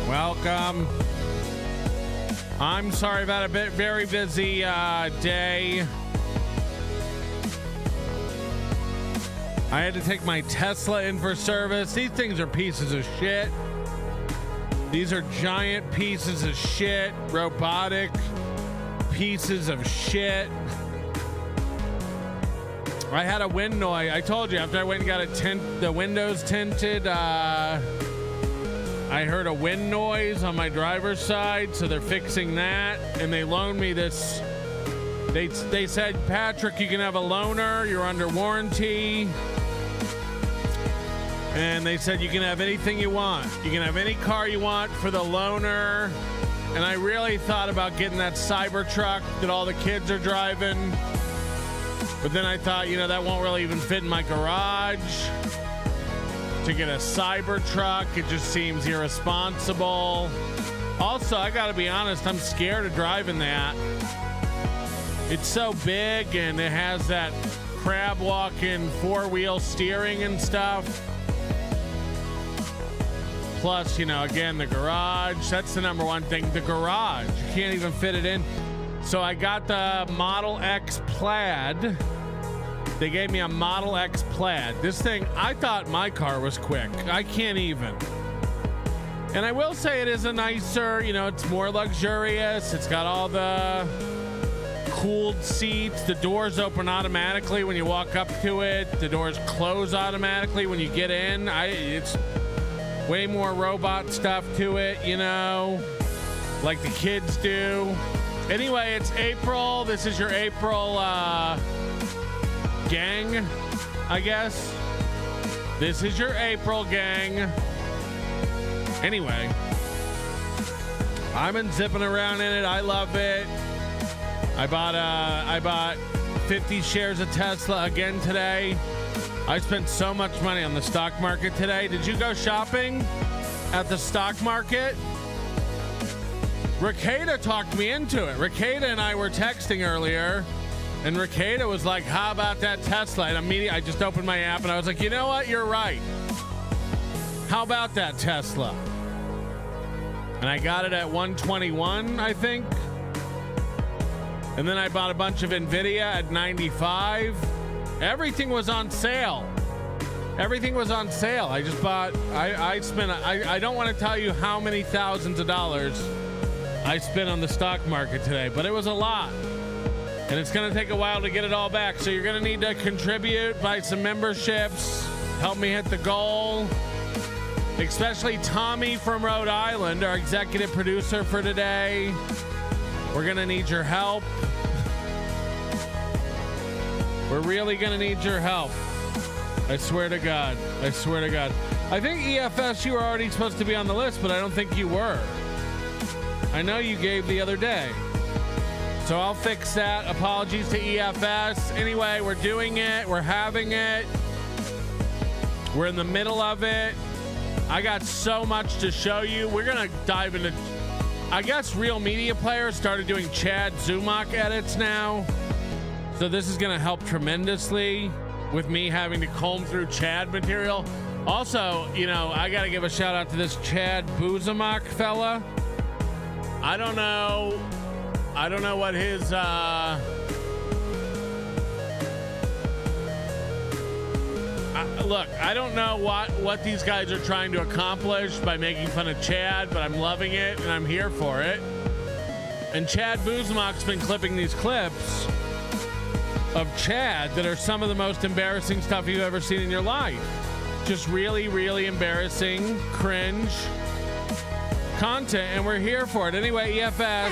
Welcome. I'm sorry about a very busy day. I had to take my Tesla in for service. These things are pieces of shit. These are giant pieces of shit. Robotic pieces of shit. I had a wind noise. I told you after I went and got the windows tinted, I heard a wind noise on my driver's side, so they're fixing that. And they loaned me this. They said, Patrick, you can have a loaner. You're under warranty. And they said you can have anything you want. You can have any car you want for the loaner. And I really thought about getting that Cybertruck that all the kids are driving. But then I thought, that won't really even fit in my garage. To get a Cybertruck, it just seems irresponsible. Also, I gotta be honest, I'm scared of driving that. It's so big and it has that crab walking 4-wheel steering and stuff. Plus, again, the garage. That's the number one thing. The garage. You can't even fit it in. So I got the Model X Plaid. They gave me a Model X Plaid. This thing, I thought my car was quick. I can't even. And I will say it is a nicer, it's more luxurious. It's got all the cooled seats. The doors open automatically when you walk up to it. The doors close automatically when you get in. It's way more robot stuff to it, like the kids do. Anyway, it's April. This is your April gang, I guess. This is your April gang. Anyway, I've been zipping around in it. I love it. I bought 50 shares of Tesla again today. I spent so much money on the stock market today. Did you go shopping at the stock market? Ricada talked me into it. Ricada and I were texting earlier, and Ricada was like, how about that Tesla? And immediately I just opened my app and I was like, you know what? You're right. How about that Tesla? And I got it at 121, I think. And then I bought a bunch of Nvidia at 95. Everything was on sale. Everything was on sale. I just bought, I spent, I don't want to tell you how many thousands of dollars I spent on the stock market today, but it was a lot. And it's going to take a while to get it all back. So you're going to need to contribute, buy some memberships, help me hit the goal. Especially Tommy from Rhode Island, our executive producer for today. We're going to need your help. We're really going to need your help. I swear to God. I swear to God. I think EFS, you were already supposed to be on the list, but I don't think you were. I know you gave the other day. So I'll fix that. Apologies to EFS. Anyway, we're doing it. We're having it. We're in the middle of it. I got so much to show you. We're going to dive into... I guess Real Media Player started doing Chad Zumock edits now. So this is going to help tremendously with me having to comb through Chad material. Also, I got to give a shout out to this Chad Zumock fella. I don't know what his look, I don't know what these guys are trying to accomplish by making fun of Chad, but I'm loving it and I'm here for it. And Chad Zumock's been clipping these clips of Chad that are some of the most embarrassing stuff you've ever seen in your life. Just really, really embarrassing, cringe content, and we're here for it. Anyway, EFS,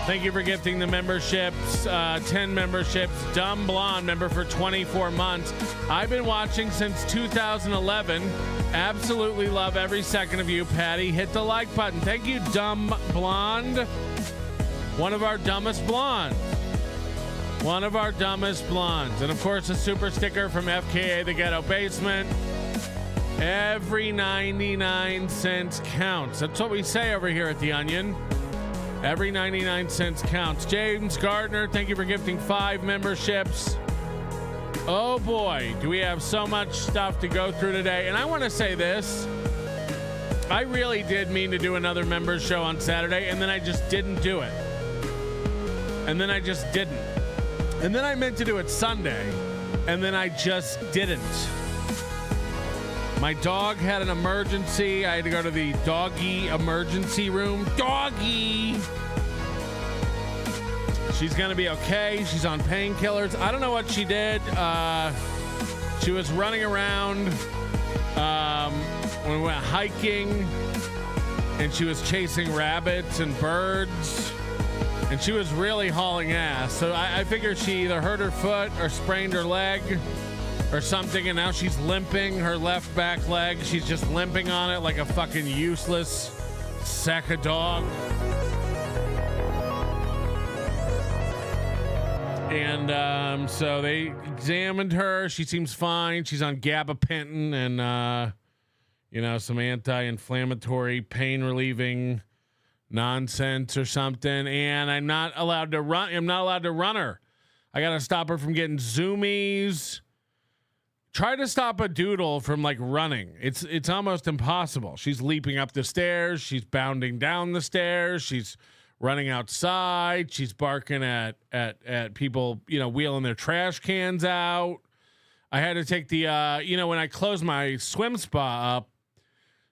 thank you for gifting the memberships, 10 memberships. Dumb Blonde member for 24 months. I've been watching since 2011. Absolutely love every second of you, Patty. Hit the like button. Thank you, Dumb Blonde. One of our dumbest blondes. One of our dumbest blondes. And of course, a super sticker from FKA The Ghetto Basement. Every 99 cents counts. That's what we say over here at The Onion. Every 99 cents counts. James Gardner, thank you for gifting 5 memberships. Oh boy, do we have so much stuff to go through today. And I want to say this. I really did mean to do another members show on Saturday, and then I just didn't do it. And then I just didn't. And then I meant to do it Sunday, and then I just didn't. My dog had an emergency. I had to go to the doggy emergency room. Doggy! She's going to be okay. She's on painkillers. I don't know what she did. She was running around when we went hiking, and she was chasing rabbits and birds, and she was really hauling ass. So I figured she either hurt her foot or sprained her leg or something, and now she's limping her left back leg. She's just limping on it like a fucking useless sack of dog. And so they examined her. She seems fine. She's on gabapentin and some anti-inflammatory, pain relieving nonsense or something. And I'm not allowed to run. I'm not allowed to run her. I got to stop her from getting zoomies. Try to stop a doodle from like running. It's almost impossible. She's leaping up the stairs. She's bounding down the stairs. She's running outside. She's barking at people, wheeling their trash cans out. I had to take the, when I close my swim spa up,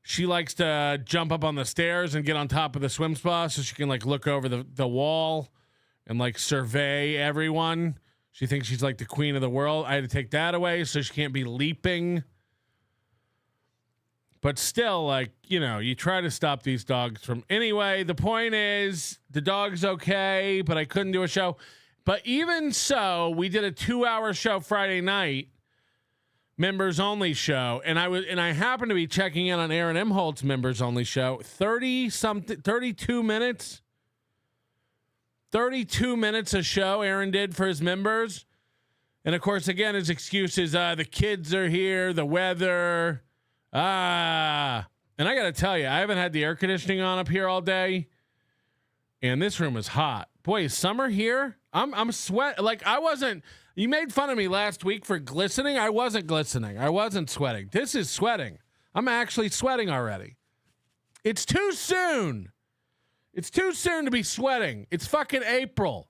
she likes to jump up on the stairs and get on top of the swim spa so she can like look over the wall and like survey everyone. She thinks she's like the queen of the world. I had to take that away so she can't be leaping. But still, like, you try to stop these dogs from... Anyway, the point is, the dog's okay, but I couldn't do a show. But even so, we did a 2-hour show Friday night, members only show, and I happened to be checking in on Aaron Imholte's members only show. 32 minutes. 32 minutes a show Aaron did for his members. And of course, again, his excuse is the kids are here, the weather. And I got to tell you, I haven't had the air conditioning on up here all day, and this room is hot. Boy, is summer here? I'm sweat. Like I wasn't. You made fun of me last week for glistening. I wasn't glistening. I wasn't sweating. This is sweating. I'm actually sweating already. It's too soon. It's too soon to be sweating. It's fucking April.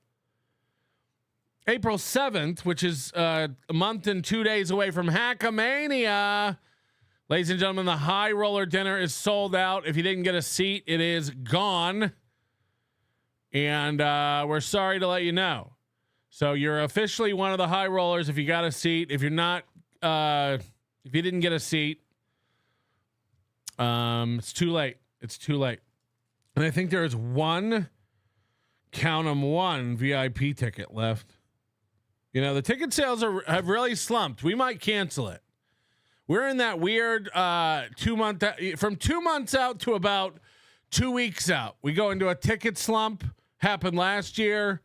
April 7th, which is a month and 2 days away from Hackamania. Ladies and gentlemen, the High Roller Dinner is sold out. If you didn't get a seat, it is gone. And we're sorry to let you know. So you're officially one of the High Rollers if you got a seat. If you're not, if you didn't get a seat, it's too late. It's too late. And I think there is one, count 'em, one VIP ticket left. The ticket sales have really slumped. We might cancel it. We're in that weird 2 month, from 2 months out to about 2 weeks out. We go into a ticket slump. Happened last year.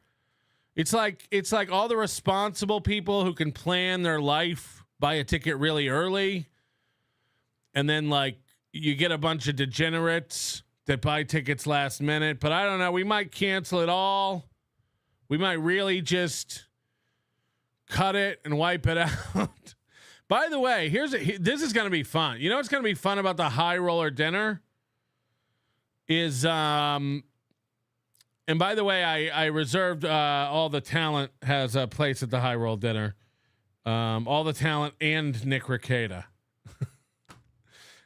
It's like all the responsible people who can plan their life buy a ticket really early, and then like you get a bunch of degenerates that buy tickets last minute. But I don't know. We might cancel it all. We might really just cut it and wipe it out. By the way, this is going to be fun. You know what's going to be fun about the High Roller Dinner is, and by the way, I reserved all the talent has a place at the High Roll Dinner. All the talent and Nick Ricada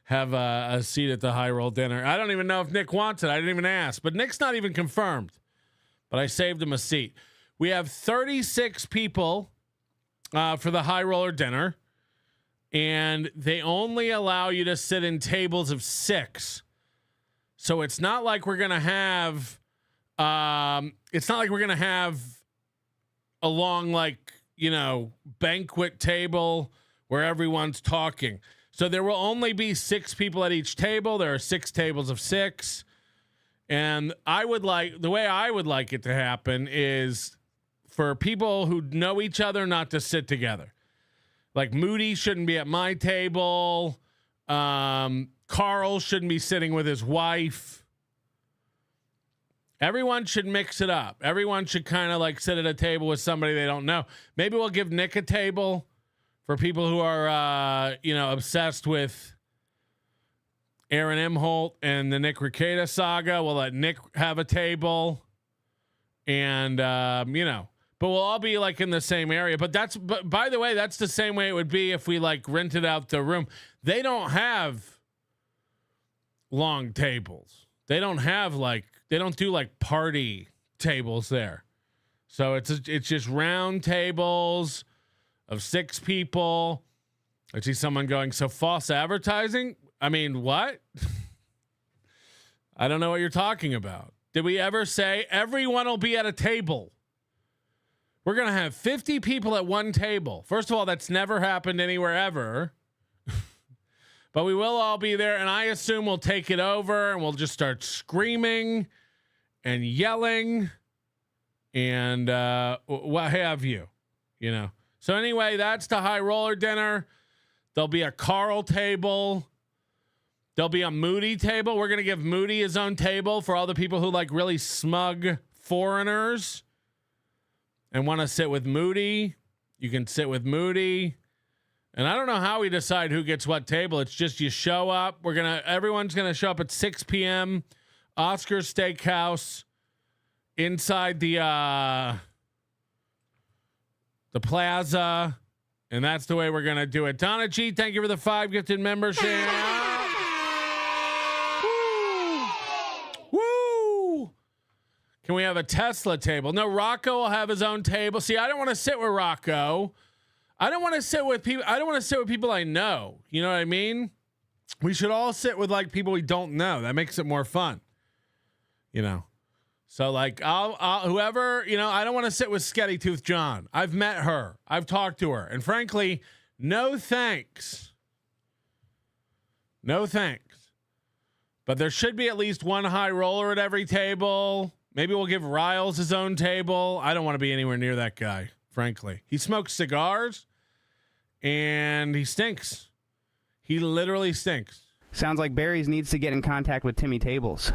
have a seat at the High Roll Dinner. I don't even know if Nick wants it. I didn't even ask, but Nick's not even confirmed. But I saved him a seat. We have 36 people for the High Roller Dinner. And they only allow you to sit in tables of 6. So it's not like we're going to have, a long, banquet table where everyone's talking. So there will only be 6 people at each table. There are 6 tables of 6. And the way I would like it to happen is for people who know each other not to sit together. Like Moody shouldn't be at my table. Carl shouldn't be sitting with his wife. Everyone should mix it up. Everyone should kind of like sit at a table with somebody they don't know. Maybe we'll give Nick a table For people who are, obsessed with Aaron Imholte and the Nick Rekieta saga, we'll let Nick have a table. And, but we'll all be like in the same area. But by the way, that's the same way it would be if we like rented out the room. They don't have long tables. They don't do like party tables there. So it's just round tables of 6 people. I see someone going, so false advertising? I mean, what? I don't know what you're talking about. Did we ever say everyone will be at a table? We're going to have 50 people at one table. First of all, that's never happened anywhere ever. But we will all be there, and I assume we'll take it over, and we'll just start screaming and yelling and what have you, So anyway, that's the high roller dinner. There'll be a Carl table. There'll be a Moody table. We're going to give Moody his own table for all the people who like really smug foreigners and want to sit with Moody. You can sit with Moody. And I don't know how we decide who gets what table. It's just you show up. Everyone's going to show up at 6 p.m. Oscar's Steakhouse inside the plaza. And that's the way we're going to do it. Donna G, thank you for the 5 gifted membership. Woo! Can we have a Tesla table? No, Rocco will have his own table. See, I don't want to sit with Rocco. I don't want to sit with people. I don't want to sit with people I know. You know what I mean? We should all sit with like people we don't know. That makes it more fun. So like I'll whoever, I don't want to sit with Sketty Tooth John. I've met her. I've talked to her. And frankly, no thanks. No thanks. But there should be at least one high roller at every table. Maybe we'll give Riles his own table. I don't want to be anywhere near that guy, frankly. He smokes cigars and he stinks. He literally stinks. Sounds like Barry's needs to get in contact with Timmy Tables.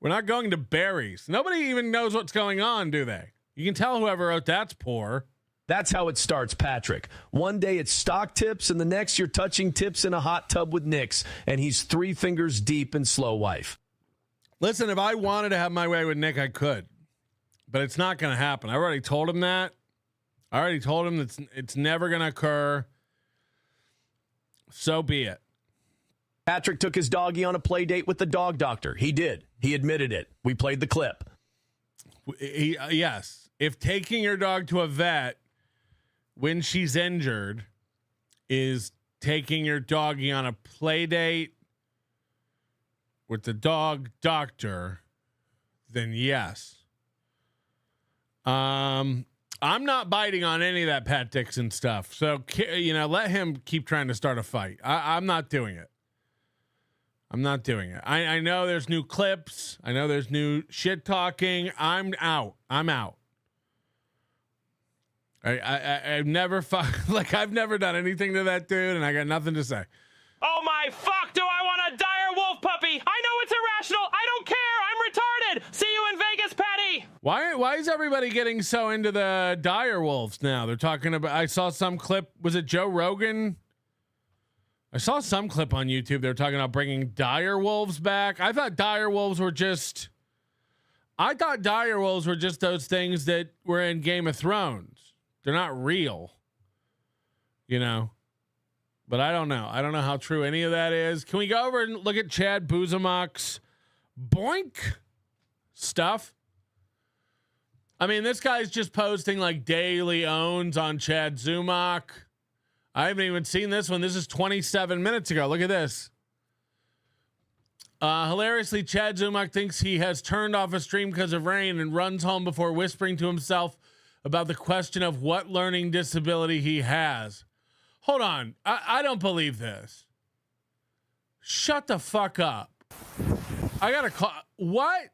We're not going to Barry's. Nobody even knows what's going on, do they? You can tell whoever wrote that's poor. That's how it starts, Patrick. One day it's stock tips, and the next you're touching tips in a hot tub with Nick's, and he's 3 fingers deep in Slow Wife. Listen, if I wanted to have my way with Nick, I could. But it's not going to happen. I already told him that. I already told him that it's never going to occur. So be it. Patrick took his doggy on a play date with the dog doctor. He did. He admitted it. We played the clip. Yes. If taking your dog to a vet when she's injured is taking your doggy on a play date with the dog doctor, then yes. I'm not biting on any of that Pat Dixon stuff. So, let him keep trying to start a fight. I'm not doing it. I'm not doing it. I know there's new clips. I know there's new shit talking. I'm out. I've never I've never done anything to that dude, and I got nothing to say. Oh my fuck, do I want a dire wolf puppy? I know it's irrational. I don't care. I'm retarded. See you in Vegas, Patty. Why is everybody getting so into the dire wolves now? They're talking about, I saw some clip. Was it Joe Rogan? I saw some clip on YouTube. They were talking about bringing dire wolves back. I thought dire wolves were just those things that were in Game of Thrones. They're not real, but I don't know. I don't know how true any of that is. Can we go over and look at Chad Buzamock's boink stuff? I mean, this guy's just posting like daily owns on Chad Zumock. I haven't even seen this one. This is 27 minutes ago. Look at this. Hilariously, Chad Zumock thinks he has turned off a stream because of rain and runs home before whispering to himself about the question of what learning disability he has. Hold on. I don't believe this. Shut the fuck up. I gotta call. What?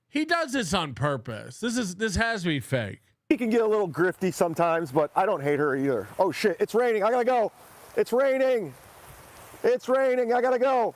He does this on purpose. This has to be fake. He can get a little grifty sometimes, but I don't hate her either. Oh shit, it's raining. I gotta go. It's raining. It's raining. I gotta go.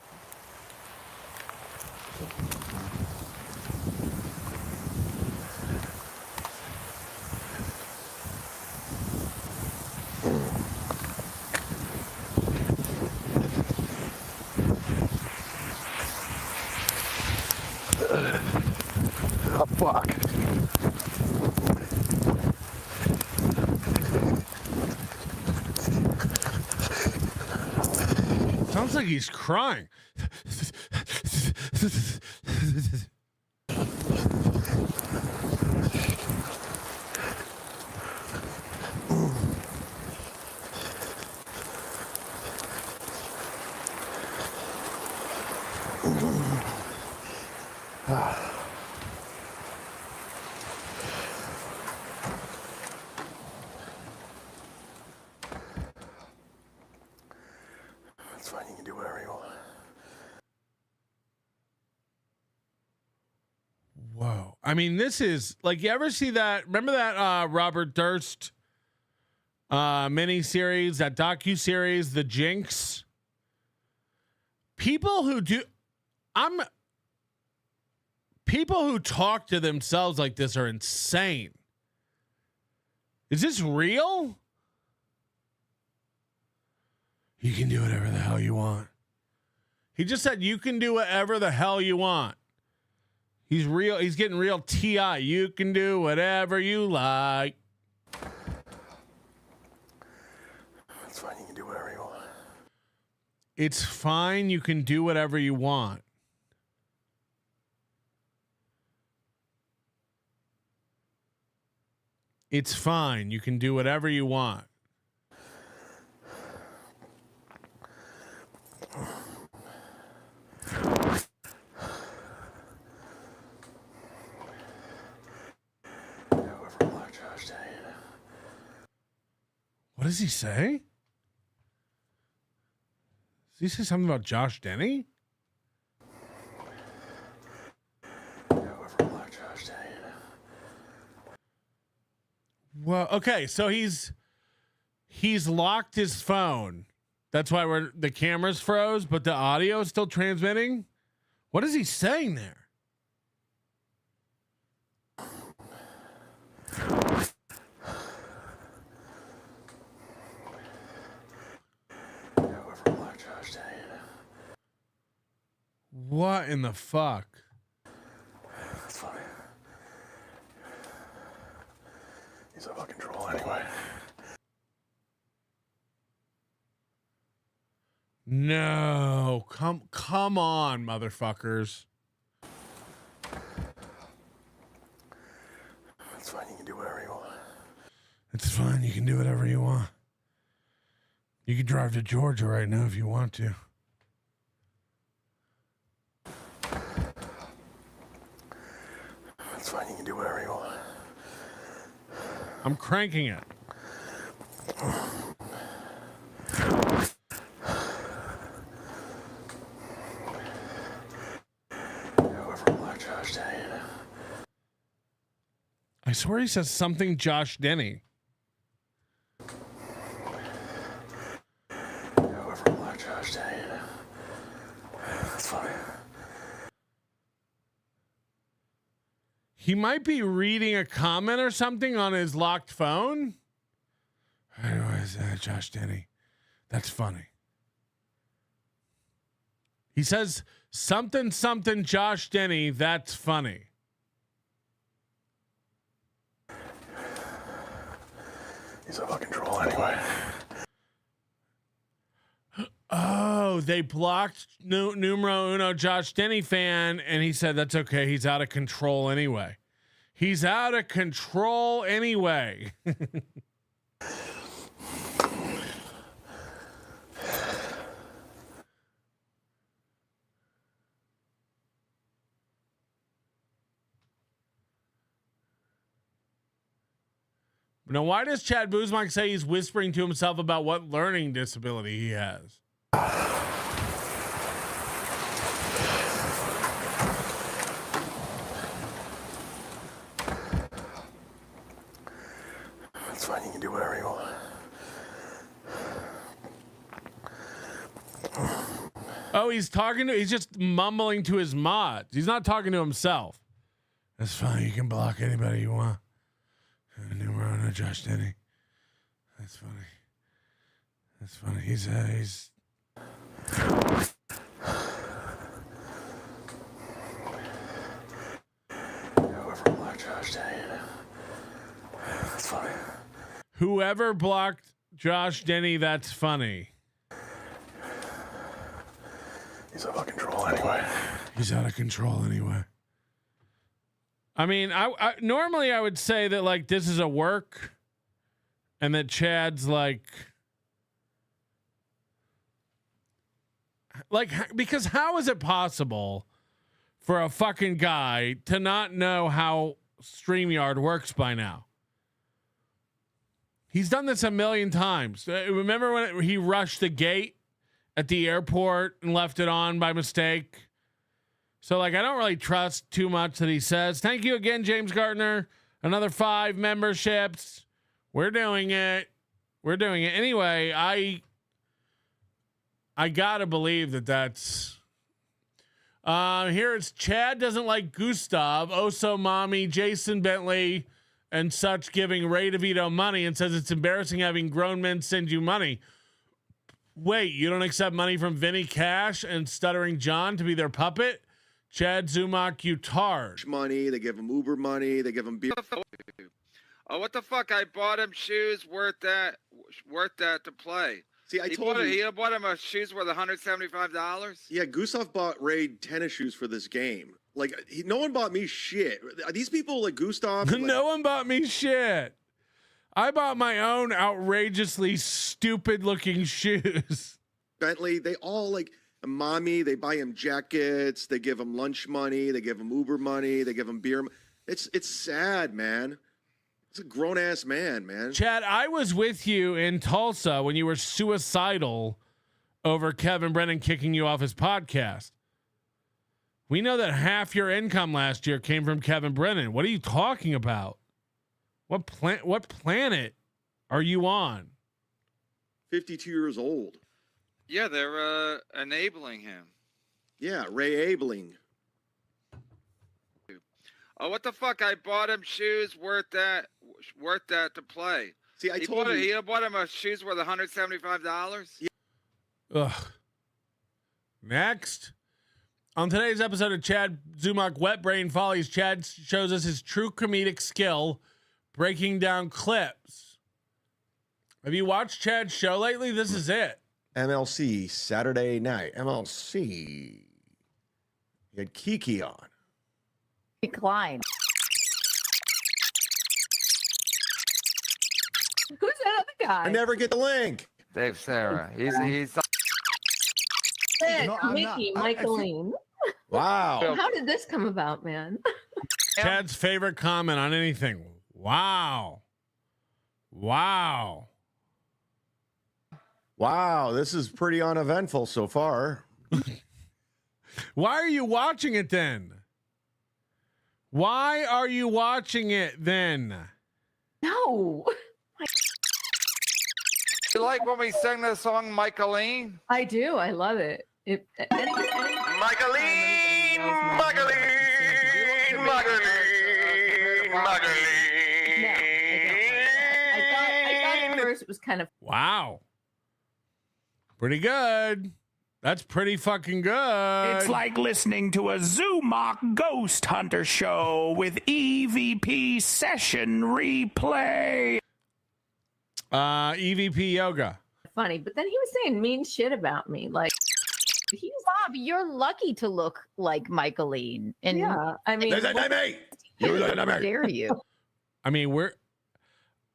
Sounds like he's crying. It's fine. You can do whatever you want. Whoa. I mean, this is like, you ever see that? Remember that Robert Durst mini-series, that docu-series, The Jinx? People who talk to themselves like this are insane. Is this real? You can do whatever the hell you want. He just said you can do whatever the hell you want. He's real. He's getting real TI. You can do whatever you like. It's fine. You can do whatever you want. It's fine. You can do whatever you want. It's fine. You can do whatever you want. What does he say? Does he say something about Josh Denny? Well, okay, so he's locked his phone. That's why the cameras froze, but the audio is still transmitting. What is he saying there? What in the fuck? That's funny. He's out of control anyway. No, come on, motherfuckers. It's fine. You can do whatever you want. It's fine. You can do whatever you want. You can drive to Georgia right now if you want to. It's fine. You can do whatever you want. I'm cranking it. I swear he says something Josh Denny. That's funny. He might be reading a comment or something on his locked phone. Anyways, Josh Denny. That's funny. He says something Josh Denny. That's funny. He's out of control anyway. Oh, they blocked numero uno Josh Denny fan, and he said that's okay. He's out of control anyway. He's out of control anyway. Now, why does Chad Zumock say he's whispering to himself about what learning disability he has? It's fine. You can do whatever you want. Oh, he's just mumbling to his mods. He's not talking to himself. That's fine. You can block anybody you want. Numero uno Josh Denny. That's funny. That's funny. He's Whoever blocked Josh Denny. That's funny. Whoever blocked Josh Denny, that's funny. He's out of control anyway. He's out of control anyway. I mean, I normally I would say that like this is a work, and that Chad's like because how is it possible for a fucking guy to not know how StreamYard works by now? He's done this a million times. Remember when he rushed the gate at the airport and left it on by mistake? So, like, I don't really trust too much that he says. Thank you again, James Gardner. Another 5 memberships. We're doing it. We're doing it. Anyway, I gotta believe that that's... here it's Chad doesn't like Gustav, Oso Mommy, Jason Bentley, and such giving Ray DeVito money and says it's embarrassing having grown men send you money. Wait, you don't accept money from Vinny Cash and Stuttering John to be their puppet? Chad Zumock, you tard. Money, they give him Uber money, they give him beer. Oh, what the fuck? I bought him shoes worth that to play. See, I told you. He bought him shoes worth $175. Yeah, Gustav bought Ray tennis shoes for this game. Like, no one bought me shit. These people like Gustav. No one bought me shit. I bought my own outrageously stupid looking shoes. Bentley, they all like mommy. They buy him jackets. They give him lunch money. They give him Uber money. They give him beer. It's sad, man. It's a grown ass man, man. Chad, I was with you in Tulsa when you were suicidal over Kevin Brennan kicking you off his podcast. We know that half your income last year came from Kevin Brennan. What are you talking about? What planet are you on? 52 years old. Yeah, they're enabling him. Yeah, Ray Abling. Oh, what the fuck? I bought him shoes worth that to play. See, I told you. He bought him shoes worth $175. Yeah. Ugh. Next. On today's episode of Chad Zumock Wet Brain Follies, Chad shows us his true comedic skill breaking down clips. Have you watched Chad's show lately? This is it. MLC Saturday night. MLC. You had Kiki on. Decline. Who's that other guy? I never get the link. Dave Sarah. He's Mickey, Michaeline. Wow. How did this come about, man? Chad's favorite comment on anything. Wow. Wow. Wow, this is pretty uneventful so far. Why are you watching it then? Why are you watching it then? No. You like when we sing the song Michaeline? I do. I love it. I thought at first it was kind of... Wow. Pretty good. That's pretty fucking good. It's like listening to a Zumock Ghost Hunter show with EVP session replay. EVP yoga. funny, but then he was saying mean shit about me. Like, Bob, you're lucky to look like Michaeline. And yeah, I mean, How dare you? I mean,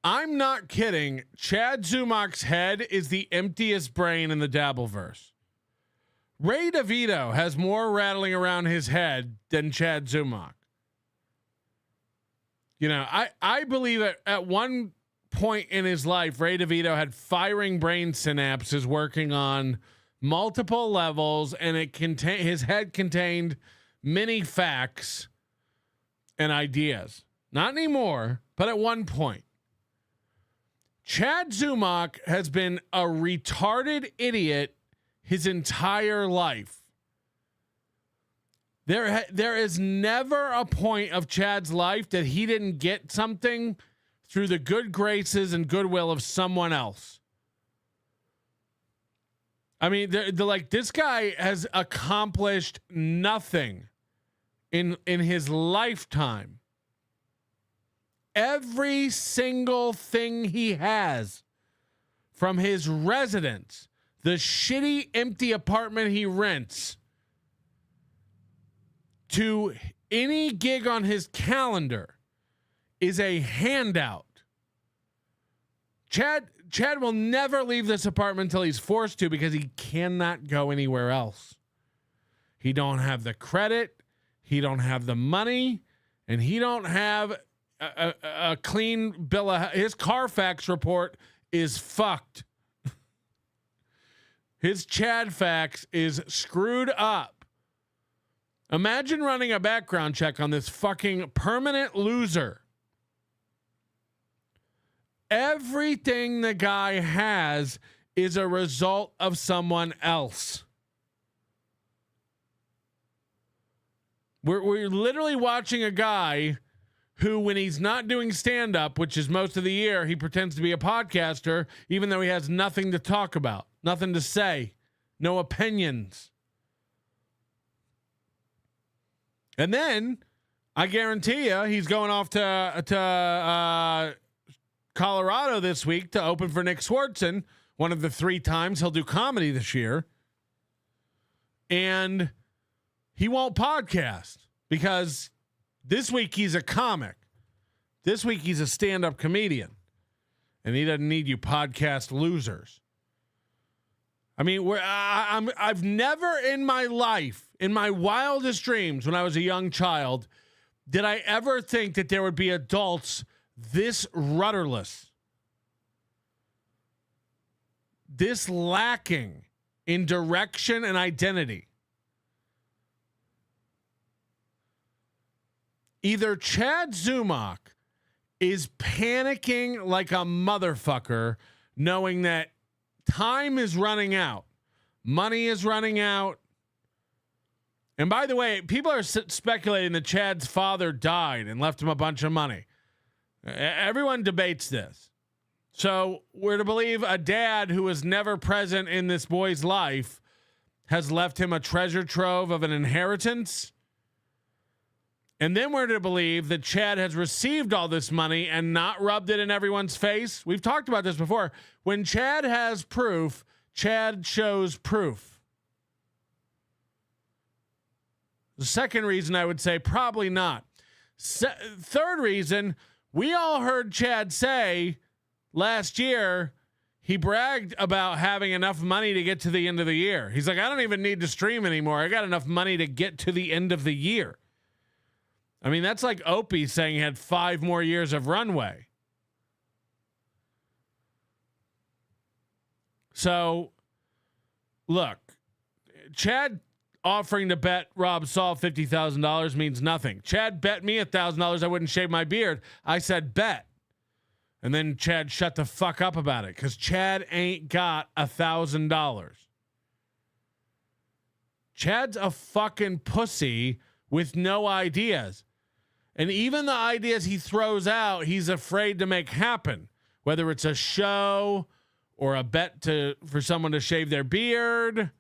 I'm not kidding. Chad Zumock's head is the emptiest brain in the Dabbleverse. Ray DeVito has more rattling around his head than Chad Zumock. You know, I believe at one point in his life, Ray DeVito had firing brain synapses working on multiple levels, and his head contained many facts and ideas. Not anymore, but at one point. Chad Zumock has been a retarded idiot his entire life. There is never a point of Chad's life that he didn't get something through the good graces and goodwill of someone else. I mean, they're like, this guy has accomplished nothing in his lifetime. Every single thing he has, from his residence, the shitty empty apartment he rents, to any gig on his calendar is a handout. Chad will never leave this apartment until he's forced to, because he cannot go anywhere else. He don't have the credit, he don't have the money, and he don't have a clean bill of his Carfax report is fucked. His Chadfax is screwed up. Imagine running a background check on this fucking permanent loser. Everything the guy has is a result of someone else. We're literally watching a guy who, when he's not doing stand-up, which is most of the year, he pretends to be a podcaster, even though he has nothing to talk about, nothing to say, no opinions. And then, I guarantee you, he's going off to Colorado this week to open for Nick Swartzen, one of the 3 times he'll do comedy this year. And he won't podcast because this week he's a comic. This week he's a stand-up comedian. And he doesn't need you podcast losers. I mean, I've never in my life, in my wildest dreams when I was a young child, did I ever think that there would be adults this rudderless, this lacking in direction and identity. Either Chad Zumock is panicking like a motherfucker, knowing that time is running out, money is running out. And by the way, people are speculating that Chad's father died and left him a bunch of money. Everyone debates this. So we're to believe a dad who was never present in this boy's life has left him a treasure trove of an inheritance. And then we're to believe that Chad has received all this money and not rubbed it in everyone's face. We've talked about this before. When Chad has proof, Chad shows proof. The second reason I would say probably not. Third reason, we all heard Chad say last year he bragged about having enough money to get to the end of the year. He's like, I don't even need to stream anymore. I got enough money to get to the end of the year. I mean, that's like Opie saying he had 5 more years of runway. So, look, Chad offering to bet Rob Saul $50,000 means nothing. Chad bet me $1,000 I wouldn't shave my beard. I said bet. And then Chad shut the fuck up about it because Chad ain't got $1,000. Chad's a fucking pussy with no ideas. And even the ideas he throws out, he's afraid to make happen. Whether it's a show or a bet for someone to shave their beard.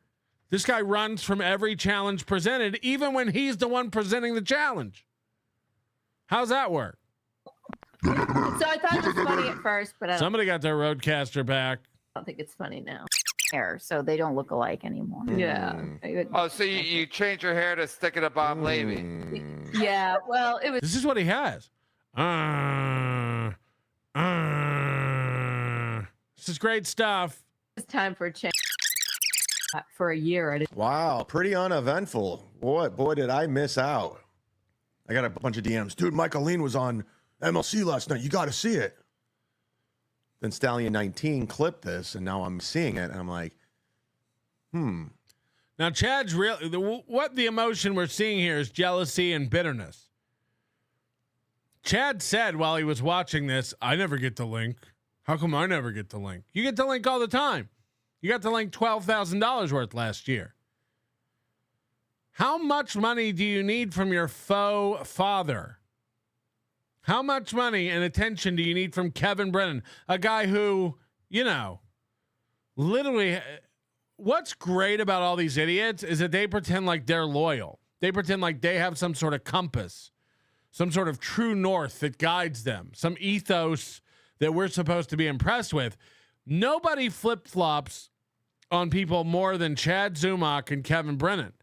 This guy runs from every challenge presented, even when he's the one presenting the challenge. How's that work? So I thought it was funny at first, but Somebody got their roadcaster back. I don't think it's funny now. Hair, so they don't look alike anymore. Yeah. Oh, so you change your hair to stick it to Bob Levy. Yeah. Well, it was. This is what he has. This is great stuff. It's time for a change. For a year. Wow, pretty uneventful. Boy, did I miss out. I got a bunch of DMs. Dude, Michael Lean was on MLC last night. You got to see it. Then Stallion 19 clipped this, and now I'm seeing it, and I'm like, Now, Chad's what the emotion we're seeing here is jealousy and bitterness. Chad said while he was watching this, I never get the link. How come I never get the link? You get the link all the time. You got the link $12,000 worth last year. How much money do you need from your faux father? How much money and attention do you need from Kevin Brennan? A guy who, literally, what's great about all these idiots is that they pretend like they're loyal. They pretend like they have some sort of compass, some sort of true north that guides them, some ethos that we're supposed to be impressed with. Nobody flip-flops on people more than Chad Zumock and Kevin Brennan.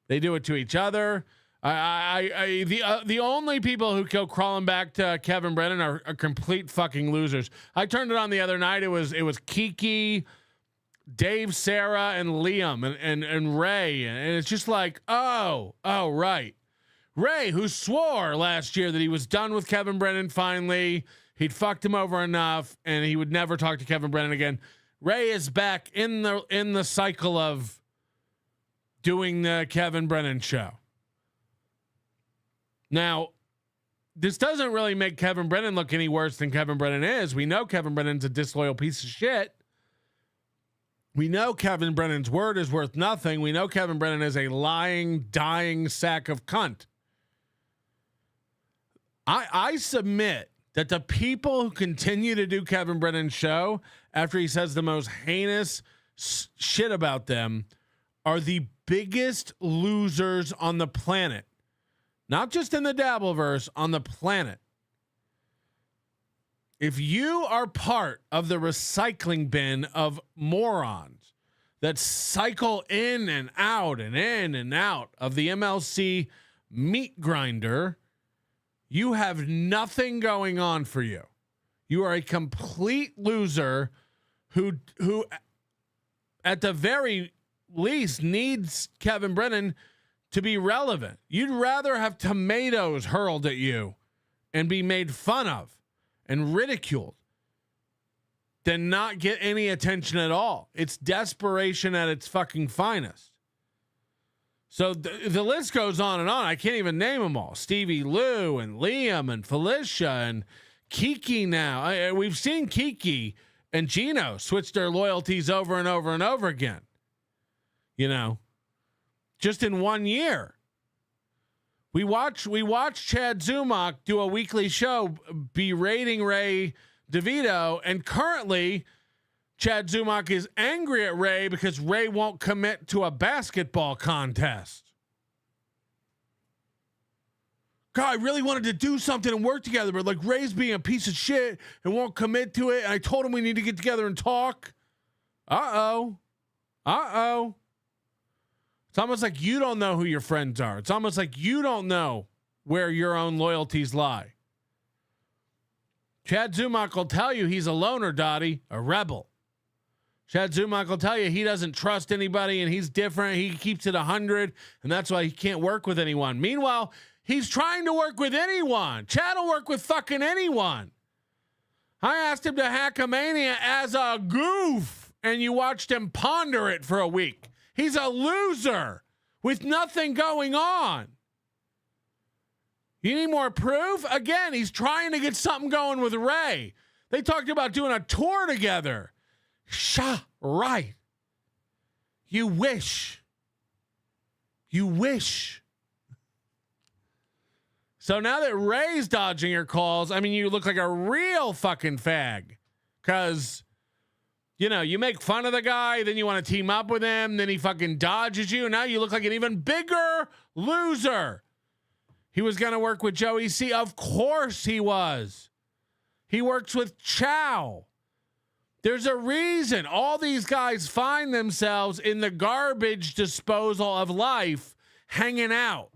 They do it to each other. The only people who go crawling back to Kevin Brennan are complete fucking losers. I turned it on the other night. It was Kiki, Dave, Sarah, and Liam and Ray, and it's just like, oh right, Ray, who swore last year that he was done with Kevin Brennan. Finally, he'd fucked him over enough, and he would never talk to Kevin Brennan again. Ray is back in the cycle of doing the Kevin Brennan show. Now, this doesn't really make Kevin Brennan look any worse than Kevin Brennan is. We know Kevin Brennan's a disloyal piece of shit. We know Kevin Brennan's word is worth nothing. We know Kevin Brennan is a lying, dying sack of cunt. I submit that the people who continue to do Kevin Brennan's show after he says the most heinous shit about them are the biggest losers on the planet. Not just in the Dabbleverse, on the planet. If you are part of the recycling bin of morons that cycle in and out and in and out of the MLC meat grinder, you have nothing going on for you. You are a complete loser who at the very least needs Kevin Brennan to be relevant. You'd rather have tomatoes hurled at you and be made fun of and ridiculed than not get any attention at all. It's desperation at its fucking finest. So the list goes on and on. I can't even name them all. Stevie Lou and Liam and Felicia and Kiki now. We've seen Kiki and Gino switch their loyalties over and over and over again. You know, just in 1 year. We watched Chad Zumock do a weekly show berating Ray DeVito, and currently Chad Zumock is angry at Ray because Ray won't commit to a basketball contest. God, I really wanted to do something and work together, but like Ray's being a piece of shit and won't commit to it, and I told him we need to get together and talk. Uh-oh. It's almost like you don't know who your friends are. It's almost like you don't know where your own loyalties lie. Chad Zumock will tell you he's a loner, Dottie, a rebel. Chad Zumock will tell you he doesn't trust anybody and he's different. He keeps it 100, and that's why he can't work with anyone. Meanwhile, he's trying to work with anyone. Chad will work with fucking anyone. I asked him to hack a mania as a goof, and you watched him ponder it for a week. He's a loser with nothing going on. You need more proof? Again, he's trying to get something going with Ray. They talked about doing a tour together. Right. You wish. So now that Ray's dodging your calls, I mean, you look like a real fucking fag. Because, you know, you make fun of the guy, then you want to team up with him, then he fucking dodges you. Now you look like an even bigger loser. He was going to work with Joey C. Of course he was. He works with Chow. There's a reason all these guys find themselves in the garbage disposal of life hanging out.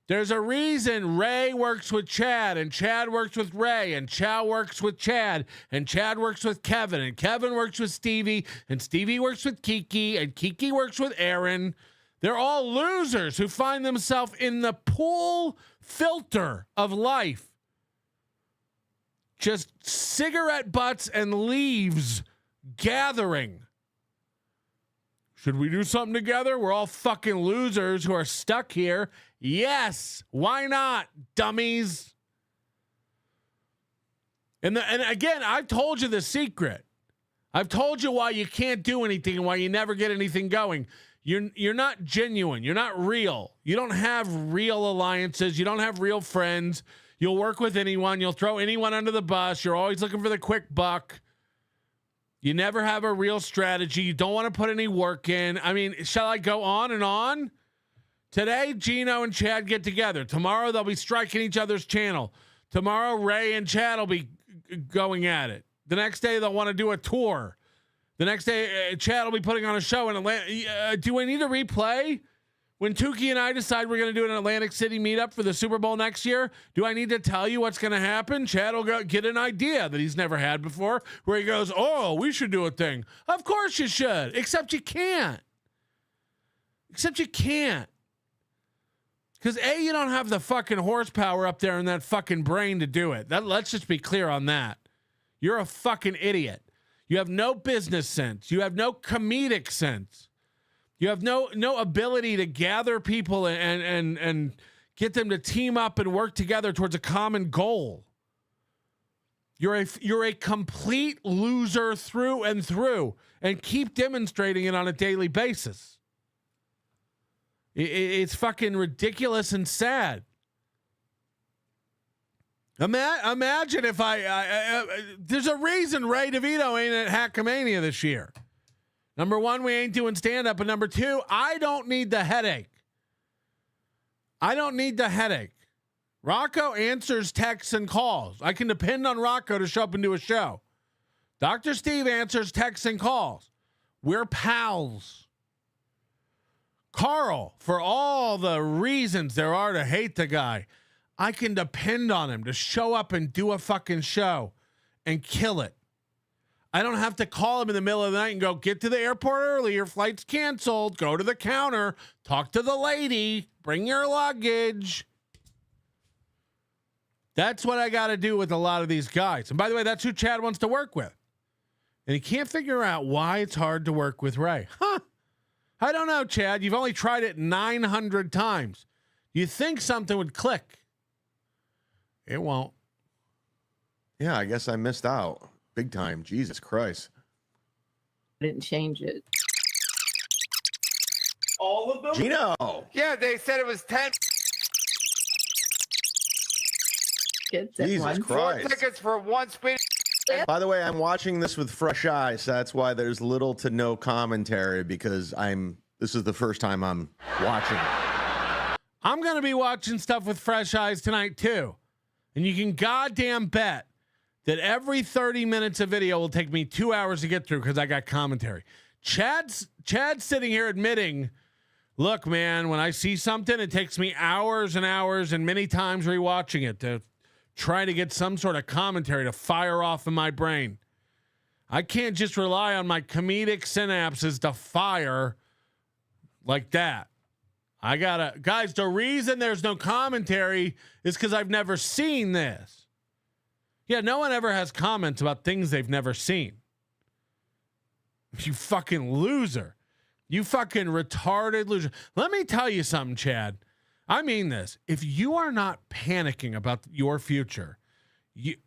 There's a reason Ray works with Chad, and Chad works with Ray, and Chow works with Chad, and Chad works with Kevin, and Kevin works with Stevie, and Stevie works with Kiki, and Kiki works with Aaron. They're all losers who find themselves in the pool filter of life. Just cigarette butts and leaves gathering. Should we do something together? We're all fucking losers who are stuck here. Yes. Why not, dummies? And again, I've told you the secret. I've told you why you can't do anything and why you never get anything going. You're not genuine. You're not real. You don't have real alliances. You don't have real friends. You'll work with anyone. You'll throw anyone under the bus. You're always looking for the quick buck. You never have a real strategy. You don't want to put any work in. I mean, shall I go on and on? Today, Gino and Chad get together. Tomorrow, they'll be striking each other's channel. Tomorrow, Ray and Chad will be going at it. The next day, they'll want to do a tour. The next day, Chad will be putting on a show in Atlanta. Do I need to replay When Tukey and I decide we're going to do an Atlantic City meetup for the Super Bowl next year, do I need to tell you what's going to happen? Chad will get an idea that he's never had before where he goes, oh, we should do a thing. Of course you should, except you can't. Except you can't. Because A, you don't have the fucking horsepower up there in that fucking brain to do it. Let's just be clear on that. You're a fucking idiot. You have no business sense. You have no comedic sense. You have no ability to gather people and get them to team up and work together towards a common goal. You're a complete loser through and through, and keep demonstrating it on a daily basis. It's fucking ridiculous and sad. Imagine if there's a reason Ray DeVito ain't at Hackamania this year. Number one, we ain't doing stand-up. And number two, I don't need the headache. Rocco answers texts and calls. I can depend on Rocco to show up and do a show. Dr. Steve answers texts and calls. We're pals. Carl, for all the reasons there are to hate the guy, I can depend on him to show up and do a fucking show and kill it. I don't have to call him in the middle of the night and go, get to the airport early, your flight's canceled, go to the counter, talk to the lady, bring your luggage. That's what I got to do with a lot of these guys. And by the way, that's who Chad wants to work with. And he can't figure out why it's hard to work with Ray. I don't know, Chad. You've only tried it 900 times. You think something would click. It won't. Yeah, I guess I missed out. Big time. Jesus Christ. I didn't change it. All of them? Gino. Yeah, they said it was 10. Jesus Christ. 4 tickets for one speed. By the way, I'm watching this with fresh eyes. That's why there's little to no commentary, because this is the first time I'm watching it. I'm going to be watching stuff with fresh eyes tonight too. And you can goddamn bet that every 30 minutes of video will take me 2 hours to get through because I got commentary. Chad's sitting here admitting, look, man, when I see something, it takes me hours and hours and many times rewatching it to try to get some sort of commentary to fire off in my brain. I can't just rely on my comedic synapses to fire like that. Guys, the reason there's no commentary is because I've never seen this. Yeah, no one ever has comments about things they've never seen. You fucking loser. You fucking retarded loser. Let me tell you something, Chad. I mean this. If you are not panicking about your future,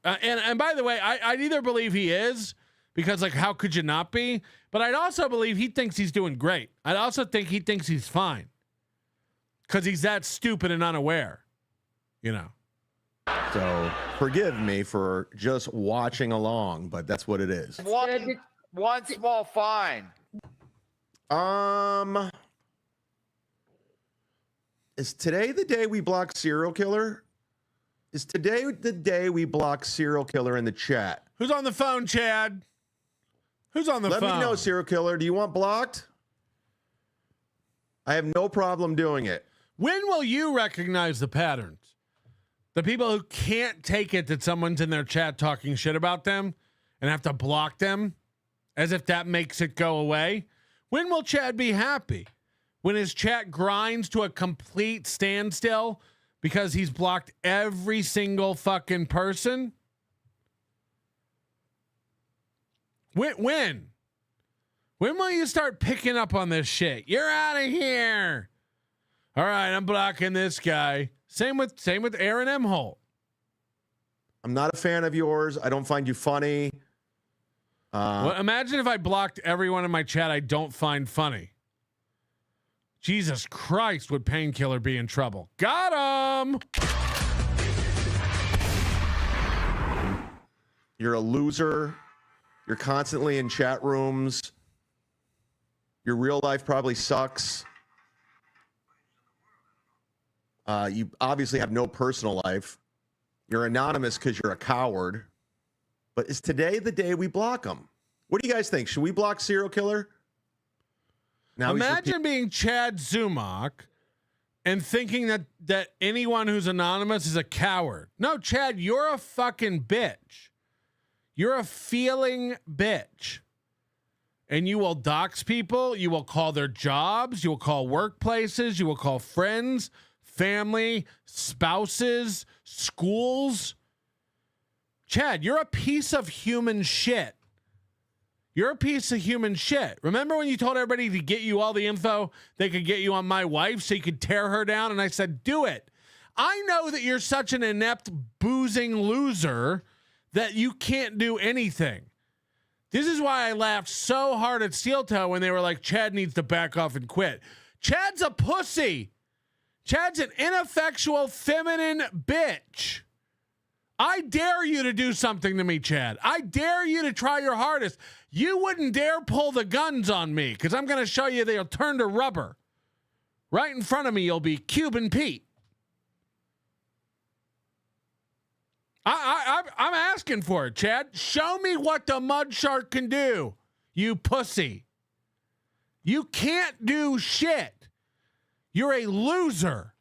and by the way, I'd either believe he is, because like, how could you not be? But I'd also believe he thinks he's doing great. I'd also think he thinks he's fine, because he's that stupid and unaware, you know. So forgive me for just watching along, but that's what it is. One small fine. Is today the day we block serial killer? Is today the day we block serial killer in the chat? Who's on the phone, Chad? Who's on the phone? Let me know, serial killer. Do you want blocked? I have no problem doing it. When will you recognize the patterns? The people who can't take it that someone's in their chat talking shit about them and have to block them as if that makes it go away. When will Chad be happy? When his chat grinds to a complete standstill because he's blocked every single fucking person? When will you start picking up on this shit? You're out of here. All right, I'm blocking this guy. Same with Aaron Imholte. I'm not a fan of yours. I don't find you funny. Well, imagine if I blocked everyone in my chat I don't find funny. Jesus Christ, would Painkiller be in trouble? Got him! You're a loser. You're constantly in chat rooms. Your real life probably sucks. You obviously have no personal life. You're anonymous because you're a coward. But is today the day we block them? What do you guys think? Should we block serial killer? Now imagine being Chad Zumock and thinking that anyone who's anonymous is a coward. No, Chad, you're a fucking bitch. You're a feeling bitch. And you will dox people. You will call their jobs. You will call workplaces. You will call friends, family, spouses, schools. Chad, you're a piece of human shit. You're a piece of human shit. Remember when you told everybody to get you all the info they could get you on my wife so you could tear her down? And I said, do it. I know that you're such an inept, boozing loser that you can't do anything. This is why I laughed so hard at Steel Toe when they were like, Chad needs to back off and quit. Chad's a pussy. Chad's an ineffectual, feminine bitch. I dare you to do something to me, Chad. I dare you to try your hardest. You wouldn't dare pull the guns on me because I'm going to show you they'll turn to rubber. Right in front of me, you'll be Cuban Pete. I'm asking for it, Chad. Show me what the mud shark can do, you pussy. You can't do shit. You're a loser.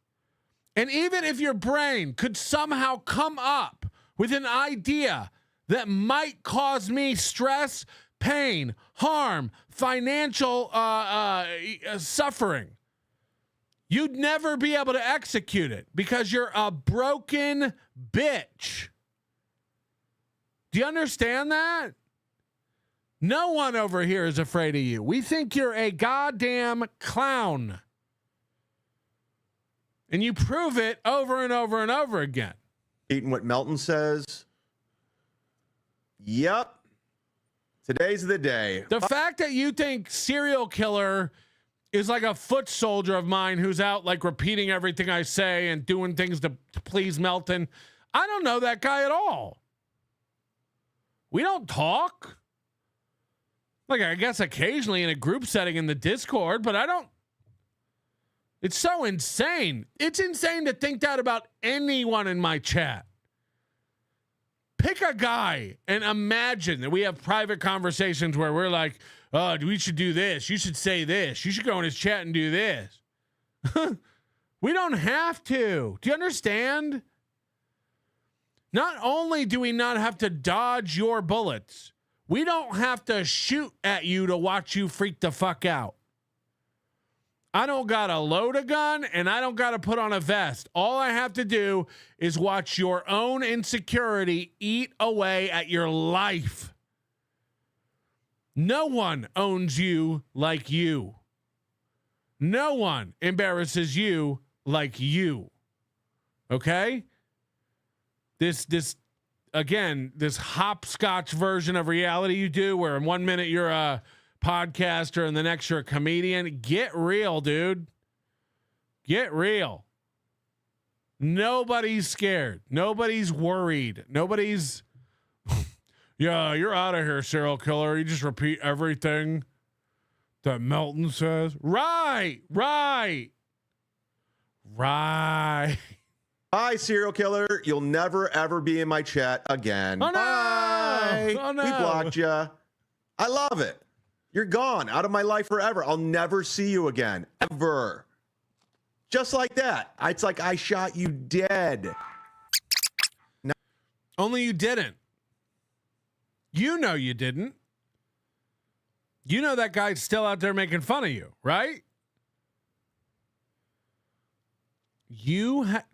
And even if your brain could somehow come up with an idea that might cause me stress, pain, harm, financial suffering, you'd never be able to execute it because you're a broken bitch. Do you understand that? No one over here is afraid of you. We think you're a goddamn clown. And you prove it over and over and over again. Eating what Melton says. Yep. Today's the day. The fact that you think serial killer is like a foot soldier of mine who's out like repeating everything I say and doing things to please Melton. I don't know that guy at all. We don't talk. Like, I guess occasionally in a group setting in the Discord, but I don't. It's so insane. It's insane to think that about anyone in my chat. Pick a guy and imagine that we have private conversations where we're like, oh, we should do this. You should say this. You should go in his chat and do this. We don't have to. Do you understand? Not only do we not have to dodge your bullets, we don't have to shoot at you to watch you freak the fuck out. I don't got to load a gun and I don't got to put on a vest. All I have to do is watch your own insecurity eat away at your life. No one owns you like you. No one embarrasses you like you. Okay? This hopscotch version of reality you do where in 1 minute you're a podcaster and the next you're a comedian. Get real, dude. Get real. Nobody's scared. Nobody's worried. Nobody's yeah, you're out of here, serial killer. You just repeat everything that Melton says. Right. Bye, serial killer. You'll never, ever be in my chat again. Oh, no. Bye. Oh, no. We blocked you. I love it. You're gone out of my life forever. I'll never see you again. Ever. Just like that. It's like I shot you dead. No. Only you didn't. You know you didn't. You know that guy's still out there making fun of you, right?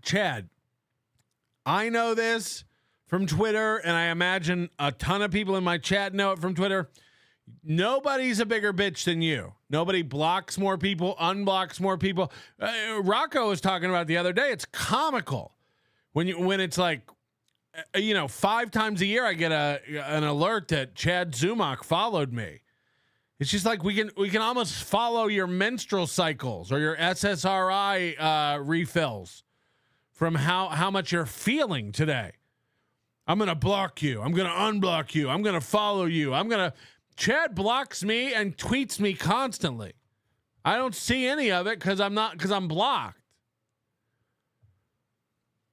Chad, I know this from Twitter, and I imagine a ton of people in my chat know it from Twitter. Nobody's a bigger bitch than you. Nobody blocks more people, unblocks more people. Rocco was talking about the other day. It's comical when it's like, 5 times a year I get an alert that Chad Zumock followed me. It's just like we can almost follow your menstrual cycles or your SSRI refills from how much you're feeling today. I'm going to block you. I'm going to unblock you. I'm going to follow you. Chad blocks me and tweets me constantly. I don't see any of it because I'm blocked.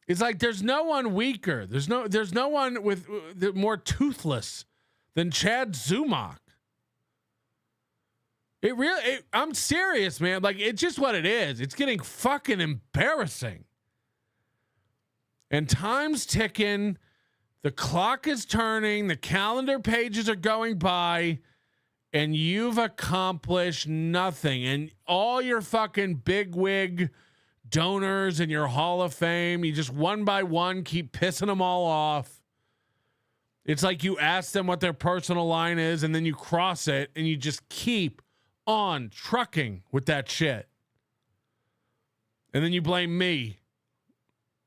It's like there's no one weaker. There's no one with more toothless than Chad Zumock. I'm serious, man. Like, it's just what it is. It's getting fucking embarrassing. And time's ticking. The clock is turning. The calendar pages are going by. And you've accomplished nothing. And all your fucking bigwig donors in your Hall of Fame, you just one by one keep pissing them all off. It's like you ask them what their personal line is, and then you cross it, and you just keep on trucking with that shit. And then you blame me.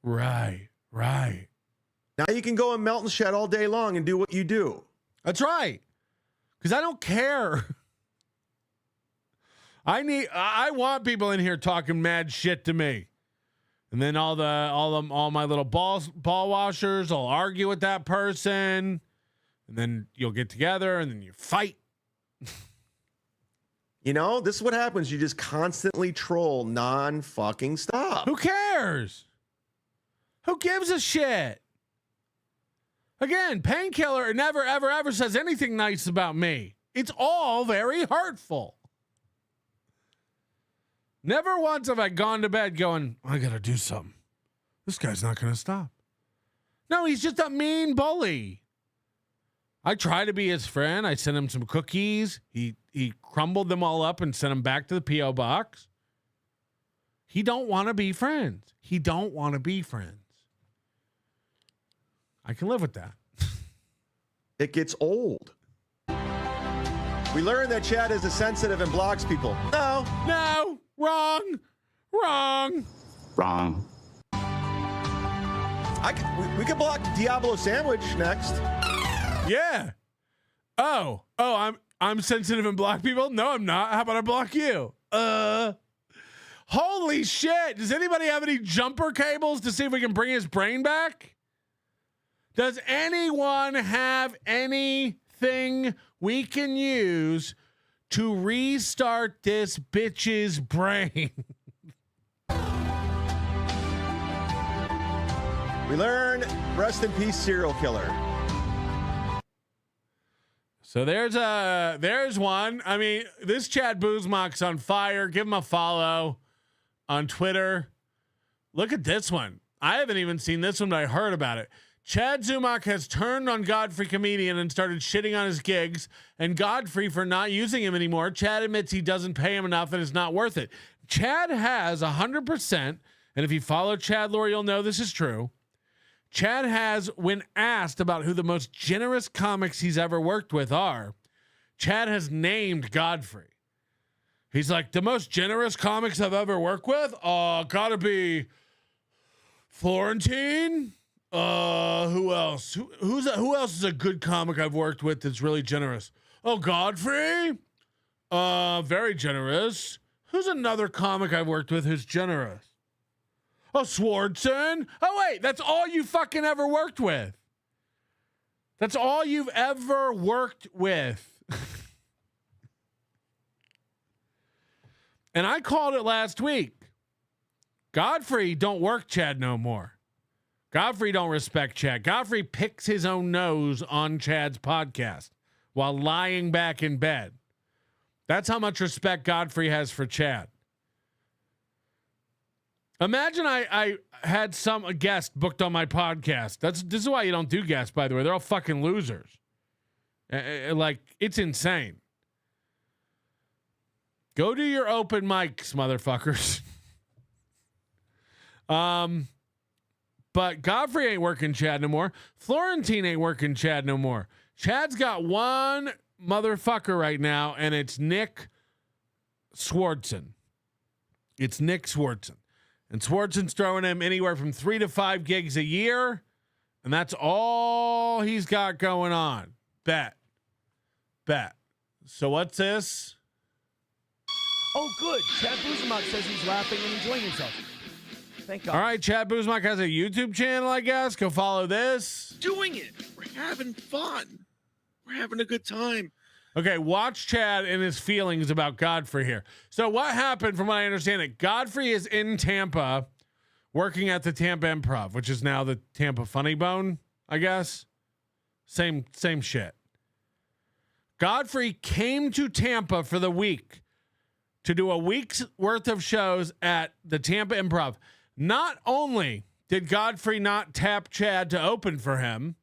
Right. Now you can go and melt and shed all day long and do what you do. That's right. Because I don't care. I want people in here talking mad shit to me. And then all my little ball washers will argue with that person. And then you'll get together and then you fight. You know, this is what happens. You just constantly troll non-fucking stop. Who cares? Who gives a shit? Again, Painkiller never, ever, ever says anything nice about me. It's all very hurtful. Never once have I gone to bed going, I got to do something. This guy's not going to stop. No, he's just a mean bully. I try to be his friend. I sent him some cookies. He crumbled them all up and sent them back to the P.O. box. He don't want to be friends. I can live with that. It gets old. We learned that Chad is sensitive and blocks people. No, wrong. We could block Diablo Sandwich next. Yeah. Oh, I'm sensitive and block people? No, I'm not. How about I block you? Holy shit. Does anybody have any jumper cables to see if we can bring his brain back? Does anyone have anything we can use to restart this bitch's brain? We learn rest in peace serial killer. So there's one. I mean, this Chad Zumock's on fire. Give him a follow on Twitter. Look at this one. I haven't even seen this one, but I heard about it. Chad Zumock has turned on Godfrey Comedian and started shitting on his gigs, and Godfrey for not using him anymore. Chad admits he doesn't pay him enough and it's not worth it. Chad has 100%, and if you follow Chad Lore, you'll know this is true. Chad has, when asked about who the most generous comics he's ever worked with are, Chad has named Godfrey. He's like, the most generous comics I've ever worked with? Gotta be Florentine. Who else? Who else is a good comic I've worked with that's really generous? Oh, Godfrey. Very generous. Who's another comic I've worked with who's generous? Oh, Swardson. Oh, wait, that's all you fucking ever worked with. That's all you've ever worked with. And I called it last week. Godfrey don't work Chad no more. Godfrey don't respect Chad. Godfrey picks his own nose on Chad's podcast while lying back in bed. That's how much respect Godfrey has for Chad. Imagine I had a guest booked on my podcast. This is why you don't do guests, by the way. They're all fucking losers. Like, it's insane. Go do your open mics, motherfuckers. But Godfrey ain't working Chad no more. Florentine ain't working Chad no more. Chad's got one motherfucker right now, and it's Nick Swardson. It's Nick Swardson. And Swardson's throwing him anywhere from 3 to 5 gigs a year, and that's all he's got going on. Bet. So what's this? Oh, good. Chad Zumock says he's laughing and enjoying himself. Thank God. All right, Chad Zumock has a YouTube channel, I guess. Go follow this. Doing it. We're having fun. We're having a good time. Okay, watch Chad and his feelings about Godfrey here. So what happened, from what I understand it, Godfrey is in Tampa working at the Tampa Improv, which is now the Tampa Funny Bone, I guess. Same shit. Godfrey came to Tampa for the week to do a week's worth of shows at the Tampa Improv. Not only did Godfrey not tap Chad to open for him,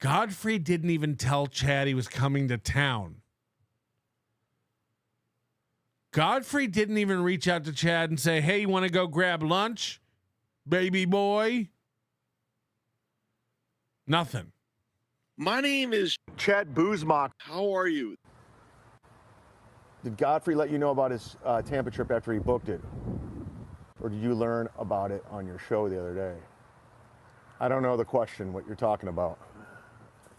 Godfrey didn't even tell Chad he was coming to town. Godfrey didn't even reach out to Chad and say, hey, you want to go grab lunch, baby boy? Nothing. My name is Chad Zumock. How are you? Did Godfrey let you know about his Tampa trip after he booked it? Or did you learn about it on your show the other day? I don't know the question, what you're talking about.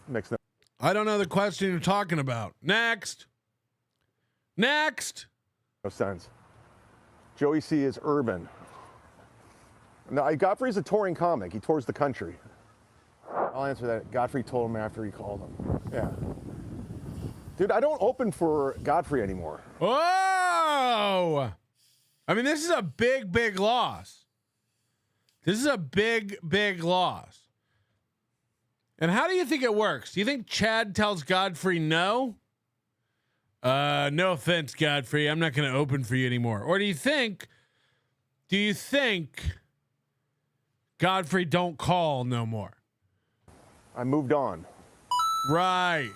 Makes no I don't know the question you're talking about. Next. sense. Joey C is urban. No, Godfrey's a touring comic. He tours the country. I'll answer that. Godfrey told him after he called him. Yeah. Dude, I don't open for Godfrey anymore. Oh! I mean, this is a big, big loss. This is a big, big loss. And how do you think it works? Do you think Chad tells Godfrey no? No offense, Godfrey. I'm not going to open for you anymore. Or do you think Godfrey don't call no more? I moved on. Right.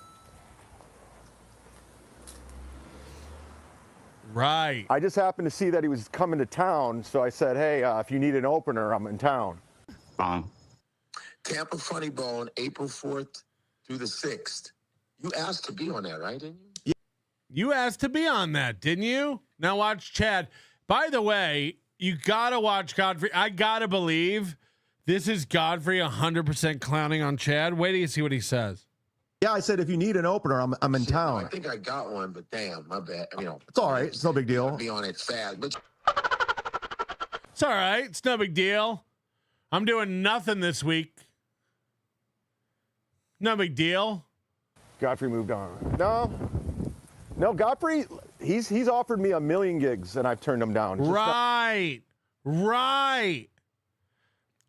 I just happened to see that he was coming to town, so I said, hey, if you need an opener, I'm in town. Tampa Funny Bone, April 4th through the 6th. You asked to be on that, right? Didn't you? You asked to be on that, didn't you? Now watch Chad. By the way, you got to watch Godfrey. I got to believe this is Godfrey 100% clowning on Chad. Wait till you see what he says. Yeah, I said, if you need an opener, I'm in town. I think I got one, but damn, my bad. It's all right. It's no big deal. Be on it fast, but It's all right. It's no big deal. I'm doing nothing this week. No big deal. Godfrey moved on. No, Godfrey, he's offered me 1 million gigs, and I've turned him down. Right.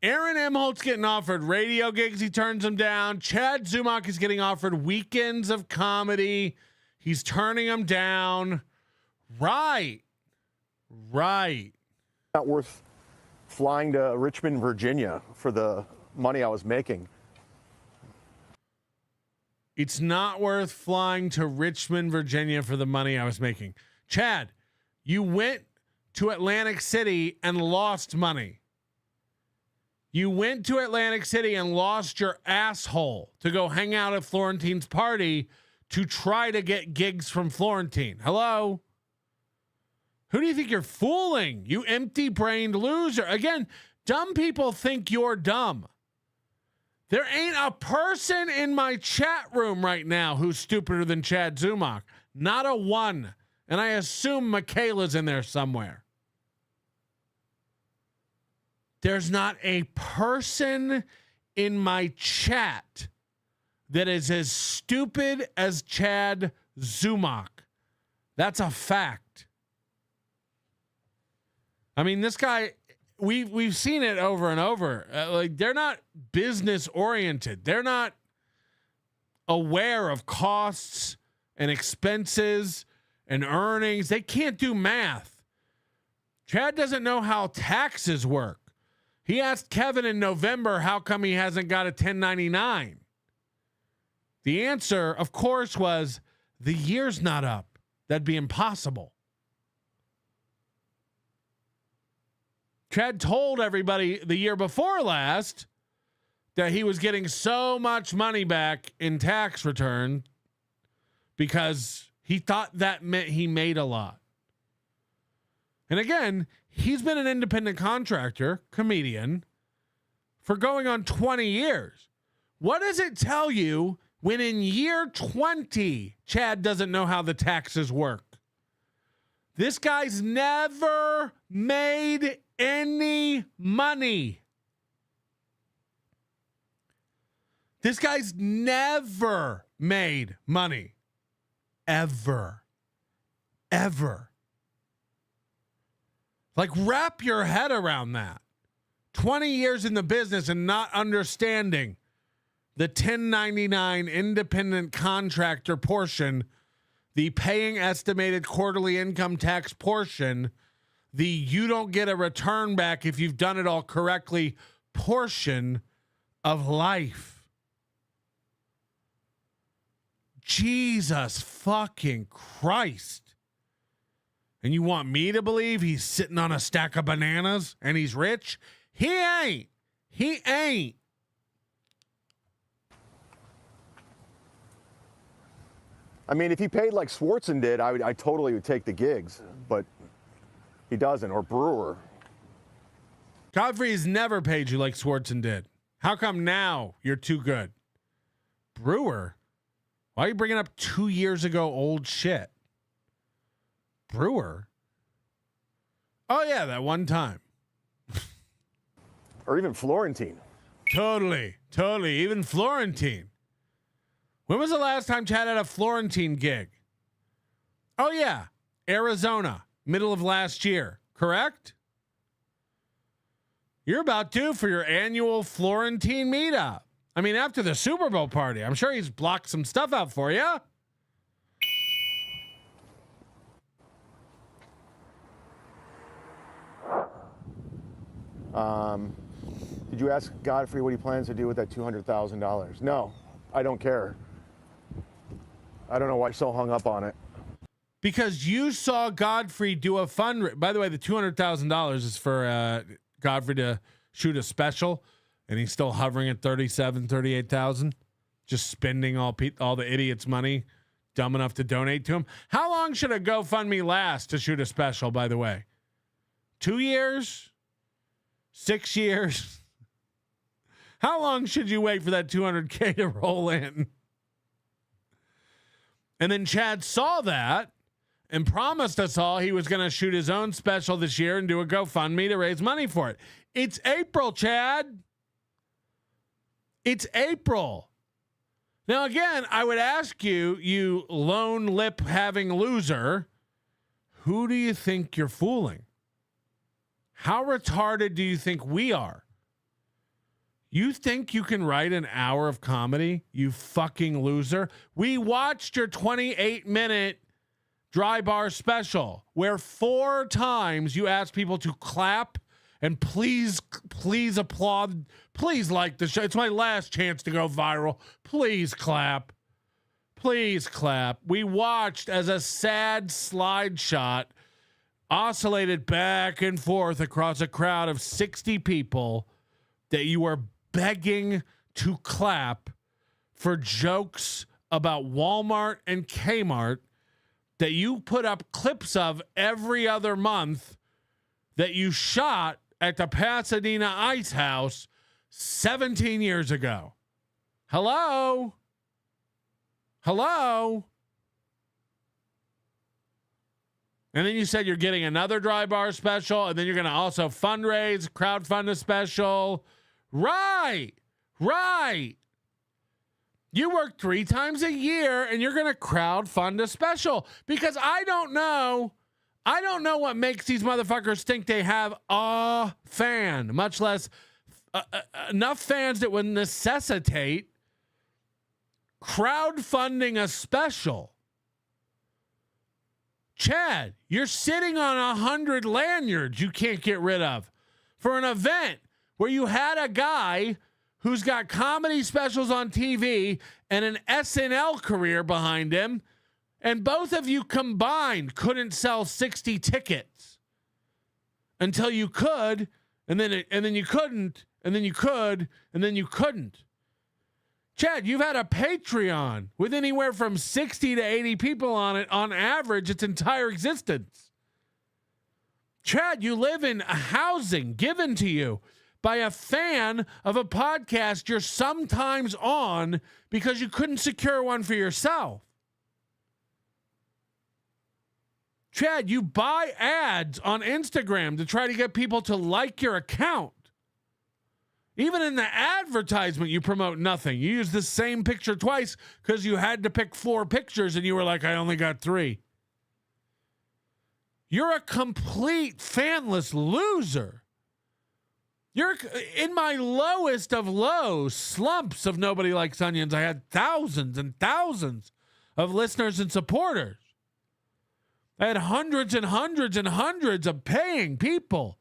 Aaron Imholte's getting offered radio gigs. He turns them down. Chad Zumock is getting offered weekends of comedy. He's turning them down. Right. Not worth flying to Richmond, Virginia for the money I was making. It's not worth flying to Richmond, Virginia for the money I was making. Chad, you went to Atlantic City and lost money. You went to Atlantic City and lost your asshole to go hang out at Florentine's party to try to get gigs from Florentine. Hello? Who do you think you're fooling? You empty-brained loser. Again, dumb people think you're dumb. There ain't a person in my chat room right now who's stupider than Chad Zumock. Not a one. And I assume Michaela's in there somewhere. There's not a person in my chat that is as stupid as Chad Zumock. That's a fact. I mean, this guy, we've seen it over and over. Like, they're not business oriented. They're not aware of costs and expenses and earnings. They can't do math. Chad doesn't know how taxes work. He asked Kevin in November how come he hasn't got a 1099. The answer, of course, was the year's not up. That'd be impossible. Chad told everybody the year before last that he was getting so much money back in tax return because he thought that meant he made a lot. And again, he's been an independent contractor, comedian, for going on 20 years. What does it tell you when in year 20, Chad doesn't know how the taxes work? This guy's never made any money. This guy's never made money. Ever. Like, wrap your head around that. 20 years in the business and not understanding the 1099 independent contractor portion the paying estimated quarterly income tax portion, the you don't get a return back if you've done it all correctly portion of life. Jesus fucking Christ. And you want me to believe he's sitting on a stack of bananas and he's rich? He ain't. He ain't. I mean, if he paid like Swartzen did, I totally would take the gigs, but he doesn't, or Brewer. Godfrey's never paid you like Swartzen did. How come now you're too good? Brewer? Why are you bringing up 2 years ago old shit? Brewer? Oh, yeah, that one time. Or even Florentine. Totally. Even Florentine. When was the last time Chad had a Florentine gig? Oh, yeah. Arizona, middle of last year. Correct? You're about due for your annual Florentine meetup. I mean, after the Super Bowl party. I'm sure he's blocked some stuff out for you. Did you ask Godfrey what he plans to do with that $200,000? No, I don't care. I don't know why you're so hung up on it. Because you saw Godfrey do a by the way, the $200,000 is for Godfrey to shoot a special, and he's still hovering at 38,000, just spending all the idiots' money, dumb enough to donate to him. How long should a GoFundMe last to shoot a special, by the way? 2 years? 6 years? How long should you wait for that $200K to roll in? And then Chad saw that and promised us all he was going to shoot his own special this year and do a GoFundMe to raise money for it. It's April, Chad. It's April. Now, again, I would ask you, you lone lip having loser, who do you think you're fooling? How retarded do you think we are? You think you can write an hour of comedy, you fucking loser? We watched your 28-minute dry bar special where 4 times you asked people to clap and please applaud. Please like the show. It's my last chance to go viral. Please clap. Please clap. We watched as a sad slide shot oscillated back and forth across a crowd of 60 people that you were begging to clap for jokes about Walmart and Kmart that you put up clips of every other month that you shot at the Pasadena Ice House 17 years ago. Hello? And then you said you're getting another dry bar special, and then you're going to also fundraise, crowdfund a special. Right. You work 3 times a year, and you're going to crowdfund a special because I don't know what makes these motherfuckers think they have a fan, much less enough fans that would necessitate crowdfunding a special. Chad, you're sitting on 100 lanyards you can't get rid of for an event where you had a guy who's got comedy specials on TV and an SNL career behind him, and both of you combined couldn't sell 60 tickets until you could, and then you couldn't, and then you could, and then you couldn't. Chad, you've had a Patreon with anywhere from 60 to 80 people on it on average its entire existence. Chad, you live in housing given to you by a fan of a podcast you're sometimes on because you couldn't secure one for yourself. Chad, you buy ads on Instagram to try to get people to like your account. Even in the advertisement, you promote nothing. You use the same picture twice because you had to pick 4 pictures and you were like, I only got 3. You're a complete fanless loser. You're in my lowest of lows, slumps of Nobody Likes Onions. I had thousands and thousands of listeners and supporters. I had hundreds and hundreds and hundreds of paying people.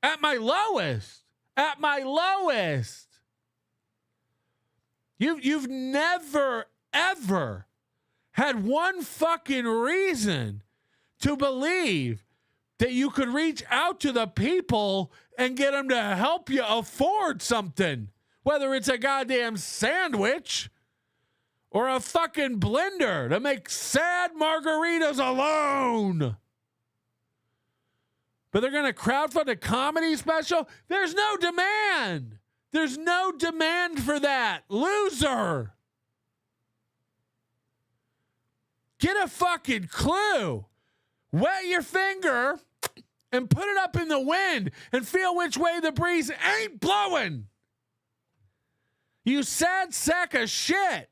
At my lowest. At my lowest. You've never, ever had one fucking reason to believe that you could reach out to the people and get them to help you afford something. Whether it's a goddamn sandwich or a fucking blender to make sad margaritas alone. But they're going to crowdfund a comedy special? There's no demand. There's no demand for that. Loser. Get a fucking clue. Wet your finger and put it up in the wind and feel which way the breeze ain't blowing. You sad sack of shit.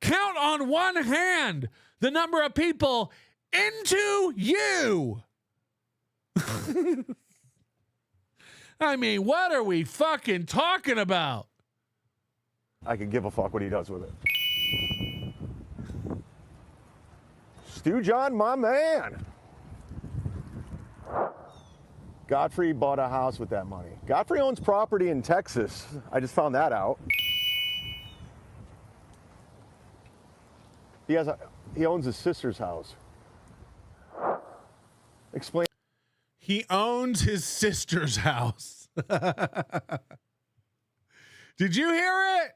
Count on one hand the number of people into you. I mean, what are we fucking talking about? I could give a fuck what he does with it. Stu John, my man. Godfrey bought a house with that money. Godfrey owns property in Texas. I just found that out. He owns his sister's house. Explain. He owns his sister's house. Did you hear it?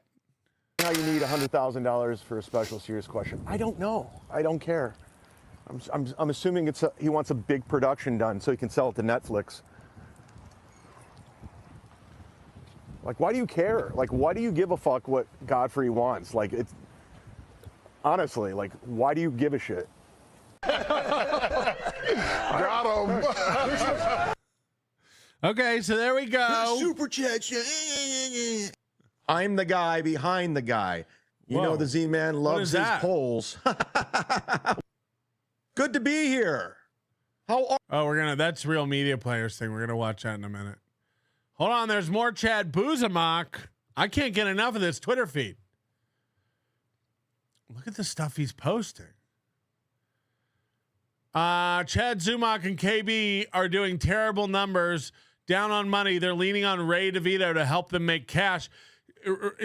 How you need $100,000 for a special serious question? I don't know. I don't care. I'm assuming he wants a big production done so he can sell it to Netflix. Like, why do you care? Like, why do you give a fuck what Godfrey wants? Like, it's honestly, like, why do you give a shit? Got him. Okay, so there we go. Super chat. I'm the guy behind the guy. You know the Z-Man loves his polls. Good to be here. How are that's Real Media Players thing. We're gonna watch that in a minute. Hold on, there's more Chad Zumock. I can't get enough of this Twitter feed. Look at the stuff he's posting. Chad Zumock and KB are doing terrible numbers, down on money. They're leaning on Ray DeVito to help them make cash.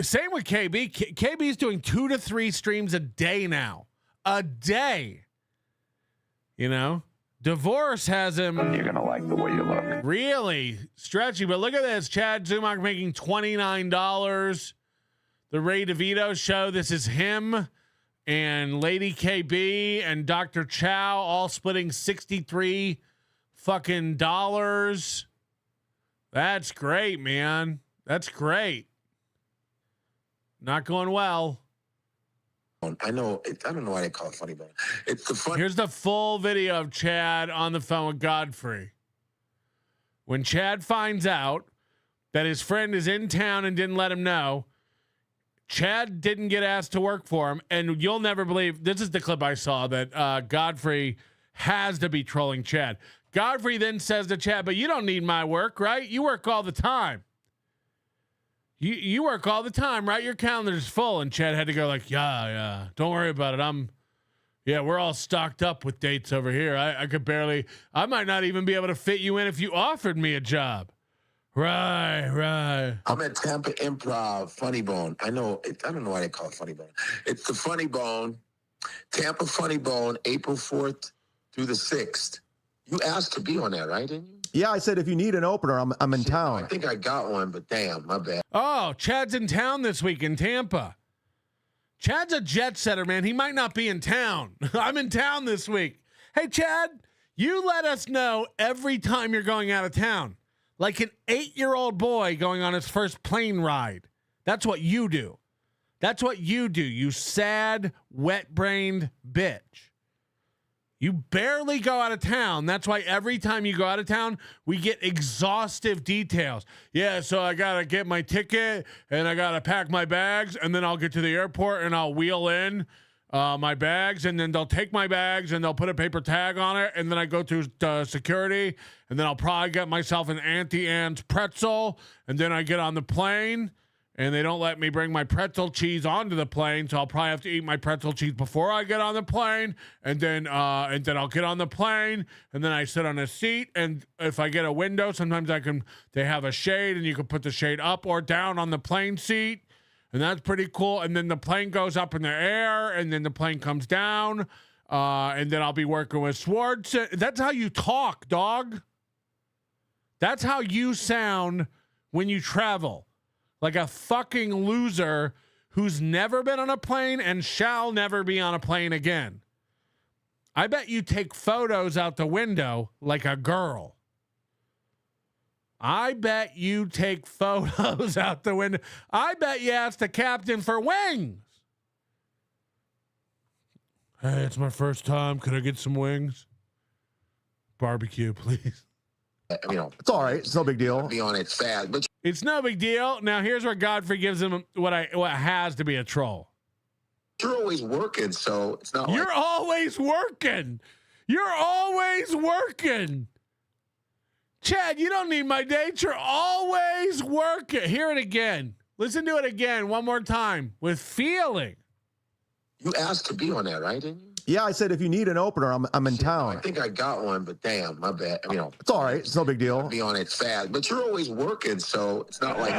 Same with KB. KB's doing 2 to 3 streams a day now. A day. You know? Divorce has him. You're going to like the way you look. Really stretchy. But look at this. Chad Zumock making $29. The Ray DeVito show. This is him and Lady KB and Dr. Chow all splitting 63 fucking dollars. That's great, man. That's great. Not going well. I know. I don't know why they call it funny bone. It's the fun. Here's the full video of Chad on the phone with Godfrey. When Chad finds out that his friend is in town and didn't let him know, Chad didn't get asked to work for him. And you'll never believe, this is the clip I saw that Godfrey has to be trolling Chad. Godfrey then says to Chad, but you don't need my work, right? You work all the time. You work all the time, right? Your calendar's full. And Chad had to go like, yeah, don't worry about it. We're all stocked up with dates over here. I might not even be able to fit you in if you offered me a job. Right. I'm at Tampa Improv, Funny Bone. I know. I don't know why they call it Funny Bone. It's the Funny Bone, Tampa Funny Bone, April 4th through the 6th. You asked to be on that, right? Didn't you? Yeah, I said if you need an opener, I'm in town. I think I got one, but damn, my bad. Oh, Chad's in town this week in Tampa. Chad's a jet setter, man. He might not be in town. I'm in town this week. Hey, Chad, you let us know every time you're going out of town. Like an 8-year-old boy going on his first plane ride. That's what you do. That's what you do, you sad, wet-brained bitch. You barely go out of town. That's why every time you go out of town, we get exhaustive details. Yeah, so I got to get my ticket, and I got to pack my bags, and then I'll get to the airport, and I'll wheel in my bags, and then they'll take my bags, and they'll put a paper tag on it, and then I go through security, and then I'll probably get myself an Auntie Anne's pretzel, and then I get on the plane, and they don't let me bring my pretzel cheese onto the plane, so I'll probably have to eat my pretzel cheese before I get on the plane, and then I'll get on the plane, and then I sit on a seat, and if I get a window, sometimes they have a shade, and you can put the shade up or down on the plane seat, and that's pretty cool. And then the plane goes up in the air, and then the plane comes down, and then I'll be working with Swartz. That's how you talk, dog. That's how you sound when you travel. Like a fucking loser who's never been on a plane and shall never be on a plane again. I bet you take photos out the window like a girl. I bet you take photos out the window. I bet you ask the captain for wings. Hey, it's my first time. Could I get some wings? Barbecue, please. It's all right. It's no big deal. Be on it fast, but It's no big deal. Now, here's where Godfrey gives him what has to be a troll. you're always working, so it's not You're like always working. You're always working. Chad, you don't need my date. You're always working. Hear it again. Listen to it again one more time with feeling. you asked to be on that, right? Didn't you? Yeah, I said if you need an opener, I'm in town. I think I got one, but damn, my bad. It's all right. It's no big deal. Be on it fast, but you're always working, so it's not like.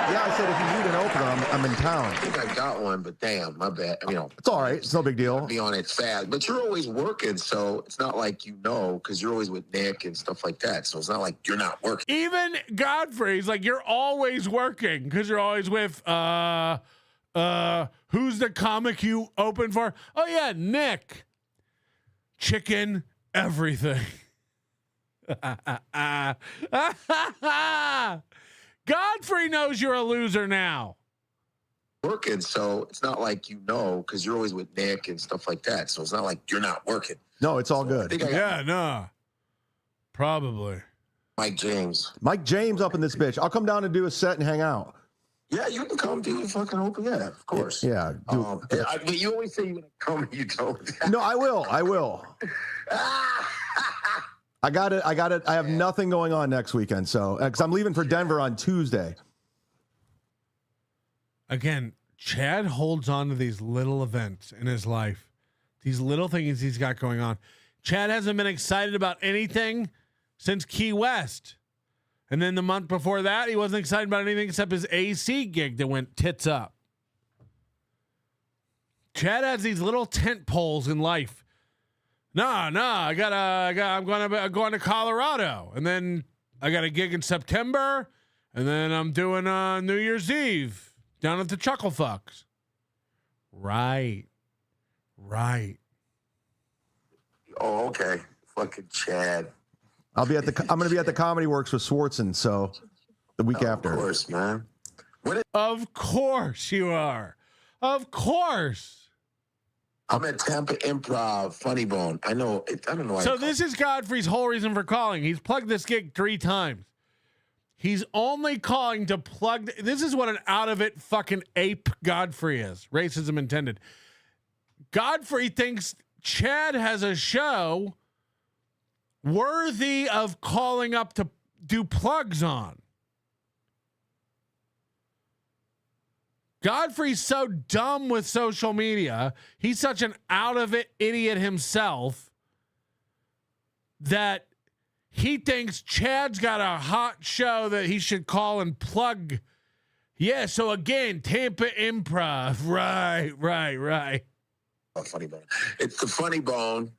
Yeah, I said if you need an opener, I'm in town. I think I got one, but damn, my bad. It's all right. It's no big deal. Be on it fast, but you're always working, so it's not like because you're always with Nick and stuff like that. So it's not like you're not working. Even Godfrey's like, you're always working because you're always with who's the comic you open for? Oh yeah, Nick. Chicken everything. Godfrey knows you're a loser now. Working, so it's not like because you're always with Nick and stuff like that. So it's not like you're not working. No, it's all good. Probably. Mike James. Mike James up in this bitch. I'll come down and do a set and hang out. Yeah, you can come do your fucking open. Yeah, of course. Yeah. But you always say you're gonna come, you don't. No, I will. I got it. I have nothing going on next weekend, so because I'm leaving for Denver on Tuesday. Again, Chad holds on to these little events in his life, these little things he's got going on. Chad hasn't been excited about anything since Key West. And then the month before that, he wasn't excited about anything except his AC gig that went tits up. Chad has these little tent poles in life. I'm going to Colorado, and then I got a gig in September, and then I'm doing New Year's Eve down at the Chuckle Fucks. Right. Oh, okay. Fucking Chad. I'm going to be at the Comedy Works with Swartzen, so the week after. Of course, man. Of course you are. Of course. I'm at Tampa Improv, Funny Bone. I don't know. So this is Godfrey's whole reason for calling. He's plugged this gig 3 times. He's only calling to plug. This is what an out of it fucking ape Godfrey is. Racism intended. Godfrey thinks Chad has a show worthy of calling up to do plugs on. Godfrey's so dumb with social media. He's such an out of it idiot himself that he thinks Chad's got a hot show that he should call and plug. Yeah, so again, Tampa Improv. Right. Oh, Funny Bone. It's the Funny Bone.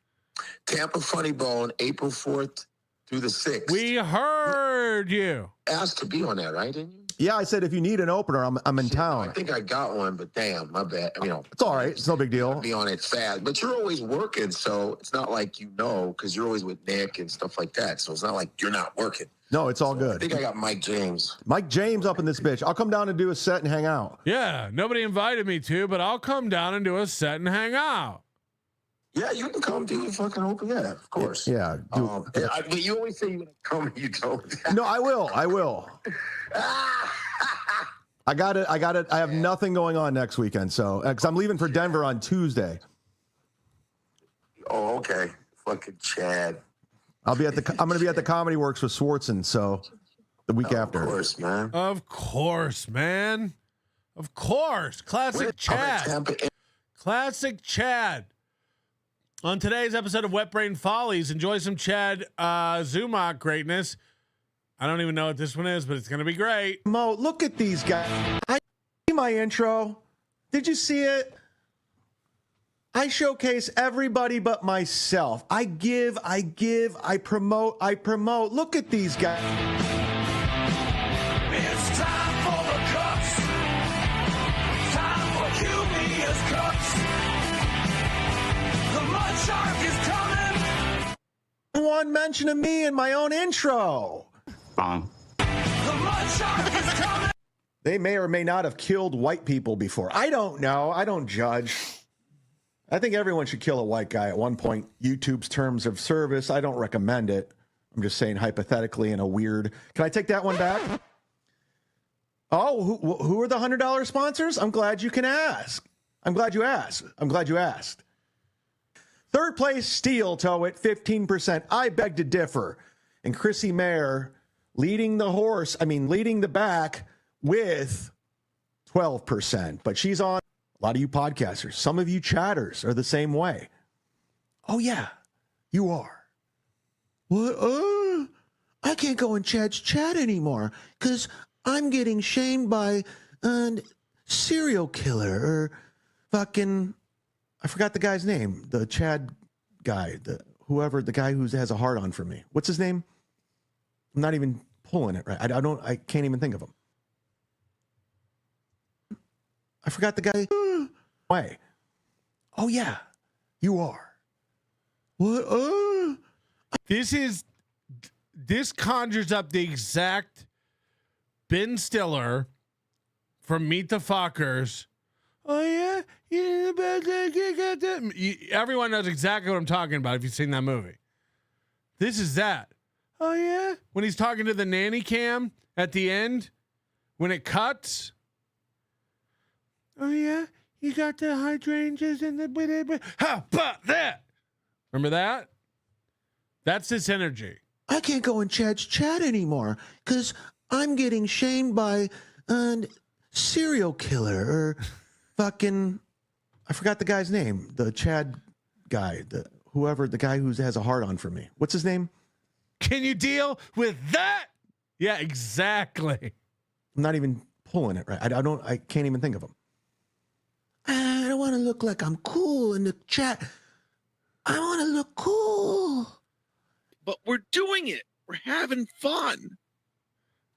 Tampa Funny Bone, April 4th through the 6th. We heard you. Asked to be on that, right? Didn't you? Yeah, I said if you need an opener, I'm in town. I think I got one, but damn, my bad. It's all right. It's no big deal. Be on it fast, but you're always working, so it's not like because you're always with Nick and stuff like that. So it's not like you're not working. No, it's all good. I think I got Mike James. Mike James up in this bitch. I'll come down and do a set and hang out. Yeah, nobody invited me to, but I'll come down and do a set and hang out. Yeah, you can come do your fucking open. Yeah, of course. Yeah. But you always say you're gonna come, you don't. No, I will. I got it. I have nothing going on next weekend, so because I'm leaving for Denver on Tuesday. Oh, okay. Fucking Chad. I'm going to be at the Comedy Works with Swartzen. So the week after. Of course, man. Of course, man. Of course. Classic Chad. Classic Chad. On today's episode of Wet Brain Follies, enjoy some Chad Zumock greatness. I don't even know what this one is, but it's going to be great. Mo, look at these guys. I see my intro. Did you see it? I showcase everybody but myself. I give, I promote. Look at these guys. It's time for the cuts. Time for Cubia's cuts. The mud shark is coming. One mention of me in my own intro. Wrong. The mud shark is coming. They may or may not have killed white people before. I don't know. I don't judge. I think everyone should kill a white guy at one point. YouTube's terms of service. I don't recommend it. I'm just saying hypothetically in a weird. Can I take that one back? Oh, who are the $100 sponsors? I'm glad you can ask. I'm glad you asked. Third place, Steel Toe at 15%. I beg to differ. And Chrissy Mayer leading the back with 12%. But she's on. A lot of you podcasters, some of you chatters are the same way. Oh, yeah, you are. What? I can't go in Chad's chat anymore because I'm getting shamed by a serial killer or fucking, I forgot the guy's name, the Chad guy, the guy who has a hard on for me. What's his name? I'm not even pulling it right. I can't even think of him. I forgot the guy. Way. Oh yeah, you are. What? This conjures up the exact Ben Stiller from Meet the Fockers. Oh yeah, everyone knows exactly what I'm talking about if you've seen that movie. This is that. Oh yeah, when he's talking to the nanny cam at the end, when it cuts. Oh yeah. You got the hydrangeas and the... How about that? Remember that? That's his energy. I can't go in Chad's chat anymore because I'm getting shamed by a serial killer or fucking... I forgot the guy's name. The Chad guy. The guy who has a hard on for me. What's his name? Can you deal with that? Yeah, exactly. I'm not even pulling it right. I can't even think of him. I don't want to look like I'm cool in the chat. I want to look cool. But we're doing it. We're having fun.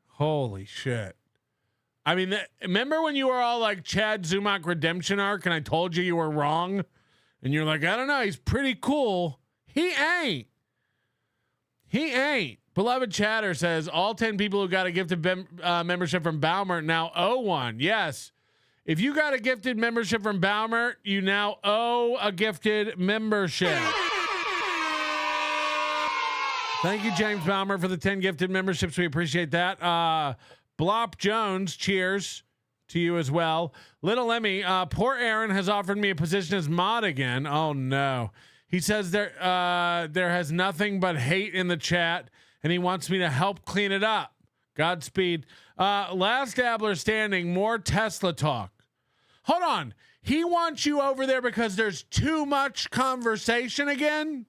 Holy shit. I mean, remember when you were all like Chad Zumock redemption arc and I told you were wrong? And you're like, I don't know. He's pretty cool. He ain't. Beloved Chatter says all 10 people who got a gifted membership from Baumert now owe one. Yes. If you got a gifted membership from Baumert, you now owe a gifted membership. Thank you, James Baumert, for the 10 gifted memberships. We appreciate that. Blop Jones, cheers to you as well. Little Emmy, poor Aaron has offered me a position as mod again. Oh, no. He says there has nothing but hate in the chat, and he wants me to help clean it up. Godspeed. Last dabbler standing, more Tesla talk. Hold on. He wants you over there because there's too much conversation again?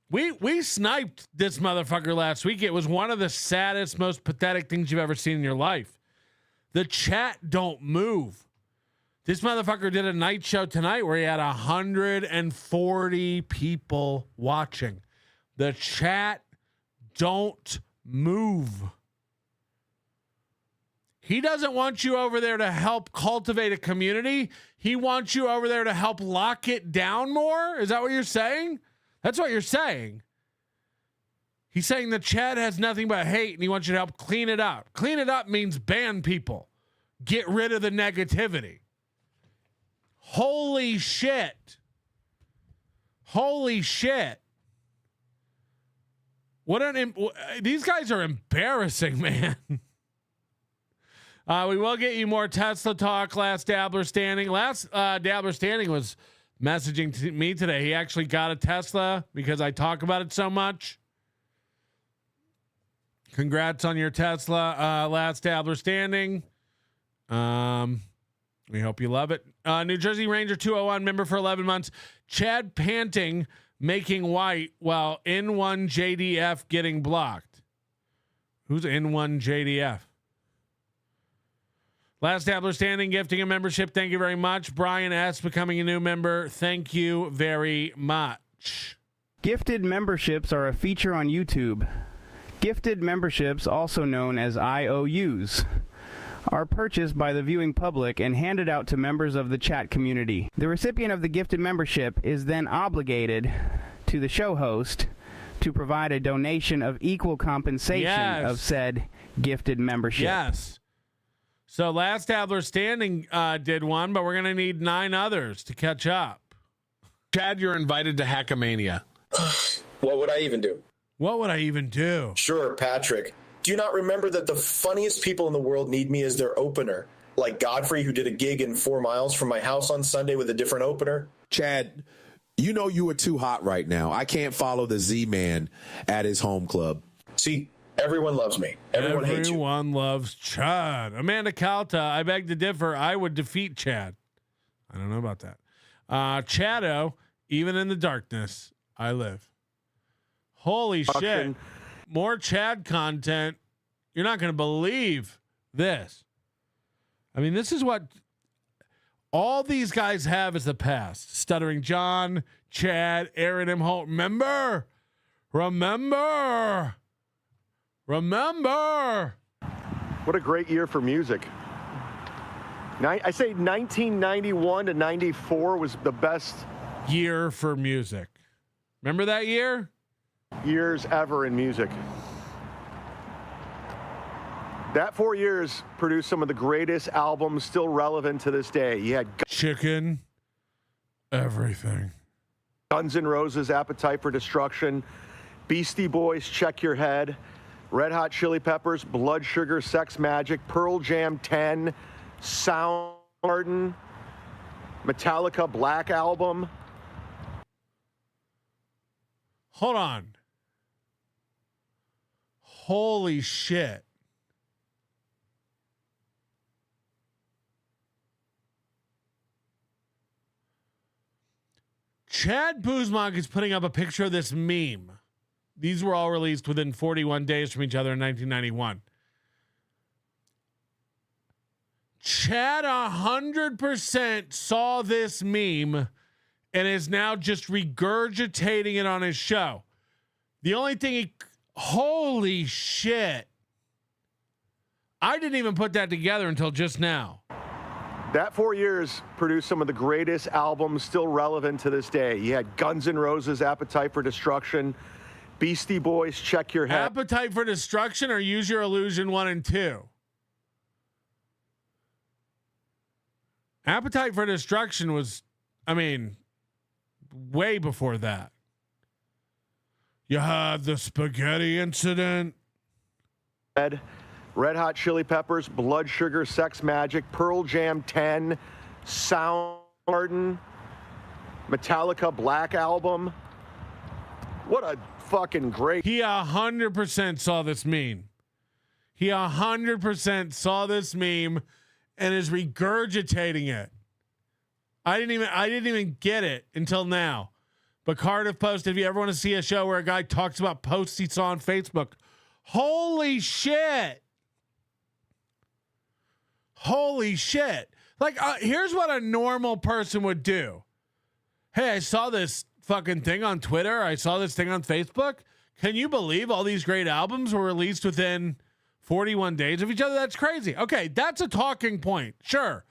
We sniped this motherfucker last week. It was one of the saddest, most pathetic things you've ever seen in your life. The chat don't move. This motherfucker did a night show tonight where he had 140 people watching. The chat don't move. He doesn't want you over there to help cultivate a community. He wants you over there to help lock it down more. Is that what you're saying? That's what you're saying. He's saying the chat has nothing but hate and he wants you to help clean it up. Clean it up means ban people. Get rid of the negativity. Holy shit. Holy shit. These guys are embarrassing, man. We will get you more Tesla talk. Last Dabbler Standing. Last Dabbler Standing was messaging to me today. He actually got a Tesla because I talk about it so much. Congrats on your Tesla. Last dabbler standing. We hope you love it. New Jersey Ranger 201 member for 11 months. Chad panting, making white while N1 JDF getting blocked. Who's N1 JDF? Last dabbler standing, gifting a membership. Thank you very much. Brian S. becoming a new member. Thank you very much. Gifted memberships are a feature on YouTube. Gifted memberships, also known as IOUs, are purchased by the viewing public and handed out to members of the chat community. The recipient of the gifted membership is then obligated to the show host to provide a donation of equal compensation of said gifted membership. Yes. So Last Dabbler Standing did one, but we're going to need 9 others to catch up. Chad, you're invited to Hackamania. What would I even do? What would I even do? Sure, Patrick. Do you not remember that the funniest people in the world need me as their opener? Like Godfrey, who did a gig in 4 miles from my house on Sunday with a different opener? Chad, you know you are too hot right now. I can't follow the Z-Man at his home club. See, everyone loves me. Everyone hates you. Everyone loves Chad. Amanda Calta, I beg to differ. I would defeat Chad. I don't know about that. Chado, even in the darkness, I live. Holy shit. More Chad content. You're not going to believe this. I mean, this is what all these guys have as the past. Stuttering John, Chad, Aaron Imholte. Remember. What a great year for music. I say 1991 to 94 was the best year for music. Remember that year? Years ever in music. That 4 years produced some of the greatest albums still relevant to this day. You had Chicken, everything. Guns N' Roses, Appetite for Destruction, Beastie Boys, Check Your Head, Red Hot Chili Peppers, Blood Sugar, Sex Magic, Pearl Jam 10, Soundgarden, Metallica, Black Album. Hold on. Holy shit. Chad Zumock is putting up a picture of this meme. These were all released within 41 days from each other in 1991. Chad 100% saw this meme and is now just regurgitating it on his show. The only thing holy shit. I didn't even put that together until just now. That 4 years produced some of the greatest albums still relevant to this day. You had Guns N' Roses, Appetite for Destruction, Beastie Boys, Check Your Head. Appetite for Destruction or Use Your Illusion 1 and 2? Appetite for Destruction was, I mean, way before that. You had the spaghetti incident. Red Hot Chili Peppers, Blood Sugar, Sex Magic, Pearl Jam 10, Soundgarden, Metallica, Black Album. What a fucking great. He 100% saw this meme. He 100% saw this meme and is regurgitating it. I didn't even get it until now. But Cardiff posted, if you ever want to see a show where a guy talks about posts he saw on Facebook, holy shit. Holy shit. Like, here's what a normal person would do. Hey, I saw this fucking thing on Twitter. I saw this thing on Facebook. Can you believe all these great albums were released within 41 days of each other? That's crazy. Okay, that's a talking point. Sure.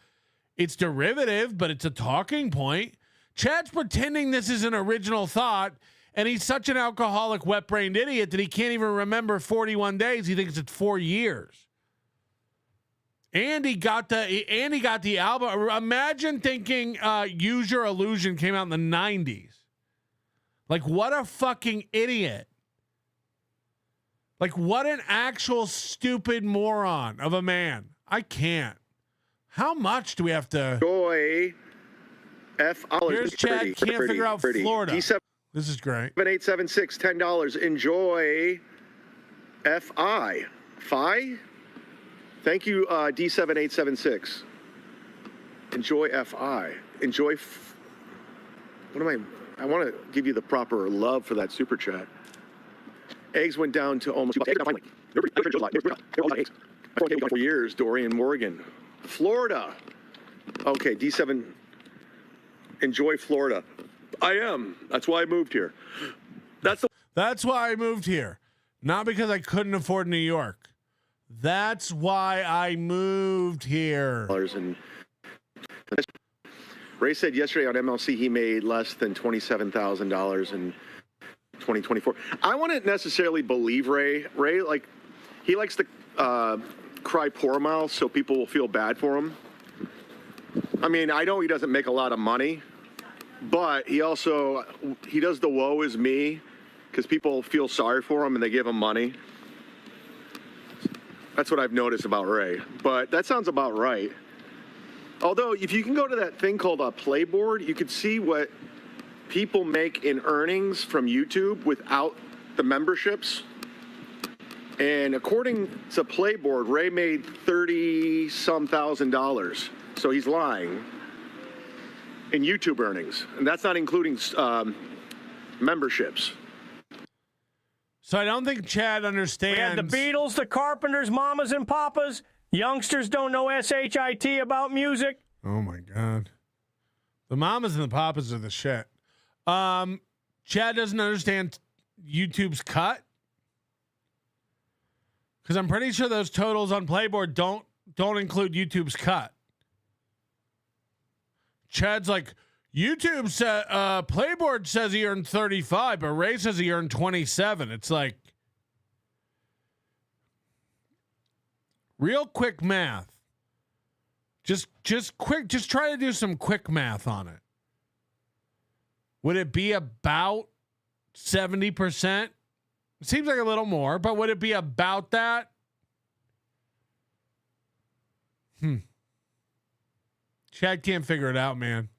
It's derivative, but it's a talking point. Chad's pretending this is an original thought, and he's such an alcoholic, wet-brained idiot that he can't even remember 41 days. He thinks it's 4 years. And he got the album. Imagine thinking Use Your Illusion came out in the 90s. Like, what a fucking idiot. Like, what an actual stupid moron of a man. I can't. How much do we have to... Joy Here's Chad. Can't figure out Florida. D7 This is great. 7876, $10. Enjoy FI. Fi? Thank you, D7876. Enjoy FI. Enjoy. What am I want to give you the proper love for that super chat. Eggs went down to almost. Finally. For years, Dorian Morgan. Florida. Okay, D7. Enjoy Florida. I am. That's why I moved here. That's why I moved here. Not because I couldn't afford New York. That's why I moved here. Ray said yesterday on MLC he made less than $27,000 in 2024. I wouldn't necessarily believe Ray. Ray, like, he likes to cry poor mouth so people will feel bad for him. I mean, I know he doesn't make a lot of money, but he does the woe is me because people feel sorry for him and they give him money. That's what I've noticed about Ray, but that sounds about right. Although, if you can go to that thing called a Playboard, you could see what people make in earnings from YouTube without the memberships. And according to Playboard, Ray made $30-some thousand. So he's lying in YouTube earnings. And that's not including memberships. So I don't think Chad understands. We had the Beatles, the Carpenters, Mamas and Papas. Youngsters don't know SHIT about music. Oh, my God. The Mamas and the Papas are the shit. Chad doesn't understand YouTube's cut. Because I'm pretty sure those totals on Playboard don't include YouTube's cut. Chad's like, YouTube said Playboard says he earned 35, but Ray says he earned 27. It's like real quick math. Just try to do some quick math on it. Would it be about 70%? It seems like a little more, but would it be about that? Chad can't figure it out, man.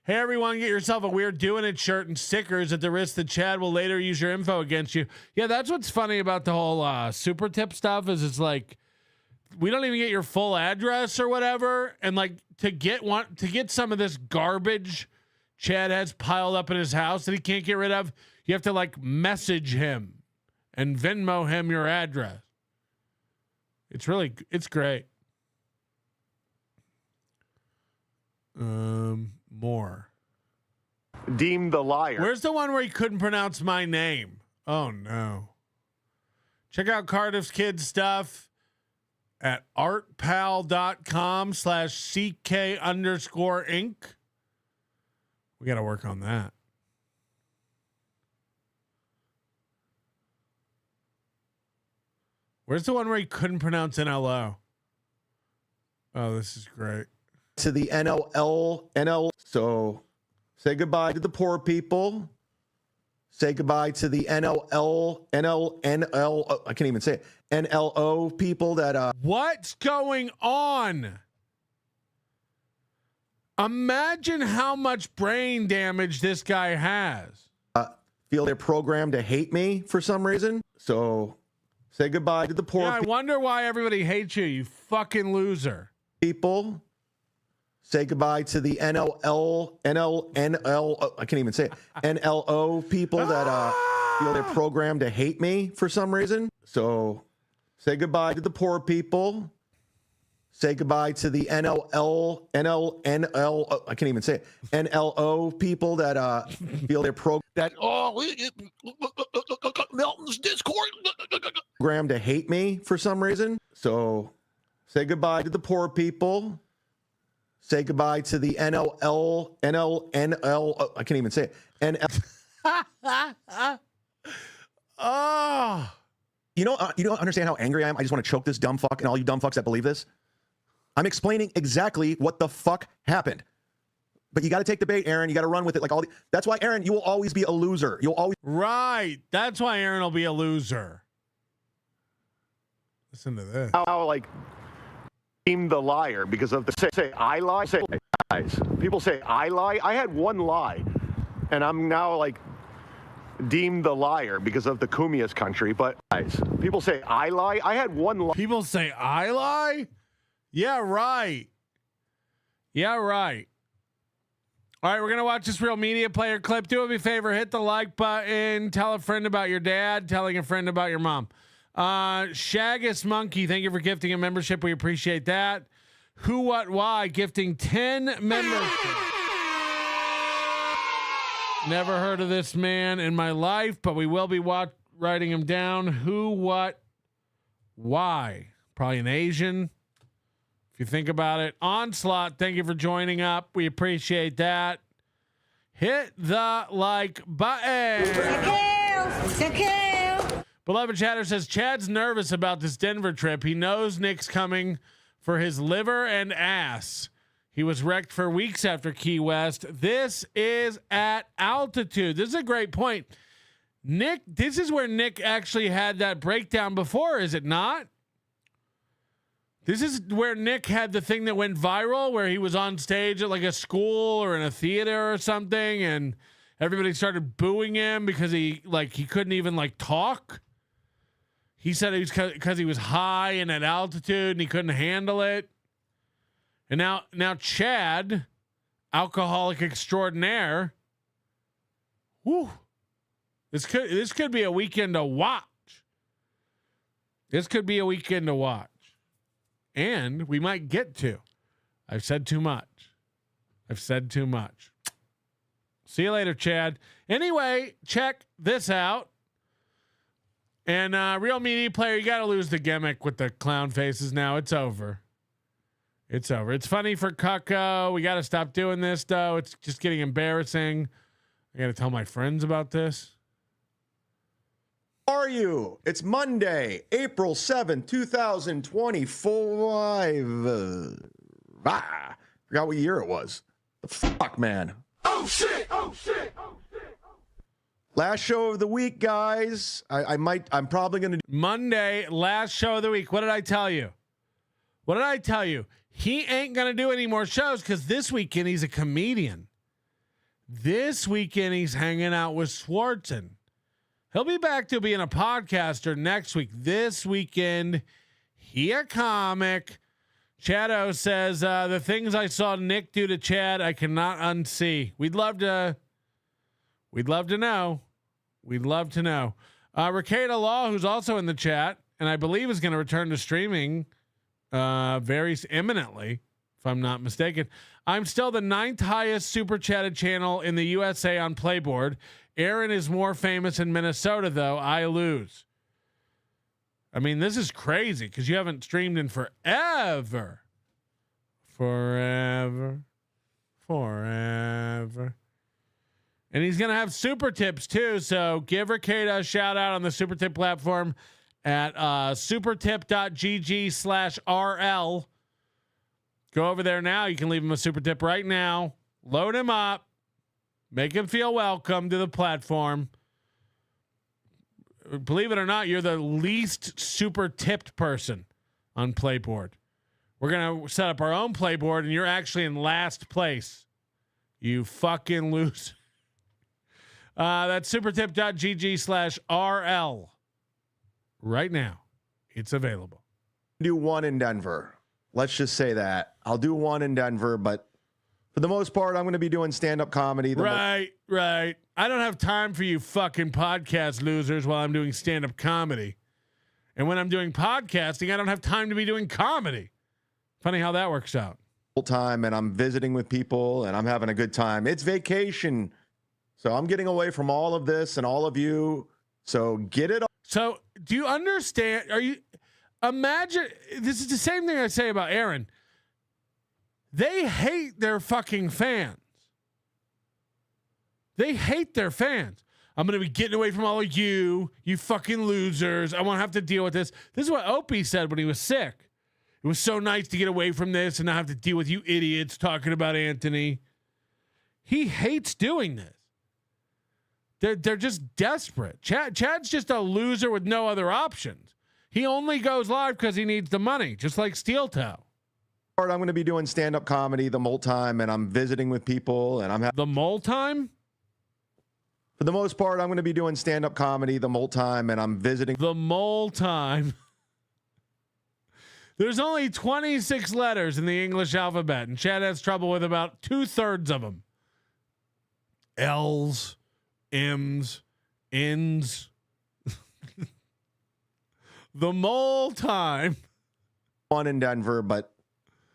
Hey, everyone, get yourself a We're Doing It shirt and stickers at the risk that Chad will later use your info against you. Yeah, that's what's funny about the whole super tip stuff is it's like we don't even get your full address or whatever. And like to get some of this garbage Chad has piled up in his house that he can't get rid of, you have to like message him and Venmo him your address. It's great. More. Deem the liar. Where's the one where he couldn't pronounce my name? Oh, no. Check out Cardiff's Kids stuff at artpal.com/CK_Inc. We got to work on that. Where's the one where he couldn't pronounce NLO? Oh, this is great. To the NL. So say goodbye to the poor people. Say goodbye to the NL. I can't even say it. NLO people that. What's going on? Imagine how much brain damage this guy has. Feel they're programmed to hate me for some reason. So say goodbye to the poor I wonder why everybody hates you, you fucking loser. People. Say goodbye to the NL. I can't even say it. NLO people that feel they're programmed to hate me for some reason. So say goodbye to the poor people. Say goodbye to the NL. I can't even say it. NLO people that feel they're Milton's Discord programmed to hate me for some reason. So say goodbye to the poor people. Say goodbye to the NL. I can't even say it. Oh. You don't understand how angry I am? I just want to choke this dumb fuck and all you dumb fucks that believe this. I'm explaining exactly what the fuck happened. But you got to take the bait, Aaron. You got to run with it. That's why, Aaron, you will always be a loser. You'll always. Right. That's why Aaron will be a loser. Listen to this. How deem the liar because of the say I lie. Say Lies. People say I lie. I had one lie, and I'm now like deemed the liar because of the Kumia's country. But lies. People say I lie. I had one lie. People say I lie? Yeah, right. Yeah, right. All right, we're going to watch this Real Media Player clip. Do me a favor, hit the like button. Tell a friend about your dad. Telling a friend about your mom. Shaggus Monkey, thank you for gifting a membership. We appreciate that. Who, What, Why, gifting 10 memberships. Never heard of this man in my life, but we will be writing him down. Who, What, Why? Probably an Asian. If you think about it. Onslaught, thank you for joining up. We appreciate that. Hit the like button. Beloved Chatter says, Chad's nervous about this Denver trip. He knows Nick's coming for his liver and ass. He was wrecked for weeks after Key West. This is at altitude. This is a great point. Nick, this is where Nick actually had that breakdown before, is it not? This is where Nick had the thing that went viral, where he was on stage at like a school or in a theater or something, and everybody started booing him because he couldn't even like talk. He said it was because he was high and at altitude and he couldn't handle it. And now Chad, alcoholic extraordinaire. Whew. This could be a weekend to watch. This could be a weekend to watch. And we might get to. I've said too much. See you later, Chad. Anyway, check this out. And Real Media Player, you got to lose the gimmick with the clown faces now. It's over. It's funny for Cucko. We got to stop doing this, though. It's just getting embarrassing. I got to tell my friends about this. Are you? It's Monday, April 7th, 2025. Forgot what year it was. The fuck, man. Oh shit! Last show of the week, guys. I'm probably going to do Monday, last show of the week. What did I tell you? He ain't going to do any more shows because this weekend he's a comedian. This weekend he's hanging out with Swartzen. He'll be back to being a podcaster next week. This weekend, he a comic. Chado says, the things I saw Nick do to Chad, I cannot unsee. We'd love to know. Ricada Law, who's also in the chat, and I believe is going to return to streaming very imminently, if I'm not mistaken. I'm still the 9th highest super chatted channel in the USA on Playboard. Aaron is more famous in Minnesota, though. I lose. I mean, this is crazy because you haven't streamed in forever. And he's going to have super tips, too. So give Ricada a shout out on the super tip platform at supertip.gg/RL. Go over there now. You can leave him a super tip right now. Load him up. Make him feel welcome to the platform. Believe it or not, you're the least super tipped person on Playboard. We're going to set up our own Playboard, and you're actually in last place. You fucking lose. That's supertip.gg/RL. Right now, it's available. Do one in Denver. Let's just say that. I'll do one in Denver, but for the most part, I'm going to be doing stand-up comedy. Right. I don't have time for you fucking podcast losers while I'm doing stand-up comedy. And when I'm doing podcasting, I don't have time to be doing comedy. Funny how that works out. Full time, and I'm visiting with people, and I'm having a good time. It's vacation. So I'm getting away from all of this and all of you. So get it. So do you understand? Imagine, this is the same thing I say about Aaron. They hate their fucking fans. They hate their fans. I'm going to be getting away from all of you fucking losers. I won't have to deal with this. This is what Opie said when he was sick. It was so nice to get away from this and not have to deal with you idiots talking about Anthony. He hates doing this. They're just desperate. Chad's just a loser with no other options. He only goes live because he needs the money, just like Steel Toe. I'm going to be doing stand-up comedy the whole time, and I'm visiting with people, and I'm having the whole time. For the most part, I'm going to be doing stand-up comedy the whole time, and I'm visiting the whole time. There's only 26 letters in the English alphabet, and Chad has trouble with about 2/3 of them. L's, M's, N's. The whole time. One in Denver, but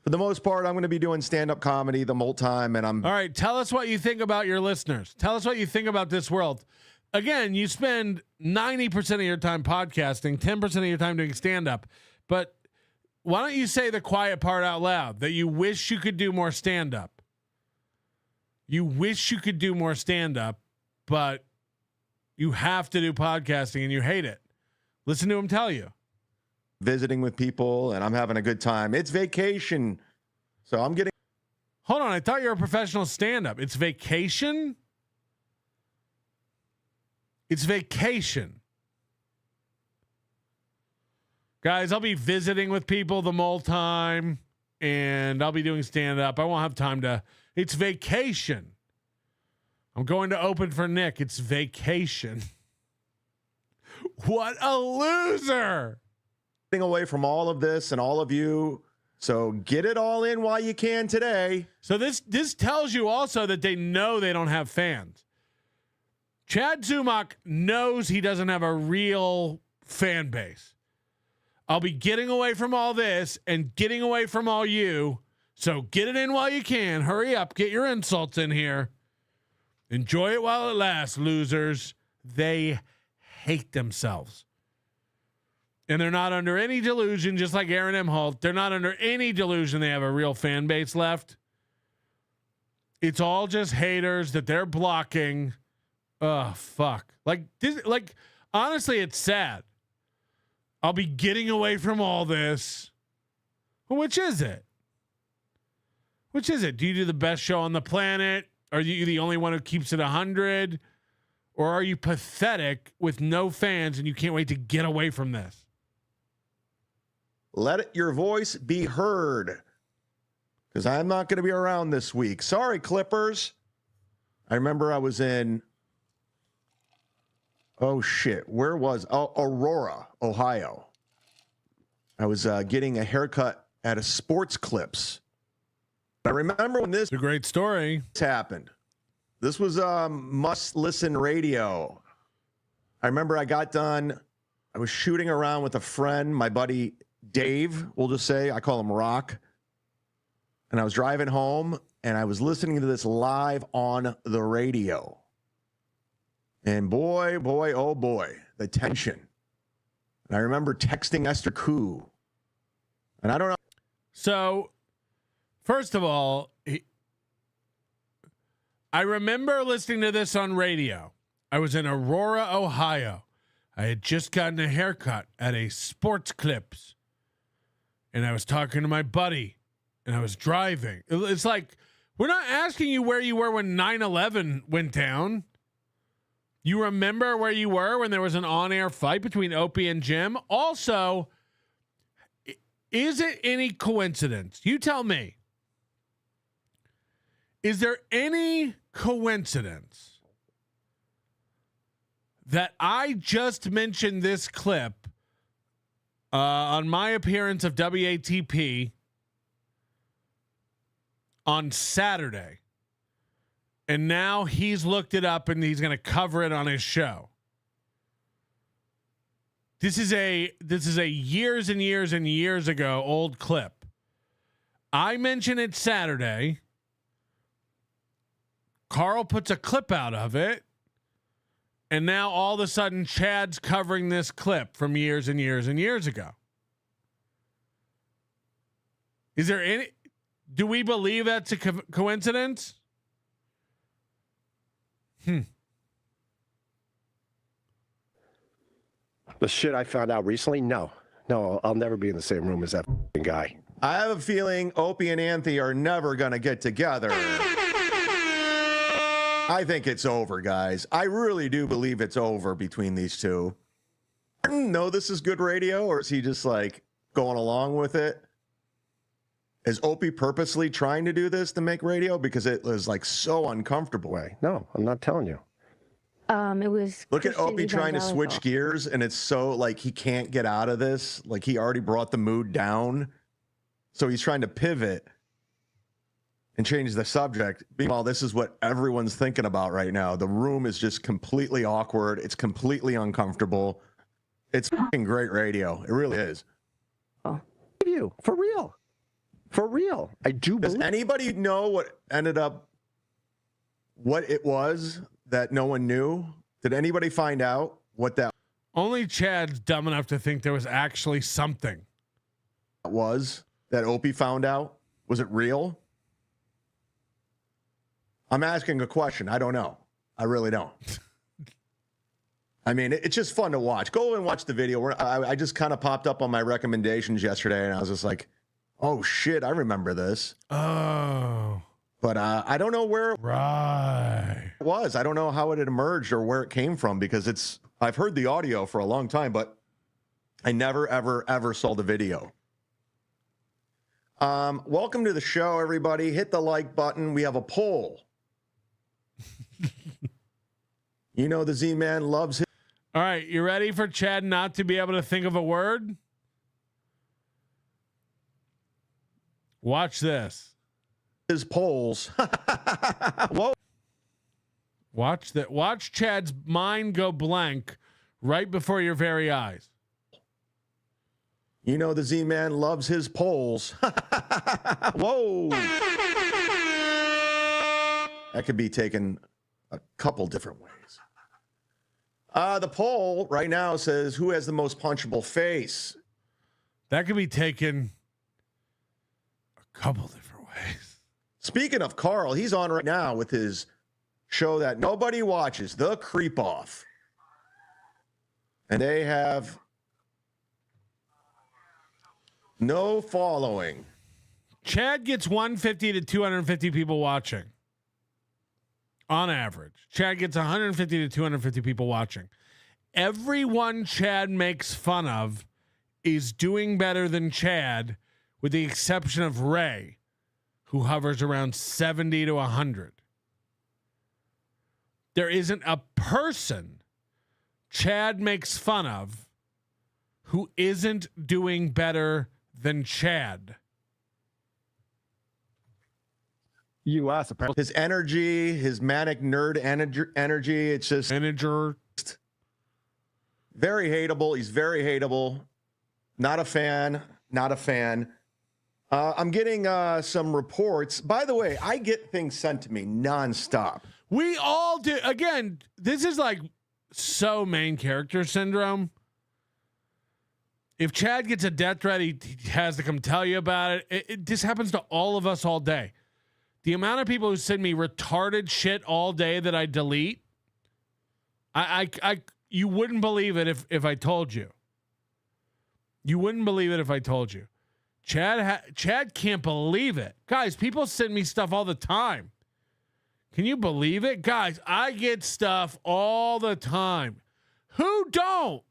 for the most part, I'm going to be doing stand-up comedy the whole time, and I'm... All right, tell us what you think about your listeners. Tell us what you think about this world. Again, you spend 90% of your time podcasting, 10% of your time doing stand-up, but why don't you say the quiet part out loud, that you wish you could do more stand-up? You wish you could do more stand-up, but you have to do podcasting and you hate it. Listen to him tell you. Visiting with people, and I'm having a good time. It's vacation, so I'm getting... Hold on, I thought you were a professional stand-up. It's vacation? It's vacation. Guys, I'll be visiting with people the whole time, and I'll be doing stand-up. I won't have time to... It's vacation. I'm going to open for Nick. It's vacation. What a loser! Away from all of this and all of you, so get it all in while you can today. So this tells you also that they know they don't have fans. Chad Zumock knows he doesn't have a real fan base. I'll be getting away from all this and getting away from all you, so get it in while you can. Hurry up, get your insults in here. Enjoy it while it lasts, losers. They hate themselves. And they're not under any delusion, just like Aaron Imholte. They're not under any delusion they have a real fan base left. It's all just haters that they're blocking. Oh, fuck. Like honestly, it's sad. I'll be getting away from all this. Well, which is it? Which is it? Do you do the best show on the planet? Are you the only one who keeps it 100? Or are you pathetic with no fans and you can't wait to get away from this? Let your voice be heard, because I'm not going to be around this week. Sorry, Clippers. I remember I was in, Aurora, Ohio. I was getting a haircut at a Sports Clips. I remember when this... It's a great story. Happened. This was must-listen radio. I remember I got done. I was shooting around with a friend, my buddy Dave, we'll just say. I call him Rock. And I was driving home, and I was listening to this live on the radio. And boy, oh boy, the tension. And I remember texting Esther Koo. And I don't know. So, first of all, I remember listening to this on radio. I was in Aurora, Ohio. I had just gotten a haircut at a Sports Clips. And I was talking to my buddy. And I was driving. It's like, we're not asking you where you were when 9/11 went down. You remember where you were when there was an on-air fight between Opie and Jim? Also, is it any coincidence? You tell me. Is there any coincidence that I just mentioned this clip on my appearance of WATP on Saturday, and now he's looked it up and he's going to cover it on his show? This is a years and years and years ago old clip. I mentioned it Saturday. Carl puts a clip out of it, and now all of a sudden Chad's covering this clip from years and years and years ago. Is there any... Do we believe that's a coincidence? The shit I found out recently, no, I'll never be in the same room as that guy. I have a feeling Opie and Anthony are never going to get together. I think it's over, guys. I really do believe it's over between these two. No, this is good radio, or is he just like going along with it? Is Opie purposely trying to do this to make radio because it was like so uncomfortable? No, I'm not telling you. It was. Look at Christian Opie trying to switch evangelical. gears, and it's so like he can't get out of this. Like he already brought the mood down, so he's trying to pivot and change the subject. Meanwhile, this is what everyone's thinking about right now. The room is just completely awkward. It's completely uncomfortable. It's fucking great radio. It really is. You for real. For real. I do Does believe. anybody know what it was that no one knew? Did anybody find out what that Only Chad's dumb enough to think there was actually something. was that Opie found out? Was it real? I'm asking a question. I don't know. I really don't. I mean, it's just fun to watch. Go and watch the video. I just kind of popped up on my recommendations yesterday, and I was just like, oh, shit, I remember this. Oh. But I don't know where it Right. was. I don't know how it had emerged or where it came from because I've heard the audio for a long time, but I never, ever, ever saw the video. Welcome to the show, everybody. Hit the like button. We have a poll. You know the Z-Man loves his... All right, you ready for Chad not to be able to think of a word? Watch this. His polls. Whoa. Watch that. Watch Chad's mind go blank right before your very eyes. You know the Z-Man loves his polls. Whoa. That could be taken a couple different ways. The poll right now says, who has the most punchable face? That could be taken a couple different ways. Speaking of Carl, he's on right now with his show that nobody watches, The Creep Off. And they have no following. Chad gets 150 to 250 people watching. On average. Chad gets 150 to 250 people watching. Everyone Chad makes fun of is doing better than Chad, with the exception of Ray, who hovers around 70 to 100. There isn't a person Chad makes fun of who isn't doing better than Chad. U.S. apparently. His energy, his manic nerd energy, it's just very hateable. He's very hateable. Not a fan. Not a fan. I'm getting some reports. By the way, I get things sent to me nonstop. We all do. Again, this is like so main character syndrome. If Chad gets a death threat, he has to come tell you about it. This happens to all of us all day. The amount of people who send me retarded shit all day that I delete, you wouldn't believe it if I told you. You wouldn't believe it if I told you. Chad can't believe it. Guys, people send me stuff all the time. Can you believe it? Guys, I get stuff all the time. Who don't?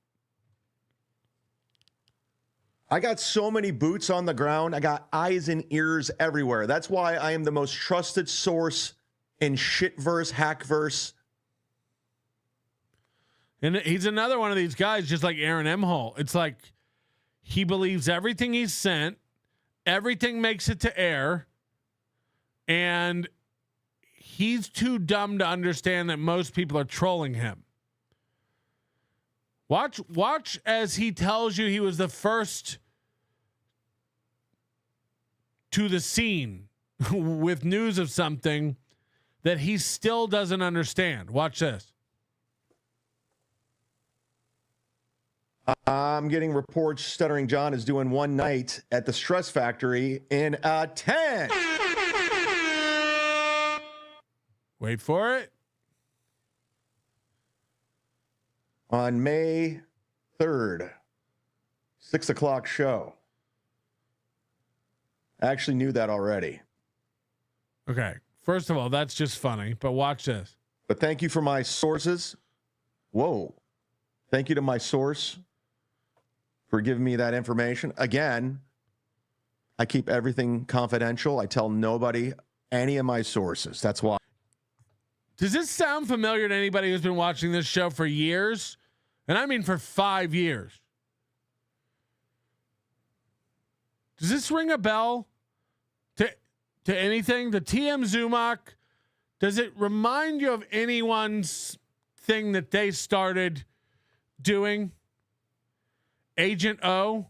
I got so many boots on the ground. I got eyes and ears everywhere. That's why I am the most trusted source in shitverse, hackverse. And he's another one of these guys, just like Aaron Imholte. It's like he believes everything he's sent, everything makes it to air, and he's too dumb to understand that most people are trolling him. Watch as he tells you he was the first to the scene with news of something that he still doesn't understand. Watch this. I'm getting reports Stuttering John is doing one night at the Stress Factory in a tent. Wait for it. On May 3rd, 6 o'clock show. I actually knew that already. Okay. First of all, that's just funny, but watch this. But thank you for my sources. Whoa. Thank you to my source for giving me that information. Again, I keep everything confidential. I tell nobody any of my sources. That's why. Does this sound familiar to anybody who's been watching this show for years? And I mean for 5 years. Does this ring a bell to anything? The TM Zumock, does it remind you of anyone's thing that they started doing? Agent O,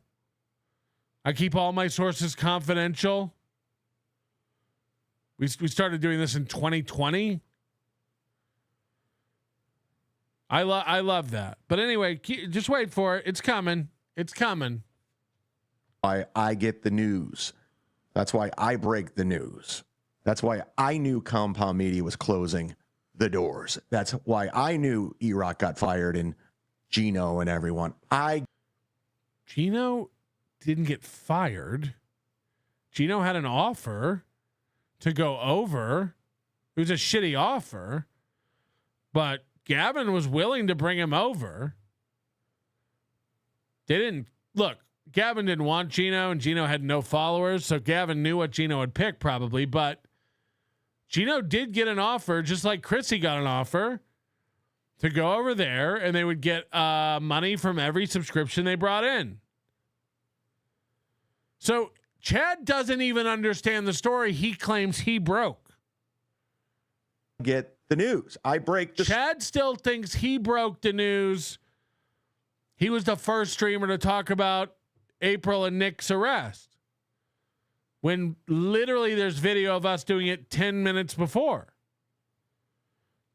I keep all my sources confidential. We started doing this in 2020. I love that. But anyway, just wait for it. It's coming. It's coming. I get the news. That's why I break the news. That's why I knew Compound Media was closing the doors. That's why I knew E-Rock got fired and Gino and everyone. Gino didn't get fired. Gino had an offer to go over. It was a shitty offer, but Gavin was willing to bring him over. They didn't look. Gavin didn't want Gino, and Gino had no followers, so Gavin knew what Gino would pick probably. But Gino did get an offer, just like Chrissy got an offer, to go over there, and they would get money from every subscription they brought in. So Chad doesn't even understand the story he claims he broke. Get the news. I break the Chad still thinks he broke the news. He was the first streamer to talk about April and Nick's arrest, when literally there's video of us doing it 10 minutes before.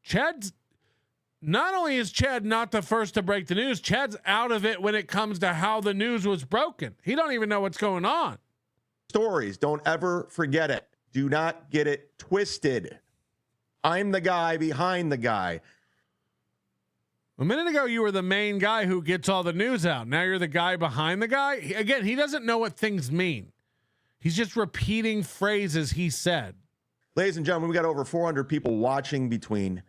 Chad's not only is Chad not the first to break the news, Chad's out of it when it comes to how the news was broken. He don't even know what's going on. Stories. Don't ever forget it. Do not get it twisted. I'm the guy behind the guy. A minute ago, you were the main guy who gets all the news out. Now you're the guy behind the guy. Again, he doesn't know what things mean. He's just repeating phrases he said. Ladies and gentlemen, we got over 400 people watching between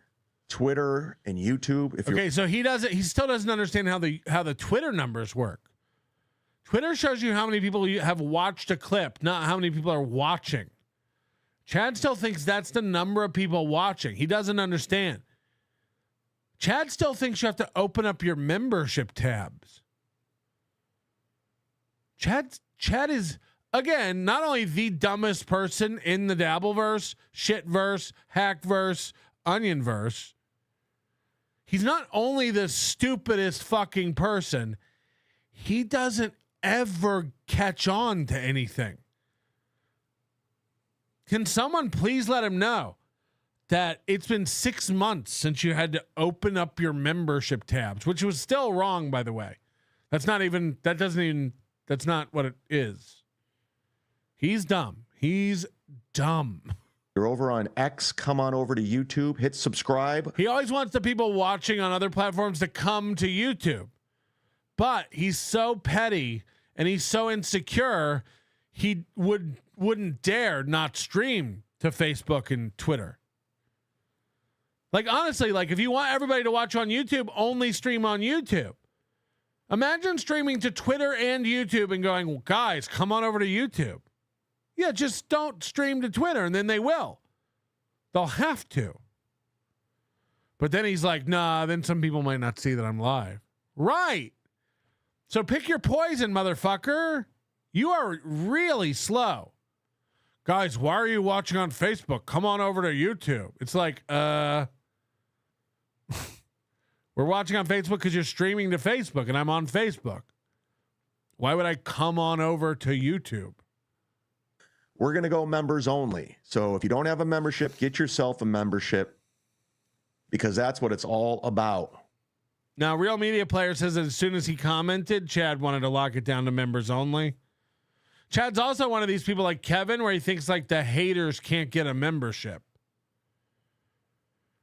Twitter and YouTube. Okay, so he still doesn't understand how the Twitter numbers work. Twitter shows you how many people you have watched a clip, not how many people are watching. Chad still thinks that's the number of people watching. He doesn't understand. Chad still thinks you have to open up your membership tabs. Chad is, again, not only the dumbest person in the Dabbleverse, Shitverse, Hackverse, Onionverse. He's not only the stupidest fucking person, he doesn't ever catch on to anything. Can someone please let him know that it's been 6 months since you had to open up your membership tabs, which was still wrong, by the way. That's not what it is. He's dumb. He's dumb. You're over on X. Come on over to YouTube. Hit subscribe. He always wants the people watching on other platforms to come to YouTube. But he's so petty and he's so insecure, he wouldn't dare not stream to Facebook and Twitter. Like, honestly, like, if you want everybody to watch on YouTube, only stream on YouTube. Imagine streaming to Twitter and YouTube and going, well, guys, come on over to YouTube. Yeah, just don't stream to Twitter, and then they will. They'll have to. But then he's like, nah, then some people might not see that I'm live. Right. So pick your poison, motherfucker. You are really slow. Guys, why are you watching on Facebook? Come on over to YouTube. It's like, we're watching on Facebook because you're streaming to Facebook and I'm on Facebook. Why would I come on over to YouTube? We're going to go members only. So if you don't have a membership, get yourself a membership, because that's what it's all about. Now, Real Media Player says that as soon as he commented, Chad wanted to lock it down to members only. Chad's also one of these people like Kevin, where he thinks like the haters can't get a membership.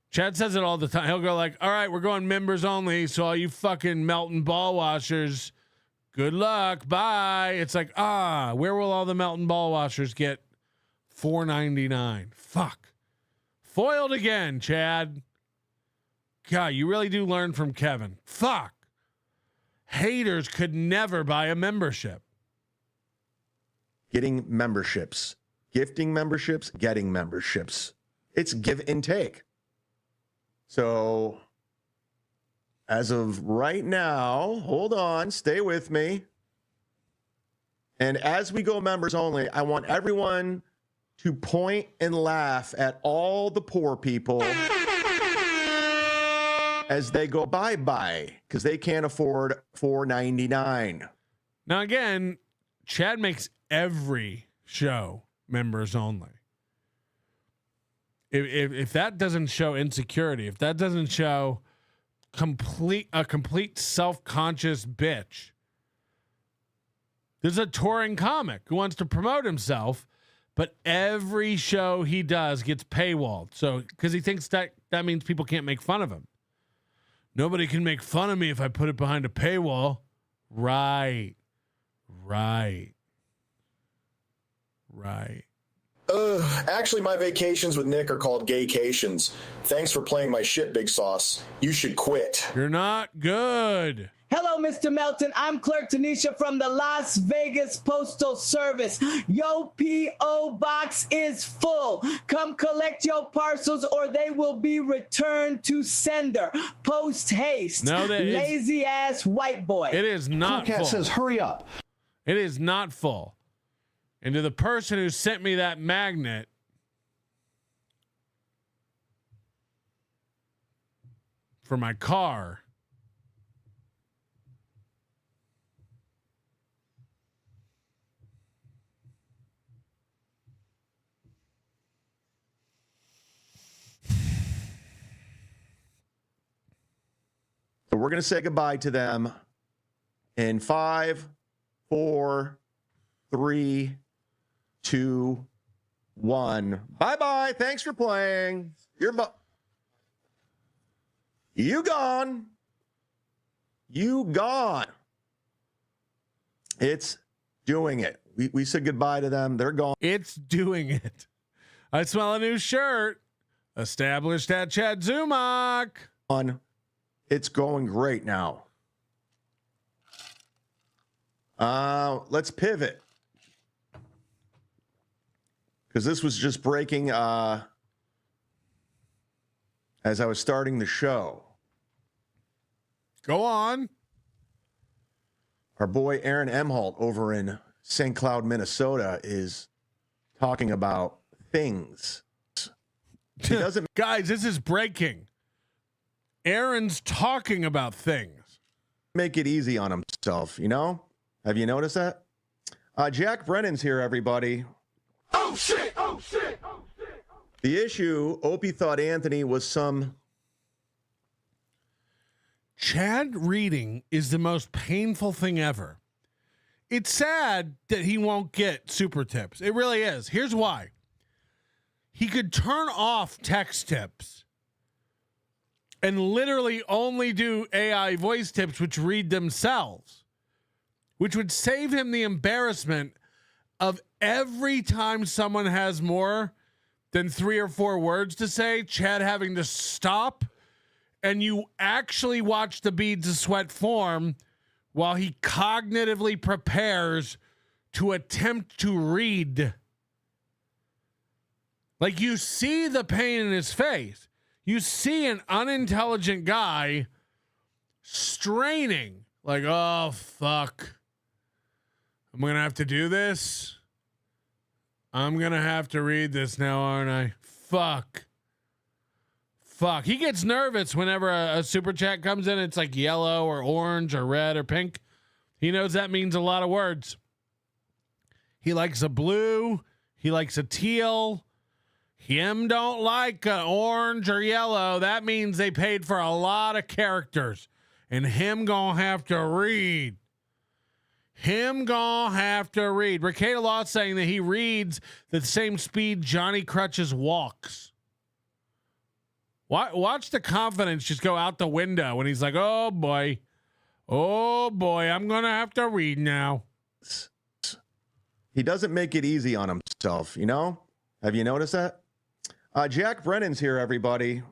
Chad says it all the time. He'll go like, all right, we're going members only. So all you fucking Melton ball washers, good luck. Bye. It's like, where will all the Melton ball washers get $4.99? Fuck. Foiled again, Chad. God, you really do learn from Kevin. Fuck. Haters could never buy a membership. getting memberships, gifting memberships, getting memberships. It's give and take. So as of right now, hold on, stay with me. And as we go members only, I want everyone to point and laugh at all the poor people as they go bye-bye because they can't afford $4.99. Now, again, Chad makes every show members only. If that doesn't show insecurity, if that doesn't show a complete self-conscious bitch, there's a touring comic who wants to promote himself, but every show he does gets paywalled. So, because he thinks that means people can't make fun of him. Nobody can make fun of me if I put it behind a paywall. Right. Actually, my vacations with Nick are called gaycations. Thanks for playing my shit, Big Sauce. You should quit. You're not good. Hello, Mr. Melton. I'm Clerk Tanisha from the Las Vegas Postal Service. Yo P.O. box is full. Come collect your parcels or they will be returned to sender. Post haste. No, lazy ass white boy. It is not full. says, hurry up. It is not full. And to the person who sent me that magnet, for my car, So we're going to say goodbye to them in 5, 4, 3, 2, 1. Bye-bye. Thanks for playing. You gone. You gone. It's doing it. We said goodbye to them. They're gone. It's doing it. I smell a new shirt. Established at Chad Zumock. It's going great now. Let's pivot. Because this was just breaking as I was starting the show. Go on. Our boy Aaron Imholte over in St. Cloud, Minnesota is talking about things. He doesn't. Guys, this is breaking. Aaron's talking about things. Make it easy on himself, you know? Have you noticed that? Jack Brennan's here, everybody. Oh shit! Oh shit! Oh shit! The issue, Opie thought Anthony was some... Chad reading is the most painful thing ever. It's sad that he won't get super tips. It really is. Here's why. He could turn off text tips and literally only do AI voice tips, which read themselves, which would save him the embarrassment of every time someone has more than 3 or 4 words to say, Chad having to stop, and you actually watch the beads of sweat form while he cognitively prepares to attempt to read. Like, you see the pain in his face. You see an unintelligent guy straining, like, oh, fuck. I'm going to have to do this. I'm going to have to read this now, aren't I? Fuck. He gets nervous whenever a super chat comes in. It's like yellow or orange or red or pink. He knows that means a lot of words. He likes a blue. He likes a teal. Him don't like orange or yellow. That means they paid for a lot of characters. And him gonna have to read. Ricada Law saying that he reads the same speed Johnny Crutches walks. Watch the confidence just go out the window when he's like, oh boy, I'm going to have to read now. He doesn't make it easy on himself, you know? Have you noticed that? Jack Brennan's here, everybody.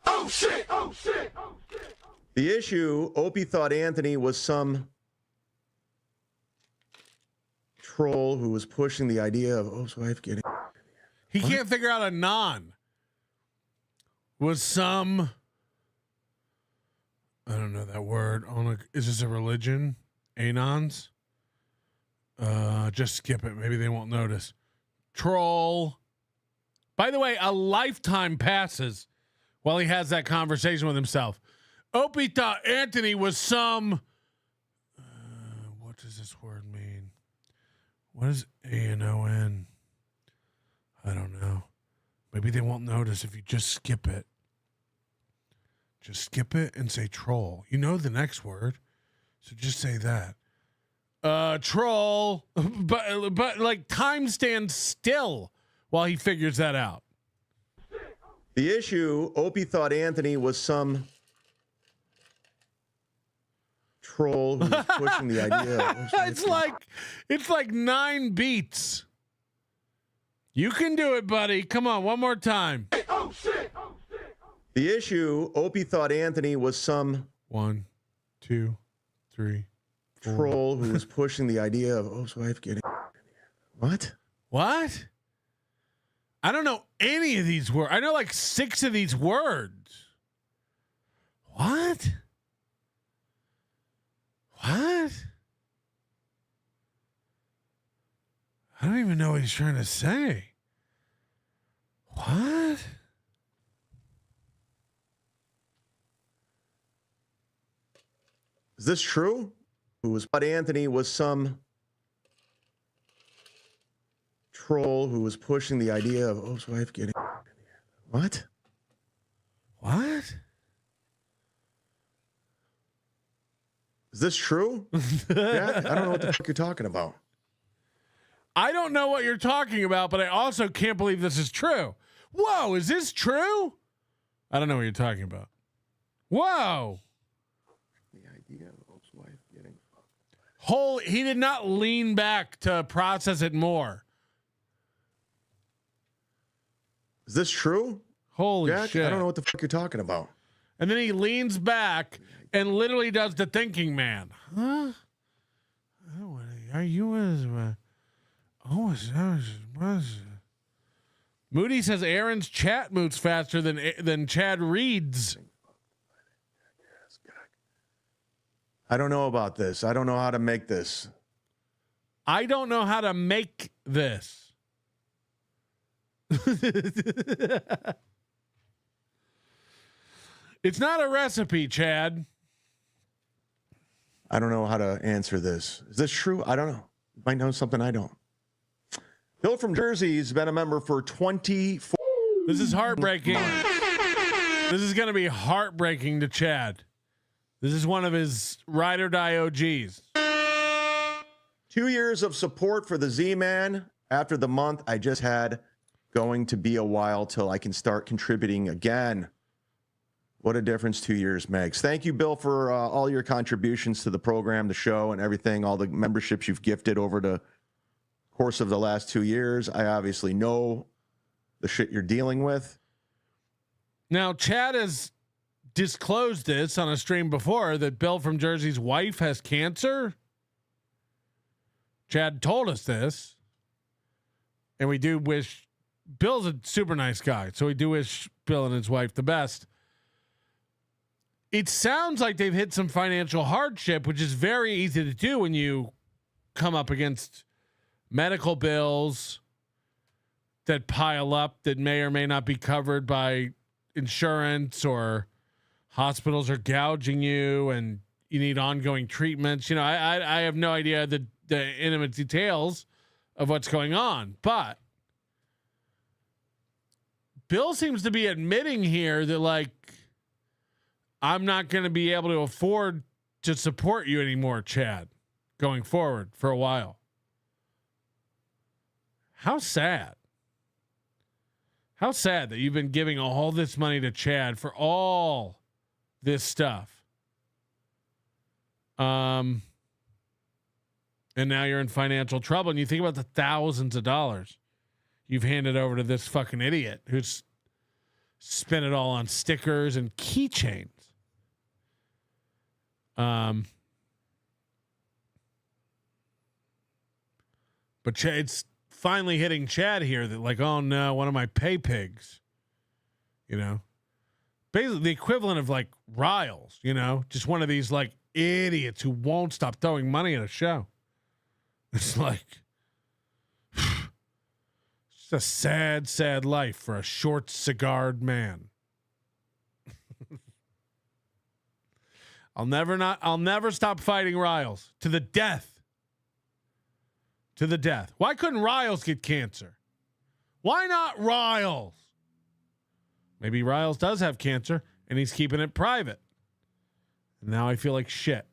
Oh shit! Oh shit! Oh shit! The issue, Opie thought Anthony was some troll who was pushing the idea of O's wife getting. He can't figure out a non. Was some, I don't know that word. Is this a religion? Anons? Just skip it. Maybe they won't notice. Troll. By the way, a lifetime passes while he has that conversation with himself. Opie thought Anthony was some. What does this word mean? What is A-N-O-N? I don't know. Maybe they won't notice if you just skip it. Just skip it and say troll. You know the next word, so just say that. Troll. But like time stands still while he figures that out. The issue, Opie thought Anthony was some troll who was pushing the idea. It's like 9 beats. You can do it, buddy. Come on, one more time. Oh shit! The issue, Opie thought Anthony was some 1, 2, 3, 4. Troll who was pushing the idea of O's wife getting. What? What? I don't know any of these words. I know like 6 of these words. What? What? I don't even know what he's trying to say. What? Is this true? Who was but Anthony was some troll who was pushing the idea of O's wife getting. What? What? Is this true? Yeah, I don't know what the fuck you're talking about. I don't know what you're talking about, but I also can't believe this is true. Whoa, is this true? I don't know what you're talking about. Whoa. The idea of O's wife getting. He did not lean back to process it more. Is this true? Holy Jack, shit. I don't know what the fuck you're talking about. And then he leans back and literally does the thinking man. Huh? Are you as Moody says Aaron's chat moves faster than Chad reads. I don't know about this. I don't know how to make this. I don't know how to make this. It's not a recipe, Chad. I don't know how to answer this. Is this true? I don't know. You might know something I don't. Bill from Jersey has been a member for 24. This is heartbreaking. This is going to be heartbreaking to Chad. This is one of his ride or die OGs. 2 years of support for the Z-Man. After the month I just had, going to be a while till I can start contributing again. What a difference 2 years makes. Thank you, Bill, for all your contributions to the program, the show, and everything, all the memberships you've gifted over the course of the last 2 years. I obviously know the shit you're dealing with. Now, Chad has disclosed this on a stream before that Bill from Jersey's wife has cancer. Chad told us this. And we do wish Bill's a super nice guy. So we do wish Bill and his wife the best. It sounds like they've hit some financial hardship, which is very easy to do when you come up against medical bills that pile up that may or may not be covered by insurance, or hospitals are gouging you and you need ongoing treatments. You know, I have no idea the intimate details of what's going on, but Bill seems to be admitting here that, like, I'm not going to be able to afford to support you anymore, Chad, going forward for a while. How sad. How sad that you've been giving all this money to Chad for all this stuff. And now you're in financial trouble, and you think about the thousands of dollars you've handed over to this fucking idiot who's spent it all on stickers and keychains. But it's finally hitting Chad here that like, oh no, one of my pay pigs. You know, basically the equivalent of like Riles. You know, just one of these like idiots who won't stop throwing money at a show. It's like, it's a sad, sad life for a short cigared man. I'll never stop fighting Riles to the death. To the death. Why couldn't Riles get cancer? Why not Riles? Maybe Riles does have cancer and he's keeping it private. And now I feel like shit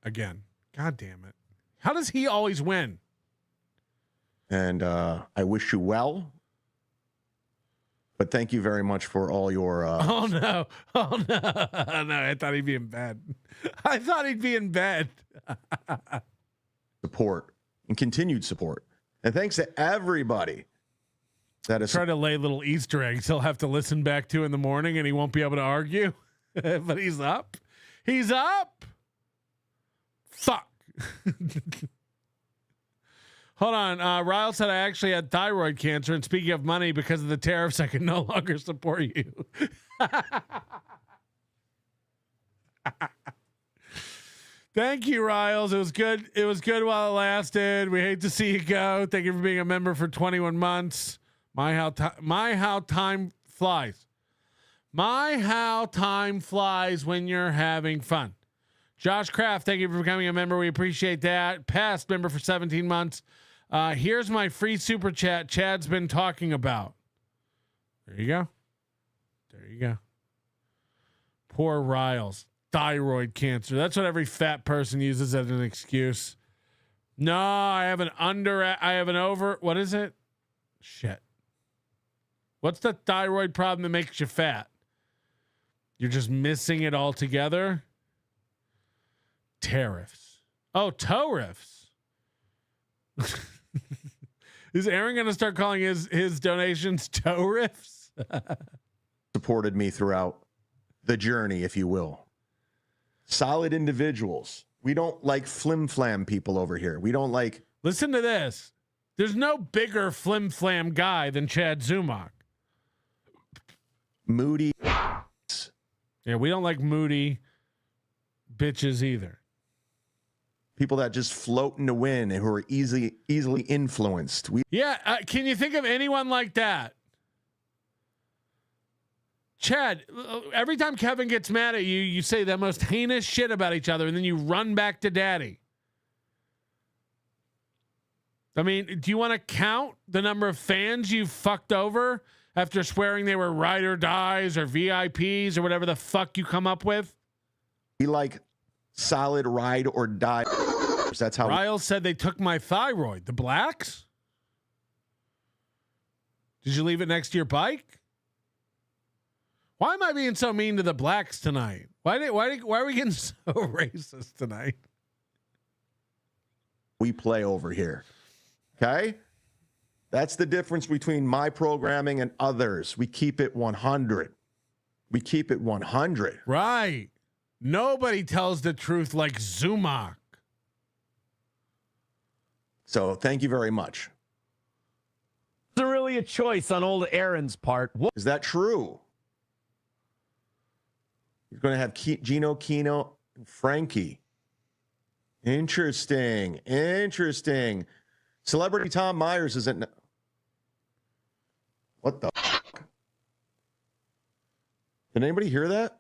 again. God damn it. How does he always win? And I wish you well. But thank you very much for all your... Oh, no. Oh, no. No, I thought he'd be in bed. I thought he'd be in bed. support and continued support. And thanks to everybody that has... Try to lay little Easter eggs he'll have to listen back to in the morning and he won't be able to argue. But he's up. He's up. Fuck. Hold on. Ryle said I actually had thyroid cancer, and speaking of money, because of the tariffs, I can no longer support you. Thank you, Riles. It was good. It was good while it lasted. We hate to see you go. Thank you for being a member for 21 months. My how time flies. My how time flies when you're having fun. Josh Kraft, thank you for becoming a member. We appreciate that. Past member for 17 months. Here's my free super chat Chad's been talking about. There you go. There you go. Poor Riles. Thyroid cancer. That's what every fat person uses as an excuse. No, I have an over. What is it? Shit. What's the thyroid problem that makes you fat? You're just missing it altogether? Tariffs. Oh, tariffs. Is Aaron going to start calling his donations tariffs? Supported me throughout the journey, if you will. Solid individuals. We don't like flim-flam people over here. We don't like... Listen to this. There's no bigger flim-flam guy than Chad Zumock. Moody. Yeah, we don't like moody bitches either. People that just float in the wind and who are easily influenced. Can you think of anyone like that? Chad, every time Kevin gets mad at you, you say the most heinous shit about each other, and then you run back to daddy. I mean, do you want to count the number of fans you fucked over after swearing they were ride or dies or VIPs or whatever the fuck you come up with? We like solid ride or die. That's how Riles said they took my thyroid. The blacks? Did you leave it next to your bike? Why am I being so mean to the blacks tonight? Why are we getting so racist tonight? We play over here. Okay? That's the difference between my programming and others. We keep it 100. We keep it 100. Right. Nobody tells the truth like Zumock. So thank you very much. Wasn't really a choice on old Aaron's part. Is that true? You're going to have Gino, Kino, and Frankie. Interesting. Celebrity Tom Myers isn't. What the fuck? Did anybody hear that?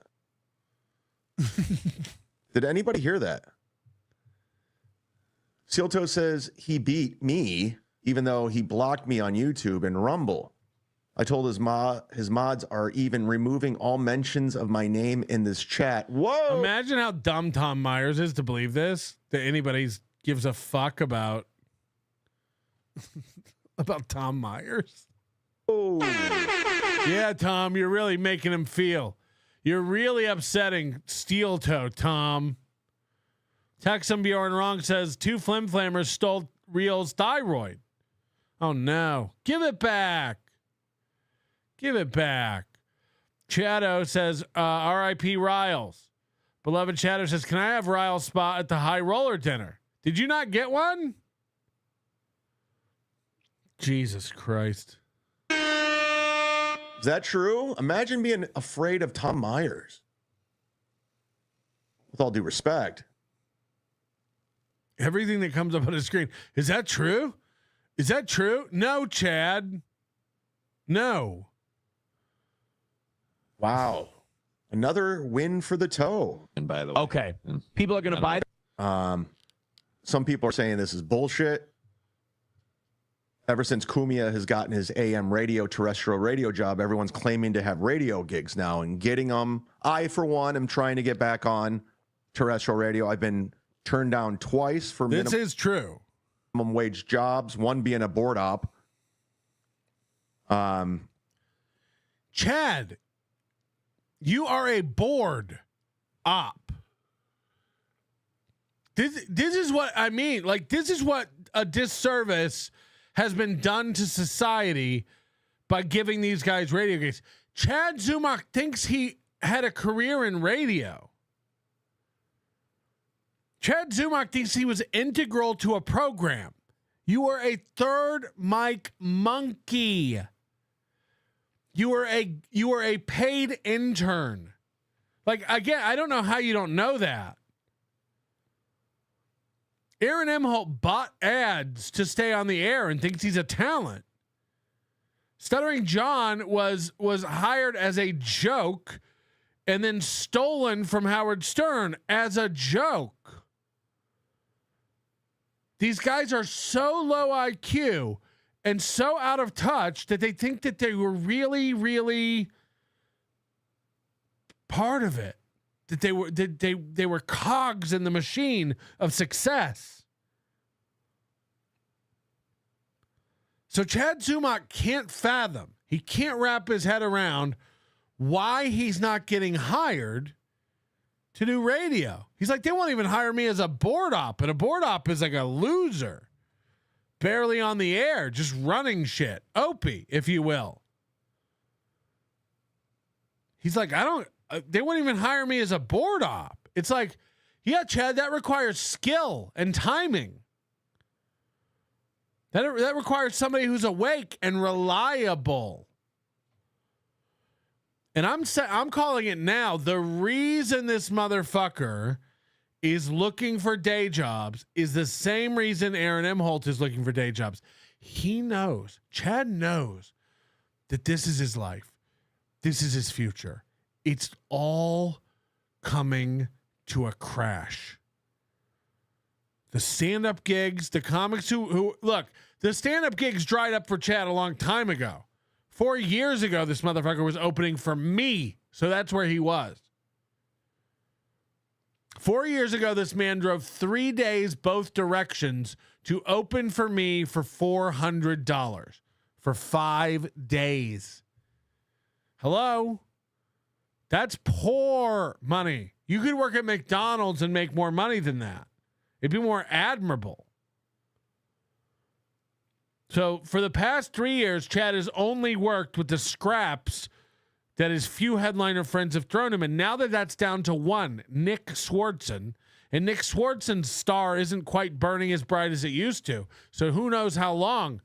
Did anybody hear that? Silto says he beat me, even though he blocked me on YouTube and Rumble. I told his mods are even removing all mentions of my name in this chat. Whoa! Imagine how dumb Tom Myers is to believe this, that anybody gives a fuck about Tom Myers. Oh. Yeah, Tom, you're really making him feel. You're really upsetting Steel Toe, Tom. Texan Bjorn Wrong says 2 flim-flammers stole Real's thyroid. Oh no. Give it back. Give it back. Shadow says, R.I.P. Riles. Beloved Shadow says, can I have Riles' spot at the high roller dinner? Did you not get one? Jesus Christ. Is that true? Imagine being afraid of Tom Myers. With all due respect. Everything that comes up on the screen. Is that true? Is that true? No, Chad. No. Wow. Another win for the toe. And by the way, Okay. People are going to buy. Some people are saying this is bullshit. Ever since Cumia has gotten his AM radio, terrestrial radio job, everyone's claiming to have radio gigs now and getting them. I, for one, am trying to get back on terrestrial radio. I've been turned down twice for This is true. minimum wage jobs, one being a board op. Chad, you are a board op. This is what I mean. Like, this is what a disservice has been done to society by giving these guys radio gigs. Chad Zumock thinks he had a career in radio. Chad Zumock thinks he was integral to a program. You were a third mic monkey. You were a paid intern. Like, again, I don't know how you don't know that. Aaron Imholte bought ads to stay on the air and thinks he's a talent. Stuttering John was hired as a joke and then stolen from Howard Stern as a joke. These guys are so low IQ and so out of touch that they think that they were really, really part of it. That they were cogs in the machine of success. So Chad Zumock can't fathom, he can't wrap his head around why he's not getting hired to do radio. He's like, they won't even hire me as a board op, and a board op is like a loser, barely on the air, just running shit, Opie, if you will. He's like, they won't even hire me as a board op. It's like, yeah, Chad, that requires skill and timing. That requires somebody who's awake and reliable. And I'm calling it now. The reason this motherfucker is looking for day jobs is the same reason Aaron Imholte is looking for day jobs. He knows, Chad knows that this is his life. This is his future. It's all coming to a crash. The stand-up gigs, the comics who look, the stand-up gigs dried up for Chad a long time ago. 4 years ago, this motherfucker was opening for me. So that's where he was. 4 years ago, this man drove 3 days both directions to open for me for $400 for 5 days. Hello? That's poor money. You could work at McDonald's and make more money than that. It'd be more admirable. So for the past 3 years, Chad has only worked with the scraps that his few headliner friends have thrown him. And now that that's down to one, Nick Swardson, and Nick Swardson's star isn't quite burning as bright as it used to. So who knows how long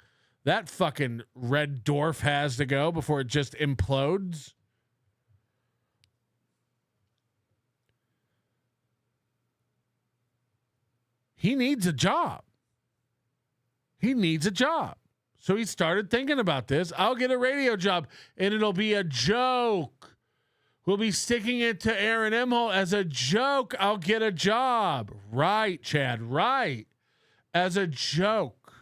that fucking red dwarf has to go before it just implodes. He needs a job. He needs a job. So he started thinking about this. I'll get a radio job and it'll be a joke. We'll be sticking it to Aaron Imholte as a joke. I'll get a job. Right, Chad, right. As a joke.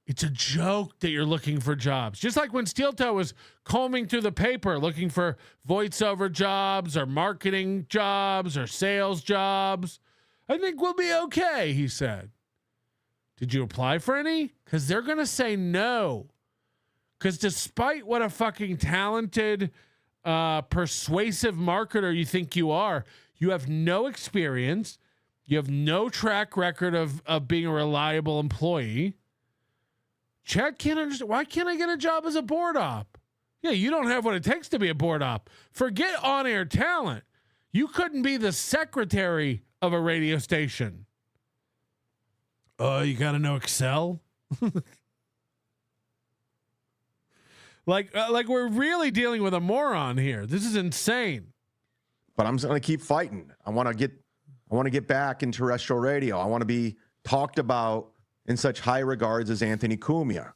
It's a joke that you're looking for jobs. Just like when Steel Toe was combing through the paper looking for voiceover jobs or marketing jobs or sales jobs. I think we'll be okay, he said. Did you apply for any? Because they're going to say no. Because despite what a fucking talented, persuasive marketer you think you are, you have no experience. You have no track record of being a reliable employee. Chad can't understand. Why can't I get a job as a board op? Yeah, you don't have what it takes to be a board op. Forget on-air talent. You couldn't be the secretary of a radio station. Oh, you got to know Excel? Like we're really dealing with a moron here. This is insane. But I'm just going to keep fighting. I want to get back in terrestrial radio. I want to be talked about in such high regards as Anthony Cumia.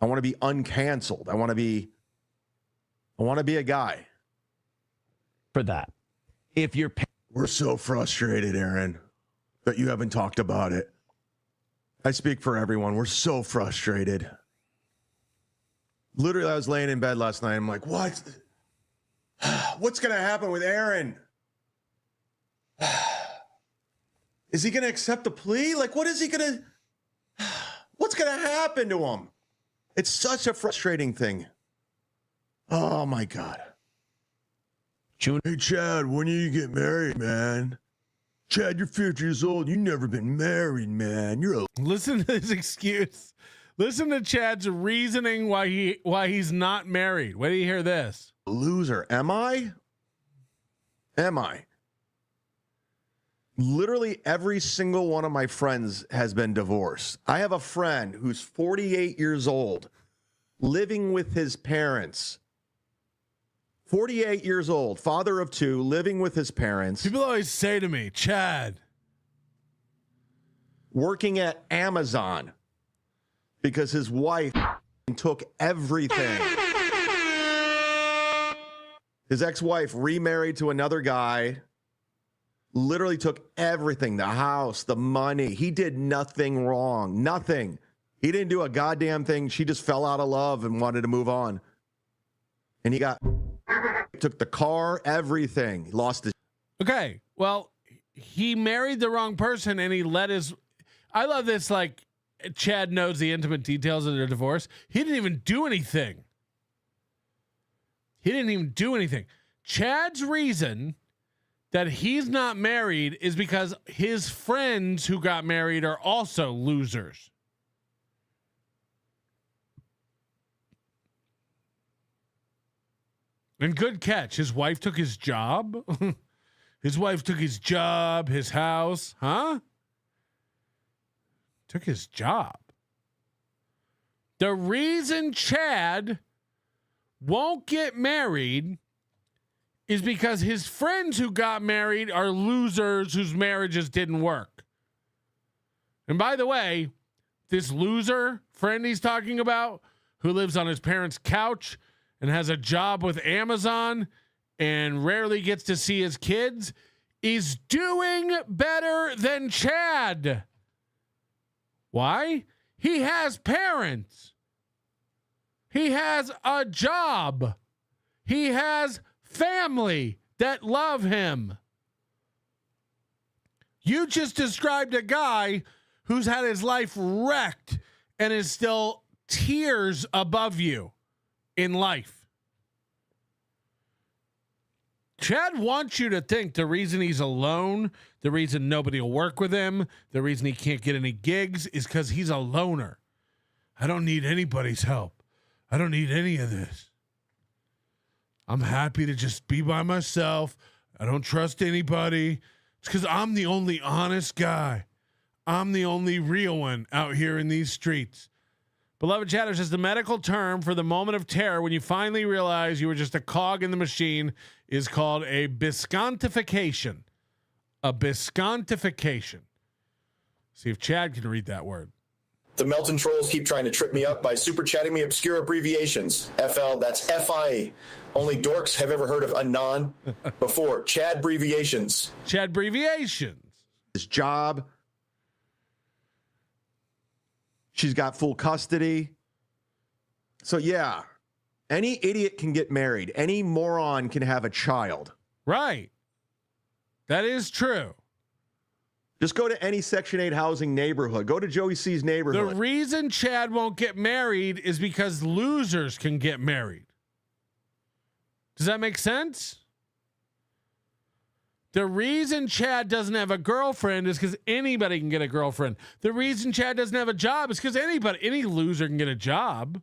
I want to be uncanceled. I want to be a guy. For that. If you're We're so frustrated, Aaron, that you haven't talked about it. I speak for everyone. We're so frustrated. Literally, I was laying in bed last night. I'm like, what? What's going to happen with Aaron? Is he going to accept the plea? Like, what's going to happen to him? It's such a frustrating thing. Oh, my God. Hey, Chad, when do you get married, man? Chad, you're 50 years old. You've never been married, man. Listen to his excuse. Listen to Chad's reasoning why he's not married. Wait till you hear this. Loser. Am I? Literally every single one of my friends has been divorced. I have a friend who's 48 years old, living with his parents. 48 years old, father of two, living with his parents. People always say to me, Chad. Working at Amazon because his wife took everything. His ex-wife remarried to another guy, literally took everything, the house, the money. He did nothing wrong, nothing. He didn't do a goddamn thing. She just fell out of love and wanted to move on. And he took the car, everything. He lost his. Okay, well, he married the wrong person and he let his. I love this. Like, Chad knows the intimate details of their divorce. He didn't even do anything. Chad's reason that he's not married is because his friends who got married are also losers. And good catch. His wife took his job. His wife took his job, his house. Huh? Took his job. The reason Chad won't get married is because his friends who got married are losers whose marriages didn't work. And by the way, this loser friend he's talking about, who lives on his parents' couch and has a job with Amazon and rarely gets to see his kids, is doing better than Chad. Why? He has parents. He has a job. He has family that love him. You just described a guy who's had his life wrecked and is still tiers above you in life. Chad wants you to think the reason he's alone, the reason nobody will work with him, the reason he can't get any gigs is because he's a loner. I don't need anybody's help. I don't need any of this. I'm happy to just be by myself. I don't trust anybody. It's because I'm the only honest guy. I'm the only real one out here in these streets. Beloved chatters, is the medical term for the moment of terror when you finally realize you were just a cog in the machine is called a biscontification. A biscontification. See if Chad can read that word. The Melton trolls keep trying to trip me up by super chatting me obscure abbreviations. FL, that's FIA. Only dorks have ever heard of Anon before. Chad abbreviations. Chad abbreviations. His job. She's got full custody. So yeah, any idiot can get married. Any moron can have a child. Right. That is true. Just go to any Section 8 housing neighborhood. Go to Joey C's neighborhood. The reason Chad won't get married is because losers can get married. Does that make sense? The reason Chad doesn't have a girlfriend is because anybody can get a girlfriend. The reason Chad doesn't have a job is because any loser can get a job.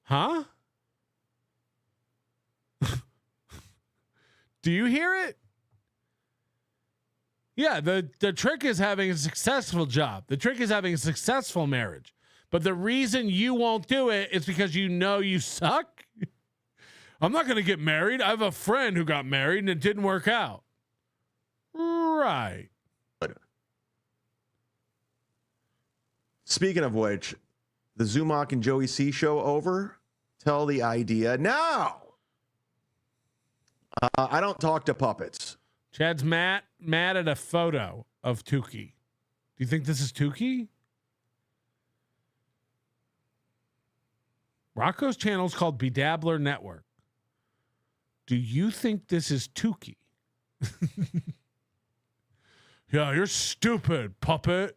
Huh? Do you hear it? Yeah, the trick is having a successful job. The trick is having a successful marriage. But the reason you won't do it is because you know you suck. I'm not going to get married. I have a friend who got married and it didn't work out. Right. Speaking of which, the Zumock and Joey C show over. Tell the idea now. I don't talk to puppets. Chad's mad at a photo of Tukey. Do you think this is Tukey? Rocco's channel is called Bedabbler Network. Do you think this is Tukey? Yeah, you're stupid, puppet.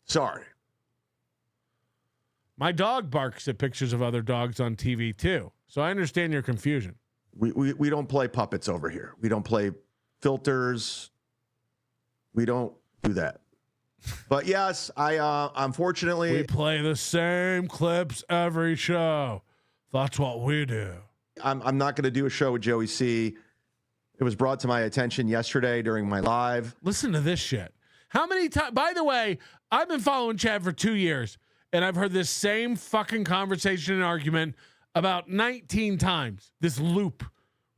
Sorry. My dog barks at pictures of other dogs on TV too. So I understand your confusion. We don't play puppets over here. We don't play filters. We don't do that. But yes, I unfortunately we play the same clips every show. That's what we do. I'm not going to do a show with Joey C. It was brought to my attention yesterday during my live. Listen to this shit. How many times? By the way, I've been following Chad for 2 years, and I've heard this same fucking conversation and argument about 19 times. This loop.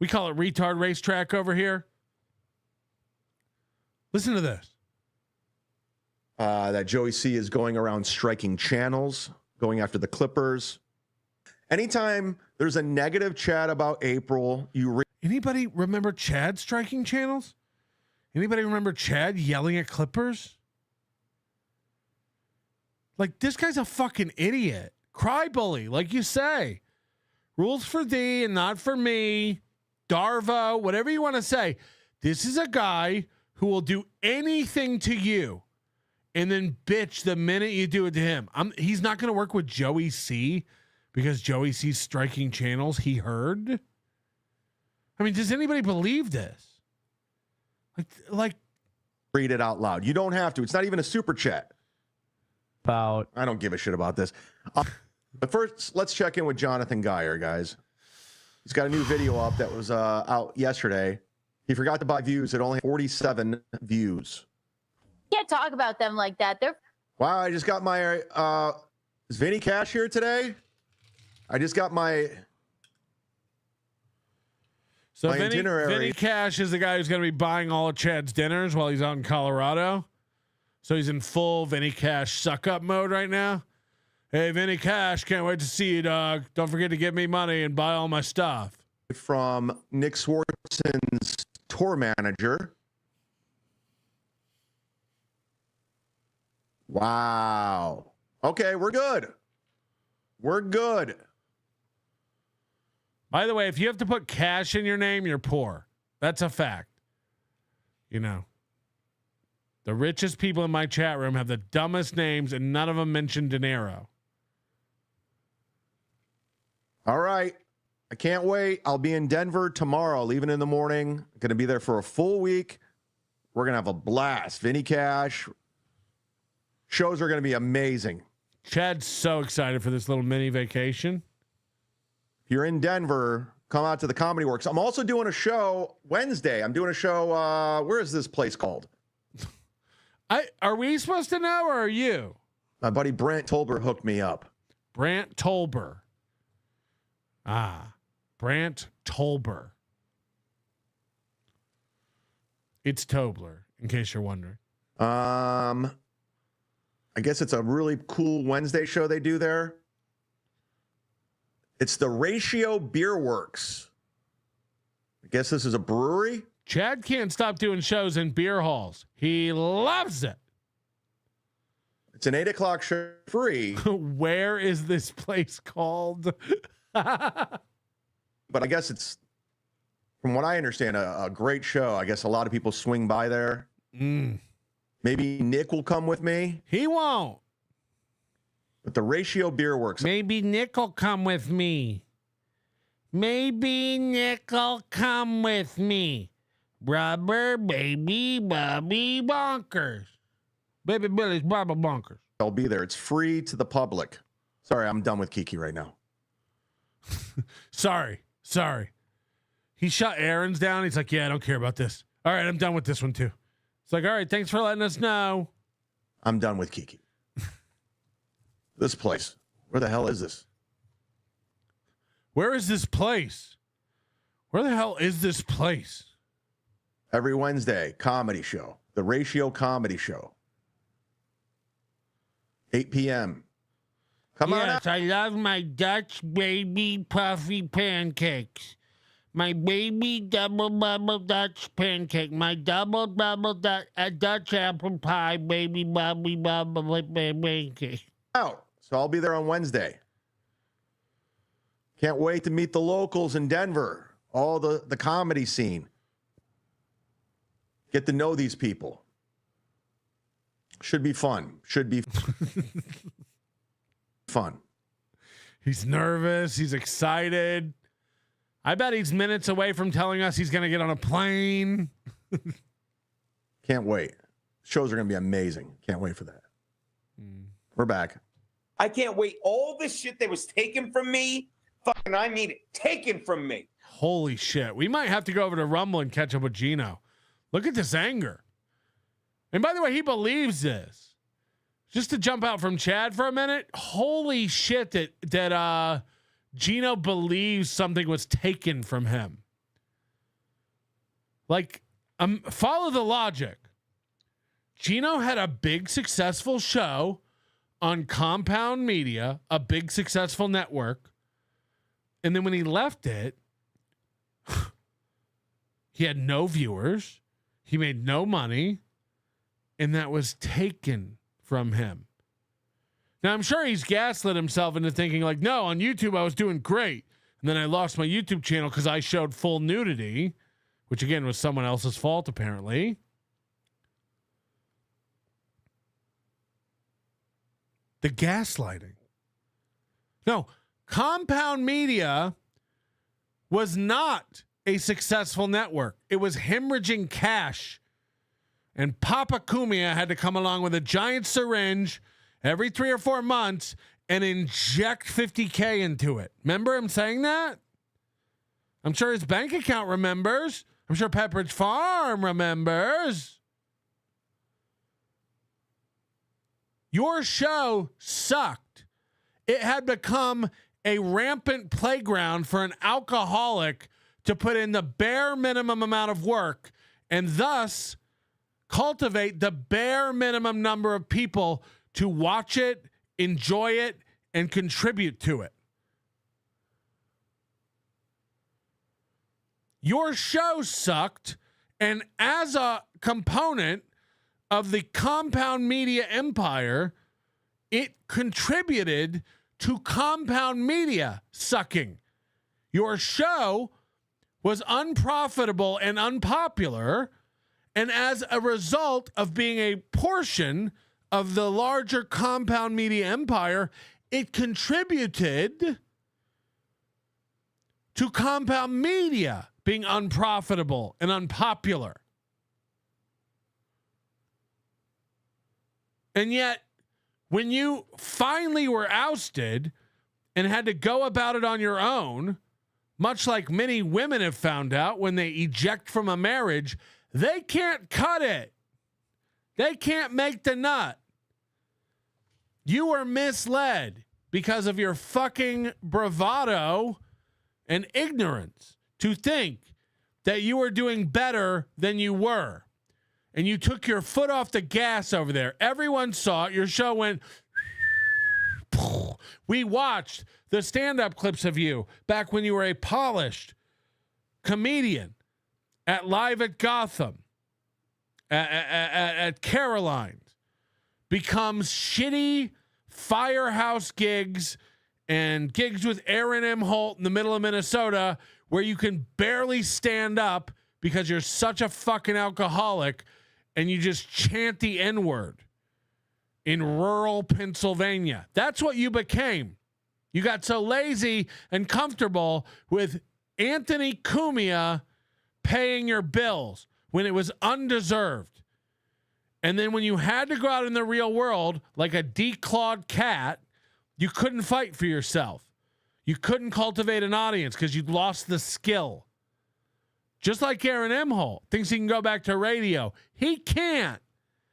We call it retard racetrack over here. Listen to this. That Joey C is going around striking channels, going after the Clippers. Anytime there's a negative chat about April, Anybody remember Chad striking channels? Anybody remember Chad yelling at Clippers? Like, this guy's a fucking idiot. Cry bully, like you say. Rules for thee and not for me. Darvo, whatever you want to say. This is a guy who will do anything to you and then bitch the minute you do it to him. He's not going to work with Joey C because Joey C's striking channels he heard. I mean, does anybody believe this? Like, read it out loud. You don't have to. It's not even a super chat. I don't give a shit about this. But first, let's check in with Jonathan Geyer, guys. He's got a new video up that was out yesterday. He forgot to buy views. It only had 47 views. Can't talk about them like that. They're Wow, I just got my is Vinny Cash here today? I just got my Vinny Cash is the guy who's going to be buying all of Chad's dinners while he's out in Colorado. So he's in full Vinny Cash suck up mode right now. Hey, Vinny Cash, can't wait to see you, dog. Don't forget to give me money and buy all my stuff. From Nick Swartzen's tour manager. Wow. Okay, we're good. We're good. By the way, if you have to put cash in your name, you're poor. That's a fact. You know, the richest people in my chat room have the dumbest names, and none of them mention dinero. All right. I can't wait. I'll be in Denver tomorrow, leaving in the morning. Going to be there for a full week. We're going to have a blast. Vinny Cash. Shows are going to be amazing. Chad's so excited for this little mini vacation. If you're in Denver, come out to the Comedy Works. I'm also doing a show Wednesday. I'm doing a show. Where is this place called? Are we supposed to know, or are you? My buddy Brant Tolber hooked me up. Brant Tolber. Brant Tolber. It's Tobler, in case you're wondering. I guess it's a really cool Wednesday show they do there. It's the Ratio Beer Works. I guess this is a brewery. Chad can't stop doing shows in beer halls. He loves it. It's an 8 o'clock show free. Where is this place called? But I guess it's, from what I understand, a great show. I guess a lot of people swing by there. Maybe Nick will come with me. He won't. But the Ratio Beer Works. Maybe Nick will come with me. Maybe Nick will come with me. Rubber baby Bobby Bonkers. Baby Billy's Bobby Bonkers. I'll be there. It's free to the public. Sorry, I'm done with Kiki right now. Sorry. He shut Aaron's down. He's like, yeah, I don't care about this. All right, I'm done with this one too. It's like, all right, thanks for letting us know. I'm done with Kiki. This place. Where the hell is this? Where is this place? Where the hell is this place? Every Wednesday, comedy show. The Ratio Comedy Show. 8 p.m. Come on Yes, I love my Dutch baby puffy pancakes. My baby double bubble Dutch pancake. My double bubble Dutch apple pie baby bubble pancake. Out. So I'll be there on Wednesday. Can't wait to meet the locals in Denver. All the comedy scene. Get to know these people. Should be fun. Should be fun. He's nervous. He's excited. I bet he's minutes away from telling us he's going to get on a plane. Can't wait. Shows are going to be amazing. Can't wait for that. We're back. I can't wait. All this shit that was taken from me, fucking, I mean it, taken from me. Holy shit. We might have to go over to Rumble and catch up with Gino. Look at this anger. And by the way, he believes this. Just to jump out from Chad for a minute. Holy shit that Gino believes something was taken from him. Like, follow the logic. Gino had a big successful show on Compound Media, a big successful network. And then when he left it, he had no viewers. He made no money. And that was taken from him. Now, I'm sure he's gaslit himself into thinking like, no, on YouTube, I was doing great. And then I lost my YouTube channel because I showed full nudity, which again was someone else's fault, apparently. The gaslighting. No, Compound Media was not a successful network. It was hemorrhaging cash. And Papa Kumia had to come along with a giant syringe every 3 or 4 months and inject $50K into it. Remember him saying that? I'm sure his bank account remembers. I'm sure Pepperidge Farm remembers. Your show sucked. It had become a rampant playground for an alcoholic to put in the bare minimum amount of work and thus cultivate the bare minimum number of people to watch it, enjoy it, and contribute to it. Your show sucked, and as a component of the Compound Media empire, it contributed to Compound Media sucking. Your show was unprofitable and unpopular, and as a result of being a portion of the larger Compound Media empire, it contributed to Compound Media being unprofitable and unpopular. And yet, when you finally were ousted and had to go about it on your own, much like many women have found out when they eject from a marriage, they can't cut it. They can't make the nut. You were misled because of your fucking bravado and ignorance to think that you were doing better than you were. And you took your foot off the gas over there. Everyone saw it. Your show went. We watched the stand-up clips of you back when you were a polished comedian at Live at Gotham, at Caroline's, becomes shitty firehouse gigs and gigs with Aaron Imholte in the middle of Minnesota where you can barely stand up because you're such a fucking alcoholic and you just chant the N-word in rural Pennsylvania. That's what you became. You got so lazy and comfortable with Anthony Cumia paying your bills when it was undeserved. And then when you had to go out in the real world like a declawed cat, you couldn't fight for yourself. You couldn't cultivate an audience because you'd lost the skill. Just like Aaron Imholte thinks he can go back to radio. He can't.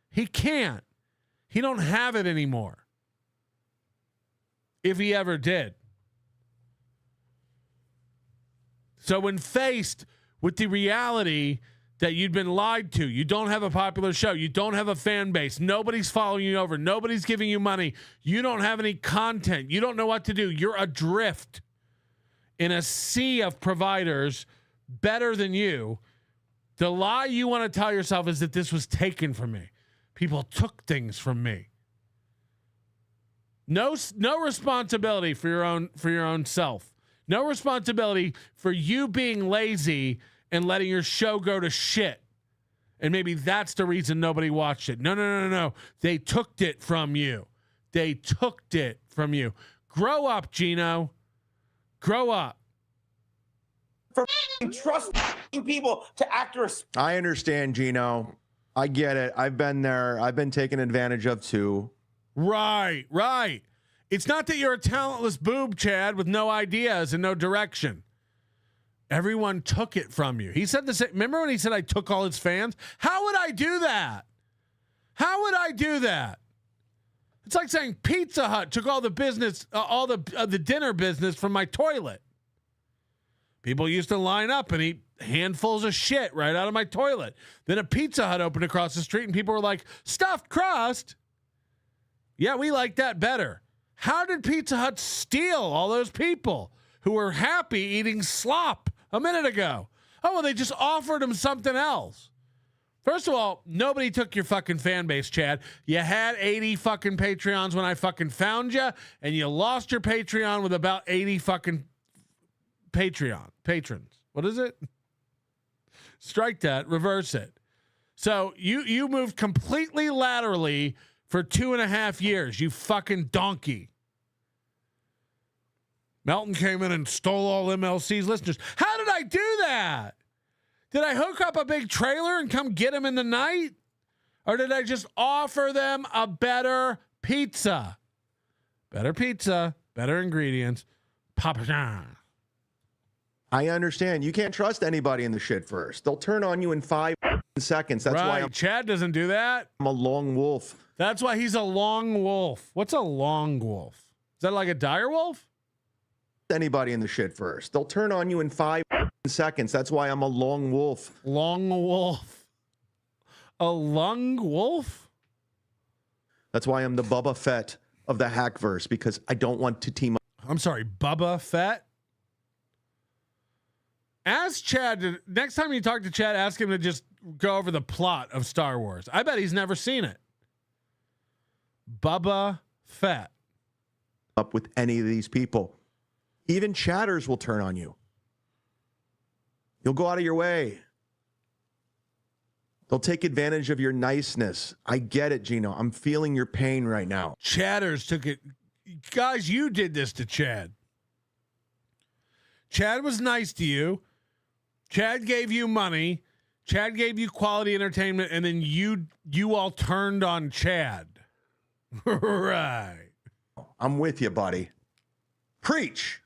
He can't. He don't have it anymore. If he ever did. So when faced with the reality that you'd been lied to, you don't have a popular show, you don't have a fan base, nobody's following you over, nobody's giving you money, you don't have any content, you don't know what to do, you're adrift in a sea of providers better than you. The lie you want to tell yourself is that this was taken from me. People took things from me. No responsibility for your own self. No responsibility for you being lazy and letting your show go to shit. And maybe that's the reason nobody watched it. No. They took it from you. They took it from you. Grow up, Gino. Grow up. For trust people to act I understand, Gino. I get it. I've been there. I've been taken advantage of too. Right. It's not that you're a talentless boob, Chad, with no ideas and no direction. Everyone took it from you. He said the same. Remember when he said I took all his fans? How would I do that? How would I do that? It's like saying Pizza Hut took all the business, all the dinner business from my toilet. People used to line up and eat handfuls of shit right out of my toilet. Then a Pizza Hut opened across the street and people were like, stuffed crust? Yeah, we like that better. How did Pizza Hut steal all those people who were happy eating slop a minute ago? Oh, well, they just offered them something else. First of all, nobody took your fucking fan base, Chad. You had 80 fucking Patreons when I fucking found you, and you lost your Patreon with about 80 fucking patrons. What is it? Strike that, reverse it. So you moved completely laterally for 2.5 years, you fucking donkey. Melton came in and stole all MLC's listeners. How did I do that? Did I hook up a big trailer and come get them in the night? Or did I just offer them a better pizza? Better pizza, better ingredients. Papa. I understand. You can't trust anybody in the shit first. They'll turn on you in 5 seconds. That's why Chad doesn't do that. I'm a lone wolf. That's why he's a long wolf. What's a long wolf? Is that like a dire wolf? Anybody in the shit first. They'll turn on you in 5 seconds. That's why I'm a lone wolf. Long wolf. A lung wolf? That's why I'm the Bubba Fett of the Hackverse, because I don't want to team up. I'm sorry, Bubba Fett? Ask Chad, next time you talk to Chad, ask him to just go over the plot of Star Wars. I bet he's never seen it. Bubba Fett. Up with any of these people. Even chatters will turn on you. You'll go out of your way. They'll take advantage of your niceness. I get it, Gino. I'm feeling your pain right now. Chatters took it. Guys, you did this to Chad. Chad was nice to you. Chad gave you money. Chad gave you quality entertainment, and then you all turned on Chad. Right. I'm with you, buddy. Preach.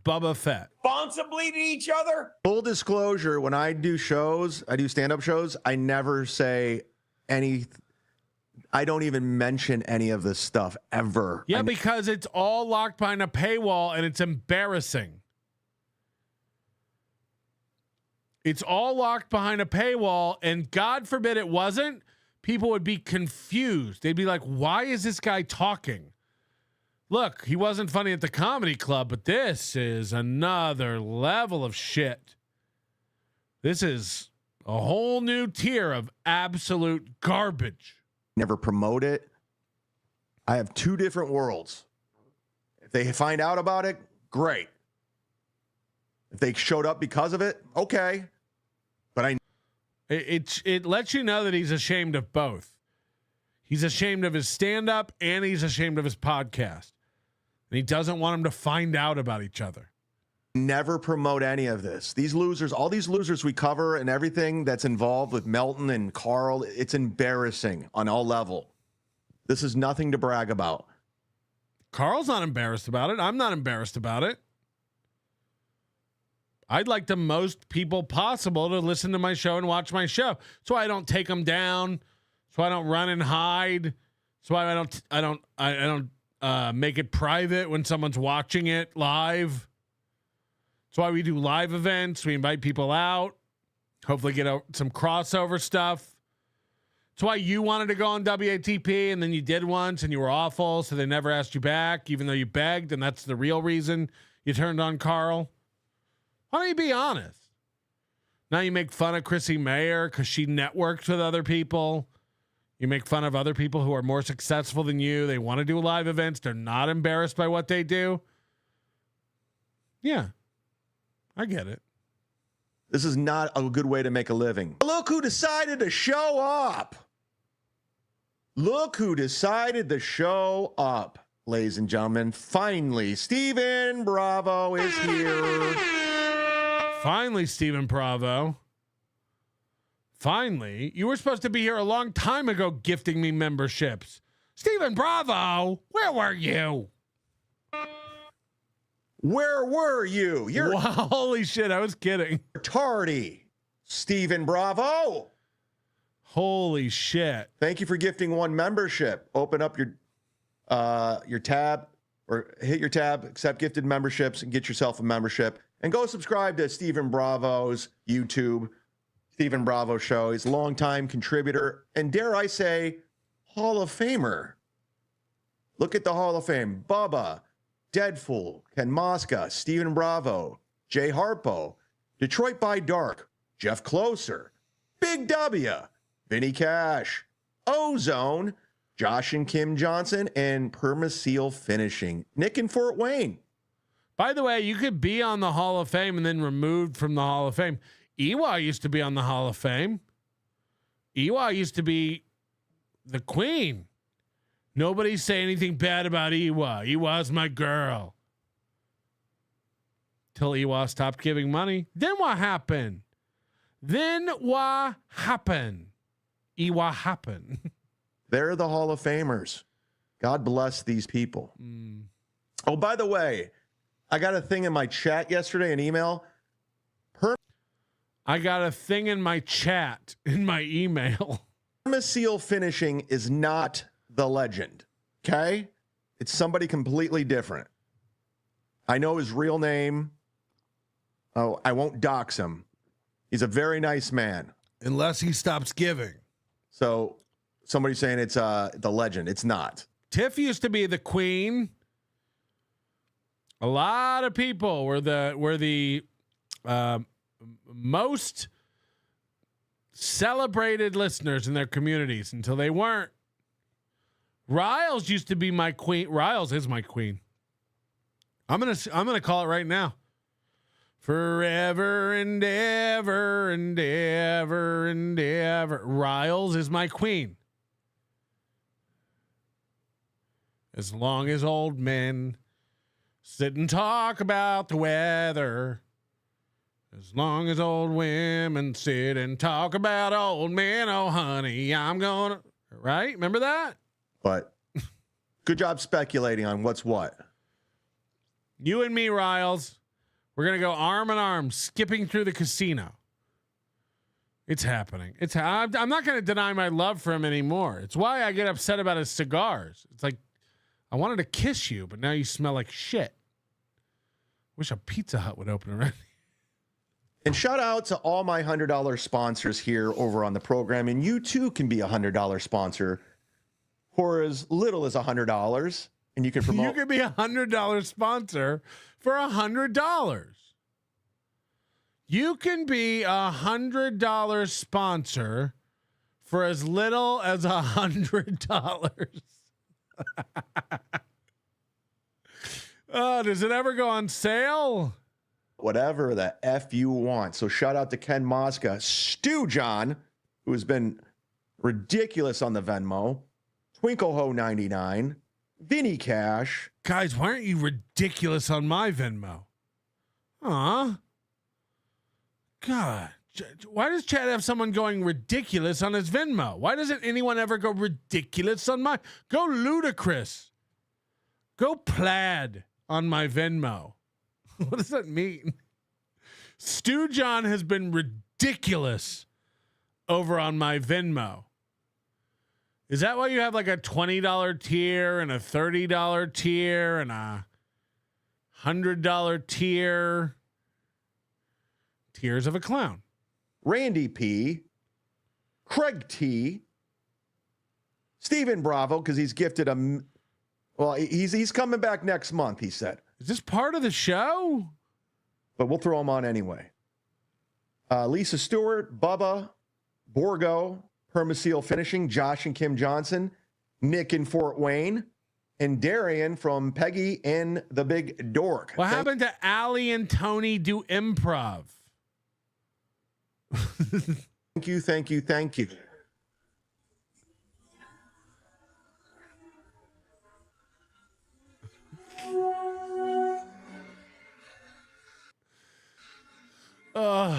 Bubba Fett. Responsibly to each other? Full disclosure, when I do shows, I do stand-up shows, I never say I don't even mention any of this stuff ever. Yeah, because it's all locked behind a paywall and it's embarrassing. It's all locked behind a paywall, and God forbid it wasn't, people would be confused. They'd be like, why is this guy talking? Look, he wasn't funny at the comedy club, but this is another level of shit. This is a whole new tier of absolute garbage. Never promote it. I have two different worlds. If they find out about it, great. If they showed up because of it, okay. But it lets you know that he's ashamed of both. He's ashamed of his stand-up and he's ashamed of his podcast. And he doesn't want them to find out about each other. Never promote any of this. These losers, all these losers we cover and everything that's involved with Melton and Carl, it's embarrassing on all level. This is nothing to brag about. Carl's not embarrassed about it. I'm not embarrassed about it. I'd like the most people possible to listen to my show and watch my show. That's why I don't take them down. That's why I don't run and hide. That's why I don't make it private when someone's watching it live. That's why we do live events. We invite people out. Hopefully get some crossover stuff. That's why you wanted to go on WATP and then you did once and you were awful, so they never asked you back, even though you begged, and that's the real reason you turned on Carl. Why don't you be honest? Now you make fun of Chrissy Mayer because she networked with other people. You make fun of other people who are more successful than you. They want to do live events. They're not embarrassed by what they do. Yeah, I get it. This is not a good way to make a living. Look who decided to show up. Look who decided to show up, ladies and gentlemen. Finally, Stephen Bravo is here. Finally, Stephen Bravo. Finally. You were supposed to be here a long time ago gifting me memberships. Stephen Bravo, where were you? Where were you? You're wow, holy shit, I was kidding. Tardy. Stephen Bravo. Holy shit. Thank you for gifting one membership. Open up your tab or hit your tab, accept gifted memberships, and get yourself a membership. And go subscribe to Stephen Bravo's YouTube, Stephen Bravo Show. He's a longtime contributor and, dare I say, Hall of Famer. Look at the Hall of Fame. Bubba, Deadfool, Ken Mosca, Stephen Bravo, Jay Harpo, Detroit by Dark, Jeff Closer, Big W, Vinny Cash, Ozone, Josh and Kim Johnson, and Permaseal Finishing. Nick in Fort Wayne. By the way, you could be on the Hall of Fame and then removed from the Hall of Fame. Ewa used to be on the Hall of Fame. Ewa used to be the queen. Nobody say anything bad about Ewa. Ewa's my girl. Till Ewa stopped giving money. Then what happened? Ewa happened. They're the Hall of Famers. God bless these people. Oh, by the way, I got a thing in my chat yesterday, an email. I got a thing in my chat, in my email. Permaseal Finishing is not the legend, okay? It's somebody completely different. I know his real name. Oh, I won't dox him. He's a very nice man. Unless he stops giving. So somebody's saying it's the legend. It's not. Tiff used to be the queen. A lot of people were the most celebrated listeners in their communities until they weren't. Riles used to be my queen. Riles is my queen. I'm gonna call it right now. Forever and ever and ever and ever. Riles is my queen. As long as old men sit and talk about the weather. As long as old women sit and talk about old men, oh honey, I'm gonna. Right? Remember that? But good job speculating on what's what. You and me, Riles. We're going to go arm in arm, skipping through the casino. It's happening. I'm not going to deny my love for him anymore. It's why I get upset about his cigars. It's like, I wanted to kiss you, but now you smell like shit. Wish a Pizza Hut would open around here. And shout out to all my $100 sponsors here over on the program. And you too can be a $100 sponsor for as little as $100. And you can promote. You could be a $100 sponsor for $100. You can be a $100 sponsor for as little as $100. Does it ever go on sale? Whatever the F you want. So shout out to Ken Mosca, Stu John, who has been ridiculous on the Venmo, Twinkleho 99, Vinny Cash. Guys, why aren't you ridiculous on my Venmo? Aw. God. Why does Chad have someone going ridiculous on his Venmo? Why doesn't anyone ever go ridiculous on my? Go ludicrous. Go plaid on my Venmo. What does that mean? Stu John has been ridiculous over on my Venmo. Is that why you have like a $20 tier and a $30 tier and a $100 tier? Tears of a clown. Randy P, Craig T, Stephen Bravo, because he's gifted a. Well, he's coming back next month, he said. Is this part of the show? But we'll throw him on anyway. Lisa Stewart, Bubba, Borgo, Permaseal Finishing, Josh and Kim Johnson, Nick in Fort Wayne, and Darian from Peggy and the Big Dork. What happened to Allie and Tony do improv? Thank you, thank you, thank you. All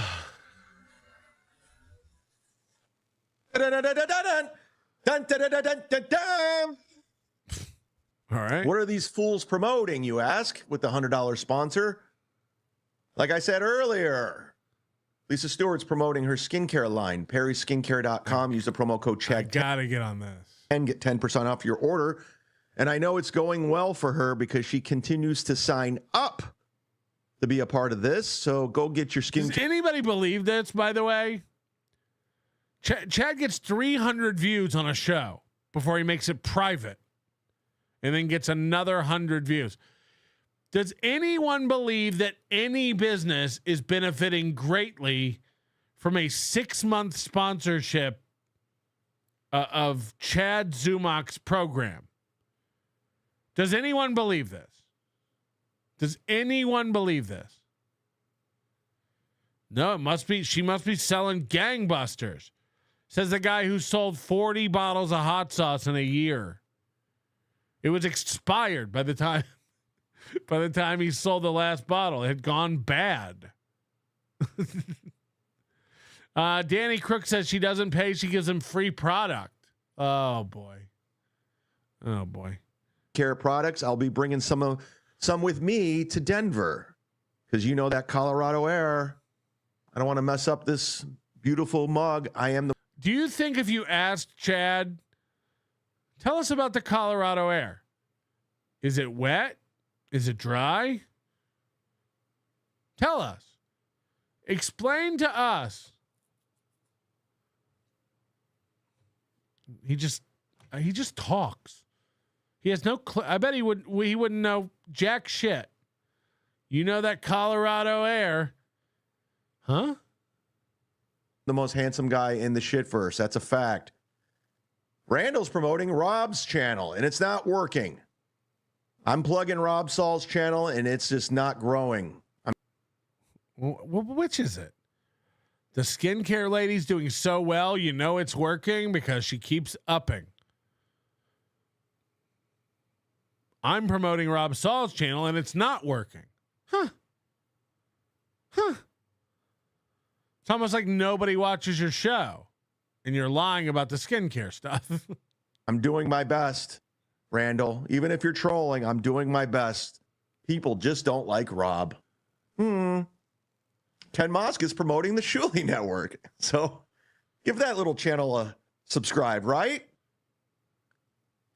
right. What are these fools promoting, you ask, with the $100 sponsor? Like I said earlier, Lisa Stewart's promoting her skincare line, perryskincare.com. Use the promo code Chad. Gotta get on this. And get 10% off your order. And I know it's going well for her because she continues to sign up to be a part of this. So go get your skincare. Does anybody believe this, by the way? Chad gets 300 views on a show before he makes it private and then gets another 100 views. Does anyone believe that any business is benefiting greatly from a 6-month sponsorship of Chad Zumock's program? Does anyone believe this? Does anyone believe this? No, it must be. She must be selling gangbusters. Says the guy who sold 40 bottles of hot sauce in a year. It was expired by the time he sold the last bottle. It had gone bad. Danny Crook says she doesn't pay. She gives him free product. Oh boy. Oh boy. Care products. I'll be bringing some with me to Denver because you know that Colorado air. I don't want to mess up this beautiful mug. Do you think if you asked Chad, tell us about the Colorado air? Is it wet? Is it dry? Tell us. Explain to us. He just talks. He has no I bet he wouldn't know jack shit. You know that Colorado air. Huh? The most handsome guy in the shitverse. That's a fact. Randall's promoting Rob's channel, and it's not working. I'm plugging Rob Saul's channel, and it's just not growing. Which is it? The skincare lady's doing so well, you know it's working because she keeps upping. I'm promoting Rob Saul's channel, and it's not working. Huh. It's almost like nobody watches your show and you're lying about the skincare stuff. I'm doing my best, Randall. Even if you're trolling, I'm doing my best. People just don't like Rob. Ken Mosk is promoting the Shuley Network. So give that little channel a subscribe, right?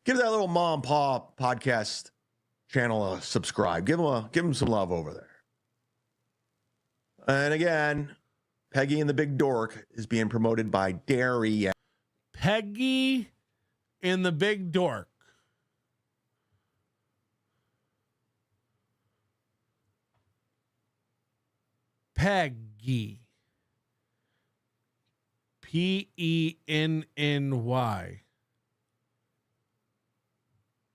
Give that little mom pa podcast channel a subscribe. Give him some love over there. And again, Peggy and the Big Dork is being promoted by Dairy. Peggy and the Big Dork. Peggy. Penny.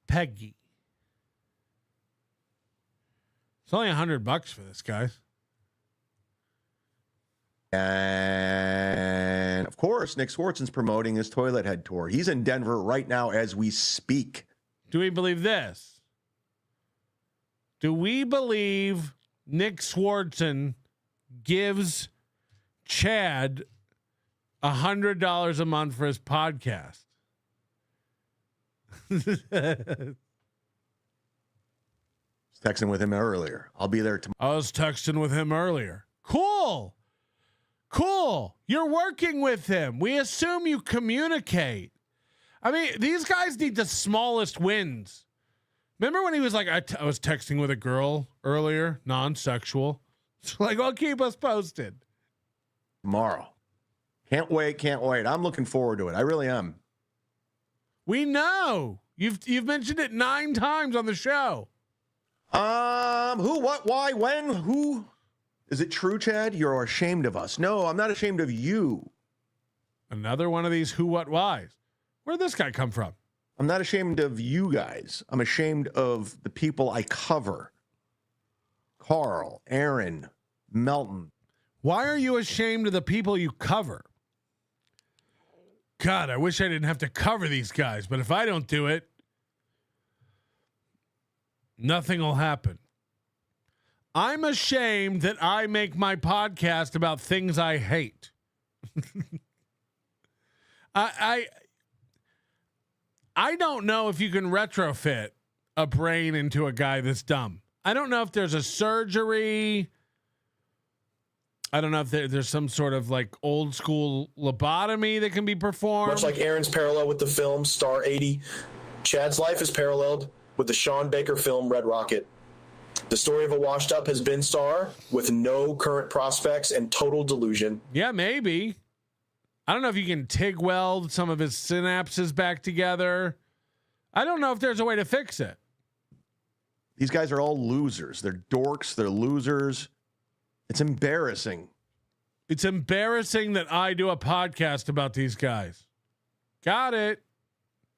Peggy. It's only $100 for this, guys. And of course, Nick Swartzen's promoting his Toilet Head tour. He's in Denver right now as we speak. Do we believe this? Do we believe Nick Swartzen gives Chad $100 a month for his podcast? Texting with him earlier. I'll be there tomorrow. I was texting with him earlier. Cool. Cool. You're working with him. We assume you communicate. I mean, these guys need the smallest wins. Remember when he was like, I was texting with a girl earlier, non-sexual. It's like, well, keep us posted. Tomorrow. Can't wait. I'm looking forward to it. I really am. We know. You've mentioned it 9 times on the show. Who, what, why, when, who? Is it true, Chad? You're ashamed of us. No, I'm not ashamed of you. Another one of these who, what, whys. Where'd this guy come from? I'm not ashamed of you guys. I'm ashamed of the people I cover. Carl, Aaron, Melton. Why are you ashamed of the people you cover? God, I wish I didn't have to cover these guys, but if I don't do it, nothing will happen. I'm ashamed that I make my podcast about things I hate. I don't know if you can retrofit a brain into a guy that's dumb. I don't know if there's a surgery. I don't know if there's some sort of like old school lobotomy that can be performed. Much like Aaron's parallel with the film Star 80, Chad's life is paralleled with the Sean Baker film Red Rocket. The story of a washed-up has been Star with no current prospects and total delusion. Yeah, maybe. I don't know if you can TIG weld some of his synapses back together. I don't know if there's a way to fix it. These guys are all losers. They're dorks. They're losers. It's embarrassing. It's embarrassing that I do a podcast about these guys. Got it.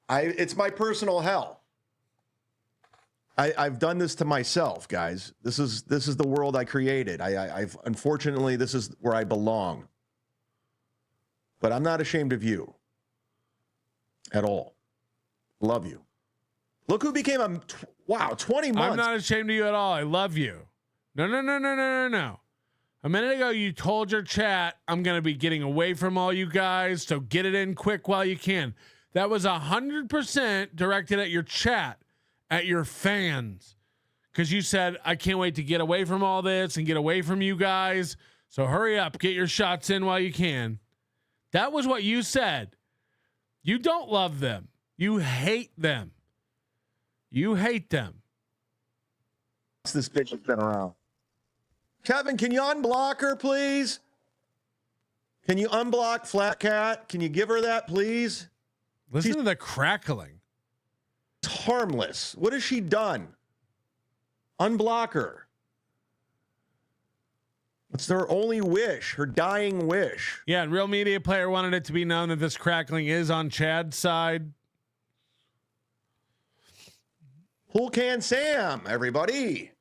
It's my personal hell. I've done this to myself, guys. This is the world I created. I've unfortunately, this is where I belong. But I'm not ashamed of you at all. Love you. Look who became 20 months. I'm not ashamed of you at all. I love you. No. A minute ago, you told your chat, I'm going to be getting away from all you guys, so get it in quick while you can. That was 100% directed at your chat, at your fans. Because you said, I can't wait to get away from all this and get away from you guys. So hurry up, get your shots in while you can. That was what you said. You don't love them. You hate them. You hate them. This bitch has been around. Kevin, can you unblock her, please? Can you unblock Flat Cat? Can you give her that, please? Listen to the crackling. It's harmless. What has she done? Unblock her. It's her only wish, her dying wish. Yeah, and Real Media Player wanted it to be known that this crackling is on Chad's side. Pool Can Sam, everybody.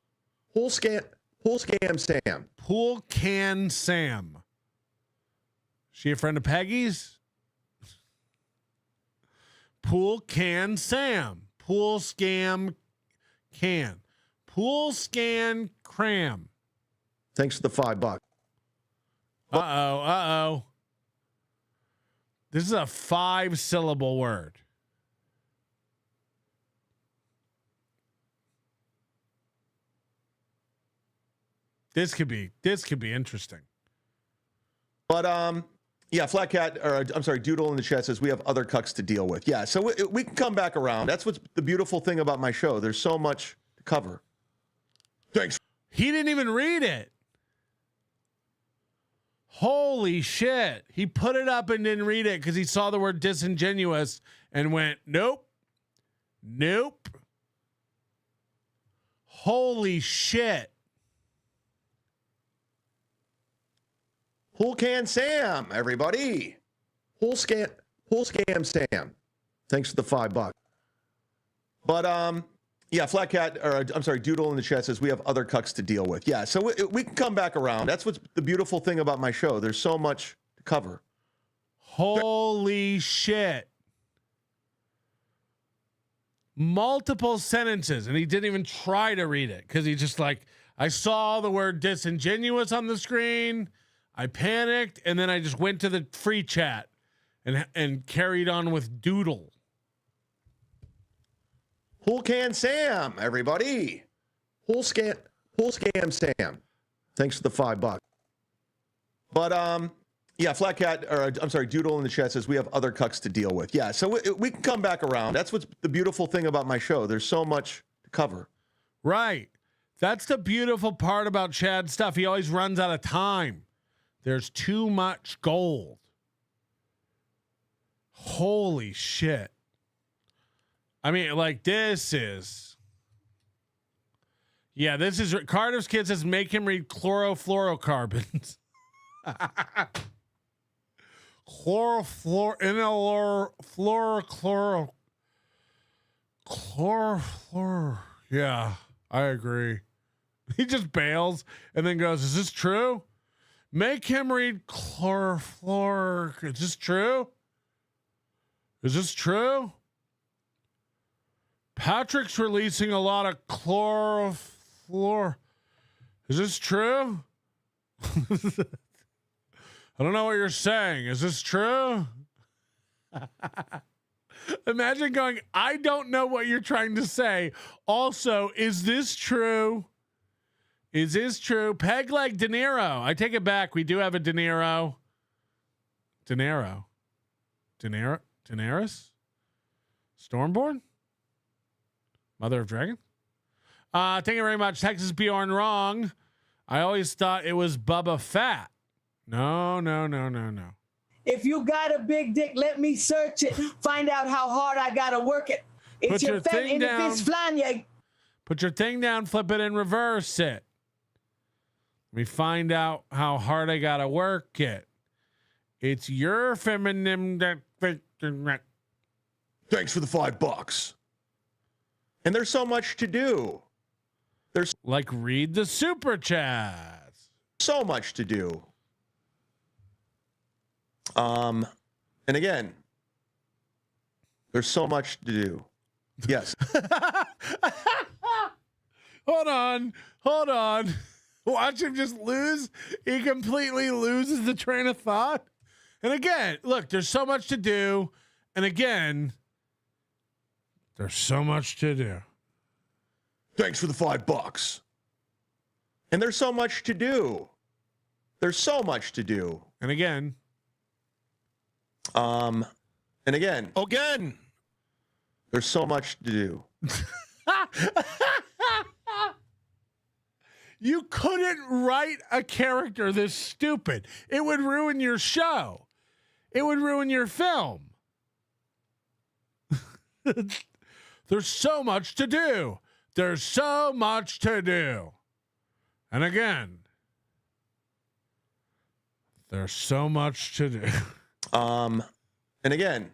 Pool Scam Sam. Pool Can Sam. She a friend of Peggy's? Pool Can Sam. Pool Scam Can. Pool Scan Cram. Thanks for the $5. Uh-oh. This is a 5-syllable word. This could be interesting. But yeah, Flat Cat, or I'm sorry, Doodle in the chat says we have other cucks to deal with. Yeah, so we can come back around. That's what's the beautiful thing about my show. There's so much to cover. Thanks. He didn't even read it. Holy shit. He put it up and didn't read it because he saw the word disingenuous and went, nope. Holy shit. Pool Can Sam, everybody. Pool Scam Sam. Thanks for the $5. But yeah, Flat Cat, or I'm sorry, Doodle in the chat says we have other cucks to deal with. Yeah, so we can come back around. That's what's the beautiful thing about my show. There's so much to cover. Holy shit. Multiple sentences, and he didn't even try to read it because he just like, I saw the word disingenuous on the screen. I panicked, and then I just went to the free chat and carried on with Doodle. Pool Can Sam, everybody. Pool Scam Sam. Thanks for the $5. But Yeah, Flat Cat, or I'm sorry, Doodle in the chat says we have other cucks to deal with. Yeah, so we can come back around. That's what's the beautiful thing about my show. There's so much to cover. Right. That's the beautiful part about Chad's stuff. He always runs out of time. There's too much gold. Holy shit. I mean, like, this is... Yeah, this is... Carter's Kid says make him read chlorofluorocarbons. Chlorofluor. Yeah, I agree. He just bails and then goes, is this true? Make him read chlorofluor. Is this true? Is this true? Patrick's releasing a lot of chlorofluor. Is this true? I don't know what you're saying. Is this true? Imagine going, I don't know what you're trying to say. Also, is this true? Is this true? Peg leg De Niro. I take it back. We do have a De Niro. De Niro. Daenerys? Stormborn? Mother of Dragon? Thank you very much. Texas Bjorn wrong. I always thought it was Bubba Fat. No. If you got a big dick, let me search it. Find out how hard I gotta work it. It's Put your your fat thing and if down. it's flying, yeah. Put your thing down, flip it, and reverse it. Let me find out how hard I gotta work it. It's your feminine. Thanks for the $5. And there's so much to do. There's like read the super chats. So much to do. And again, there's so much to do. Yes. Hold on. Watch him just lose. He completely loses the train of thought. And again, look, there's so much to do. And again, there's so much to do. Thanks for the $5. And there's so much to do. There's so much to do. And again. Again. There's so much to do. You couldn't write a character this stupid. It would ruin your show. It would ruin your film. There's so much to do. There's so much to do. And again, there's so much to do. And again.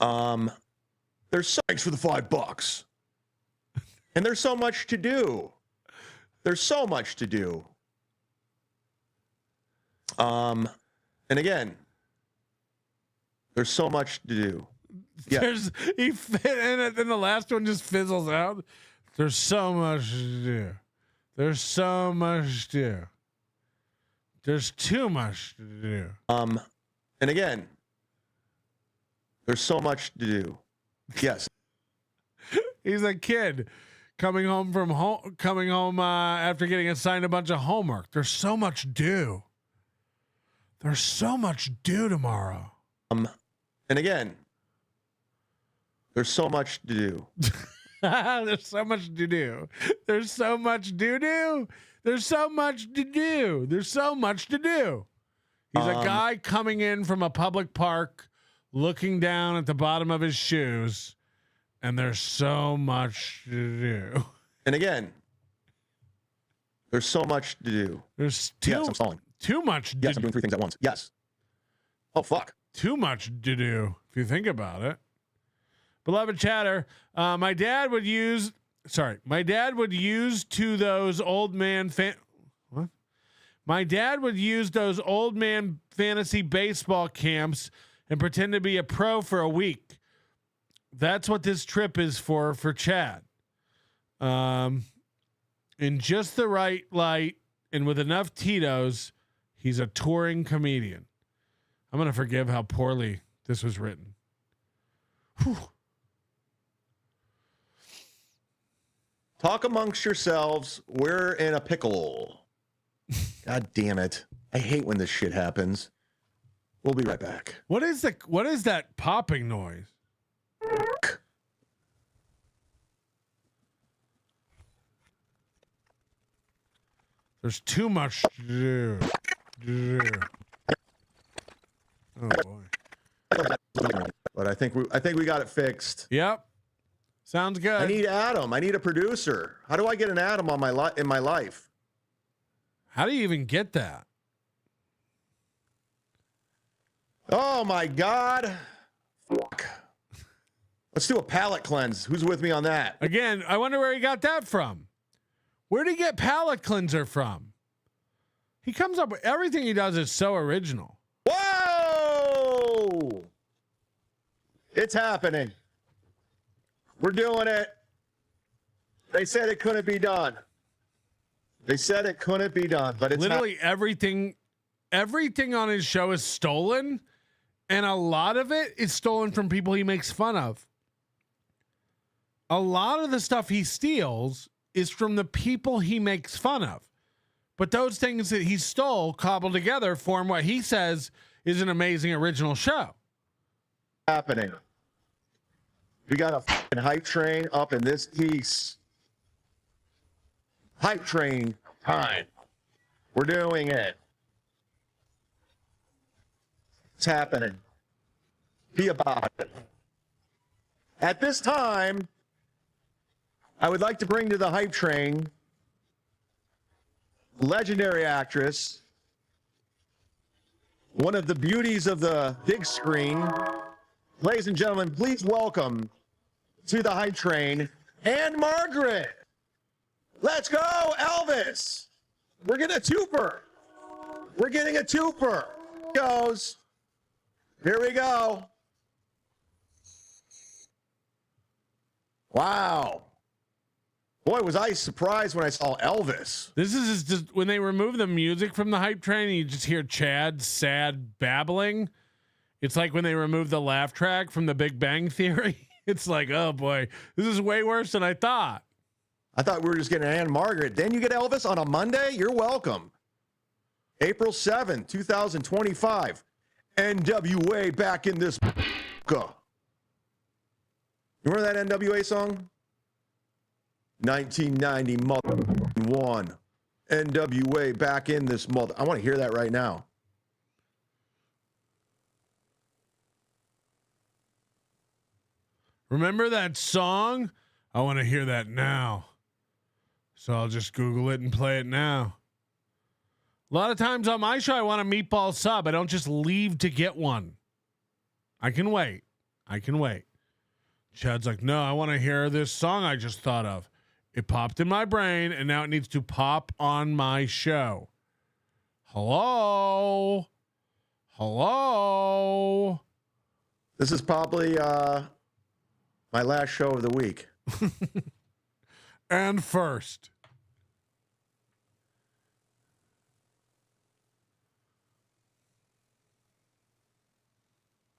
Thanks for the $5. And there's so much to do. There's so much to do. And again, there's so much to do. Yeah. And then the last one just fizzles out. There's so much to do. There's so much to do. There's too much to do. And again, there's so much to do. Yes. He's a kid coming home after getting assigned a bunch of homework. There's so much due. There's so much due tomorrow. And again, there's so much to do. There's so much to do. There's so much to do. There's so much to do. There's so much to do. He's a guy coming in from a public park, looking down at the bottom of his shoes, and there's so much to do. And again, there's so much to do. There's yes, I'm stalling. Too much. Yes, I'm doing 3 things at once. Yes. Oh, fuck. Too much to do, if you think about it. Beloved chatter, my dad would use to those old man what? My dad would use those old man fantasy baseball camps and pretend to be a pro for a week. That's what this trip is for Chad. In just the right light and with enough Tito's, he's a touring comedian. I'm going to forgive how poorly this was written. Whew. Talk amongst yourselves. We're in a pickle. God damn it. I hate when this shit happens. We'll be right back. What is that popping noise? There's too much. Oh boy. But I think we got it fixed. Yep. Sounds good. I need Adam. I need a producer. How do I get an Adam on in my life? How do you even get that? Oh my God. Fuck. Let's do a palate cleanse. Who's with me on that? Again, I wonder where he got that from. Where did he get palate cleanser from? He comes up with everything he does is so original. Whoa! It's happening. We're doing it. They said it couldn't be done. They said it couldn't be done, but it's literally everything on his show is stolen, and a lot of it is stolen from people he makes fun of. A lot of the stuff he steals is from the people he makes fun of. But those things that he stole, cobbled together, form what he says is an amazing original show. Happening. We got a fucking hype train up in this piece. Hype train time. We're doing it. It's happening. Be about it. At this time, I would like to bring to the hype train legendary actress, one of the beauties of the big screen. Ladies and gentlemen, please welcome to the hype train, Anne Margaret. Let's go, Elvis. We're getting a twofer. We're getting a twofer. Goes. Here we go. Wow. Boy, was I surprised when I saw Elvis. This is just when they remove the music from the hype train and you just hear Chad's sad babbling. It's like when they remove the laugh track from the Big Bang Theory. It's like, oh boy, this is way worse than I thought. I thought we were just getting Anne Margaret. Then you get Elvis on a Monday? You're welcome. April 7th, 2025. NWA back in this. You remember that NWA song? 1991. NWA back in this mother. I want to hear that right now. Remember that song? I want to hear that now. So I'll just Google it and play it now. A lot of times on my show, I want a meatball sub. I don't just leave to get one. I can wait. Chad's like, no, I want to hear this song I just thought of. It popped in my brain, and now it needs to pop on my show. Hello? This is probably my last show of the week. And first.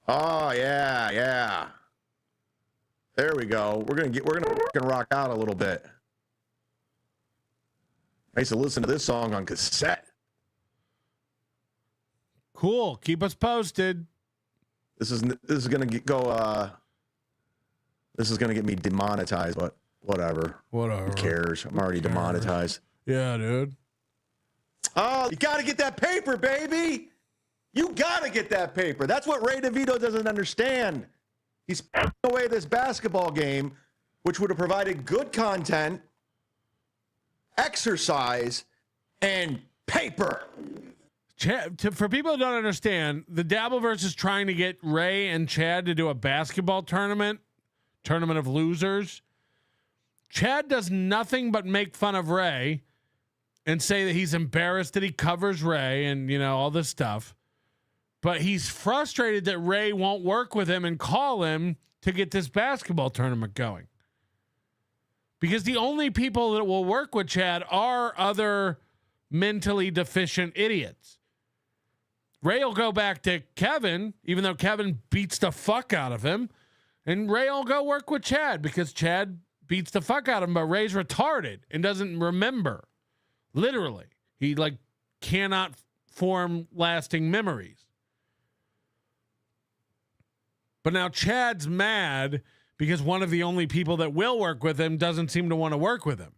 Oh yeah. There we go. We're gonna fucking rock out a little bit. I used to listen to this song on cassette. Cool. Keep us posted. This is gonna get me demonetized, but whatever. Who cares? I'm already demonetized. Yeah, dude. Oh, you gotta get that paper, baby. You gotta get that paper. That's what Ray DeVito doesn't understand. He's putting away this basketball game, which would have provided good content, exercise, and paper. For people who don't understand, the Dabbleverse is trying to get Ray and Chad to do a basketball tournament of losers. Chad does nothing but make fun of Ray and say that he's embarrassed that he covers Ray and, all this stuff. But he's frustrated that Ray won't work with him and call him to get this basketball tournament going. Because the only people that will work with Chad are other mentally deficient idiots. Ray will go back to Kevin, even though Kevin beats the fuck out of him. And Ray will go work with Chad because Chad beats the fuck out of him. But Ray's retarded and doesn't remember. Literally. He cannot form lasting memories. But now Chad's mad because one of the only people that will work with him doesn't seem to want to work with him.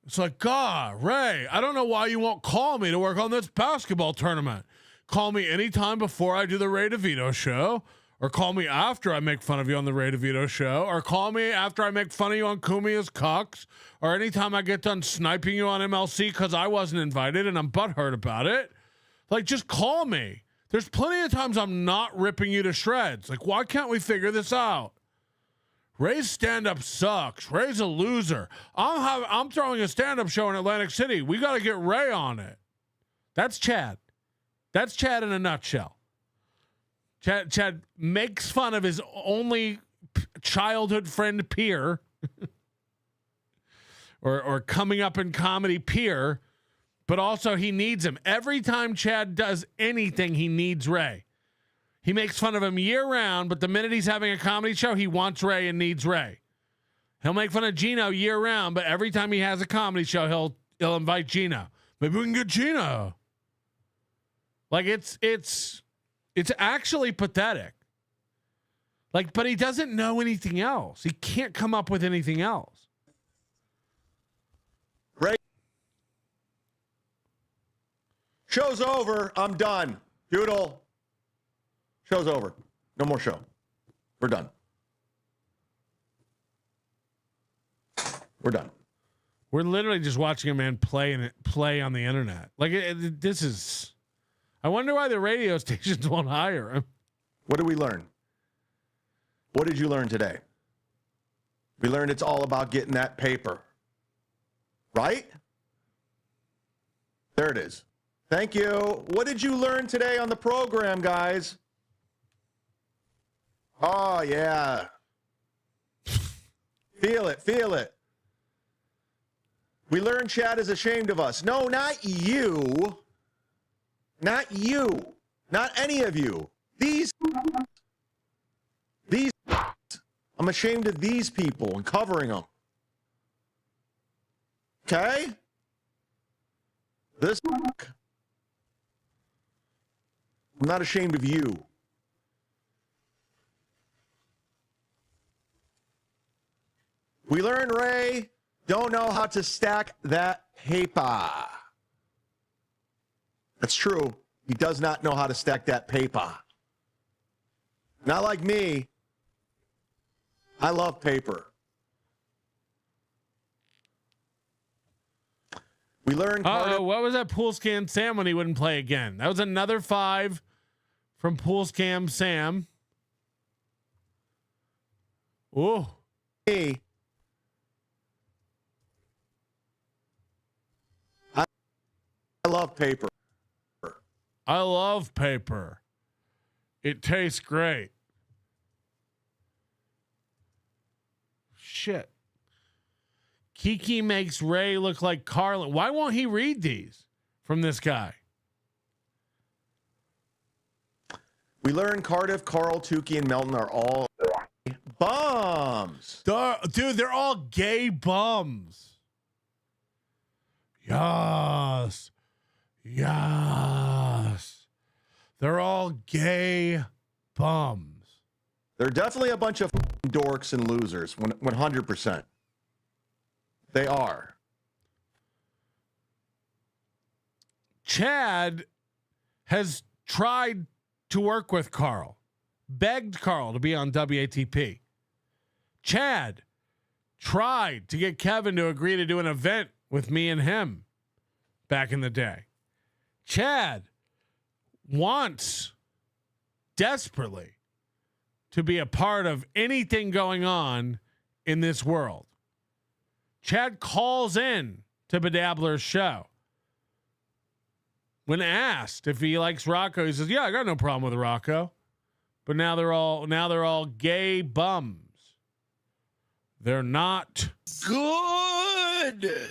It's like, God, Ray, I don't know why you won't call me to work on this basketball tournament. Call me anytime before I do the Ray DeVito show, or call me after I make fun of you on the Ray DeVito show, or call me after I make fun of you on Kumia's Cucks, or anytime I get done sniping you on MLC because I wasn't invited and I'm butthurt about it. Like, just call me. There's plenty of times I'm not ripping you to shreds. Like, why can't we figure this out? Ray's stand-up sucks. Ray's a loser. I'm throwing a stand-up show in Atlantic City. We got to get Ray on it. That's Chad. That's Chad in a nutshell. Chad makes fun of his only childhood friend peer or coming up in comedy peer, but also he needs him. Every time Chad does anything, he needs Ray. He makes fun of him year round, but the minute he's having a comedy show, he wants Ray and needs Ray. He'll make fun of Gino year round, but every time he has a comedy show, he'll invite Gino. Maybe we can get Gino. Like, it's actually pathetic. Like, but he doesn't know anything else. He can't come up with anything else. Ray. Show's over. I'm done. Doodle. Show's over. No more show. We're done. We're done. We're literally just watching a man play on the internet. Like, this is... I wonder why the radio stations won't hire him. What did we learn? What did you learn today? We learned it's all about getting that paper. Right? There it is. Thank you. What did you learn today on the program, guys? Oh, yeah. Feel it. Feel it. We learned Chad is ashamed of us. No, not you. Not you. Not any of you. These. I'm ashamed of these people and covering them. Okay? This. I'm not ashamed of you. We learned Ray don't know how to stack that paper. That's true. He does not know how to stack that paper. Not like me. I love paper. We learned. What was that Pool Scam Sam when he wouldn't play again? That was another 5 from Pool Scam Sam. Ooh. Hey. I love paper. I love paper. It tastes great. Shit. Kiki makes Ray look like Carlin. Why won't he read these from this guy? We learned Cardiff, Carl, Tukey, and Melton are all bums. Dude, they're all gay bums. Yes. Yes. They're all gay bums. They're definitely a bunch of dorks and losers, 100%. They are. Chad has tried to work with Carl, begged Carl to be on WATP. Chad tried to get Kevin to agree to do an event with me and him back in the day. Chad wants desperately to be a part of anything going on in this world. Chad calls in to Bedabbler's show. When asked if he likes Rocco, he says, "Yeah, I got no problem with Rocco." But now they're all gay bums. They're not good.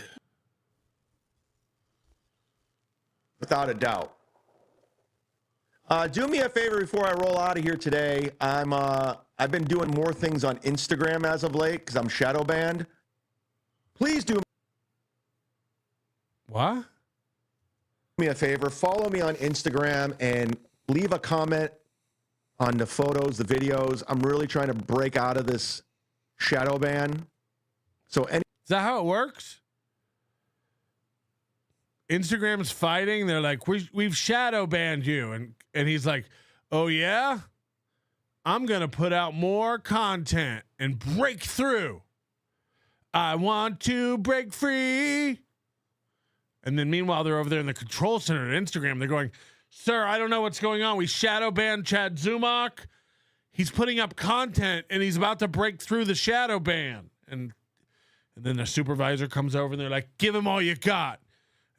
Without a doubt. Do me a favor before I roll out of here today. I've been doing more things on Instagram as of late because I'm shadow banned. Please do. What? me a favor, follow me on Instagram and leave a comment on the photos, the videos. I'm really trying to break out of this shadow ban. So Is that how it works? Instagram's fighting. They're like, we've shadow banned you. And he's like, oh yeah? I'm going to put out more content and break through. I want to break free. And then meanwhile, they're over there in the control center at Instagram. They're going, sir, I don't know what's going on. We shadow banned Chad Zumock. He's putting up content and he's about to break through the shadow ban. And then the supervisor comes over and they're like, give him all you got.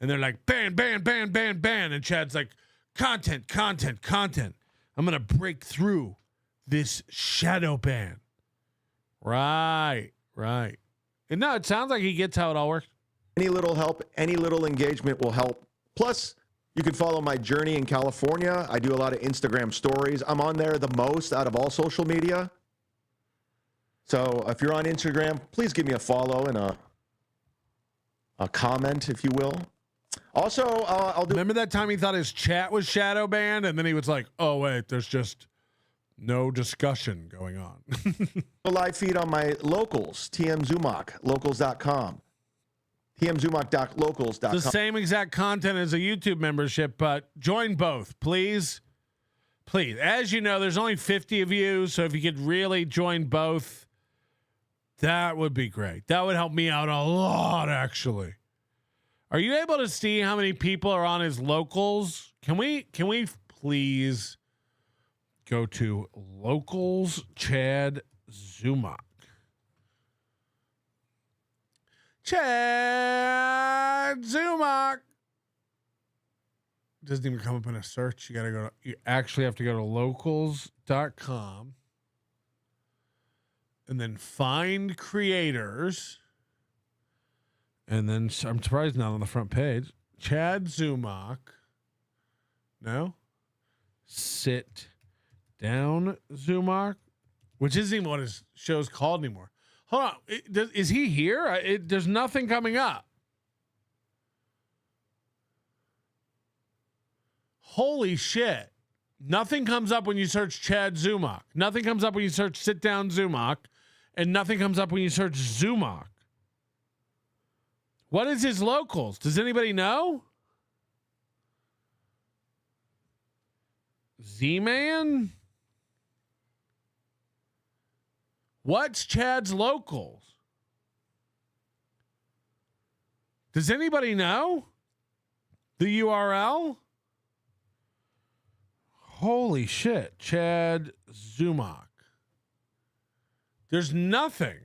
And they're like, ban, ban, ban, ban, ban. And Chad's like, content, content, content. I'm going to break through this shadow ban. Right. And no, it sounds like he gets how it all works. Any little help, any little engagement will help. Plus, you can follow my journey in California. I do a lot of Instagram stories. I'm on there the most out of all social media. So if you're on Instagram, please give me a follow and a comment, if you will. Also, I'll do. Remember that time he thought his chat was shadow banned, and then he was like, "Oh wait, there's just no discussion going on." A live feed on my locals, TM Zumock, locals.com. TMZumock.locals.com. It's the same exact content as a YouTube membership, but join both, please. Please. As you know, there's only 50 of you, so if you could really join both, that would be great. That would help me out a lot, actually. Are you able to see how many people are on his locals? Can we please go to locals Chad Zumock? Chad Zumock doesn't even come up in a search. You actually have to go to locals.com and then find creators. And then I'm surprised not on the front page. Chad Zumock. No. Sit down Zumock, which isn't even what his show's called anymore. Hold on. Is he here? There's nothing coming up. Holy shit. Nothing comes up when you search Chad Zumock. Nothing comes up when you search Sit Down Zumock. And nothing comes up when you search Zumock. What is his locals? Does anybody know? Z-Man? What's Chad's locals? Does anybody know the URL? Holy shit, Chad Zumock. There's nothing.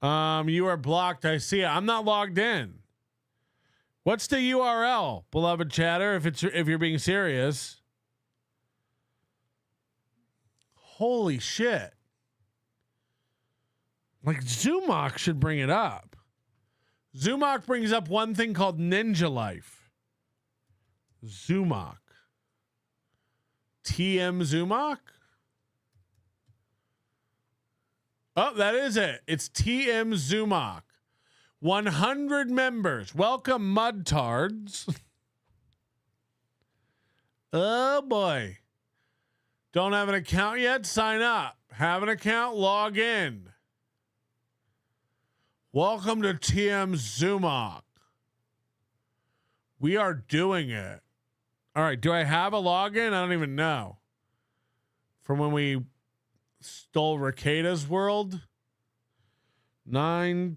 You are blocked. I see it. I'm not logged in. What's the URL, beloved chatter? If you're being serious. Holy shit. Like Zumock should bring it up. Zumock brings up one thing called Ninja Life. Zumock. TM Zumock? Oh, that is it. It's TM Zumock. 100 members. Welcome, mudtards. Oh, boy. Don't have an account yet? Sign up. Have an account? Log in. Welcome to TM Zumock. We are doing it. All right. Do I have a login? I don't even know. From when we stole Ricada's world. 9.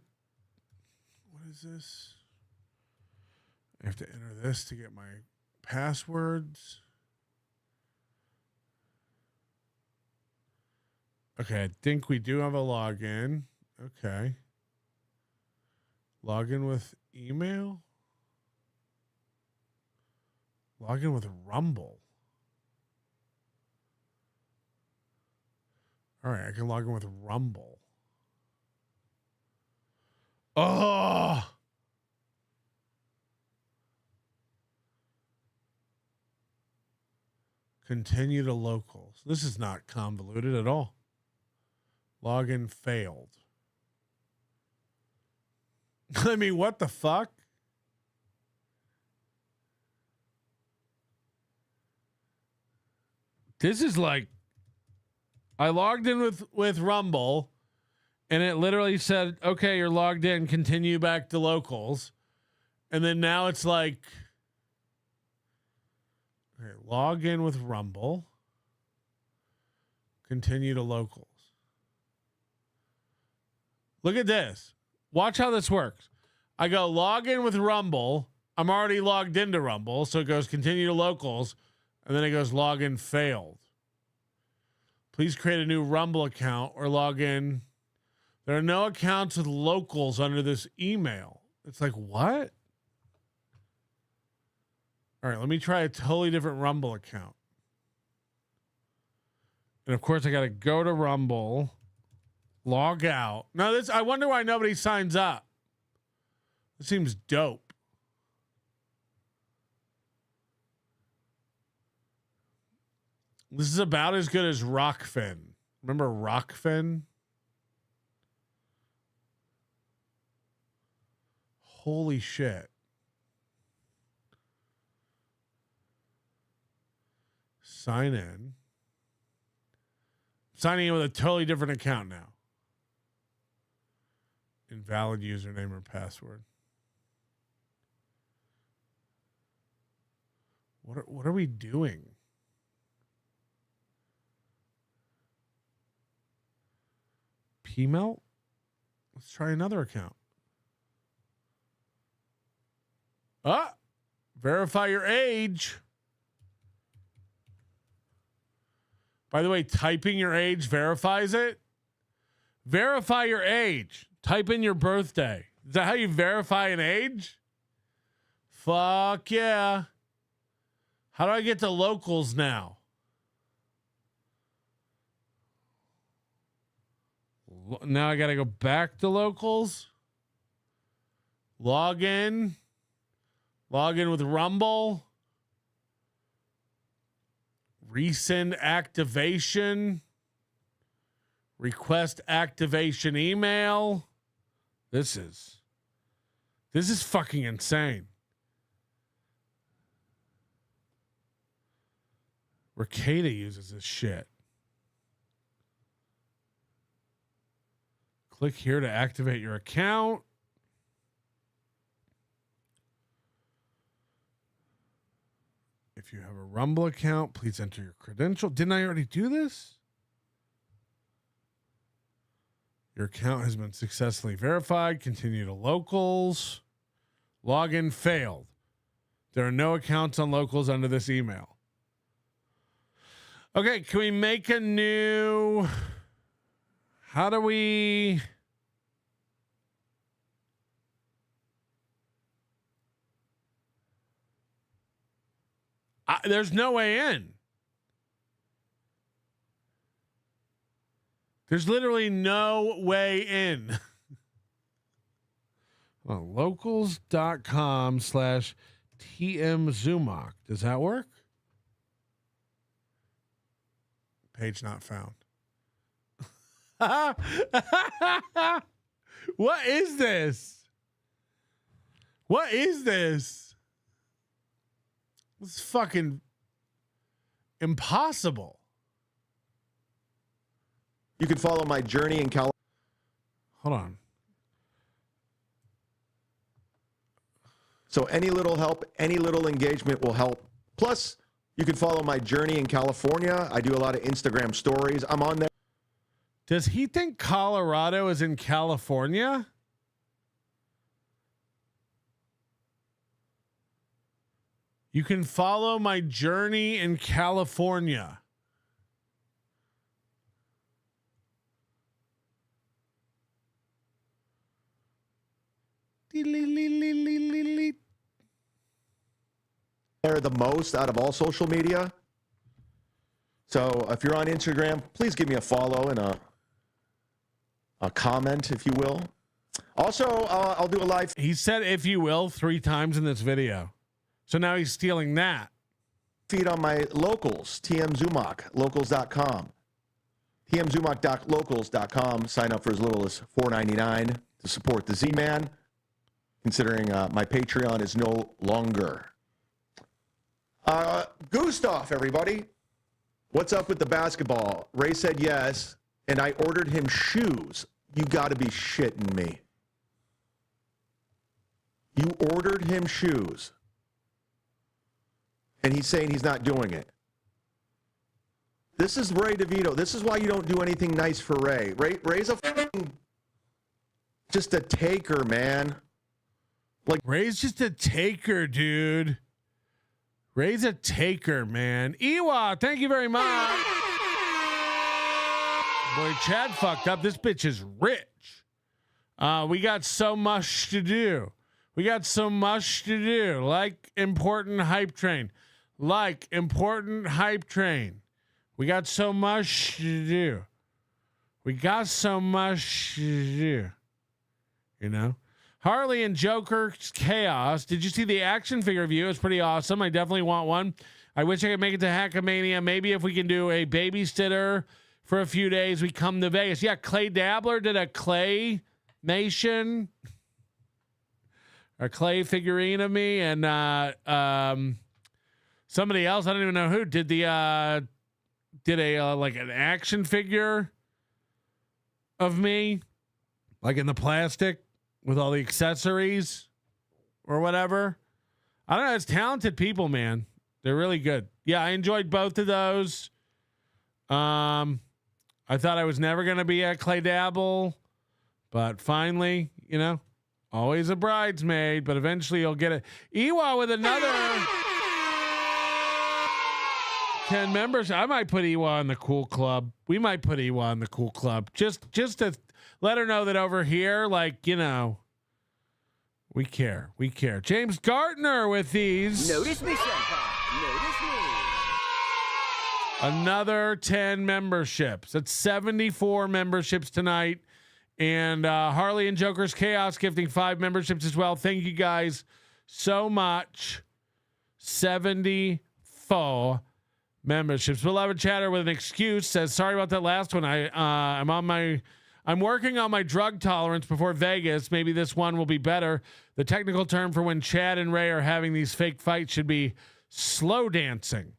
What is this? I have to enter this to get my passwords. Okay, I think we do have a login. Okay. Login with email? Login with Rumble. All right, I can log in with Rumble. Oh! Continue to locals. This is not convoluted at all. Login failed. I mean, what the fuck? This is like, I logged in with Rumble, and it literally said, okay, you're logged in, continue back to locals. And then now it's like, okay, log in with Rumble, continue to locals. Look at this. Watch how this works. I go log in with Rumble. I'm already logged into Rumble, so it goes continue to locals, and then it goes login failed. Please create a new Rumble account or log in. There are no accounts with locals under this email. It's like, what? All right, let me try a totally different Rumble account. And of course, I got to go to Rumble, log out. Now, this, I wonder why nobody signs up. This seems dope. This is about as good as Rockfin. Remember Rockfin? Holy shit. Sign in. Signing in with a totally different account now. Invalid username or password. What are we doing? P-melt? Let's try another account. Verify your age. By the way, typing your age verifies it. Verify your age. Type in your birthday. Is that how you verify an age? Fuck yeah. How do I get to locals now? Now I got to go back to locals. Log in. Log in with Rumble. Resend activation. Request activation email. This is fucking insane. Ricada uses this shit. Click here to activate your account. If you have a Rumble account, please enter your credential. Didn't I already do this? Your account has been successfully verified. Continue to locals. Login failed. There are no accounts on locals under this email. Okay, can we make a new... How do we... There's no way in. There's literally no way in. Well, locals.com/TM Zumock. Does that work? Page not found. What is this? What is this? It's fucking impossible. You can follow my journey in California. Hold on. So any little help, any little engagement will help. Plus, you can follow my journey in California. I do a lot of Instagram stories. I'm on there. Does he think Colorado is in California? You can follow my journey in California. They're the most out of all social media. So if you're on Instagram, please give me a follow and a comment, if you will. Also, I'll do a live. He said, if you will, 3 times in this video. So now he's stealing that. Feed on my locals, TM Zumock, locals.com. TMZumock.locals.com. Sign up for as little as $4.99 to support the Z-Man, considering my Patreon is no longer. Gustav, everybody. What's up with the basketball? Ray said yes, and I ordered him shoes. You got to be shitting me. You ordered him shoes. And he's saying he's not doing it. This is Ray DeVito. This is why you don't do anything nice for Ray. Ray's a just a taker, man. Like Ray's just a taker, dude. Ray's a taker, man. Ewa, thank you very much. Boy, Chad fucked up. This bitch is rich. We got so much to do. We got so much to do. Like important hype train. Like important hype train. We got so much to do. We got so much to do. You know? Harley and Joker's Chaos. Did you see the action figure review? It's pretty awesome. I definitely want one. I wish I could make it to Hackamania. Maybe if we can do a babysitter for a few days, we come to Vegas. Yeah, Clay Dabbler did a clay nation. A clay figurine of me. And somebody else, I don't even know who, did the like an action figure of me. Like in the plastic. With all the accessories or whatever. I don't know. It's talented people, man. They're really good. Yeah, I enjoyed both of those. I thought I was never going to be at Clay Dabble. But finally, you know, always a bridesmaid. But eventually you'll get it. Ewa with another 10 members. I might put Ewa in the cool club. We might put Ewa in the cool club. Just to... let her know that over here, like, you know, we care. We care. James Gardner with these. Notice me, Senpai. Notice me. Another 10 memberships. That's 74 memberships tonight. And Harley and Joker's Chaos gifting 5 memberships as well. Thank you guys so much. 74 memberships. Beloved chatter with an excuse says, sorry about that last one. I'm working on my drug tolerance before Vegas. Maybe this one will be better. The technical term for when Chad and Ray are having these fake fights should be slow dancing.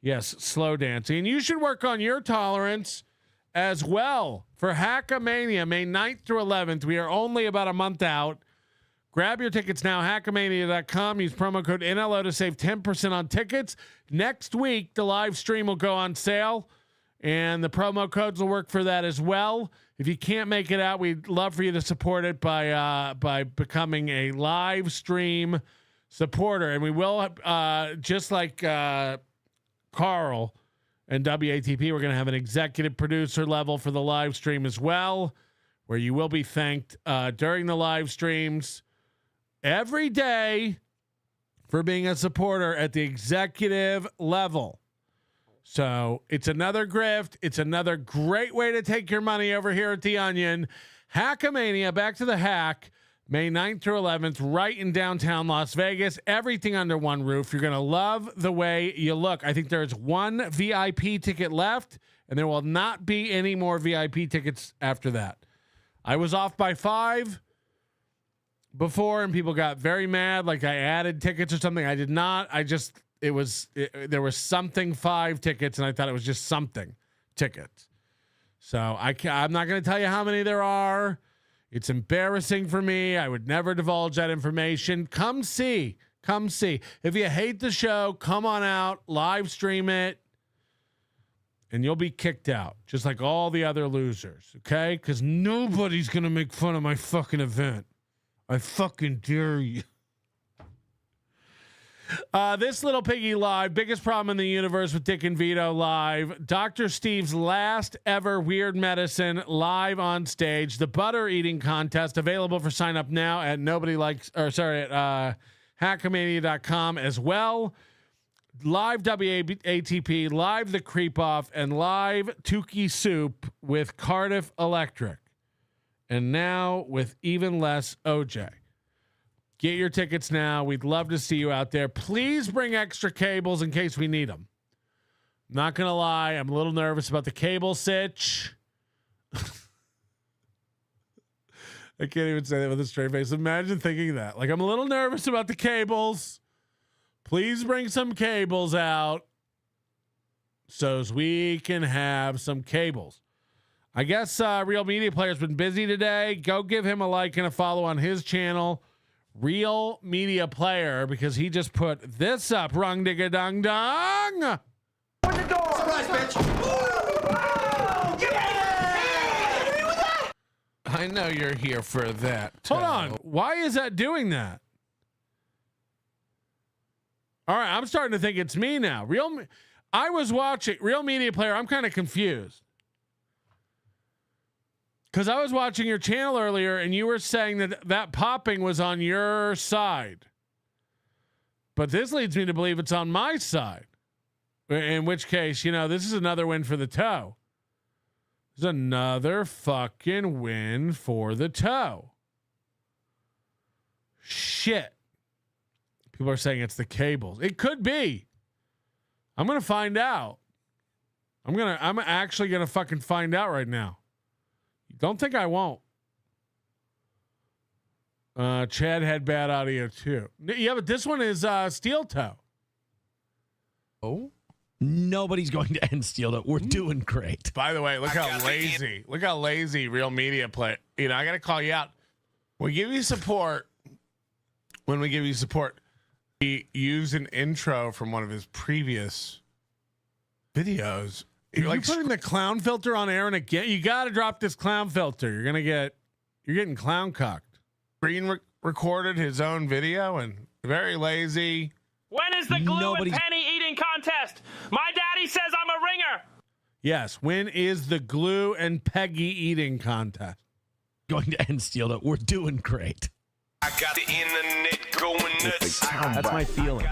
Yes, slow dancing. And you should work on your tolerance as well for Hackamania, May 9th through 11th. We are only about a month out. Grab your tickets now, hackamania.com. Use promo code NLO to save 10% on tickets. Next week, the live stream will go on sale, and the promo codes will work for that as well. If you can't make it out, we'd love for you to support it by becoming a live stream supporter. And we will, just like Carl and WATP, we're going to have an executive producer level for the live stream as well, where you will be thanked during the live streams every day for being a supporter at the executive level. So it's another grift. It's another great way to take your money over here at The Onion. Hackamania, back to the hack, May 9th through 11th, right in downtown Las Vegas. Everything under one roof. You're going to love the way you look. I think there's one VIP ticket left, and there will not be any more VIP tickets after that. I was off by 5 before, and people got very mad, like I added tickets or something. I did not. There was something 5 tickets, and I thought it was just something tickets. So I'm not going to tell you how many there are. It's embarrassing for me. I would never divulge that information. Come see. If you hate the show, come on out, live stream it, and you'll be kicked out, just like all the other losers, okay? Because nobody's going to make fun of my fucking event. I fucking dare you. This little piggy live, biggest problem in the universe with Dick and Vito live. Dr. Steve's last ever weird medicine live on stage. The butter eating contest available for sign up now at hackamania.com as well. Live WATP, live The Creep Off, and live Tukey Soup with Cardiff Electric. And now with even less OJ. Get your tickets now. We'd love to see you out there. Please bring extra cables in case we need them. Not going to lie, I'm a little nervous about the cable sitch. I can't even say that with a straight face. Imagine thinking that. Like, I'm a little nervous about the cables. Please bring some cables out. so as we can have some cables. I guess Real Media Player's been busy today. Go give him a like and a follow on his channel, Real Media Player, because he just put this up. Rung digga dong dong. Open the door. Surprise, bitch. I know you're here for that. Hold on. Why is that doing that? All right, I'm starting to think it's me now. I was watching Real Media Player. I'm kind of confused. Because I was watching your channel earlier and you were saying that popping was on your side. But this leads me to believe it's on my side. In which case, this is another win for the toe. This is another fucking win for the toe. Shit. People are saying it's the cables. It could be. I'm going to find out. I'm actually going to fucking find out right now. Don't think I won't. Chad had bad audio too. Yeah, but this one is steel toe. Oh, nobody's going to end steel toe. We're doing great. By the way, look how lazy Real Media Play. I got to call you out. We give you support. When we give you support, he used an intro from one of his previous videos. You're putting the clown filter on Aaron again. You got to drop this clown filter. You're getting clown cocked. Green recorded his own video and very lazy. When is the glue and penny eating contest? My daddy says I'm a ringer. Yes. When is the glue and Peggy eating contest? Going to end steel toe. We're doing great. I got the internet going nuts. That's my feeling.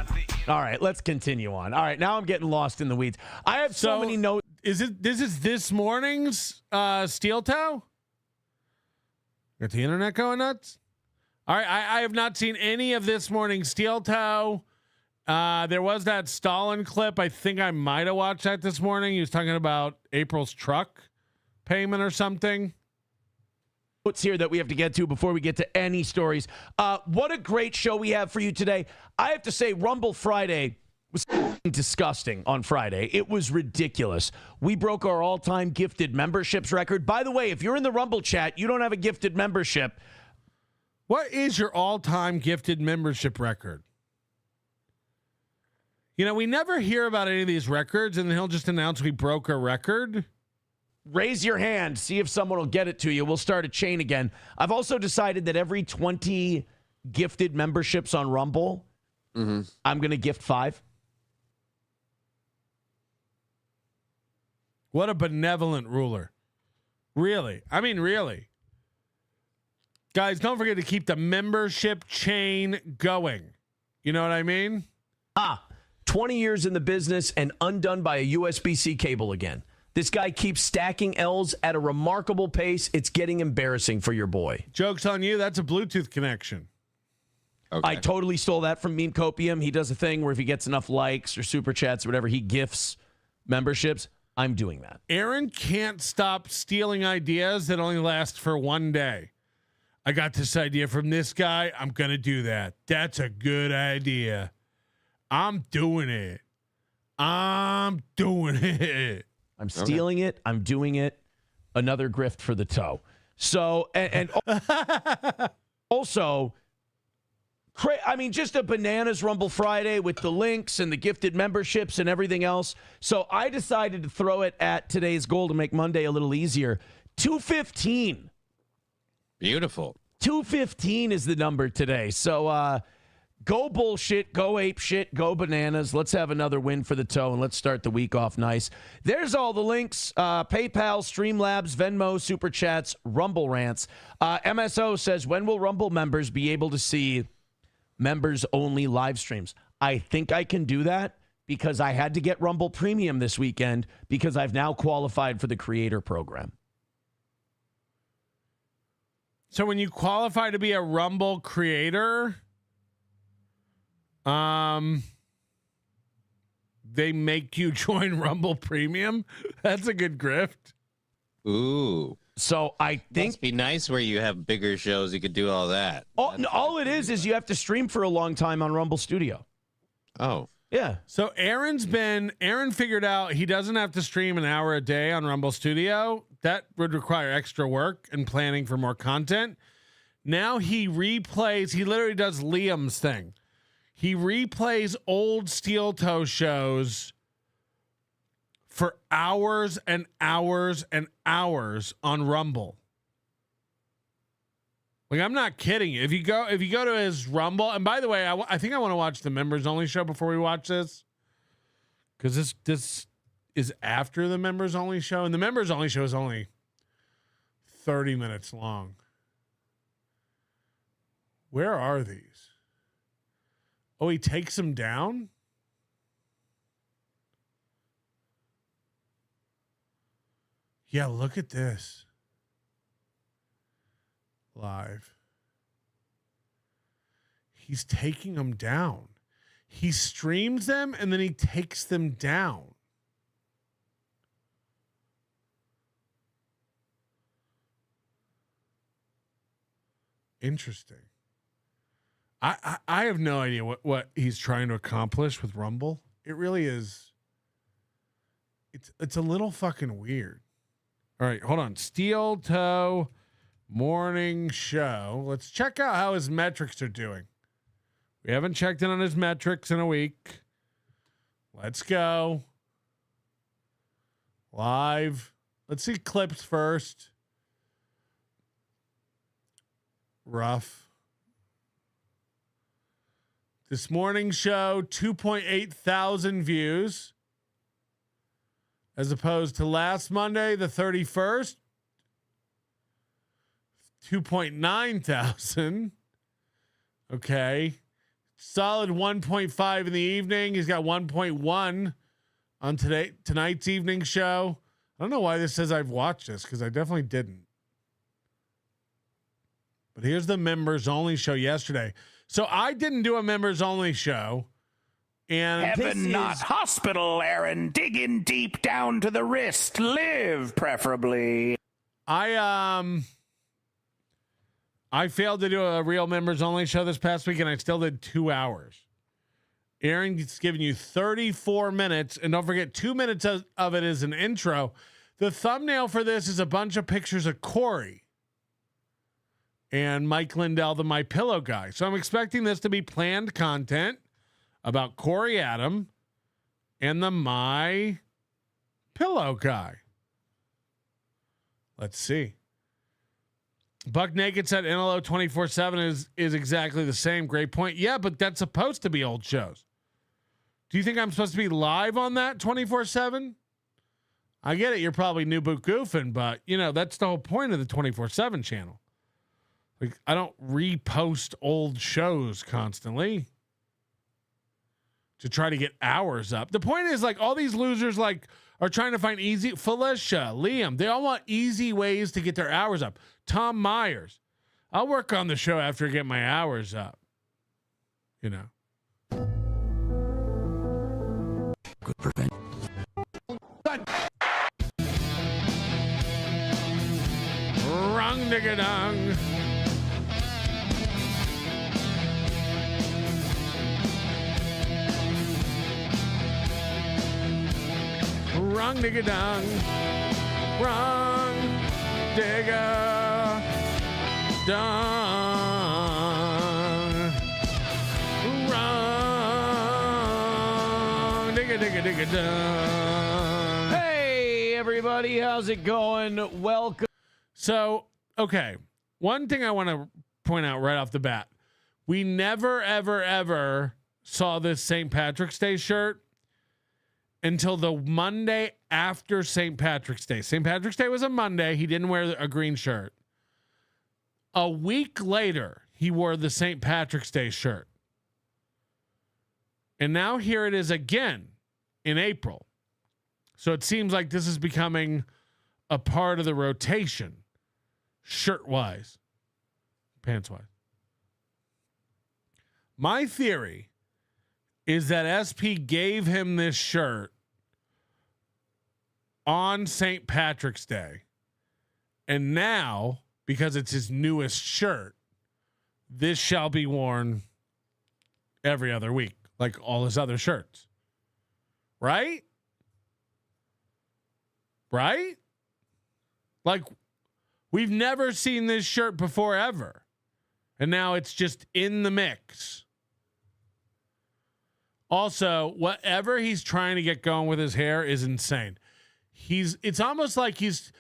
All right, let's continue on. All right, now I'm getting lost in the weeds. I have so many notes. This is this morning's steel toe? Got the internet going nuts? All right, I have not seen any of this morning's steel toe. There was that Stalin clip. I think I might have watched that this morning. He was talking about April's truck payment or something. What's here that we have to get to before we get to any stories. What a great show we have for you today. I have to say, Rumble Friday was disgusting on Friday. It was ridiculous. We broke our all-time gifted memberships record. By the way, if you're in the Rumble chat, you don't have a gifted membership. What is your all-time gifted membership record? We never hear about any of these records, and he'll just announce we broke a record. Raise your hand. See if someone will get it to you. We'll start a chain again. I've also decided that every 20 gifted memberships on Rumble, I'm going to gift 5. What a benevolent ruler. Really. I mean, really. Guys, don't forget to keep the membership chain going. You know what I mean? 20 years in the business and undone by a USB-C cable again. This guy keeps stacking L's at a remarkable pace. It's getting embarrassing for your boy. Joke's on you. That's a Bluetooth connection. Okay. I totally stole that from Meme Copium. He does a thing where if he gets enough likes or super chats or whatever, he gifts memberships. I'm doing that. Aaron can't stop stealing ideas that only last for one day. I got this idea from this guy. I'm going to do that. That's a good idea. I'm doing it. I'm stealing it. I'm doing it. Another grift for the toe. So, and also, just a bananas Rumble Friday with the links and the gifted memberships and everything else. So I decided to throw it at today's goal to make Monday a little easier. 215. Beautiful. 215 is the number today. So, go bullshit, go ape shit, go bananas. Let's have another win for the toe, and let's start the week off nice. There's all the links. PayPal, Streamlabs, Venmo, Super Chats, Rumble Rants. MSO says, when will Rumble members be able to see members-only live streams? I think I can do that because I had to get Rumble Premium this weekend because I've now qualified for the Creator Program. So when you qualify to be a Rumble creator... they make you join Rumble Premium. That's a good grift. Ooh. So I think must be nice where you have bigger shows. You could do all that. All it is you have to stream for a long time on Rumble Studio. Oh. Yeah. So Aaron figured out he doesn't have to stream an hour a day on Rumble Studio. That would require extra work and planning for more content. Now he replays, he literally does Liam's thing. He replays old Steel Toe shows for hours and hours and hours on Rumble. Like, I'm not kidding you. If you go to his Rumble, and by the way, I think I want to watch the members only show before we watch this, because this is after the members only show, and the members only show is only 30 minutes long. Where are these? Oh, he takes them down? Yeah, look at this. Live. He's taking them down. He streams them and then he takes them down. Interesting. I have no idea what he's trying to accomplish with Rumble. It really is. It's a little fucking weird. All right, hold on. Steel Toe morning show. Let's check out how his metrics are doing. We haven't checked in on his metrics in a week. Let's go. Live. Let's see clips first. Rough. This morning show, 2.8 thousand views. As opposed to last Monday, the 31st, 2.9 thousand. Okay. Solid 1.5 in the evening. He's got 1.1 on tonight's evening show. I don't know why this says I've watched this, because I definitely didn't. But here's the members only show yesterday. So I didn't do a members only show. And Heaven, not hospital, Aaron. Digging deep down to the wrist. Live, preferably. I failed to do a real members only show this past week, and I still did 2 hours. Aaron's giving you 34 minutes, and don't forget 2 minutes of it is an intro. The thumbnail for this is a bunch of pictures of Corey and Mike Lindell, the My Pillow guy. So I'm expecting this to be planned content about Corey Adam and the My Pillow guy. Let's see. Buck Naked said NLO 24/7 is exactly the same. Great point. Yeah, but that's supposed to be old shows. Do you think I'm supposed to be live on that 24/7? I get it. You're probably new boot goofing, but you know, that's the whole point of the 24/7 channel. Like, I don't repost old shows constantly to try to get hours up. The point is, like, all these losers like are trying to find easy. Felicia, Liam, they all want easy ways to get their hours up. Tom Myers, I'll work on the show after I get my hours up. You know. Good prevent. Rung digga dong. Wrong digga dong. Wrong digga dong. Wrong digga digga digga dong. Hey, everybody. How's it going? Welcome. So, okay. One thing I want to point out right off the bat. We never, ever, ever saw this St. Patrick's Day shirt until the Monday after St. Patrick's Day. St. Patrick's Day was a Monday. He didn't wear a green shirt. A week later, he wore the St. Patrick's Day shirt. And now here it is again in April. So it seems like this is becoming a part of the rotation, shirt-wise, pants-wise. My theory is that SP gave him this shirt on St. Patrick's Day. And now, because it's his newest shirt, this shall be worn every other week like all his other shirts. Right? Right? Like, we've never seen this shirt before ever. And now it's just in the mix. Also, whatever he's trying to get going with his hair is insane. It's almost like he's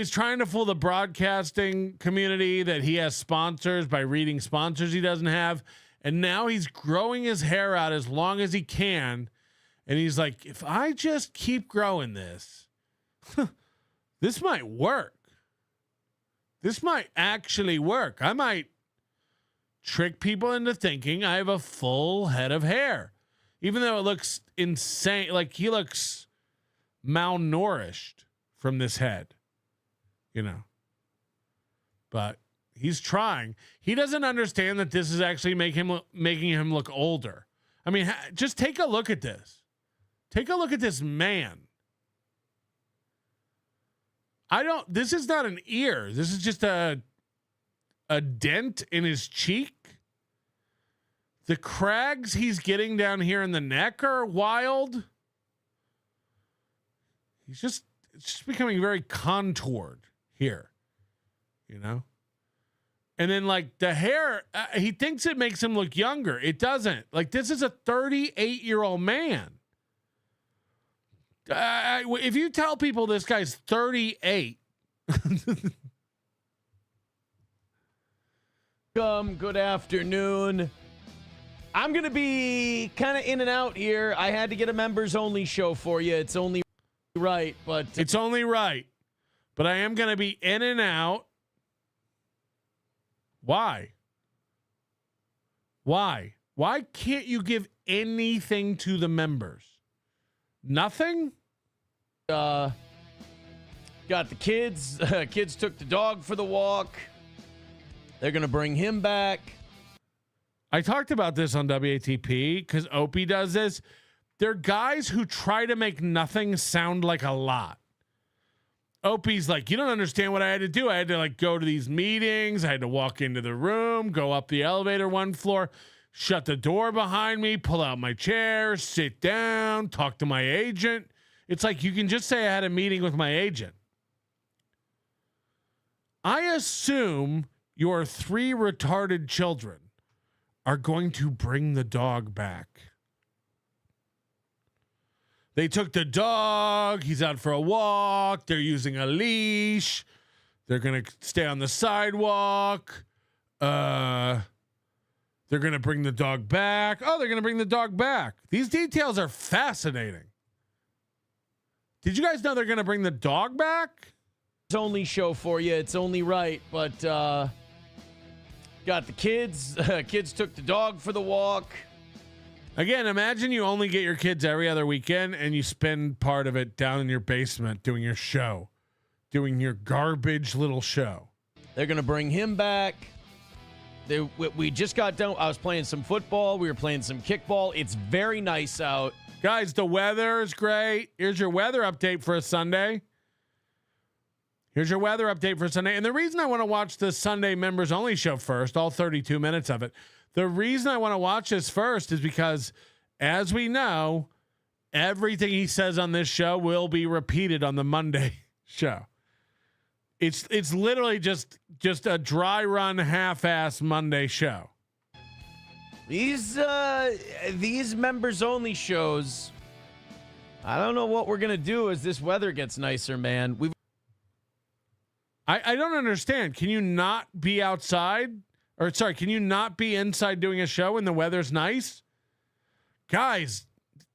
trying to fool the broadcasting community that he has sponsors by reading sponsors he doesn't have. And now he's growing his hair out as long as he can. And he's like, if I just keep growing this, this might work. This might actually work. I might trick people into thinking I have a full head of hair, even though it looks insane. Like, he looks malnourished from this head, you know, but he's trying. He doesn't understand that this is actually making him look older. I mean, just take a look at this. Take a look at this man. This is not an ear. This is just a dent in his cheek. The crags he's getting down here in the neck are wild. It's just becoming very contoured here, you know? And then, like, the hair, he thinks it makes him look younger. It doesn't. Like, this is a 38-year-old man. If you tell people this guy's 38, good afternoon. I'm going to be kind of in and out here. I had to get a members only show for you. It's only right, but it's only right. But I am going to be in and out. Why? Why can't you give anything to the members? Nothing? Got the kids. Kids took the dog for the walk. They're going to bring him back. I talked about this on WATP because Opie does this. They're guys who try to make nothing sound like a lot. Opie's like, you don't understand what I had to do. I had to, like, go to these meetings. I had to walk into the room, go up the elevator one floor, shut the door behind me, pull out my chair, sit down, talk to my agent. It's like, you can just say I had a meeting with my agent. I assume your 3 retarded children are going to bring the dog back. They took the dog. He's out for a walk. They're using a leash. They're going to stay on the sidewalk. They're going to bring the dog back. Oh, they're going to bring the dog back. These details are fascinating. Did you guys know they're going to bring the dog back? It's only show for you. It's only right, but got the kids. Kids took the dog for the walk. Again, imagine you only get your kids every other weekend and you spend part of it down in your basement doing your show, doing your garbage little show. They're going to bring him back. We just got done. I was playing some football. We were playing some kickball. It's very nice out. Guys, the weather is great. Here's your weather update for a Sunday. Here's your weather update for Sunday. And the reason I want to watch the Sunday members only show first, all 32 minutes of it, the reason I want to watch this first is because, as we know, everything he says on this show will be repeated on the Monday show. It's literally just a dry run, half-ass Monday show. These members only shows, I don't know what we're gonna do as this weather gets nicer, man. I don't understand. Can you not be outside? Or sorry, can you not be inside doing a show when the weather's nice? Guys,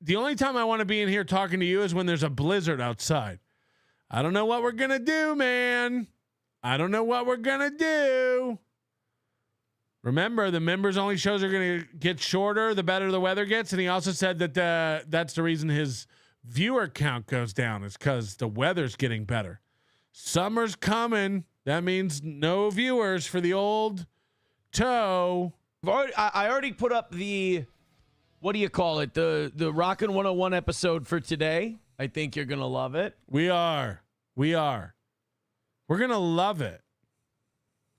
the only time I want to be in here talking to you is when there's a blizzard outside. I don't know what we're going to do, man. I don't know what we're going to do. Remember, the members only shows are going to get shorter the better the weather gets. And he also said that that's the reason his viewer count goes down, is because the weather's getting better. Summer's coming. That means no viewers for the old toe. I already put up the, what do you call it? The Rockin' 101 episode for today. I think you're going to love it. We are. We're going to love it.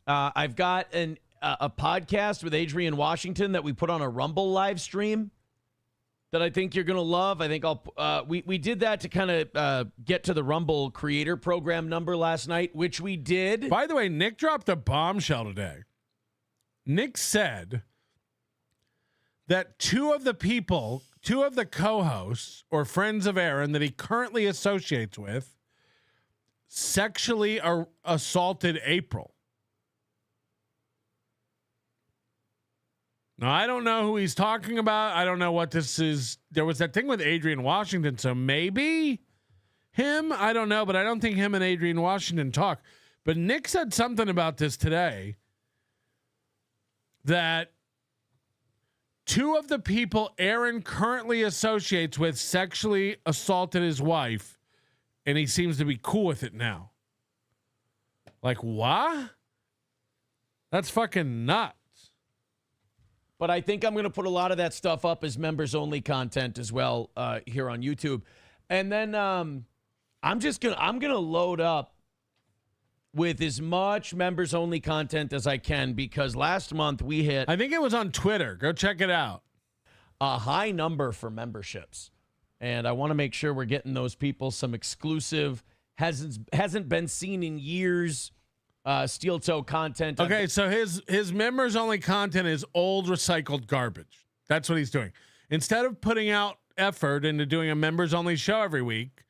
I've got a podcast with Adrian Washington that we put on a Rumble live stream. that I think you're going to love. I think we did that to kind of get to the Rumble creator program number last night, which we did. By the way, Nick dropped a bombshell today. Nick said that two of the co-hosts or friends of Aaron that he currently associates with sexually assaulted April. Now, I don't know who he's talking about. I don't know what this is. There was that thing with Adrian Washington, so maybe him. I don't know, but I don't think him and Adrian Washington talk. But Nick said something about this today, that two of the people Aaron currently associates with sexually assaulted his wife, and he seems to be cool with it now. Like, what? That's fucking nuts. But I think I'm going to put a lot of that stuff up as members only content as well here on YouTube. And then I'm going to load up with as much members only content as I can, because last month we hit, I think it was on Twitter. Go check it out. A high number for memberships. And I want to make sure we're getting those people some exclusive, hasn't been seen in years steel toe content. Okay, so his members only content is old recycled garbage. That's what he's doing. Instead of putting out effort into doing a members only show every week,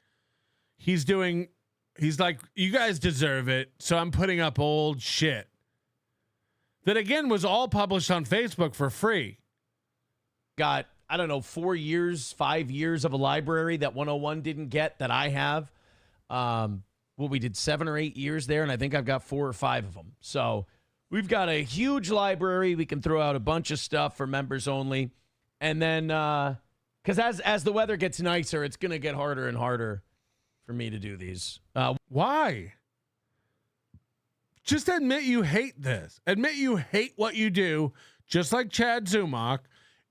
he's like, you guys deserve it, so I'm putting up old shit that again was all published on Facebook for free. Got, I don't know, 4 years, 5 years of a library that 101 didn't get that I have. Well, we did 7 or 8 years there, and I think I've got 4 or 5 of them. So we've got a huge library. We can throw out a bunch of stuff for members only. And then, because as the weather gets nicer, it's going to get harder and harder for me to do these. Why? Just admit you hate this. Admit you hate what you do, just like Chad Zumock,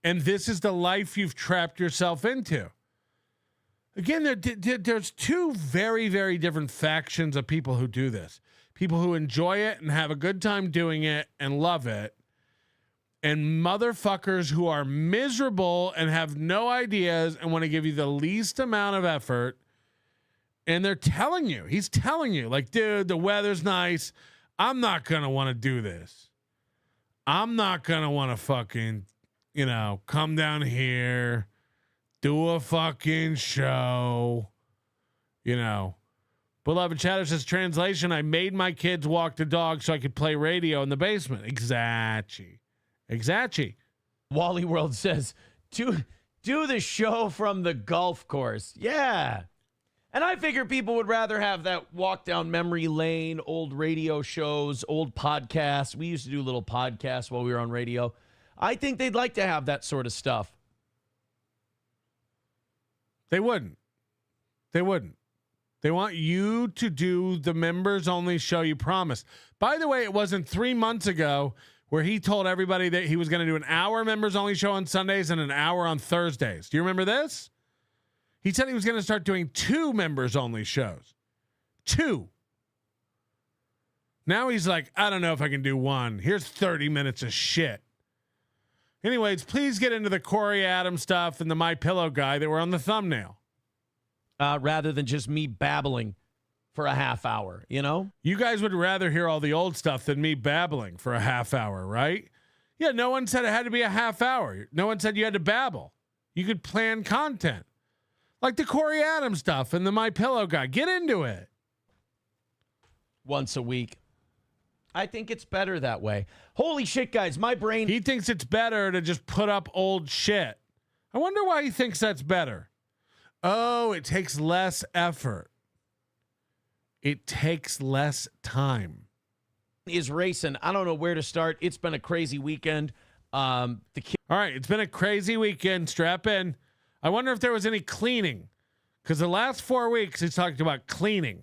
and this is the life you've trapped yourself into. Again, there's two very, very different factions of people who do this. People who enjoy it and have a good time doing it and love it. And motherfuckers who are miserable and have no ideas and want to give you the least amount of effort. And they're telling you, he's telling you, like, dude, the weather's nice. I'm not going to want to do this. I'm not going to want to fucking, come down here, do a fucking show, Beloved Chatter says, translation, I made my kids walk the dog so I could play radio in the basement. Exactly. Wally World says, do the show from the golf course. Yeah. And I figure people would rather have that walk down memory lane, old radio shows, old podcasts. We used to do little podcasts while we were on radio. I think they'd like to have that sort of stuff. They wouldn't. They want you to do the members only show you promised. By the way, it wasn't 3 months ago where he told everybody that he was going to do an hour members only show on Sundays and an hour on Thursdays. Do you remember this? He said he was going to start doing 2 members only shows. 2. Now he's like, I don't know if I can do 1. Here's 30 minutes of shit. Anyways, please get into the Corey Adams stuff and the My Pillow guy that were on the thumbnail. Rather than just me babbling for a half hour, You guys would rather hear all the old stuff than me babbling for a half hour, right? Yeah, no one said it had to be a half hour. No one said you had to babble. You could plan content. Like the Corey Adams stuff and the My Pillow guy. Get into it. Once a week. I think it's better that way. Holy shit, guys, my brain. He thinks it's better to just put up old shit. I wonder why he thinks that's better. Oh, it takes less effort. It takes less time. Is racing. I don't know where to start. It's been a crazy weekend. All right, it's been a crazy weekend. Strap in. I wonder if there was any cleaning, because the last 4 weeks he's talked about cleaning.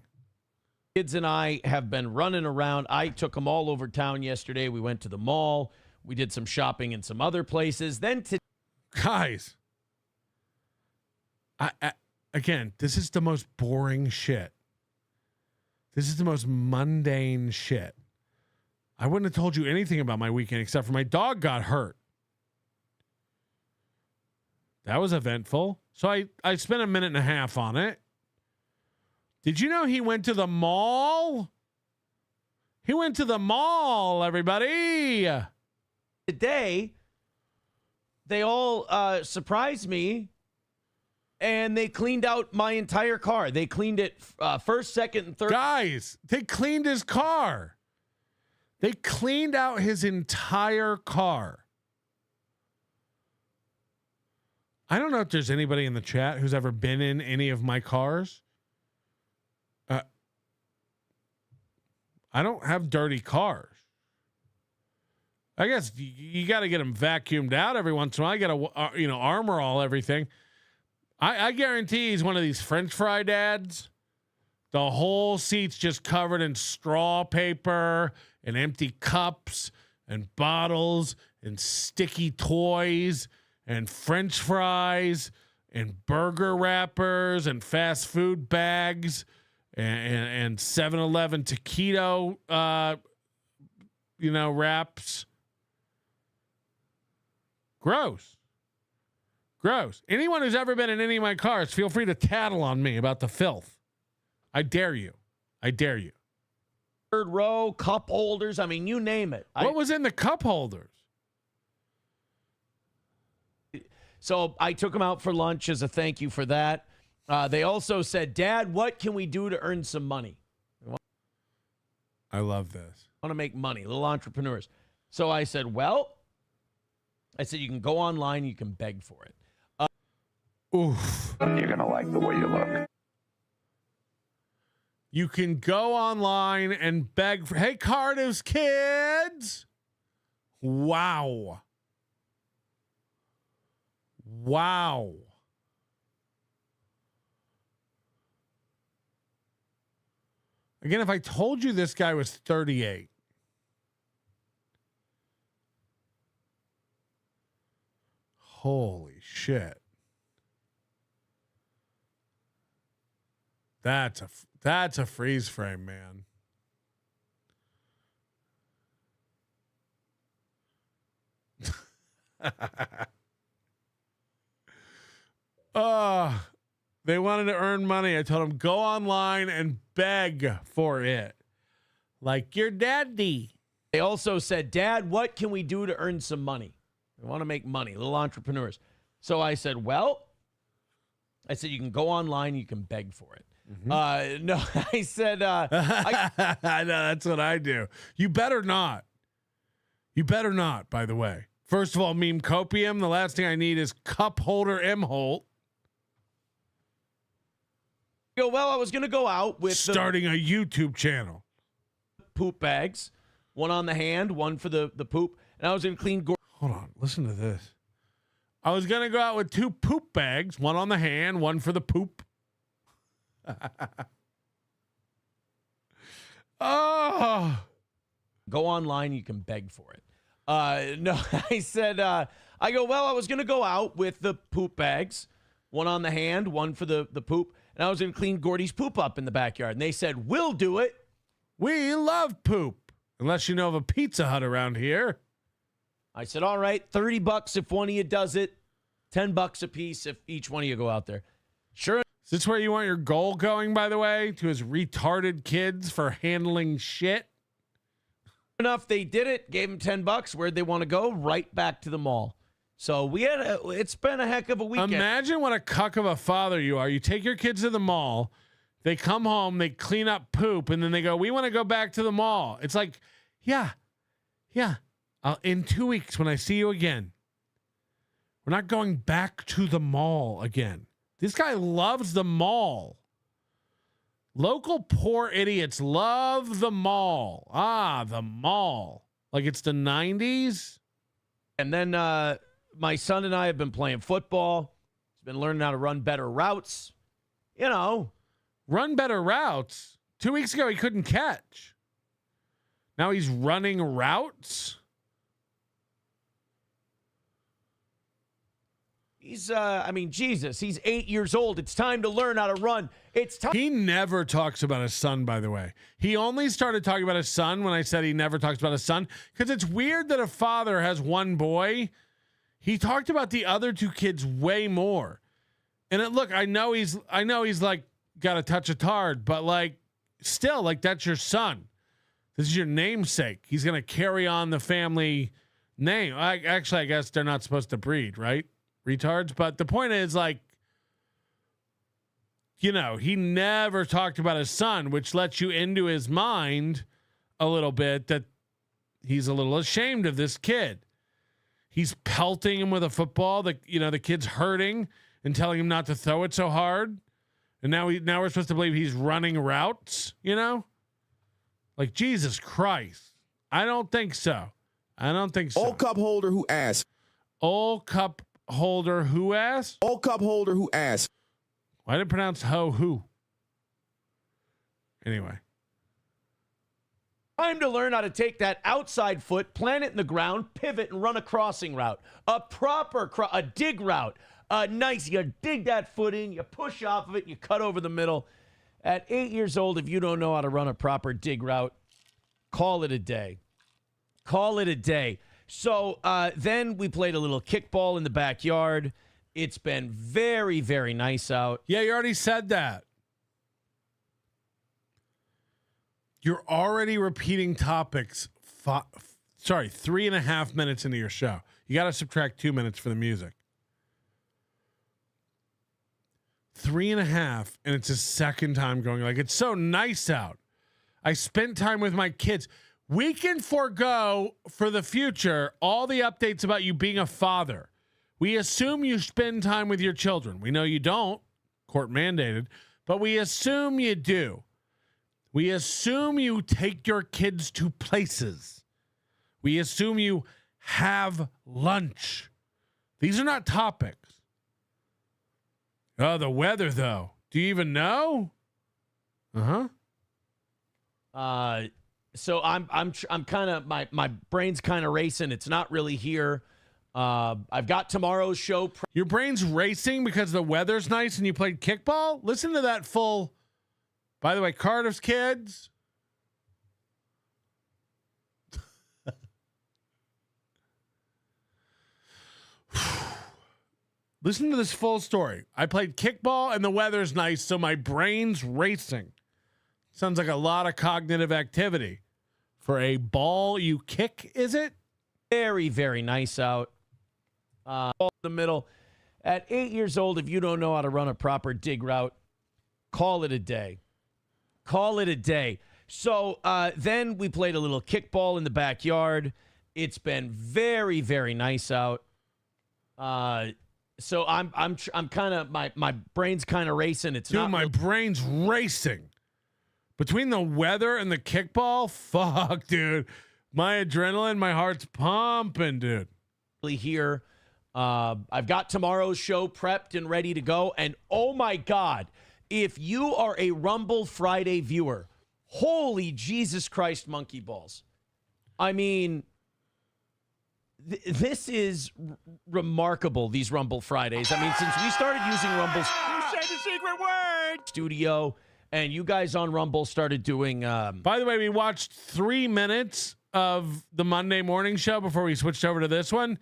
Kids and I have been running around. I took them all over town yesterday. We went to the mall. We did some shopping in some other places. Then guys, again, this is the most boring shit. This is the most mundane shit. I wouldn't have told you anything about my weekend except for my dog got hurt. That was eventful. So I spent a minute and a half on it. Did you know he went to the mall? He went to the mall, everybody. Today, they all surprised me, and they cleaned out my entire car. They cleaned it first, second, and third. Guys, they cleaned his car. They cleaned out his entire car. I don't know if there's anybody in the chat who's ever been in any of my cars. I don't have dirty cars. I guess you got to get them vacuumed out every once in a while. I got to, armor all everything. I guarantee he's one of these French fry dads. The whole seat's just covered in straw paper and empty cups and bottles and sticky toys and French fries and burger wrappers and fast food bags and 7-Eleven taquito, wraps. Gross. Anyone who's ever been in any of my cars, feel free to tattle on me about the filth. I dare you. Third row, cup holders. I mean, you name it. What was in the cup holders? So I took them out for lunch as a thank you for that. They also said, Dad, what can we do to earn some money? I love this. I want to make money, little entrepreneurs. So I said, you can go online, you can beg for it. Oof. You're going to like the way you look. You can go online and beg for, hey, Cardiff's kids. Wow. Again, if I told you this guy was 38. Holy shit. That's a freeze frame, man. They wanted to earn money. I told them, go online and beg for it. Like your daddy. They also said, Dad, what can we do to earn some money? We want to make money, little entrepreneurs. So I said, you can go online, you can beg for it. Mm-hmm. No, I said, I know, that's what I do. You better not, by the way. First of all, meme copium. The last thing I need is cup holder Imholte. I was going to go out with starting a YouTube channel. Poop bags, one on the hand, one for the poop. And I was going to clean. Hold on. Listen to this. I was going to go out with 2 poop bags, one on the hand, one for the poop. Oh. Go online, you can beg for it. No, I said, I was going to go out with the poop bags, one on the hand, one for the poop. And I was going to clean Gordy's poop up in the backyard. And they said, we'll do it. We love poop. Unless you know of a Pizza Hut around here. I said, all right, $30 if one of you does it. $10 a piece if each one of you go out there. Sure. Is this where you want your goal going, by the way? To his retarded kids for handling shit? Enough, they did it. Gave them $10. Where'd they want to go? Right back to the mall. So it's been a heck of a weekend. Imagine what a cuck of a father you are. You take your kids to the mall, they come home, they clean up poop, and then they go, we want to go back to the mall. It's like, yeah. In 2 weeks when I see you again, we're not going back to the mall again. This guy loves the mall. Local poor idiots love the mall. The mall. Like it's the 90s. And then my son and I have been playing football. He's been learning how to run better routes. Run better routes? 2 weeks ago, he couldn't catch. Now he's running routes? He's, Jesus, he's 8 years old. It's time to learn how to run. It's time. He never talks about his son, by the way. He only started talking about his son when I said he never talks about his son, because it's weird that a father has one boy. He talked about the other two kids way more. And look, I know he's like got a touch of tard, but like still, like that's your son. This is your namesake. He's gonna carry on the family name. I guess they're not supposed to breed, right? Retards. But the point is, like, you know, he never talked about his son, which lets you into his mind a little bit that he's a little ashamed of this kid. He's pelting him with a football. The kid's hurting and telling him not to throw it so hard. And now we're supposed to believe he's running routes, you know? Like, Jesus Christ. I don't think so. Old cup holder who asked. Old cup holder who asked? Old cup holder who asked. Why did it pronounce who? Anyway. Time to learn how to take that outside foot, plant it in the ground, pivot, and run a crossing route. A proper a dig route. Nice. You dig that foot in, you push off of it, you cut over the middle. At 8 years old, if you don't know how to run a proper dig route, call it a day. Call it a day. So then we played a little kickball in the backyard. It's been very, very nice out. Yeah, you already said that. You're already repeating topics. 3.5 minutes into your show. You got to subtract 2 minutes for the music. 3.5, and it's a second time going. Like, it's so nice out. I spent time with my kids. We can forego for the future all the updates about you being a father. We assume you spend time with your children. We know you don't, court mandated, but we assume you do. We assume you take your kids to places. We assume you have lunch. These are not topics. Oh, the weather, though. Do you even know? So I'm kind of my brain's kind of racing. It's not really here. I've got tomorrow's show. Your brain's racing because the weather's nice and you played kickball? Listen to that full. By the way, Cardiff's kids. Listen to this full story. I played kickball and the weather's nice, so my brain's racing. Sounds like a lot of cognitive activity for a ball you kick, is it? Very, very nice out. Ball in the middle. At 8 years old, if you don't know how to run a proper dig route, call it a day. Call it a day. So then we played a little kickball in the backyard. It's been very, very nice out. So I'm kind of my brain's kind of racing. It's Dude, not my brain's racing. Between the weather and the kickball, fuck, dude. My adrenaline, my heart's pumping, dude. Here. I've got tomorrow's show prepped and ready to go. And oh my God, if you are a Rumble Friday viewer, holy Jesus Christ, monkey balls. I mean, this is remarkable, these Rumble Fridays. I mean, since we started using Rumble's You said the secret word. studio and you guys on Rumble started doing... By the way, we watched 3 minutes of the Monday morning show before we switched over to this one,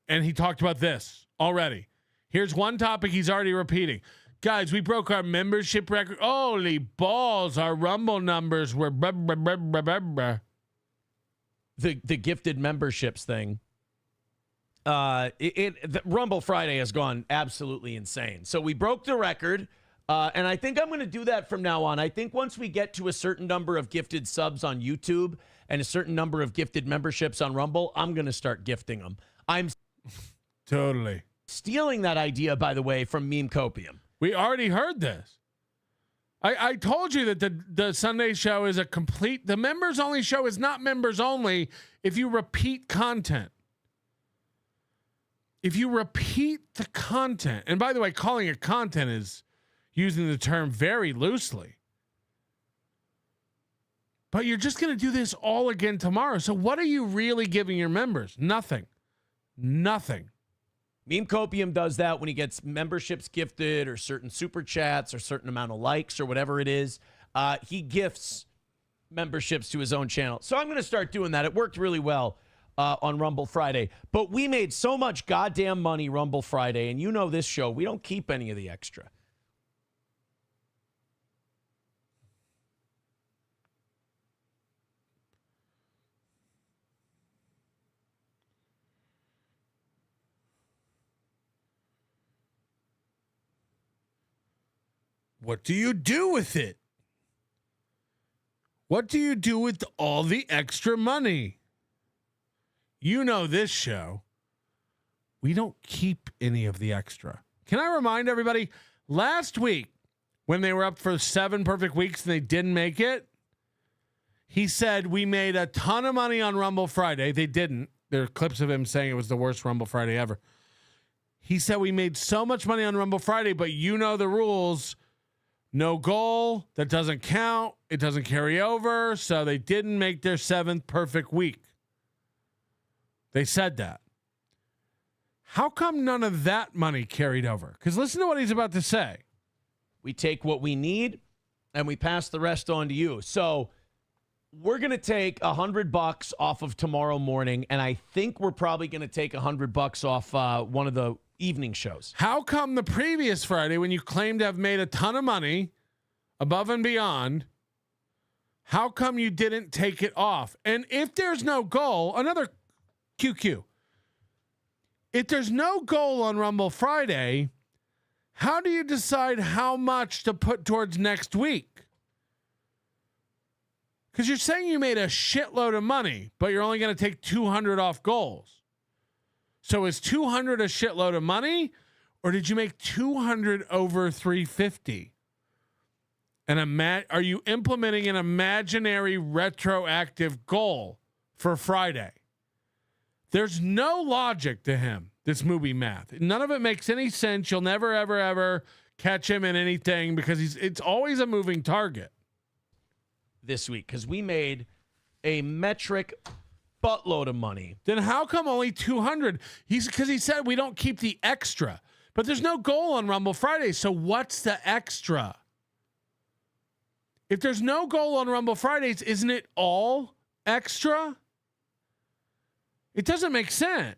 and he talked about this already. Here's one topic he's already repeating. Guys, we broke our membership record. Holy balls, our Rumble numbers were blah, blah, blah, blah, blah, blah. The gifted memberships thing. The Rumble Friday has gone absolutely insane. So we broke the record, and I think I'm going to do that from now on. I think once we get to a certain number of gifted subs on YouTube and a certain number of gifted memberships on Rumble, I'm going to start gifting them. I'm totally stealing that idea, by the way, from Meme Copium. We already heard this. I told you that the Sunday show is the members only show is not members only if you repeat content. If you repeat the content, and by the way, calling it content is using the term very loosely. But you're just going to do this all again tomorrow. So what are you really giving your members? Nothing. Meme Copium does that when he gets memberships gifted or certain super chats or certain amount of likes or whatever it is. He gifts memberships to his own channel. So I'm going to start doing that. It worked really well on Rumble Friday. But we made so much goddamn money Rumble Friday, and you know this show, we don't keep any of the extra. What do you do with it? What do you do with all the extra money? You know this show. We don't keep any of the extra. Can I remind everybody, last week when they were up for 7 perfect weeks and they didn't make it, he said we made a ton of money on Rumble Friday. They didn't. There are clips of him saying it was the worst Rumble Friday ever. He said we made so much money on Rumble Friday, but you know the rules. No goal, that doesn't count. It doesn't carry over. So they didn't make their 7th perfect week. They said that. How come none of that money carried over? Because listen to what he's about to say. We take what we need and we pass the rest on to you. So we're going to take $100 off of tomorrow morning, and I think we're probably going to take $100 off one of the evening shows. How come the previous Friday, when you claimed to have made a ton of money above and beyond, how come you didn't take it off? And if there's no goal, another QQ. If there's no goal on Rumble Friday, how do you decide how much to put towards next week? Because you're saying you made a shitload of money, but you're only going to take 200 off goals. So is 200 a shitload of money, or did you make 200 over 350? And are you implementing an imaginary retroactive goal for Friday? There's no logic to him, this movie math. None of it makes any sense. You'll never, ever, ever catch him in anything because it's always a moving target. This week, because we made a metric buttload of money. Then how come only 200? Because he said we don't keep the extra, but there's no goal on Rumble Friday. So what's the extra? If there's no goal on Rumble Fridays, isn't it all extra? It doesn't make sense.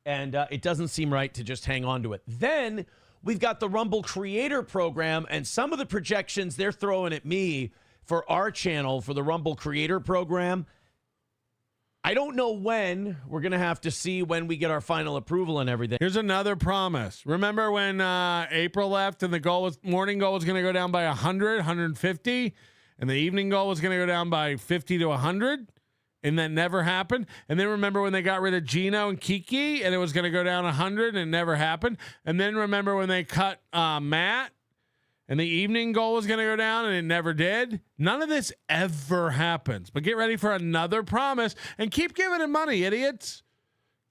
And it doesn't seem right to just hang on to it. Then we've got the Rumble Creator Program, and some of the projections they're throwing at me for our channel for the Rumble Creator Program. I don't know when. We're going to have to see when we get our final approval and everything. Here's another promise. Remember when April left and the morning goal was going to go down by 100, 150, and the evening goal was going to go down by 50 to 100, and that never happened? And then remember when they got rid of Gino and Kiki and it was going to go down 100 and it never happened? And then remember when they cut Matt and the evening goal was going to go down and it never did? None of this ever happens. But get ready for another promise and keep giving him money, idiots.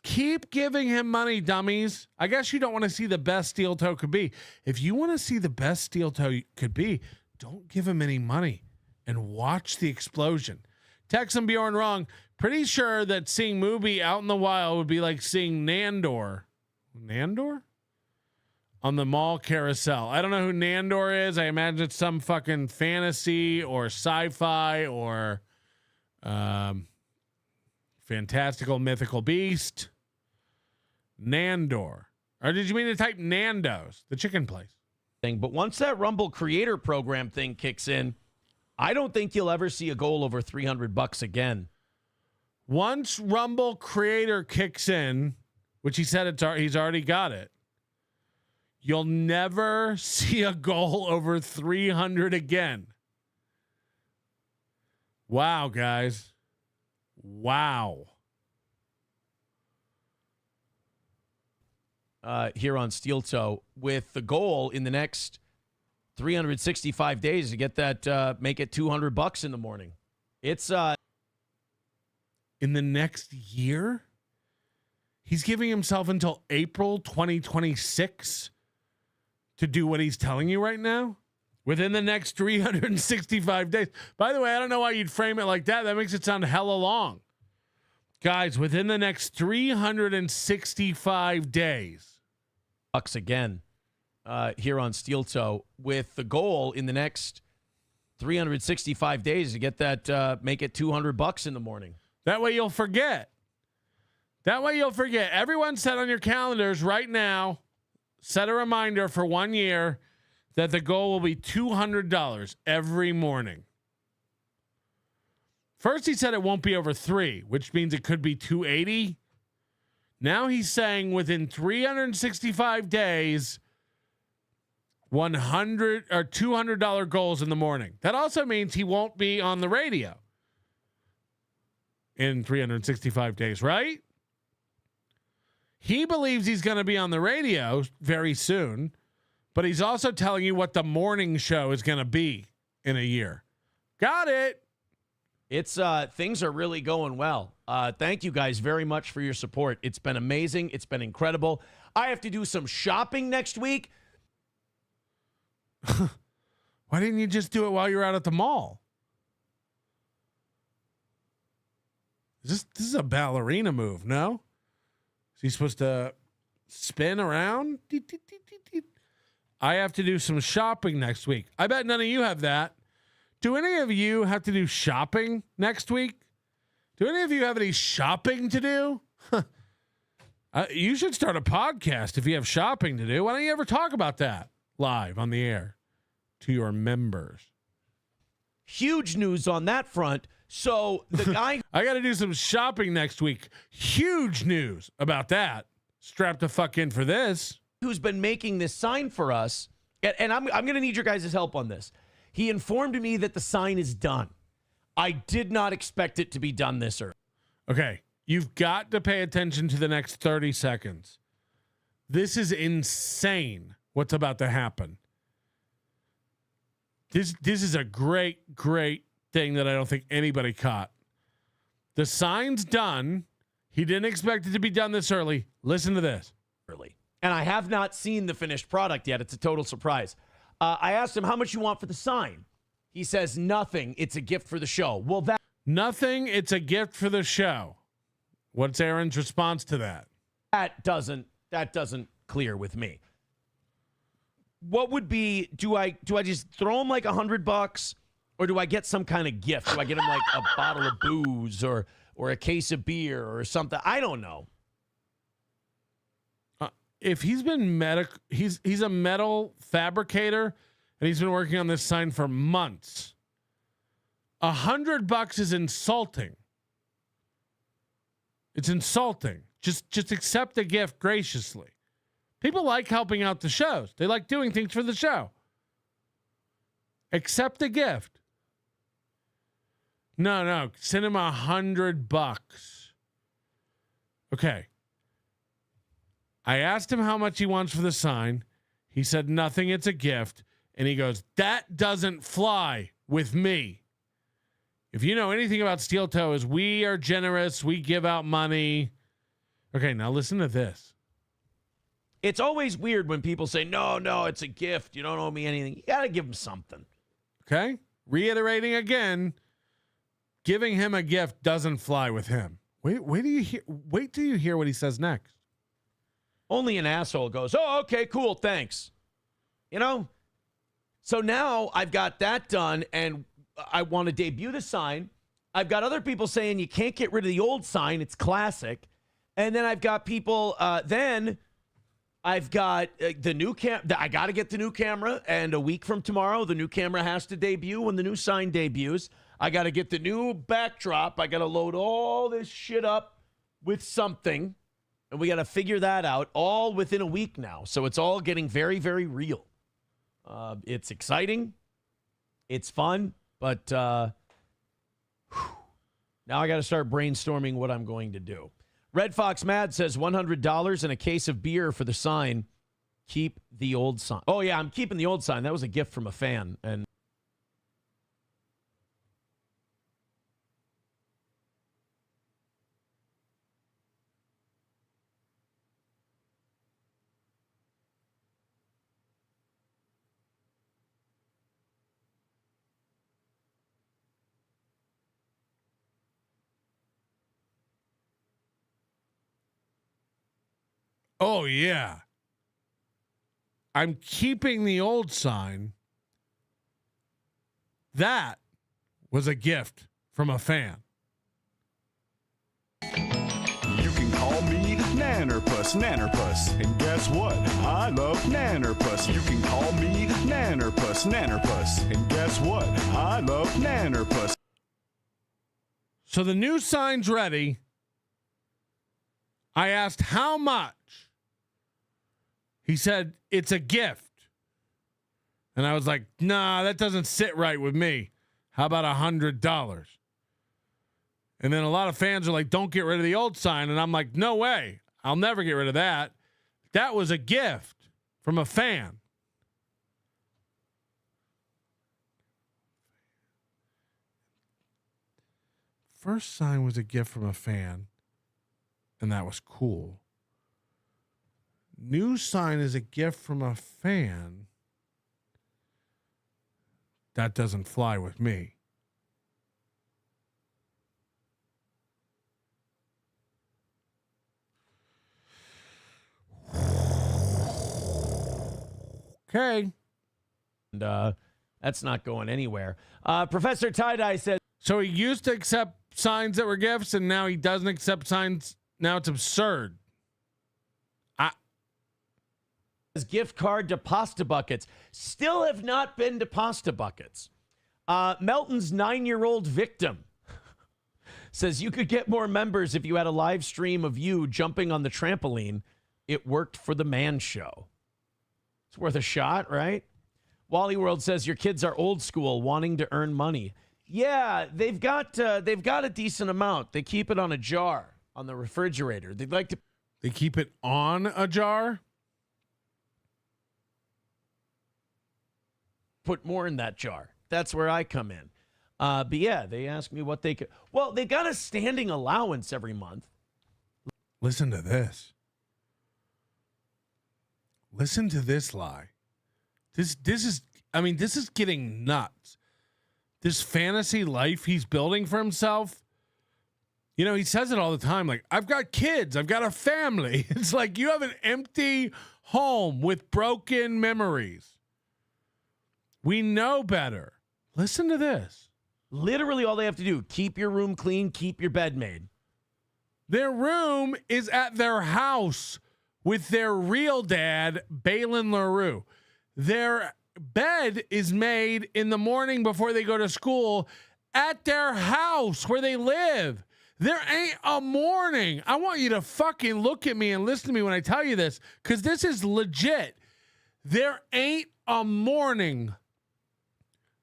Keep giving him money, dummies. I guess you don't want to see the best steel toe could be. If you want to see the best steel toe could be, don't give him any money and watch the explosion. Texan Bjorn wrong. Pretty sure that seeing Mubi out in the wild would be like seeing Nandor. Nandor? On the mall carousel. I don't know who Nandor is. I imagine it's some fucking fantasy or sci-fi or fantastical mythical beast. Nandor. Or did you mean to type Nando's, the chicken place? But once that Rumble Creator Program thing kicks in, I don't think you'll ever see a goal over $300 again. Once Rumble Creator kicks in, which he said he's already got it, you'll never see a goal over 300 again. Wow, guys. Wow. Here on Steel Toe, with the goal in the next 365 days to get that, make it $200 in the morning. It's in the next year? He's giving himself until April 2026 to do what he's telling you right now? Within the next 365 days. By the way, I don't know why you'd frame it like that. That makes it sound hella long. Guys, within the next 365 days. Bucks again here on Steel Toe, with the goal in the next 365 days to get that, make it $200 in the morning. That way you'll forget. That way you'll forget. Everyone set on your calendars right now, set a reminder for 1 year that the goal will be $200 every morning. First he said it won't be over 3, which means it could be 280. Now he's saying within 365 days, $100 or $200 goals in the morning. That also means he won't be on the radio in 365 days, right? He believes he's going to be on the radio very soon, but he's also telling you what the morning show is going to be in a year. Got it. It's things are really going well. Thank you guys very much for your support. It's been amazing. It's been incredible. I have to do some shopping next week. Why didn't you just do it while you're out at the mall? This is a ballerina move, no? Is he supposed to spin around? I have to do some shopping next week. I bet none of you have that. Do any of you have to do shopping next week? Do any of you have any shopping to do? You should start a podcast if you have shopping to do. Why don't you ever talk about that live on the air to your members? Huge news on that front. So the guy I got to do some shopping next week. Huge news about that. Strap the fuck in for this. Who's been making this sign for us, and I'm going to need your guys' help on this. He informed me that the sign is done. I did not expect it to be done this early. Okay, you've got to pay attention to the next 30 seconds. This is insane what's about to happen. This is a great thing that I don't think anybody caught. The sign's done. He didn't expect it to be done this early. Listen to this. Early. And I have not seen the finished product yet. It's a total surprise. I asked him how much you want for the sign. He says nothing. It's a gift for the show. Well, that nothing. It's a gift for the show. What's Aaron's response to that? That doesn't clear with me. What would be? Do I just throw him like $100, or do I get some kind of gift? Do I get him like a bottle of booze or a case of beer or something? I don't know. If he's been he's a metal fabricator and he's been working on this sign for months. $100 is insulting. It's insulting. Just accept the gift graciously. People like helping out the shows. They like doing things for the show. Accept the gift. No. Send him $100. Okay. I asked him how much he wants for the sign. He said nothing. It's a gift. And he goes, that doesn't fly with me. If you know anything about Steel Toe, is we are generous. We give out money. Okay, now listen to this. It's always weird when people say, no, it's a gift. You don't owe me anything. You got to give him something. Okay? Reiterating again, giving him a gift doesn't fly with him. Wait till you hear what he says next. Only an asshole goes, oh, okay, cool, thanks. You know? So now I've got that done, and I want to debut the sign. I've got other people saying you can't get rid of the old sign. It's classic. And then I've got people, then I've got the new I got to get the new camera, and a week from tomorrow, the new camera has to debut when the new sign debuts. I got to get the new backdrop. I got to load all this shit up with something. And we got to figure that out all within a week now. So it's all getting very, very real. It's exciting. It's fun. But now I got to start brainstorming what I'm going to do. Red Fox Mad says $100 and a case of beer for the sign. Keep the old sign. Oh, yeah, I'm keeping the old sign. That was a gift from a fan. And Oh, yeah. I'm keeping the old sign. That was a gift from a fan. Nannerpuss, Nannerpuss. And guess what? I love Nannerpuss. You can call me Nannerpuss, Nannerpuss. And guess what? I love Nannerpuss. So the new sign's ready. I asked how much. He said, it's a gift. And I was like, nah, that doesn't sit right with me. How about $100? And then a lot of fans are like, don't get rid of the old sign. And I'm like, no way. I'll never get rid of that. That was a gift from a fan. First sign was a gift from a fan. And that was cool. New sign is a gift from a fan. That doesn't fly with me. Okay. And that's not going anywhere. Professor Tie-Dye says... So he used to accept signs that were gifts, and now he doesn't accept signs. Now it's absurd. Gift card to pasta buckets. Still have not been to pasta buckets. Melton's 9-year-old victim says you could get more members if you had a live stream of you jumping on the trampoline. It worked for the man show. It's worth a shot, right? Wally World says your kids are old school, wanting to earn money. Yeah, they've got a decent amount. They keep it on a jar on the refrigerator. They'd like to. They keep it on a jar. Put more in that jar. That's where I come in. But yeah, they ask me what they could. Well, they got a standing allowance every month. Listen to this. Listen to this lie. This is getting nuts. This fantasy life he's building for himself. You know, he says it all the time. Like, I've got kids. I've got a family. It's like you have an empty home with broken memories. We know better. Listen to this. Literally all they have to do, keep your room clean, keep your bed made. Their room is at their house with their real dad, Balin LaRue. Their bed is made in the morning before they go to school at their house where they live. There ain't a morning. I want you to fucking look at me and listen to me when I tell you this, because this is legit. There ain't a morning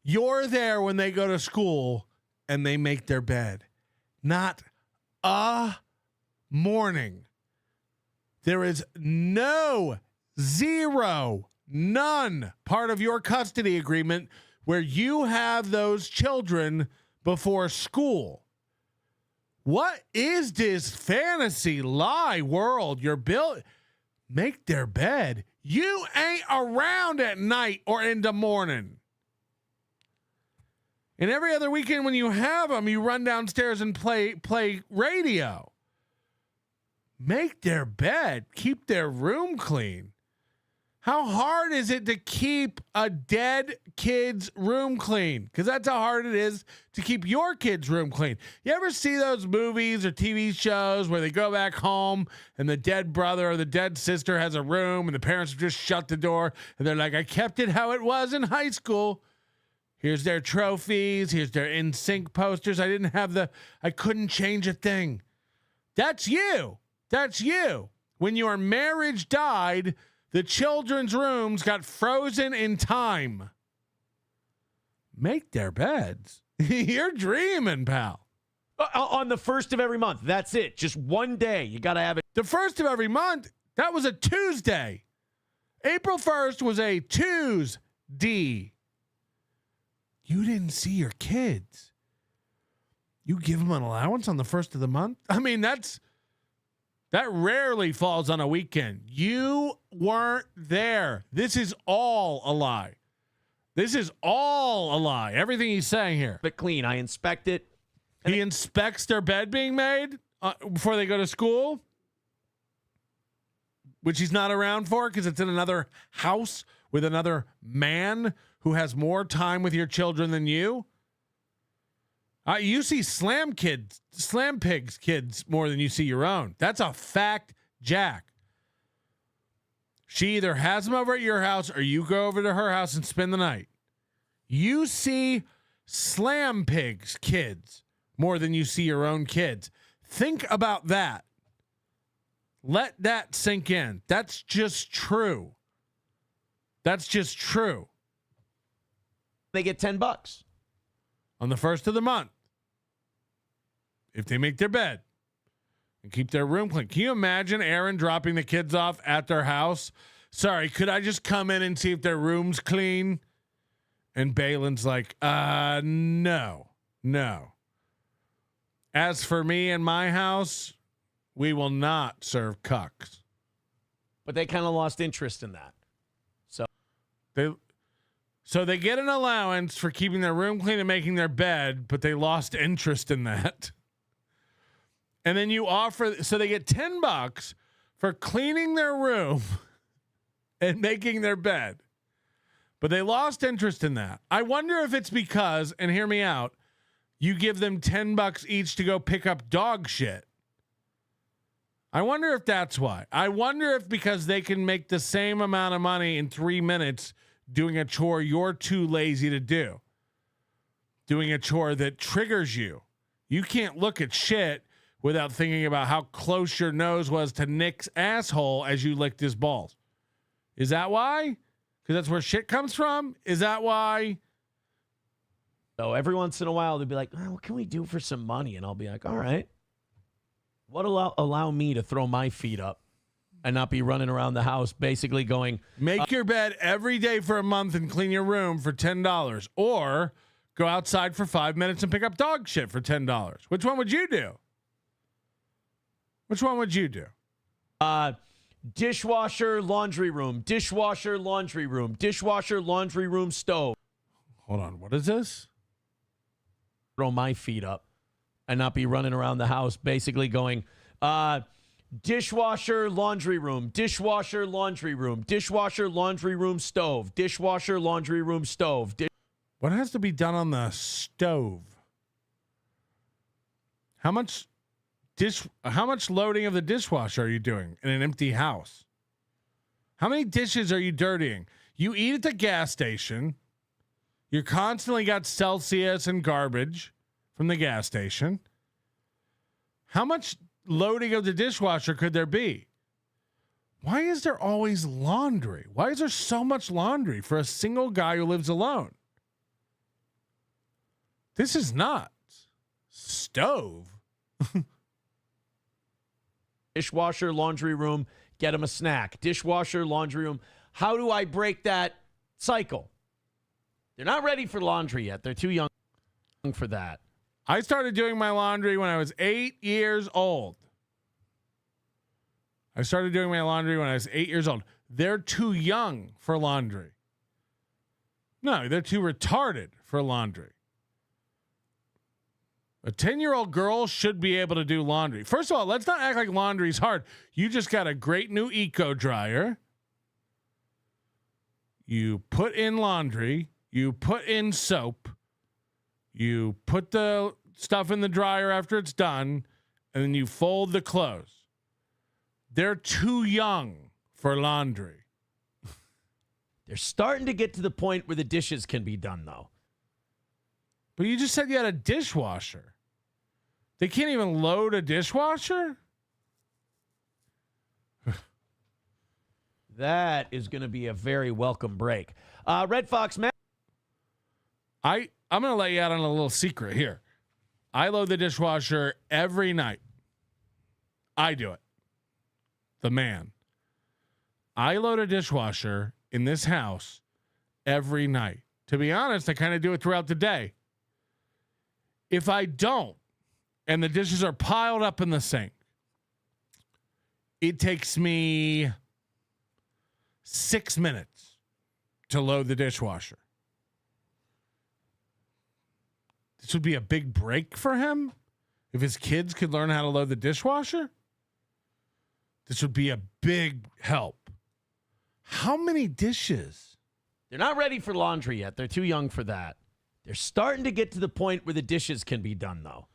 you're there when they go to school and they make their bed. Not a morning. There is none part of your custody agreement where you have those children before school. What is this fantasy lie world you're built? Make their bed. You ain't around at night or in the morning. And every other weekend when you have them, you run downstairs and play radio. Make their bed. Keep their room clean. How hard is it to keep a dead kid's room clean? Because that's how hard it is to keep your kid's room clean. You ever see those movies or TV shows where they go back home and the dead brother or the dead sister has a room and the parents have just shut the door and they're like, I kept it how it was in high school. Here's their trophies. Here's their NSYNC posters. I couldn't change a thing. That's you. That's you. When your marriage died, the children's rooms got frozen in time. Make their beds. You're dreaming, pal. On the first of every month. That's it. Just one day. You got to have it. The first of every month, that was a Tuesday. April 1st was a Tuesday. You didn't see your kids. You give them an allowance on the first of the month? I mean, that rarely falls on a weekend. You weren't there. This is all a lie. This is all a lie. Everything he's saying here. But clean. I inspect it. He inspects their bed being made before they go to school, which he's not around for because it's in another house with another man who has more time with your children than you. You see Slam Pigs kids more than you see your own. That's a fact Jack. She either has them over at your house or you go over to her house and spend the night. You see Slam Pigs kids more than you see your own kids. Think about that. Let that sink in. That's just true. That's just true. They get $10 on the first of the month if they make their bed and keep their room clean. Can you imagine Aaron dropping the kids off at their house? Sorry, could I just come in and see if their room's clean? And Balin's like, no. As for me and my house, we will not serve cucks. But they kind of lost interest in that. So they get an allowance for keeping their room clean and making their bed, but they lost interest in that. And then you offer, so they get $10 for cleaning their room and making their bed, but they lost interest in that. I wonder if it's because, and hear me out, you give them $10 each to go pick up dog shit. I wonder if that's why. I wonder if because they can make the same amount of money in 3 minutes doing a chore you're too lazy to do. Doing a chore that triggers you. You can't look at shit without thinking about how close your nose was to Nick's asshole as you licked his balls. Is that why? Because that's where shit comes from? Is that why? So every once in a while, they'll be like, what can we do for some money? And I'll be like, all right. What allow me to throw my feet up and not be running around the house basically going, make your bed every day for a month and clean your room for $10, or go outside for 5 minutes and pick up dog shit for $10. Which one would you do? Which one would you do? Dishwasher, laundry room, dishwasher, laundry room, dishwasher, laundry room, stove. Hold on. What is this? Throw my feet up and not be running around the house basically going, dishwasher, laundry room, dishwasher, laundry room, dishwasher, laundry room, stove, dishwasher, laundry room, stove. What has to be done on the stove? How much loading of the dishwasher are you doing in an empty house? How many dishes are you dirtying? You eat at the gas station. You're constantly got Celsius and garbage from the gas station. How much loading of the dishwasher could there be? Why is there always laundry? Why is there so much laundry for a single guy who lives alone? This is nuts. Stove. Dishwasher, laundry room, get him a snack. Dishwasher, laundry room. How do I break that cycle? They're not ready for laundry yet. They're too young for that. I started doing my laundry when I was 8 years old. They're too young for laundry. No, they're too retarded for laundry. A 10-year-old girl should be able to do laundry. First of all, let's not act like laundry's hard. You just got a great new eco dryer. You put in laundry. You put in soap. You put the stuff in the dryer after it's done, and then you fold the clothes. They're too young for laundry. They're starting to get to the point where the dishes can be done, though. But you just said you had a dishwasher. They can't even load a dishwasher? That is going to be a very welcome break. Red Fox, Matt. I'm going to let you out on a little secret here. I load the dishwasher every night. I do it. The man. I load a dishwasher in this house every night. To be honest, I kind of do it throughout the day. If I don't, and the dishes are piled up in the sink, it takes me 6 minutes to load the dishwasher. This would be a big break for him if his kids could learn how to load the dishwasher. This would be a big help. How many dishes? They're not ready for laundry yet. They're too young for that. They're starting to get to the point where the dishes can be done, though.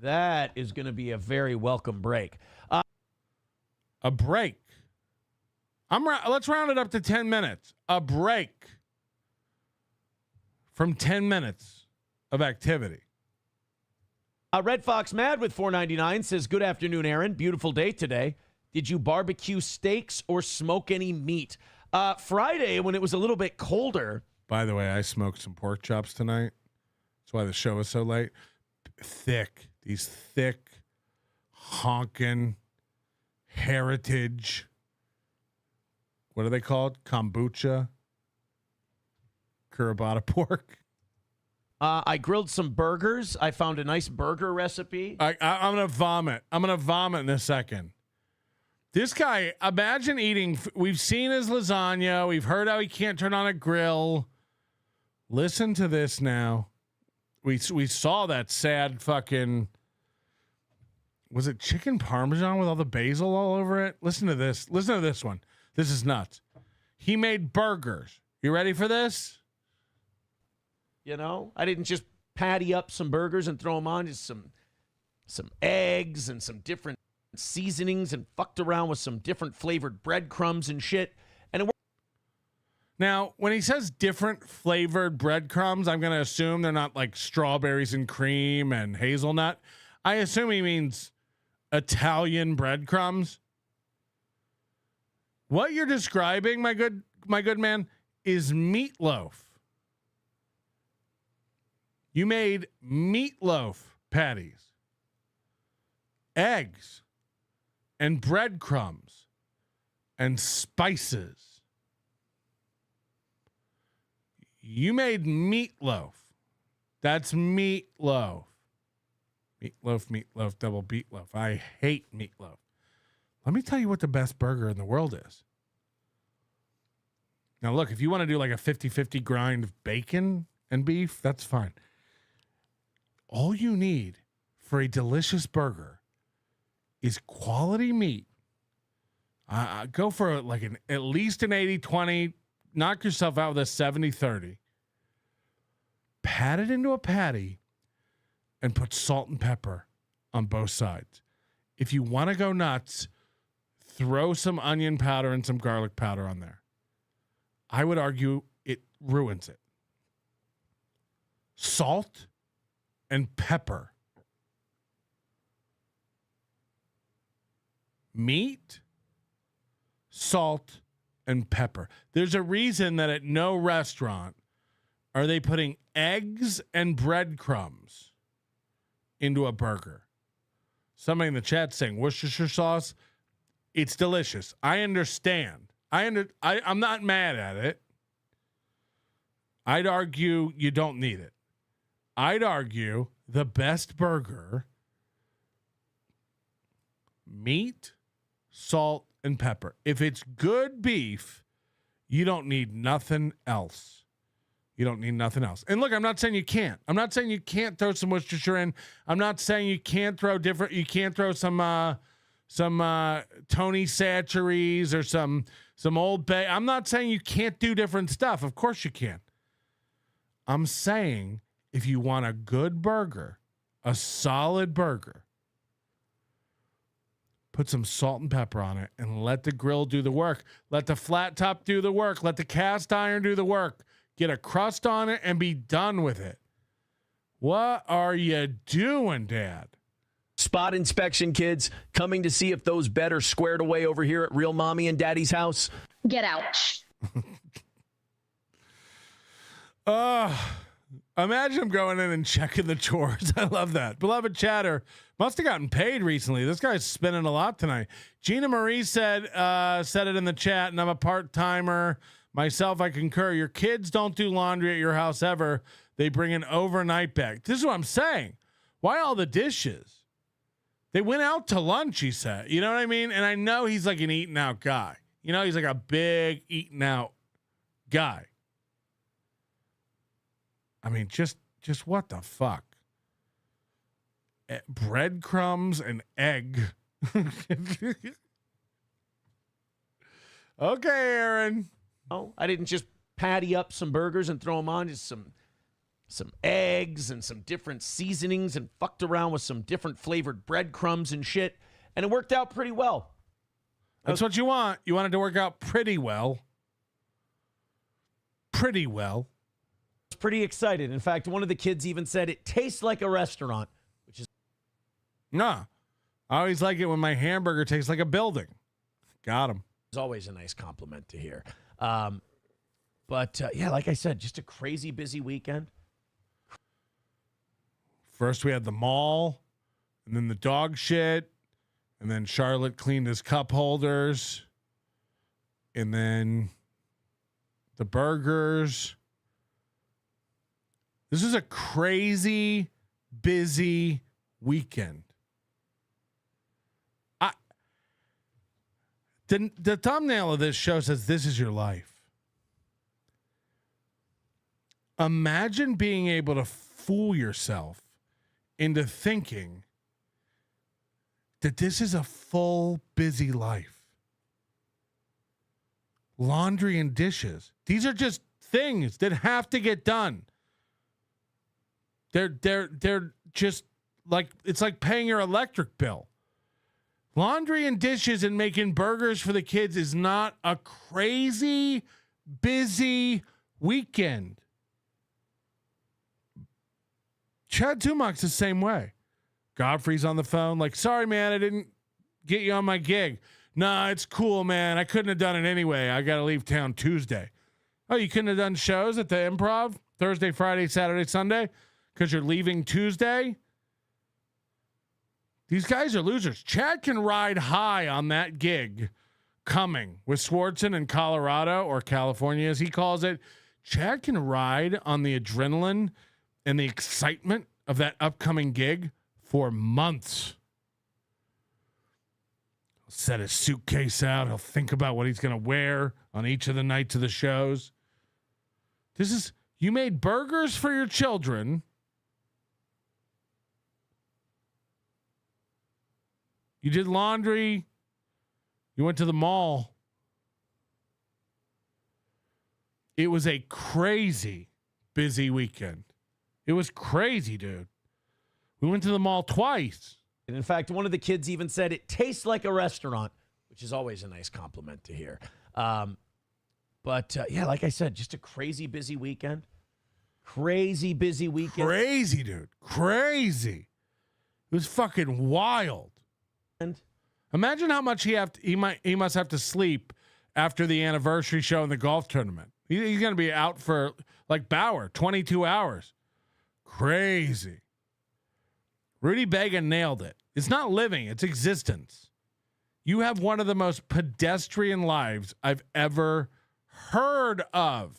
That is going to be a very welcome break. A break. Let's round it up to 10 minutes. A break from 10 minutes of activity. Red Fox Mad with $4.99 says, good afternoon, Aaron. Beautiful day today. Did you barbecue steaks or smoke any meat? Friday, when it was a little bit colder. By the way, I smoked some pork chops tonight. That's why the show was so late. Thick. These thick, honking, heritage. What are they called? Kombucha. Kurabata pork. I grilled some burgers. I found a nice burger recipe. I'm going to vomit. I'm going to vomit in a second. This guy, imagine eating. We've seen his lasagna. We've heard how he can't turn on a grill. Listen to this now. We saw that sad fucking. Was it chicken parmesan with all the basil all over it? Listen to this. Listen to this one. This is nuts. He made burgers. You ready for this? You know, I didn't just patty up some burgers and throw them on, just some eggs and some different seasonings and fucked around with some different flavored breadcrumbs and shit. And it worked. Now, when he says different flavored breadcrumbs, I'm going to assume they're not like strawberries and cream and hazelnut. I assume he means Italian breadcrumbs. What you're describing, my good man, is meatloaf. You made meatloaf patties, eggs, and breadcrumbs, and spices. You made meatloaf. That's meatloaf. Meatloaf, double beatloaf. I hate meatloaf. Let me tell you what the best burger in the world is. Now, look, if you want to do like a 50-50 grind of bacon and beef, that's fine. All you need for a delicious burger is quality meat. Go for like at least an 80-20. Knock yourself out with a 70-30. Pat it into a patty and put salt and pepper on both sides. If you want to go nuts, throw some onion powder and some garlic powder on there. I would argue it ruins it. Salt and pepper. Meat, salt, and pepper. There's a reason that at no restaurant are they putting eggs and breadcrumbs into a burger. Somebody in the chat saying Worcestershire sauce. It's delicious. I understand. I'm not mad at it. I'd argue you don't need it. I'd argue the best burger, meat, salt, and pepper. If it's good beef, you don't need nothing else. You don't need nothing else. And look, I'm not saying you can't. I'm not saying you can't throw some Worcestershire in. I'm not saying you can't throw some Tony Chachere's or some Old Bay. I'm not saying you can't do different stuff. Of course you can. I'm saying if you want a good burger, a solid burger, put some salt and pepper on it and let the grill do the work. Let the flat top do the work. Let the cast iron do the work. Get a crust on it and be done with it. What are you doing, Dad? Spot inspection, kids, coming to see if those beds are squared away over here at Real Mommy and Daddy's house. Get out. Imagine him going in and checking the chores. I love that. Beloved chatter must have gotten paid recently. This guy's spending a lot tonight. Gina Marie said it in the chat, and I'm a part-timer. Myself, I concur. Your kids don't do laundry at your house ever. They bring an overnight bag. This is what I'm saying. Why all the dishes? They went out to lunch, he said. You know what I mean? And I know he's like an eating out guy. You know, he's like a big eating out guy. I mean, just what the fuck? Breadcrumbs and egg. Okay, Aaron. Oh, I didn't just patty up some burgers and throw them on, just some eggs and some different seasonings and fucked around with some different flavored breadcrumbs and shit. And it worked out pretty well. That's what you want. You want it to work out pretty well. Pretty well. I was pretty excited. In fact, one of the kids even said it tastes like a restaurant, which is Nah. I always like it when my hamburger tastes like a building. Got him. It's always a nice compliment to hear. But yeah, like I said, just a crazy busy weekend. First we had the mall, and then the dog shit, and then Charlotte cleaned his cup holders, and then the burgers. This is a crazy busy weekend. The thumbnail of this show says, "This is your life." Imagine being able to fool yourself into thinking that this is a full, busy life. Laundry and dishes. These are just things that have to get done. They're just like, it's like paying your electric bill. Laundry and dishes and making burgers for the kids is not a crazy, busy weekend. Chad Zumock's the same way. Godfrey's on the phone, like, sorry, man, I didn't get you on my gig. Nah, it's cool, man. I couldn't have done it anyway. I got to leave town Tuesday. Oh, you couldn't have done shows at the Improv Thursday, Friday, Saturday, Sunday because you're leaving Tuesday? These guys are losers. Chad can ride high on that gig coming with Swartzen in Colorado, or California as he calls it. Chad can ride on the adrenaline and the excitement of that upcoming gig for months. He'll set his suitcase out. He'll think about what he's going to wear on each of the nights of the shows. You made burgers for your children. You did laundry. You went to the mall. It was a crazy busy weekend. It was crazy, dude. We went to the mall twice. And in fact, one of the kids even said it tastes like a restaurant, which is always a nice compliment to hear. But yeah, like I said, just a crazy busy weekend. Crazy busy weekend. Crazy, dude. Crazy. It was fucking wild. Imagine how much he must have to sleep after the anniversary show and the golf tournament. He's going to be out for, like Bauer, 22 hours. Crazy. Rudy Bega nailed it. It's not living, it's existence. You have one of the most pedestrian lives I've ever heard of.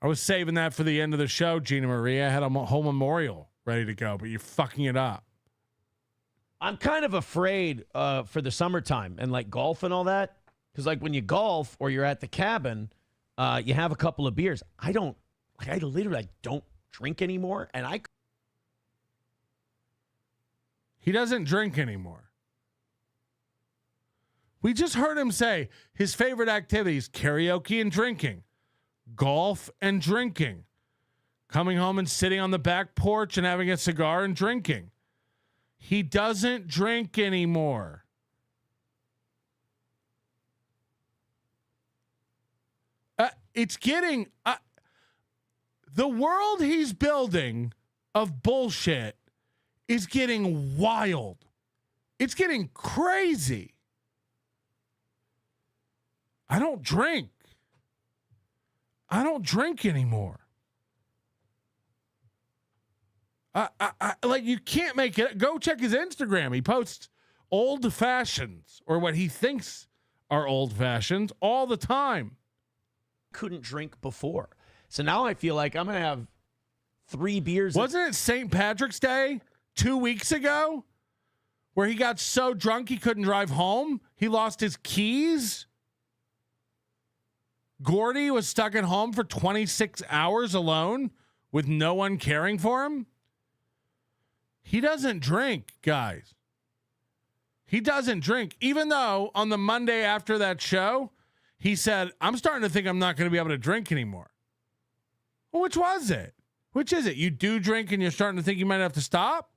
I was saving that for the end of the show, Gina Marie. I had a whole memorial ready to go, but you're fucking it up. I'm kind of afraid for the summertime and like golf and all that. Because like when you golf or you're at the cabin, you have a couple of beers. I literally don't drink anymore. And he doesn't drink anymore. We just heard him say his favorite activities, karaoke and drinking, golf and drinking, coming home and sitting on the back porch and having a cigar and drinking. He doesn't drink anymore. It's getting the world he's building of bullshit is getting wild. It's getting crazy. I don't drink anymore. Like, you can't make it. Go check his Instagram. He posts old fashions, or what he thinks are old fashions, all the time. Couldn't drink before. So now I feel like I'm going to have 3 beers. Wasn't it St. Patrick's Day 2 weeks ago where he got so drunk he couldn't drive home? He lost his keys. Gordy was stuck at home for 26 hours alone with no one caring for him. He doesn't drink, guys. He doesn't drink. Even though on the Monday after that show, he said, I'm starting to think I'm not going to be able to drink anymore. Well, which was it? Which is it? You do drink and you're starting to think you might have to stop?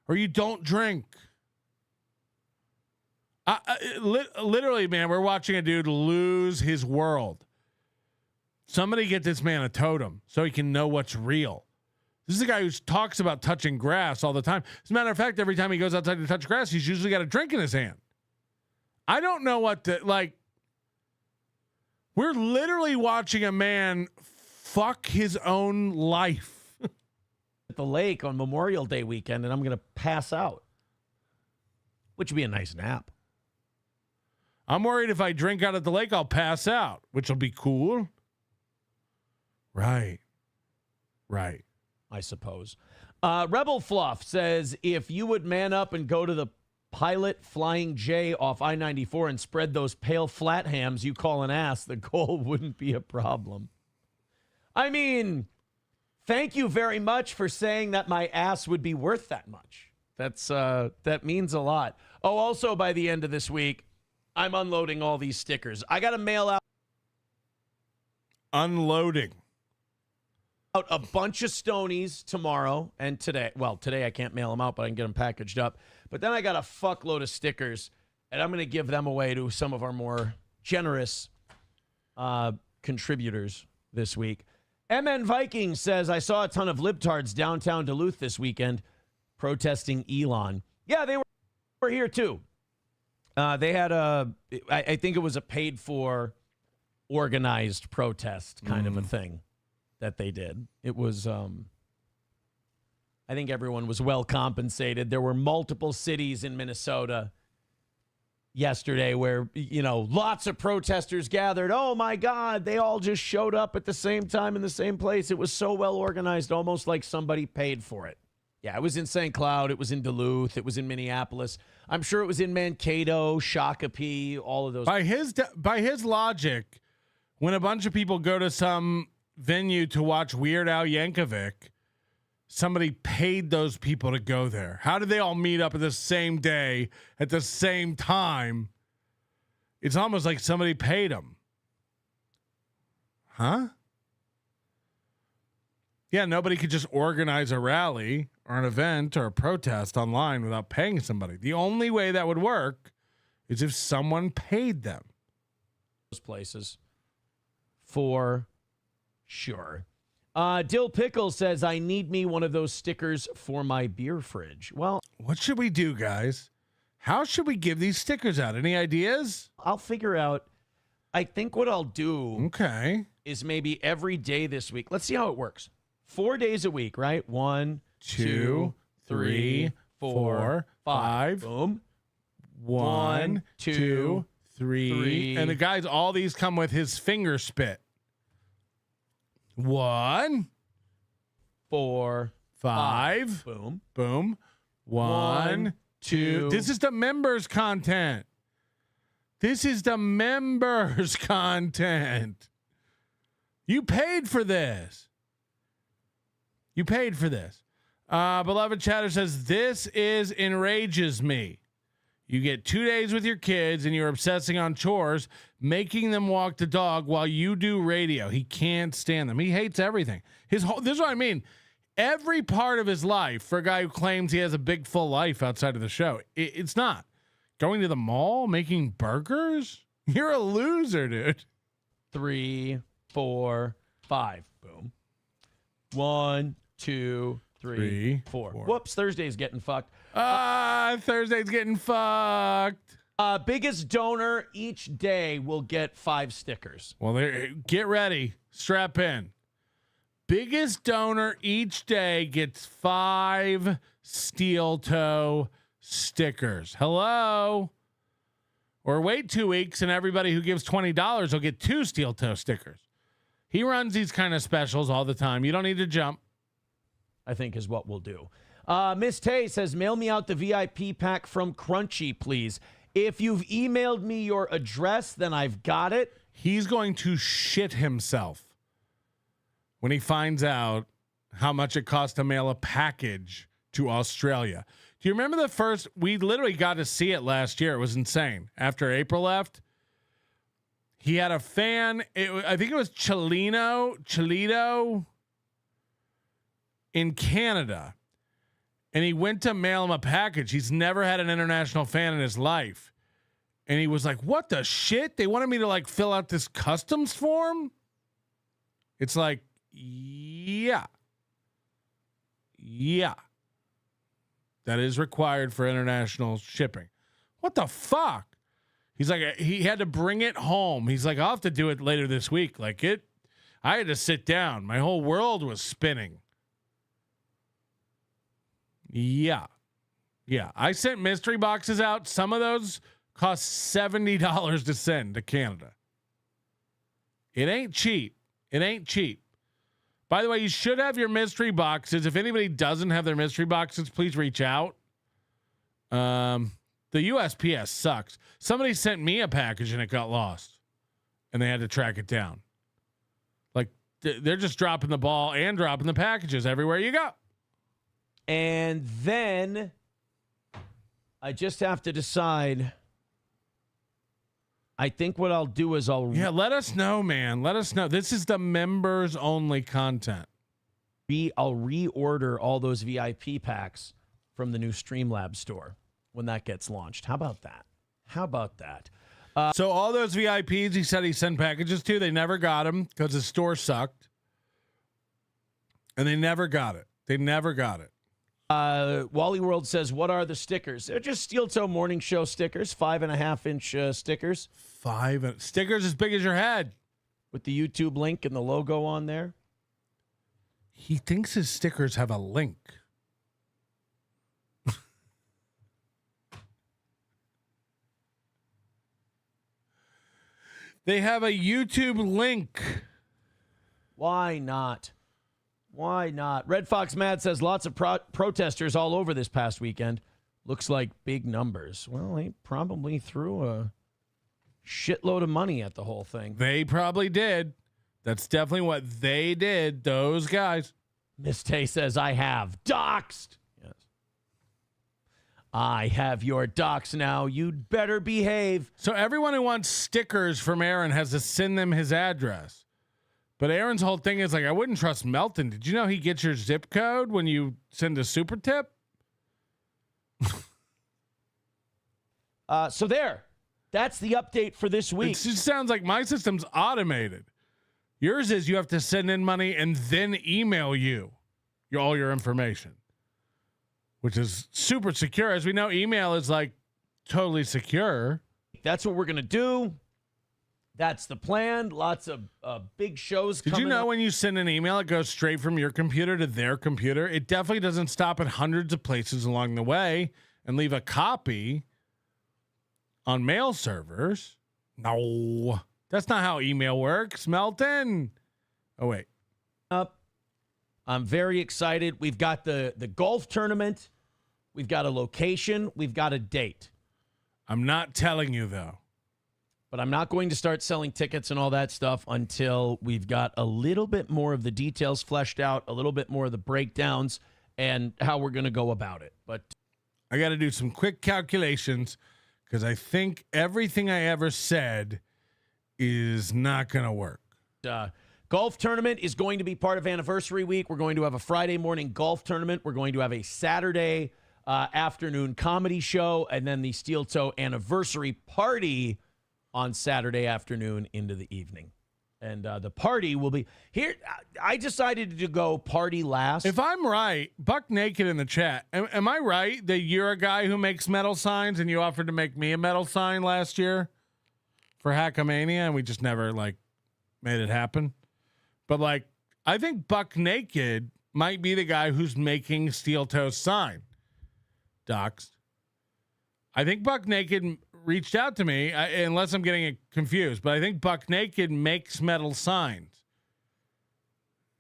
Or you don't drink? Literally, man, we're watching a dude lose his world. Somebody get this man a totem so he can know what's real. This is a guy who talks about touching grass all the time. As a matter of fact, every time he goes outside to touch grass, he's usually got a drink in his hand. I don't know what to, like, we're literally watching a man fuck his own life. At the lake on Memorial Day weekend, and I'm going to pass out, which would be a nice nap. I'm worried if I drink out at the lake, I'll pass out, which will be cool. Right. I suppose. Rebel Fluff says, if you would man up and go to the Pilot Flying J off I-94 and spread those pale flat hams you call an ass, the goal wouldn't be a problem. I mean, thank you very much for saying that my ass would be worth that much. That means a lot. Oh, also by the end of this week, I'm unloading all these stickers. I got to mail out unloading a bunch of Stonies tomorrow and today. Well, today I can't mail them out, but I can get them packaged up. But then I got a fuckload of stickers, and I'm going to give them away to some of our more generous contributors this week. MN Viking says, I saw a ton of libtards downtown Duluth this weekend protesting Elon. Yeah, they were here too. They had I think it was a paid for organized protest kind of a thing that they did. It was, I think everyone was well compensated. There were multiple cities in Minnesota yesterday where, lots of protesters gathered. Oh my God, they all just showed up at the same time in the same place. It was so well organized, almost like somebody paid for it. Yeah, it was in St. Cloud. It was in Duluth. It was in Minneapolis. I'm sure it was in Mankato, Shakopee, all of those. By his logic, when a bunch of people go to some venue to watch Weird Al Yankovic, somebody paid those people to go there. How did they all meet up at the same day at the same time? It's almost like somebody paid them. Huh? Yeah, nobody could just organize a rally or an event or a protest online without paying somebody. The only way that would work is if someone paid them. Those places. For sure. Dill Pickle says, I need me one of those stickers for my beer fridge. Well, what should we do, guys? How should we give these stickers out? Any ideas? I'll figure out. I think what I'll do is maybe every day this week. Let's see how it works. 4 days a week, right? 1, 2, 3, 4, 5. Boom. 1, 2, 3. And the guys, all these come with his finger spit. 1, 4, 5. Boom. Boom. 1, 2. This is the members content. This is the members content. You paid for this. You paid for this. Beloved Chatter says, this is enrages me. You get 2 days with your kids and you're obsessing on chores, making them walk the dog while you do radio. He can't stand them. He hates everything. This is what I mean. Every part of his life, for a guy who claims he has a big full life outside of the show, it's not. Going to the mall, making burgers? You're a loser, dude. 3, 4, 5. Boom. 1, 2, 3, 4. Whoops, Thursday's getting fucked. Thursday's getting fucked. Biggest donor each day will get 5 stickers. Well, get ready. Strap in. Biggest donor each day gets 5 steel toe stickers. Hello? Or wait 2 weeks and everybody who gives $20 will get 2 steel toe stickers. He runs these kind of specials all the time. You don't need to jump. I think is what we'll do. Miss Tay says, mail me out the VIP pack from Crunchy, please. If you've emailed me your address, then I've got it. He's going to shit himself when he finds out how much it costs to mail a package to Australia. Do you remember we literally got to see it last year. It was insane. After April left, he had a fan. I think it was Cholito in Canada. And he went to mail him a package. He's never had an international fan in his life. And he was like, what the shit? They wanted me to like fill out this customs form? It's like, yeah. Yeah. That is required for international shipping. What the fuck? He's like, he had to bring it home. He's like, I'll have to do it later this week. Like I had to sit down. My whole world was spinning. Yeah. Yeah. I sent mystery boxes out. Some of those cost $70 to send to Canada. It ain't cheap. It ain't cheap. By the way, you should have your mystery boxes. If anybody doesn't have their mystery boxes, please reach out. The USPS sucks. Somebody sent me a package and it got lost, and they had to track it down. Like they're just dropping the ball and dropping the packages everywhere you go. And then I just have to decide. I think what I'll do is let us know, man. Let us know. This is the members only content. I'll reorder all those VIP packs from the new Streamlabs store when that gets launched. How about that? How about that? So all those VIPs he said he sent packages to, they never got them because the store sucked. And they never got it. They never got it. Wally World says, what are the stickers? They're just Steel Toe Morning Show stickers, 5.5-inch stickers. Stickers as big as your head. With the YouTube link and the logo on there. He thinks his stickers have a link. They have a YouTube link. Why not? Why not? Red Fox Mad says lots of protesters all over this past weekend. Looks like big numbers. Well, they probably threw a shitload of money at the whole thing. They probably did. That's definitely what they did, those guys. Miss Tay says, I have doxed. Yes. I have your dox now. You'd better behave. So everyone who wants stickers from Aaron has to send them his address. But Aaron's whole thing is like, I wouldn't trust Melton. Did you know he gets your zip code when you send a super tip? So there. That's the update for this week. It just sounds like my system's automated. Yours is you have to send in money and then email you all your information, which is super secure. As we know, email is like totally secure. That's what we're going to do. That's the plan. Lots of big shows coming up. Did you know when you send an email, it goes straight from your computer to their computer? It definitely doesn't stop at hundreds of places along the way and leave a copy on mail servers. No, that's not how email works, Melton. Oh, wait. I'm very excited. We've got the golf tournament. We've got a location. We've got a date. I'm not telling you, though. But I'm not going to start selling tickets and all that stuff until we've got a little bit more of the details fleshed out, a little bit more of the breakdowns, and how we're going to go about it. But I got to do some quick calculations because I think everything I ever said is not going to work. Golf tournament is going to be part of anniversary week. We're going to have a Friday morning golf tournament. We're going to have a Saturday afternoon comedy show, and then the Steel Toe anniversary party on Saturday afternoon into the evening. And the party will be here. I decided to go party last. If I'm right, Buck Naked in the chat, am I right that you're a guy who makes metal signs and you offered to make me a metal sign last year for Hackamania and we just never like made it happen? But like, I think Buck Naked might be the guy who's making Steel Toe's sign. Doxed. I think Buck Naked reached out to me, unless I'm getting it confused, but I think Buck Naked makes metal signs.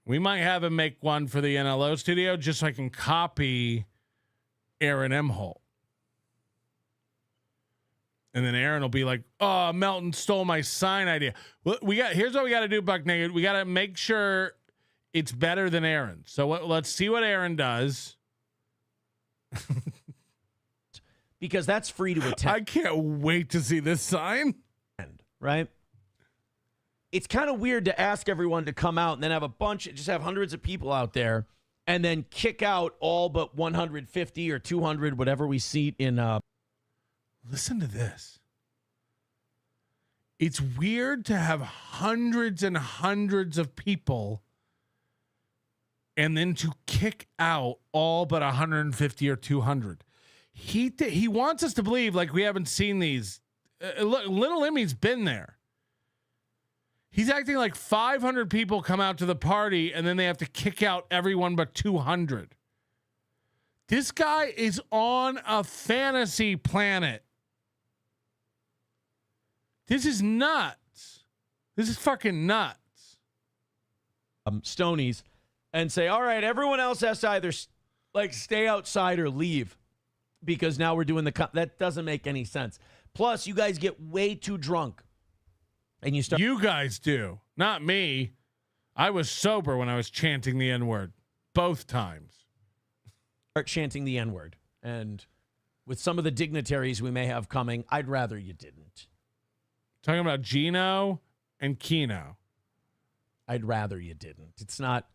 We might have him make one for the NLO studio just so I can copy Aaron Imholte. And then Aaron will be like, oh, Melton stole my sign idea. Well, here's what we got to do, Buck Naked. We got to make sure it's better than Aaron. So let's see what Aaron does. Because that's free to attend. I can't wait to see this sign. Right? It's kind of weird to ask everyone to come out and then have hundreds of people out there and then kick out all but 150 or 200, whatever we seat in. Listen to this. It's weird to have hundreds and hundreds of people and then to kick out all but 150 or 200. He wants us to believe like we haven't seen these. Look, Little Emmy's been there. He's acting like 500 people come out to the party and then they have to kick out everyone but 200. This guy is on a fantasy planet. This is nuts. This is fucking nuts. Stonies and say, all right, everyone else has to either like stay outside or leave because now we're doing that doesn't make any sense. Plus, you guys get way too drunk. And you start. You guys do, not me. I was sober when I was chanting the N-word both times. Start chanting the N-word. And with some of the dignitaries we may have coming, I'd rather you didn't. Talking about Gino and Keno. I'd rather you didn't. It's not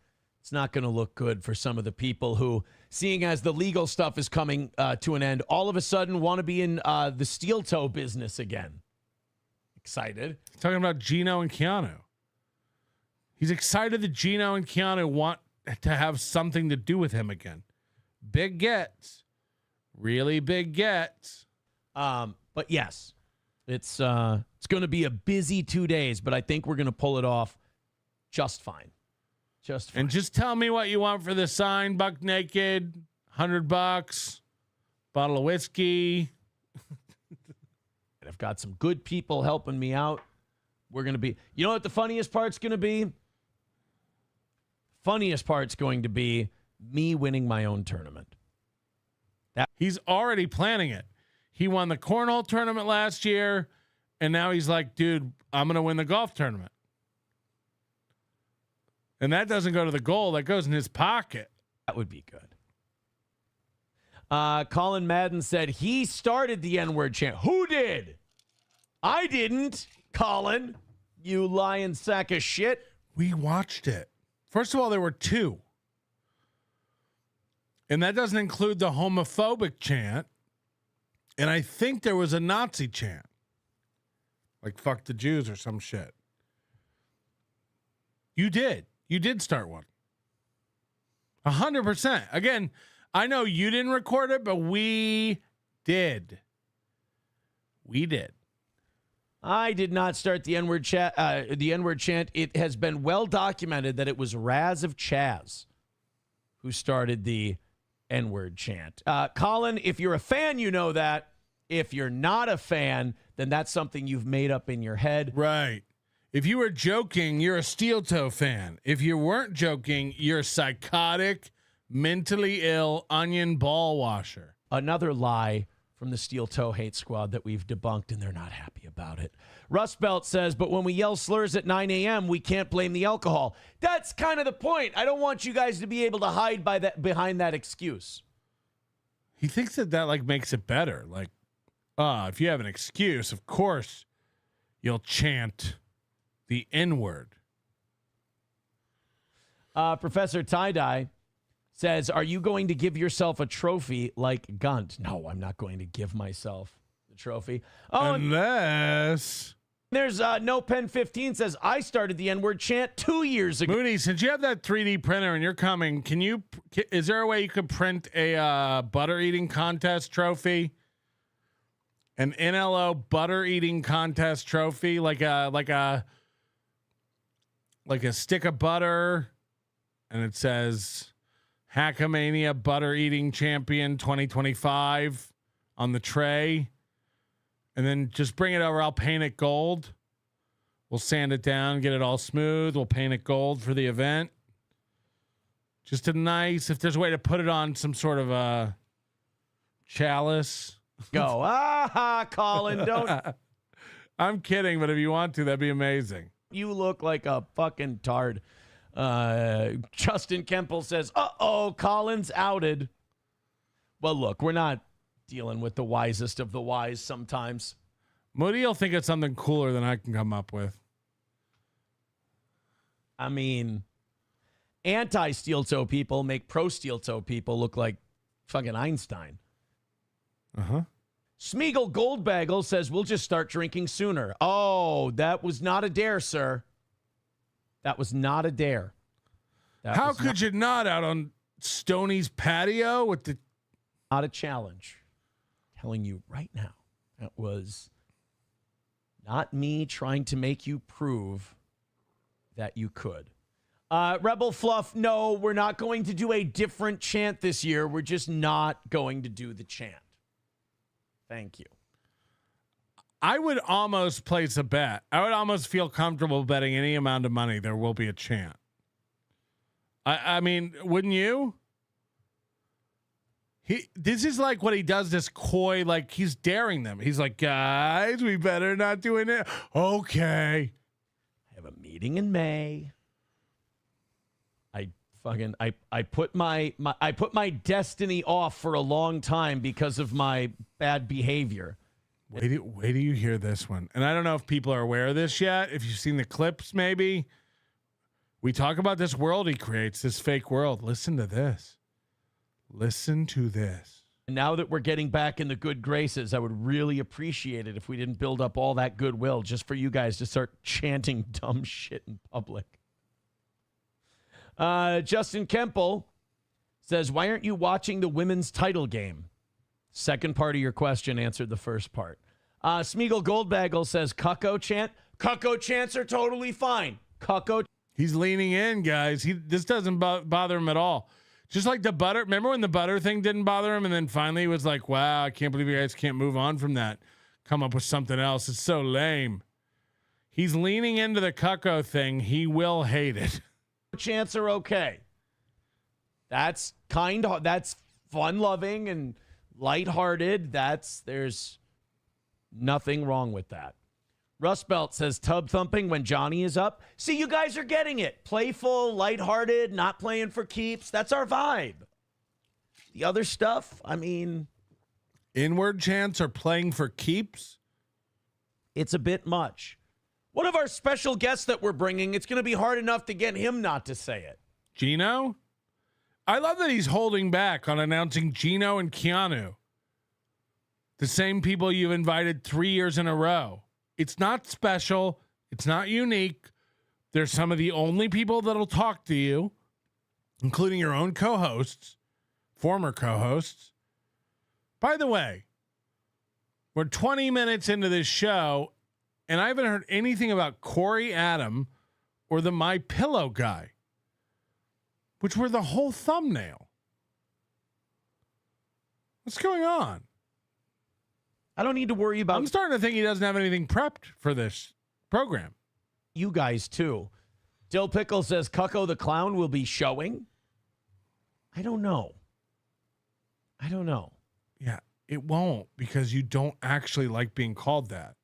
going to look good for some of the people who, seeing as the legal stuff is coming to an end, all of a sudden want to be in the steel toe business again. Excited. Talking about Gino and Keanu. He's excited that Gino and Keanu want to have something to do with him again. Big gets. Really big gets. But yes, it's going to be a busy 2 days, but I think we're going to pull it off just fine. Just fine. And just tell me what you want for the sign. Buck naked, $100, bottle of whiskey. And I've got some good people helping me out. We're going to be, you know what the funniest part's going to be? Funniest part's going to be me winning my own tournament. He's already planning it. He won the cornhole tournament last year, and now he's like, dude, I'm going to win the golf tournament. And that doesn't go to the goal. That goes in his pocket. That would be good. Colin Madden said he started the N-word chant. Who did? I didn't, Colin. You lying sack of shit. We watched it. First of all, there were two. And that doesn't include the homophobic chant. And I think there was a Nazi chant. Like fuck the Jews or some shit. You did. You did start one. 100%. Again, I know you didn't record it, but we did. We did. I did not start the N-word chat. The N-word chant. It has been well documented that it was Raz of Chaz who started the N-word chant. Colin, if you're a fan, you know that. If you're not a fan, then that's something you've made up in your head. Right. If you were joking, you're a steel toe fan. If you weren't joking, you're a psychotic, mentally ill onion ball washer. Another lie from the Steel Toe Hate Squad that we've debunked, and they're not happy about it. Rust Belt says, but when we yell slurs at 9 a.m., we can't blame the alcohol. That's kind of the point. I don't want you guys to be able to hide behind that excuse. He thinks that like makes it better. Like, if you have an excuse, of course you'll chant the N-word. Professor Tie-Dye says, are you going to give yourself a trophy like Gunt? No, I'm not going to give myself the trophy. Oh, unless... There's No Pen 15 says, I started the N-word chant 2 years ago. Mooney, since you have that 3D printer and you're coming, is there a way you could print a butter eating contest trophy? An NLO butter eating contest trophy, like a stick of butter, and it says Hackamania Butter Eating Champion 2025 on the tray. And then just bring it over. I'll paint it gold. We'll sand it down, get it all smooth. We'll paint it gold for the event. Just a nice, if there's a way to put it on some sort of a chalice. Go. Colin, don't. I'm kidding, but if you want to, that'd be amazing. You look like a fucking tard. Justin Kemple says, uh-oh, Colin's outed. Well, look, we're not dealing with the wisest of the wise sometimes. Moody will think it's something cooler than I can come up with. I mean, anti-steel toe people make pro-steel toe people look like fucking Einstein. Uh-huh. Smeagol Goldbagel says, we'll just start drinking sooner. Oh, that was not a dare, sir. That was not a dare. How could you not out on Stoney's patio with the... Not a challenge. I'm telling you right now, that was not me trying to make you prove that you could. Rebel Fluff, no, we're not going to do a different chant this year. We're just not going to do the chant. Thank you. I would almost place a bet. I would almost feel comfortable betting any amount of money there will be a chant. I mean, wouldn't you? This is like what he does, this coy, like he's daring them. He's like, guys, we better not do it. Okay. I have a meeting in May. I put my destiny off for a long time because of my bad behavior. Wait do you hear this one? And I don't know if people are aware of this yet. If you've seen the clips, maybe. We talk about this world he creates, this fake world. Listen to this. Listen to this. And now that we're getting back in the good graces, I would really appreciate it if we didn't build up all that goodwill just for you guys to start chanting dumb shit in public. Justin Kemple says, why aren't you watching the women's title game? Second part of your question answered the first part. Smeagol Goldbagel says, cucko chant. Cucko chants are totally fine. Cucko. He's leaning in, guys. This doesn't bother him at all. Just like the butter. Remember when the butter thing didn't bother him? And then finally he was like, wow, I can't believe you guys can't move on from that. Come up with something else. It's so lame. He's leaning into the cucko thing. He will hate it. Chants are okay. That's that's fun-loving and lighthearted. There's nothing wrong with that. Rust Belt says tub thumping when Johnny is up. See, you guys are getting it. Playful, lighthearted, not playing for keeps. That's our vibe. The other stuff, I mean, inward chants are playing for keeps. It's a bit much. One of our special guests that we're bringing, it's going to be hard enough to get him not to say it. Gino? I love that he's holding back on announcing Gino and Keanu. The same people you've invited 3 years in a row. It's not special. It's not unique. They're some of the only people that'll talk to you, including your own co-hosts, former co-hosts. By the way, we're 20 minutes into this show, and I haven't heard anything about Corey Adam or the My Pillow guy, which were the whole thumbnail. What's going on? I don't need to worry about... I'm starting to think he doesn't have anything prepped for this program. You guys, too. Dill Pickle says Cucko the Clown will be showing. I don't know. Yeah, it won't, because you don't actually like being called that.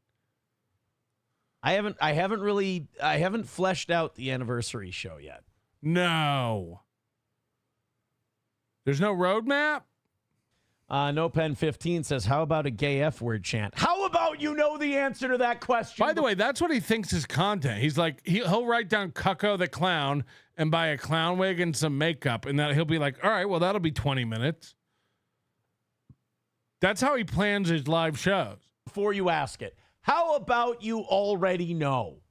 I haven't fleshed out the anniversary show yet. No. There's no roadmap? No Pen 15 says, how about a gay F word chant? How about you know the answer to that question? By the way, that's what he thinks is content. He's like, he'll write down Cucko the Clown and buy a clown wig and some makeup, and that he'll be like, all right, well, that'll be 20 minutes. That's how he plans his live shows. Before you ask it, how about you already know?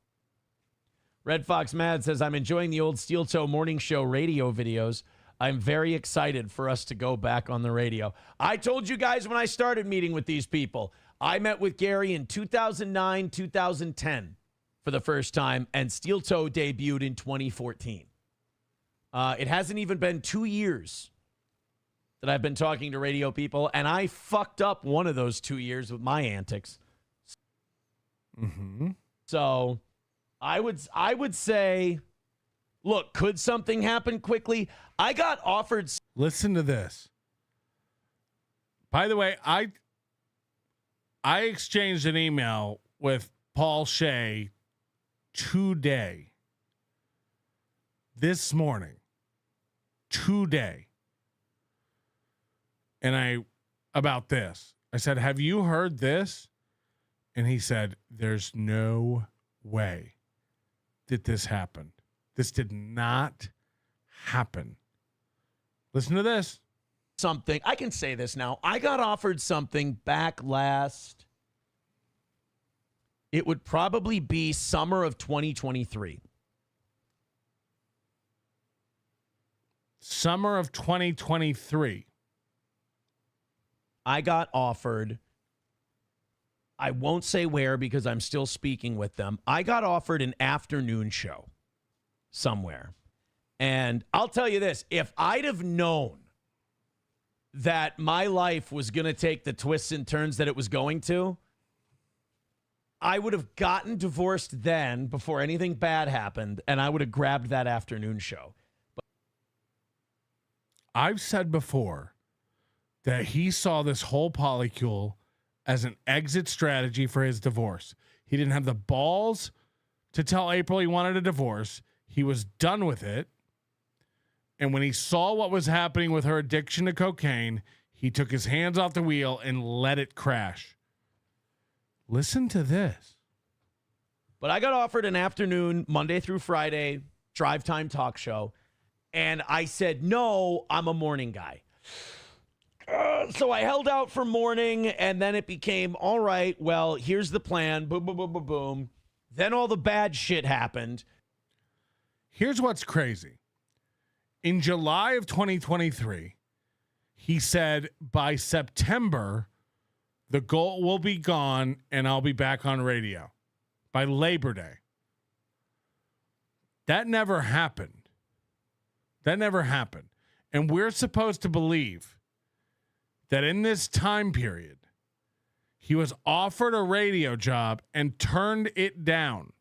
Red Fox Mad says, I'm enjoying the old Steel Toe Morning Show radio videos. I'm very excited for us to go back on the radio. I told you guys when I started meeting with these people, I met with Gary in 2009, 2010 for the first time, and Steel Toe debuted in 2014. It hasn't even been 2 years that I've been talking to radio people, and I fucked up one of those 2 years with my antics. Mm-hmm. So I would say, look, could something happen quickly? I got offered. Listen to this. By the way, I exchanged an email with Paul Shea today. This morning. Today. And about this. I said, have you heard this? And he said, there's no way that this happened. This did not happen. Listen to this. something. I can say this now. I got offered something back last. It would probably be summer of 2023. Summer of 2023. I got offered, I won't say where because I'm still speaking with them. I got offered an afternoon show somewhere. And I'll tell you this, if I'd have known that my life was going to take the twists and turns that it was going to, I would have gotten divorced then before anything bad happened, and I would have grabbed that afternoon show. I've said before that he saw this whole polycule as an exit strategy for his divorce. He didn't have the balls to tell April he wanted a divorce. He was done with it. And when he saw what was happening with her addiction to cocaine, he took his hands off the wheel and let it crash. Listen to this. But I got offered an afternoon, Monday through Friday, drive time talk show. And I said, no, I'm a morning guy. So I held out for morning, and then it became, all right, well, here's the plan. Boom, boom, boom, boom, boom. Then all the bad shit happened. Here's what's crazy. In July of 2023, he said by September, the goal will be gone and I'll be back on radio by Labor Day. That never happened. That never happened. And we're supposed to believe that in this time period, he was offered a radio job and turned it down.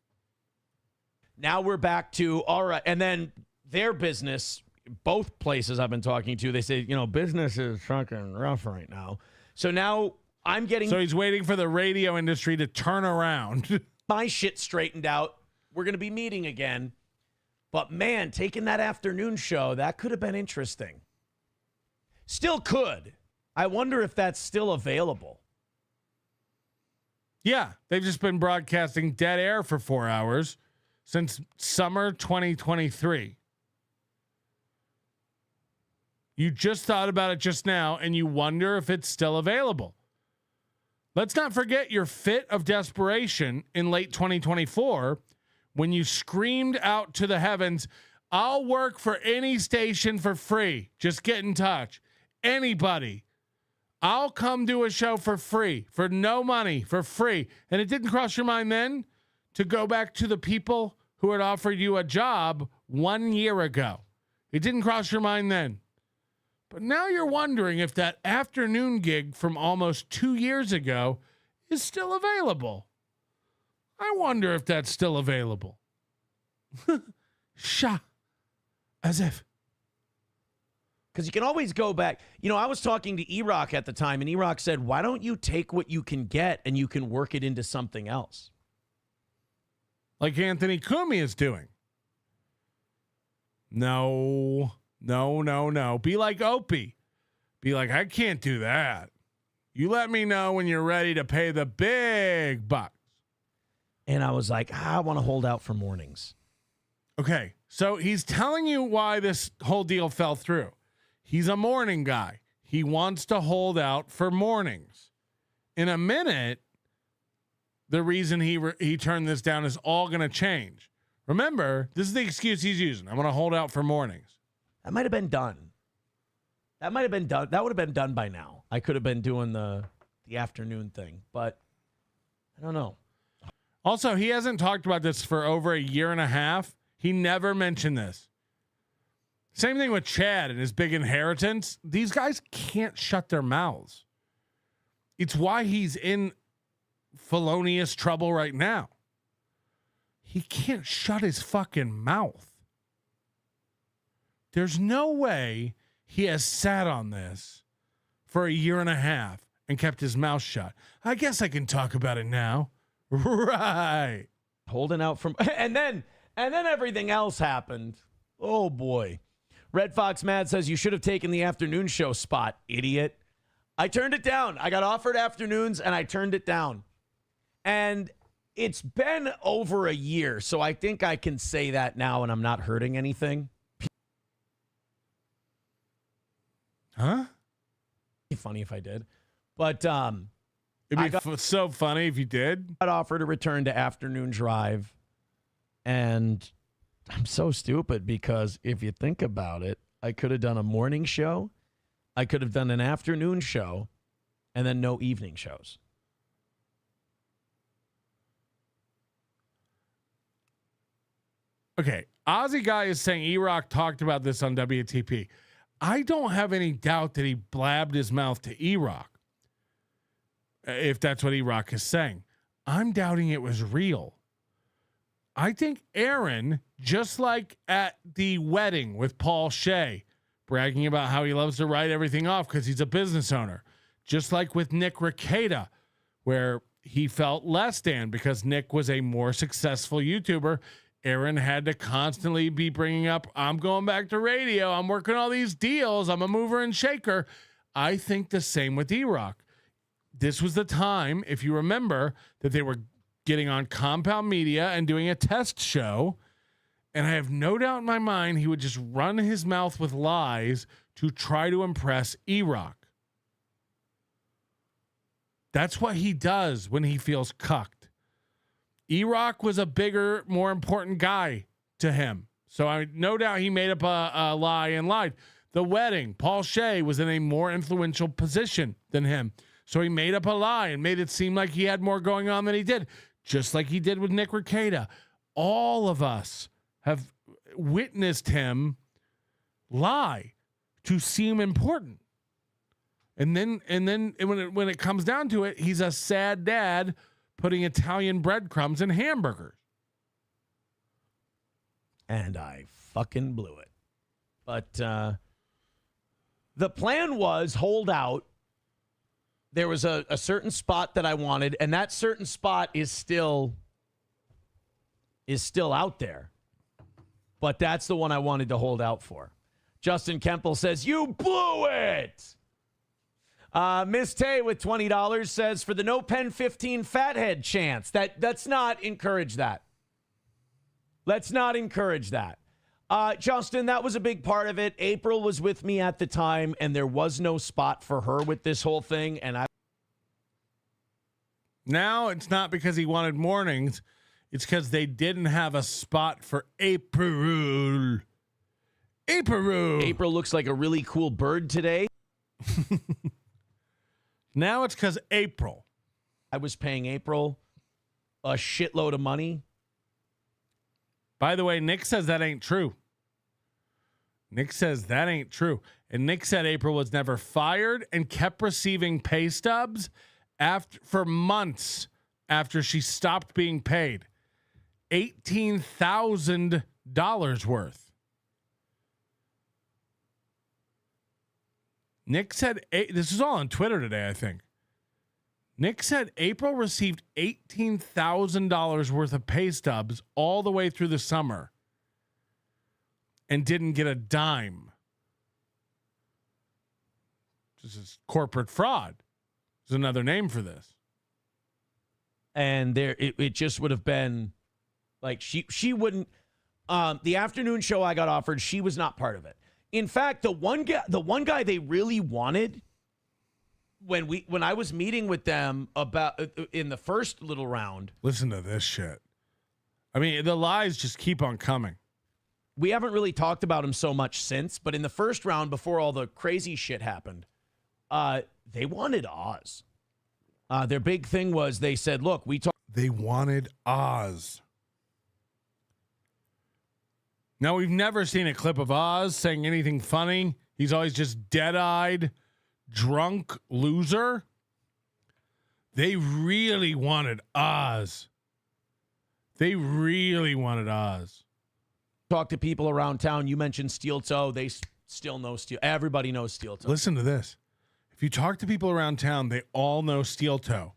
Now we're back to, all right. And then their business, both places I've been talking to, they say, business is fucking rough right now. So now I'm getting. So he's waiting for the radio industry to turn around. My shit straightened out. We're going to be meeting again. But man, taking that afternoon show, that could have been interesting. Still could. I wonder if that's still available. Yeah, they've just been broadcasting dead air for 4 hours since summer 2023. You just thought about it just now, and you wonder if it's still available. Let's not forget your fit of desperation in late 2024 when you screamed out to the heavens, I'll work for any station for free. Just get in touch. Anybody. I'll come do a show for free, for no money, for free. And it didn't cross your mind then to go back to the people who had offered you a job 1 year ago. It didn't cross your mind then. But now you're wondering if that afternoon gig from almost 2 years ago is still available. I wonder if that's still available. As if. Because you can always go back. I was talking to E-Rock at the time, and E-Rock said, why don't you take what you can get and you can work it into something else? Like Anthony Cumia is doing. No. Be like Opie. Be like, I can't do that. You let me know when you're ready to pay the big bucks. And I was like, I want to hold out for mornings. Okay, so he's telling you why this whole deal fell through. He's a morning guy. He wants to hold out for mornings. In a minute, the reason he turned this down is all going to change. Remember, this is the excuse he's using. I'm going to hold out for mornings. That might have been done. That would have been done by now. I could have been doing the afternoon thing, but I don't know. Also, he hasn't talked about this for over a year and a half. He never mentioned this. Same thing with Chad and his big inheritance. These guys can't shut their mouths. It's why he's in felonious trouble right now. He can't shut his fucking mouth. There's no way he has sat on this for a year and a half and kept his mouth shut. I guess I can talk about it now. Right. Holding out from and then everything else happened. Oh boy. Red Fox Mad says you should have taken the afternoon show spot, idiot. I turned it down. I got offered afternoons and I turned it down. And it's been over a year, so I think I can say that now and I'm not hurting anything. Huh? funny if I did. But it'd be so funny if you did. I'd offer to return to afternoon drive. And I'm so stupid because if you think about it, I could have done a morning show. I could have done an afternoon show and then no evening shows. Okay, Aussie Guy is saying E-Rock talked about this on WTP. I don't have any doubt that he blabbed his mouth to E-Rock, if that's what E-Rock is saying. I'm doubting it was real. I think Aaron, just like at the wedding with Paul Shea, bragging about how he loves to write everything off because he's a business owner, just like with Nick Rekieta, where he felt less than because Nick was a more successful YouTuber. Aaron had to constantly be bringing up, I'm going back to radio. I'm working all these deals. I'm a mover and shaker. I think the same with E-Rock. This was the time, if you remember, that they were getting on Compound Media and doing a test show. And I have no doubt in my mind he would just run his mouth with lies to try to impress E-Rock. That's what he does when he feels cucked. E-Rock was a bigger, more important guy to him. So I no doubt he made up a lie and lied. The wedding, Paul Shea was in a more influential position than him. So he made up a lie and made it seem like he had more going on than he did, just like he did with Nick Rekieta. All of us have witnessed him lie to seem important. And then when it comes down to it, he's a sad dad putting Italian breadcrumbs in hamburgers. And I fucking blew it. But the plan was hold out. There was a certain spot that I wanted, and that certain spot is still out there. But that's the one I wanted to hold out for. Justin Kemple says, you blew it. Miss Tay with $20 says, for the no pen 15 fathead chance. Let's not encourage that. Let's not encourage that. Justin, that was a big part of it. April was with me at the time, and there was no spot for her with this whole thing. And now it's not because he wanted mornings. It's because they didn't have a spot for April. April looks like a really cool bird today. Now it's because April. I was paying April a shitload of money. By the way, Nick says that ain't true. Nick says that ain't true. And Nick said April was never fired and kept receiving pay stubs for months after she stopped being paid. $18,000 worth. Nick said, this is all on Twitter today, I think. Nick said April received $18,000 worth of pay stubs all the way through the summer and didn't get a dime. This is corporate fraud. There's another name for this. And it just would have been like she wouldn't. The afternoon show I got offered, she was not part of it. In fact, the one guy they really wanted when I was meeting with them about in the first little round. Listen to this shit. I mean, the lies just keep on coming. We haven't really talked about him so much since, but in the first round, before all the crazy shit happened, they wanted Oz. Their big thing was they said, "Look, They wanted Oz." Now, we've never seen a clip of Oz saying anything funny. He's always just dead-eyed, drunk loser. They really wanted Oz. They really wanted Oz. Talk to people around town. You mentioned Steel Toe. They still know Steel. Everybody knows Steel Toe. Listen to this. If you talk to people around town, they all know Steel Toe.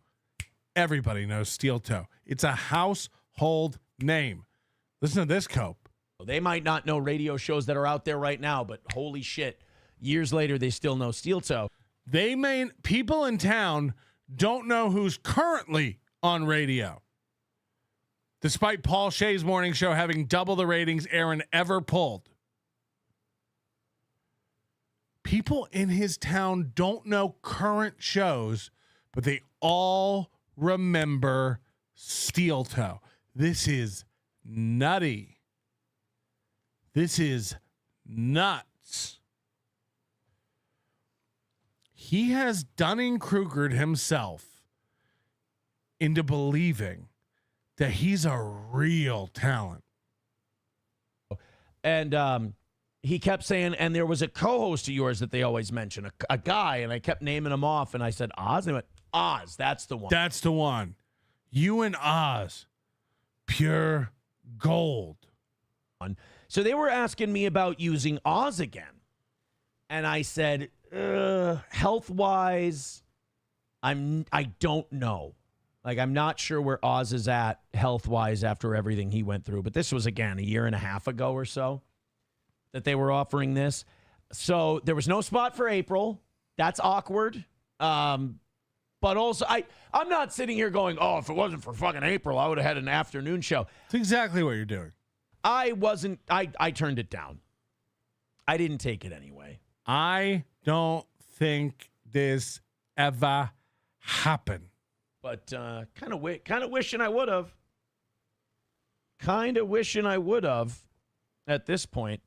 Everybody knows Steel Toe. It's a household name. Listen to this, Cope. They might not know radio shows that are out there right now, but holy shit, years later, they still know Steel Toe. People in town don't know who's currently on radio. Despite Paul Shea's morning show having double the ratings Aaron ever pulled. People in his town don't know current shows, but they all remember Steel Toe. This is nutty. This is nuts. He has Dunning-Krugered himself into believing that he's a real talent. And he kept saying, and there was a co-host of yours that they always mention, a guy, and I kept naming him off, and I said, Oz? And he went, Oz, that's the one. That's the one. You and Oz, pure gold. So they were asking me about using Oz again. And I said, health-wise, I don't know. Like, I'm not sure where Oz is at health-wise after everything he went through. But this was, again, a year and a half ago or so that they were offering this. So there was no spot for April. That's awkward. But also, I'm not sitting here going, oh, if it wasn't for fucking April, I would have had an afternoon show. That's exactly what you're doing. I turned it down. I didn't take it anyway. I don't think this ever happened. But kind of wishing I would have. Kind of wishing I would have at this point.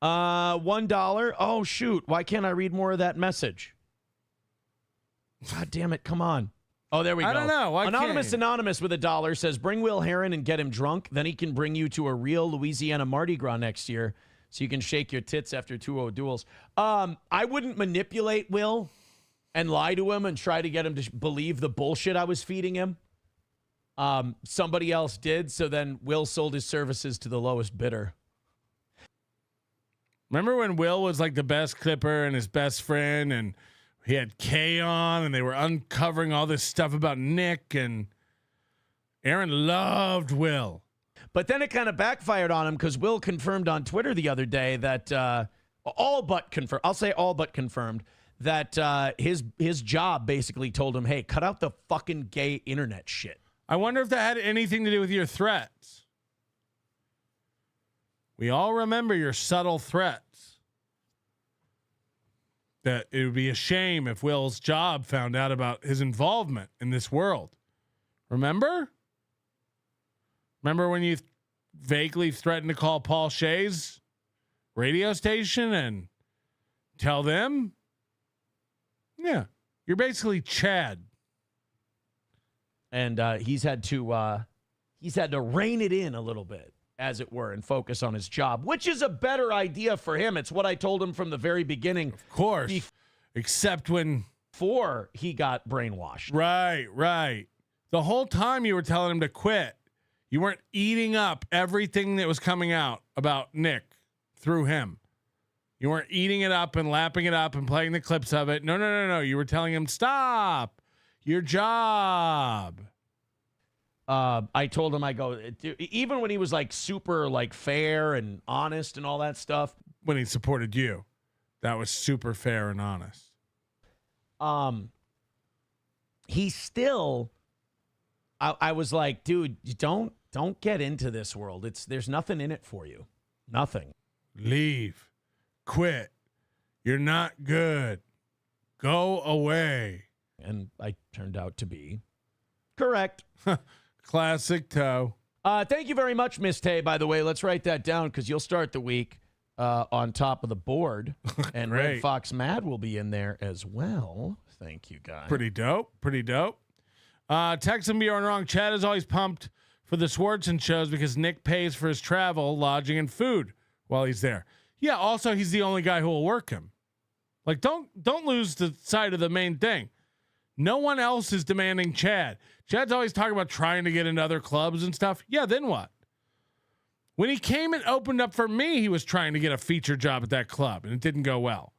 $1. Oh, shoot. Why can't I read more of that message? God damn it. Come on. Oh, there we go. I don't know. Anonymous with $1 says, bring Will Heron and get him drunk. Then he can bring you to a real Louisiana Mardi Gras next year so you can shake your tits after 2-0 duels. I wouldn't manipulate Will and lie to him and try to get him to believe the bullshit I was feeding him. Somebody else did, so then Will sold his services to the lowest bidder. Remember when Will was like the best clipper and his best friend, and he had Kay on, and they were uncovering all this stuff about Nick, and Aaron loved Will. But then it kind of backfired on him because Will confirmed on Twitter the other day that all but confirmed that his job basically told him, hey, cut out the fucking gay internet shit. I wonder if that had anything to do with your threats. We all remember your subtle threats. That it would be a shame if Will's job found out about his involvement in this world. Remember? Remember when you vaguely threatened to call Paul Shea's radio station and tell them? Yeah, you're basically Chad. And he's had to rein it in a little bit, as it were, and focus on his job, which is a better idea for him. It's what I told him from the very beginning. Of course. Except when... Before he got brainwashed. Right. The whole time you were telling him to quit. You weren't eating up everything that was coming out about Nick through him. You weren't eating it up and lapping it up and playing the clips of it. No. You were telling him, stop your job. I told him, I go, even when he was like super like fair and honest and all that stuff. When he supported you, that was super fair and honest. He still, I was like, dude, don't get into this world. There's nothing in it for you. Nothing. Leave. Quit. You're not good. Go away. And I turned out to be correct. Classic Toe. Thank you very much, Miss Tay, by the way. Let's write that down because you'll start the week on top of the board. And Red Fox Mad will be in there as well. Thank you, guys. Pretty dope. Text and Bjorn wrong. Chad is always pumped for the Swartzen shows because Nick pays for his travel, lodging, and food while he's there. Yeah, also, he's the only guy who will work him. Like, don't lose the sight of the main thing. No one else is demanding Chad. Chad's always talking about trying to get into other clubs and stuff. Yeah, then what? When he came and opened up for me, he was trying to get a feature job at that club, and it didn't go well.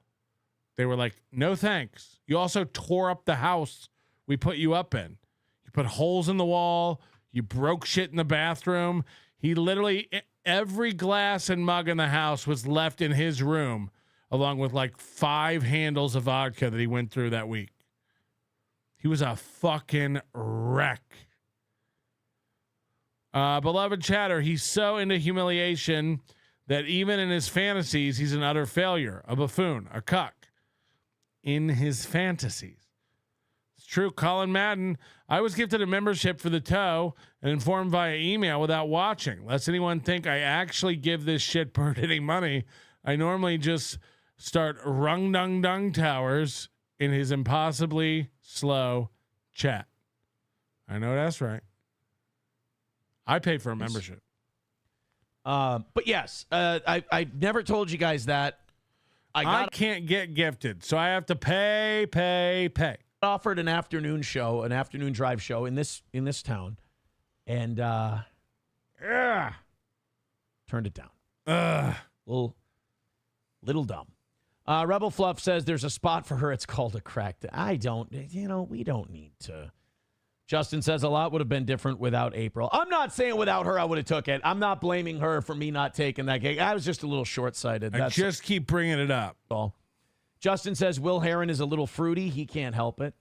They were like, no thanks. You also tore up the house we put you up in. You put holes in the wall. You broke shit in the bathroom. He literally, every glass and mug in the house was left in his room, along with like 5 handles of vodka that he went through that week. He was a fucking wreck. Beloved chatter, he's so into humiliation that even in his fantasies, he's an utter failure, a buffoon, a cuck. in his fantasies. It's true. Colin Madden, I was gifted a membership for the toe and informed via email without watching. Lest anyone think I actually give this shitbird any money, I normally just start rung-dung-dung towers in his impossibly slow chat. I know that's right. I pay for a membership. But yes, I never told you guys that. I can't get gifted, so I have to pay. Offered an afternoon show, an afternoon drive show in this town, and turned it down. Little dumb. Rebel Fluff says there's a spot for her. It's called a crack. We don't need to. Justin says a lot would have been different without April. I'm not saying without her I would have took it. I'm not blaming her for me not taking that gig. I was just a little short-sighted. I just keep bringing it up. All. Justin says Will Heron is a little fruity. He can't help it.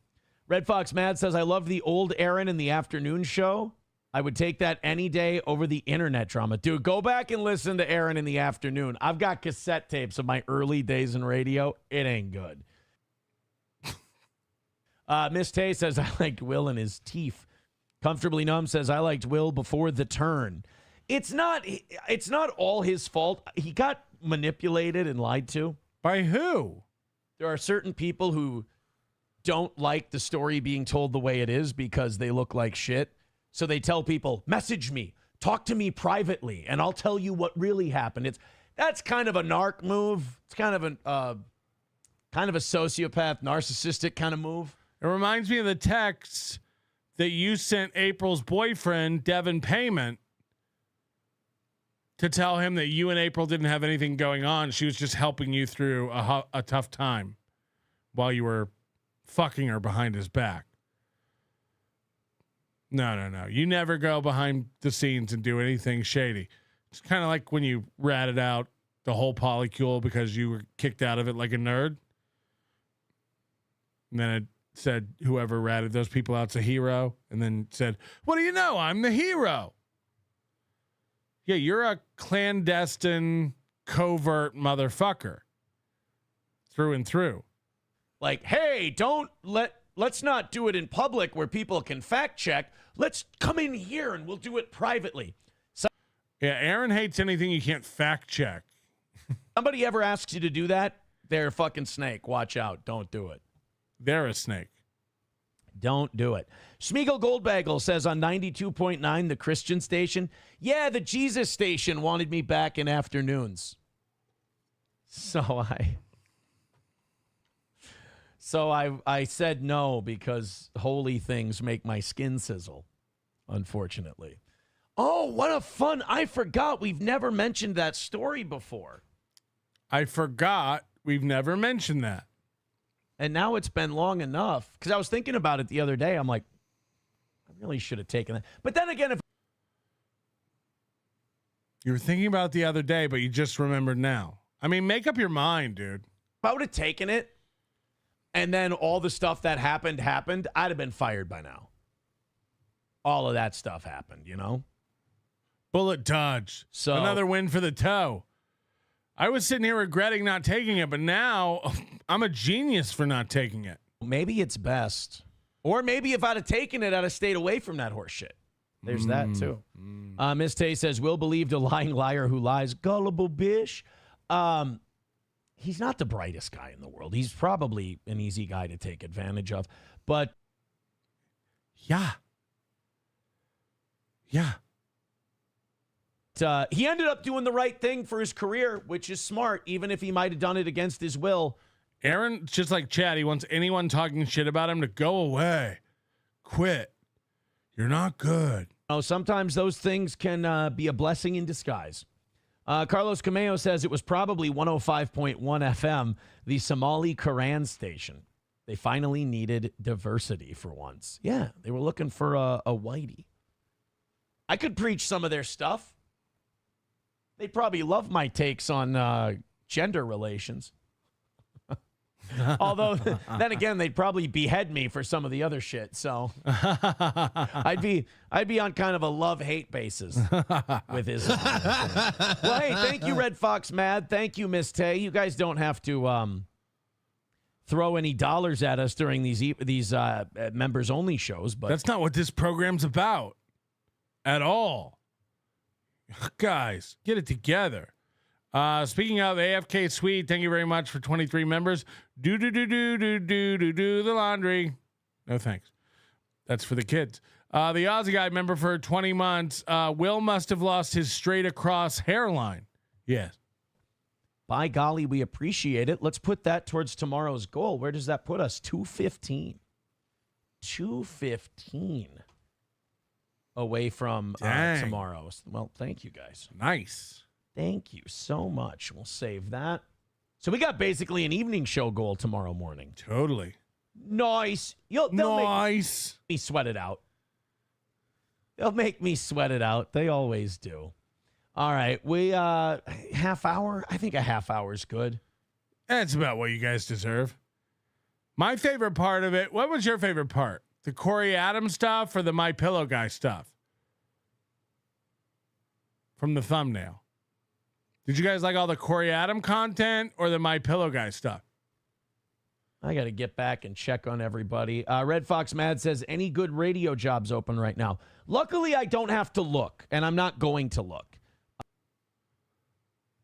Red Fox Mad says I love the old Aaron in the afternoon show. I would take that any day over the internet drama. Dude, go back and listen to Aaron in the afternoon. I've got cassette tapes of my early days in radio. It ain't good. Miss Tay says, I liked Will and his teeth. Comfortably Numb says, I liked Will before the turn. It's not all his fault. He got manipulated and lied to. By who? There are certain people who don't like the story being told the way it is because they look like shit. So they tell people, message me, talk to me privately, and I'll tell you what really happened. That's kind of a narc move. It's kind of a sociopath, narcissistic kind of move. It reminds me of the text that you sent April's boyfriend, Devin Payment, to tell him that you and April didn't have anything going on. She was just helping you through a tough time while you were fucking her behind his back. No. You never go behind the scenes and do anything shady. It's kind of like when you ratted out the whole polycule because you were kicked out of it like a nerd. And then it said whoever ratted those people out's a hero, and then said, what do you know? I'm the hero. Yeah, you're a clandestine, covert motherfucker. Through and through. Like, hey, let's not do it in public where people can fact check. Let's come in here and we'll do it privately. Yeah, Aaron hates anything you can't fact check. Somebody ever asks you to do that, they're a fucking snake. Watch out. Don't do it. They're a snake. Don't do it. Schmiegel Goldbagel says on 92.9, the Christian station, yeah, the Jesus station wanted me back in afternoons. So I said no because holy things make my skin sizzle, unfortunately. Oh, what a fun. I forgot we've never mentioned that story before. I forgot we've never mentioned that. And now it's been long enough because I was thinking about it the other day. I'm like, I really should have taken that. But then again, if you were thinking about it the other day, but you just remembered now. I mean, make up your mind, dude. If I would have taken it and then all the stuff that happened, I'd have been fired by now. All of that stuff happened, you know? Bullet dodge. So another win for the toe. I was sitting here regretting not taking it, but now I'm a genius for not taking it. Maybe it's best. Or maybe if I'd have taken it, I'd have stayed away from that horse shit. There's that, too. Miss Tay says, Will believed a lying liar who lies. Gullible bish. He's not the brightest guy in the world. He's probably an easy guy to take advantage of. But, yeah. He ended up doing the right thing for his career, which is smart, even if he might have done it against his will. Aaron, just like Chad, he wants anyone talking shit about him to go away. Quit. You're not good. Sometimes those things can be a blessing in disguise. Carlos Cameo says it was probably 105.1 FM, the Somali Quran station. They finally needed diversity for once. Yeah, they were looking for a whitey. I could preach some of their stuff. They'd probably love my takes on gender relations. Although, then again, they'd probably behead me for some of the other shit. So I'd be on kind of a love-hate basis with Islam. Well, hey, thank you, Red Fox Mad. Thank you, Miss Tay. You guys don't have to throw any dollars at us during these members only shows, but that's not what this program's about at all. Guys, get it together. Speaking of AFK Suite, thank you very much for 23 members. Do the laundry. No thanks. That's for the kids. The Aussie guy member for 20 months. Will must have lost his straight across hairline. Yes. By golly, we appreciate it. Let's put that towards tomorrow's goal. Where does that put us? 215. 215 away from tomorrow. Well, thank you guys. Nice. Thank you so much. We'll save that. So we got basically an evening show goal tomorrow morning. Totally. Nice. They'll nice. Make me sweat it out. They'll make me sweat it out. They always do. All right. We half hour. I think a half hour is good. That's about what you guys deserve. My favorite part of it. What was your favorite part? The Corey Adams stuff or the My Pillow guy stuff? From the thumbnail. Did you guys like all the Corey Adam content or the My Pillow guy stuff? I got to get back and check on everybody. Red Fox Mad says, any good radio jobs open right now? Luckily, I don't have to look, and I'm not going to look.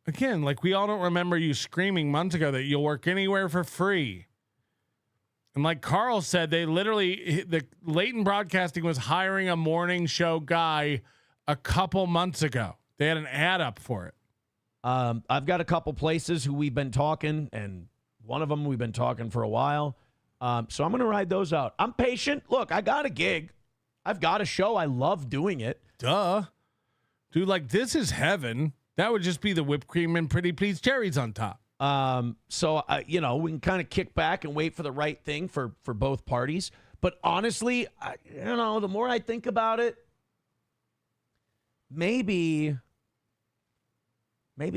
Again, like we all don't remember you screaming months ago that you'll work anywhere for free. And like Carl said, they literally, the Leighton Broadcasting was hiring a morning show guy a couple months ago. They had an ad up for it. I've got a couple places who we've been talking, and one of them we've been talking for a while. So I'm going to ride those out. I'm patient. Look, I got a gig. I've got a show. I love doing it. Duh. Dude, like this is heaven. That would just be the whipped cream and pretty please cherries on top. So we can kind of kick back and wait for the right thing for both parties. But honestly, the more I think about it, maybe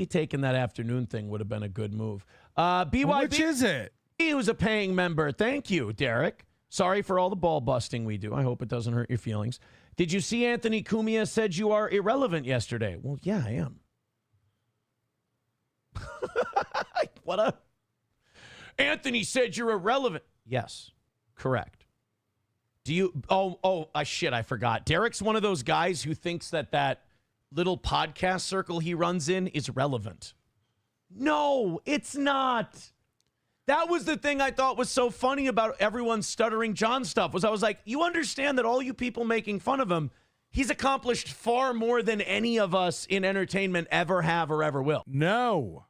taking that afternoon thing would have been a good move. BYB, which is it? He was a paying member. Thank you, Derek. Sorry for all the ball busting we do. I hope it doesn't hurt your feelings. Did you see Anthony Cumia said you are irrelevant yesterday? Well, yeah, I am. Anthony said you're irrelevant. Yes, correct. Do you? Shit, I forgot. Derek's one of those guys who thinks that little podcast circle he runs in is relevant. No, it's not. That was the thing I thought was so funny about everyone's Stuttering John stuff was I was like, you understand that all you people making fun of him, he's accomplished far more than any of us in entertainment ever have or ever will. No.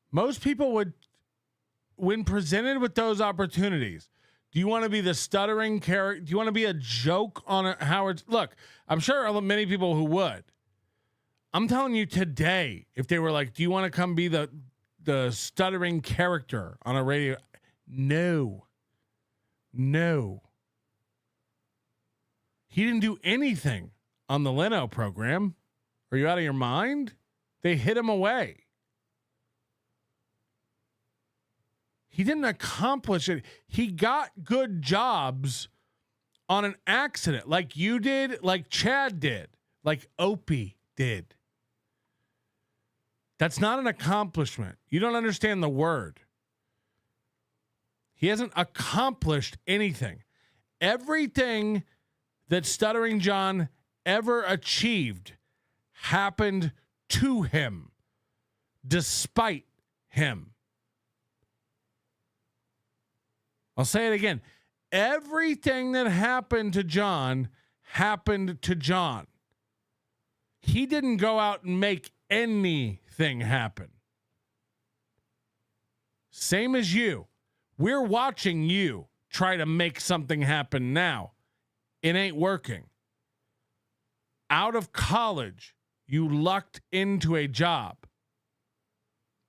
Most people would, when presented with those opportunities, do you want to be the stuttering character? Do you want to be a joke on a Howard's? Look, I'm sure many people who would. I'm telling you today, if they were like, do you want to come be the stuttering character on a radio? No. He didn't do anything on the Leno program. Are you out of your mind? They hit him away. He didn't accomplish it. He got good jobs on an accident, like you did, like Chad did, like Opie did. That's not an accomplishment. You don't understand the word. He hasn't accomplished anything. Everything that Stuttering John ever achieved happened to him, despite him. I'll say it again. Everything that happened to John happened to John. He didn't go out and make anything happen. Same as you. We're watching you try to make something happen now. It ain't working. Out of college, you lucked into a job.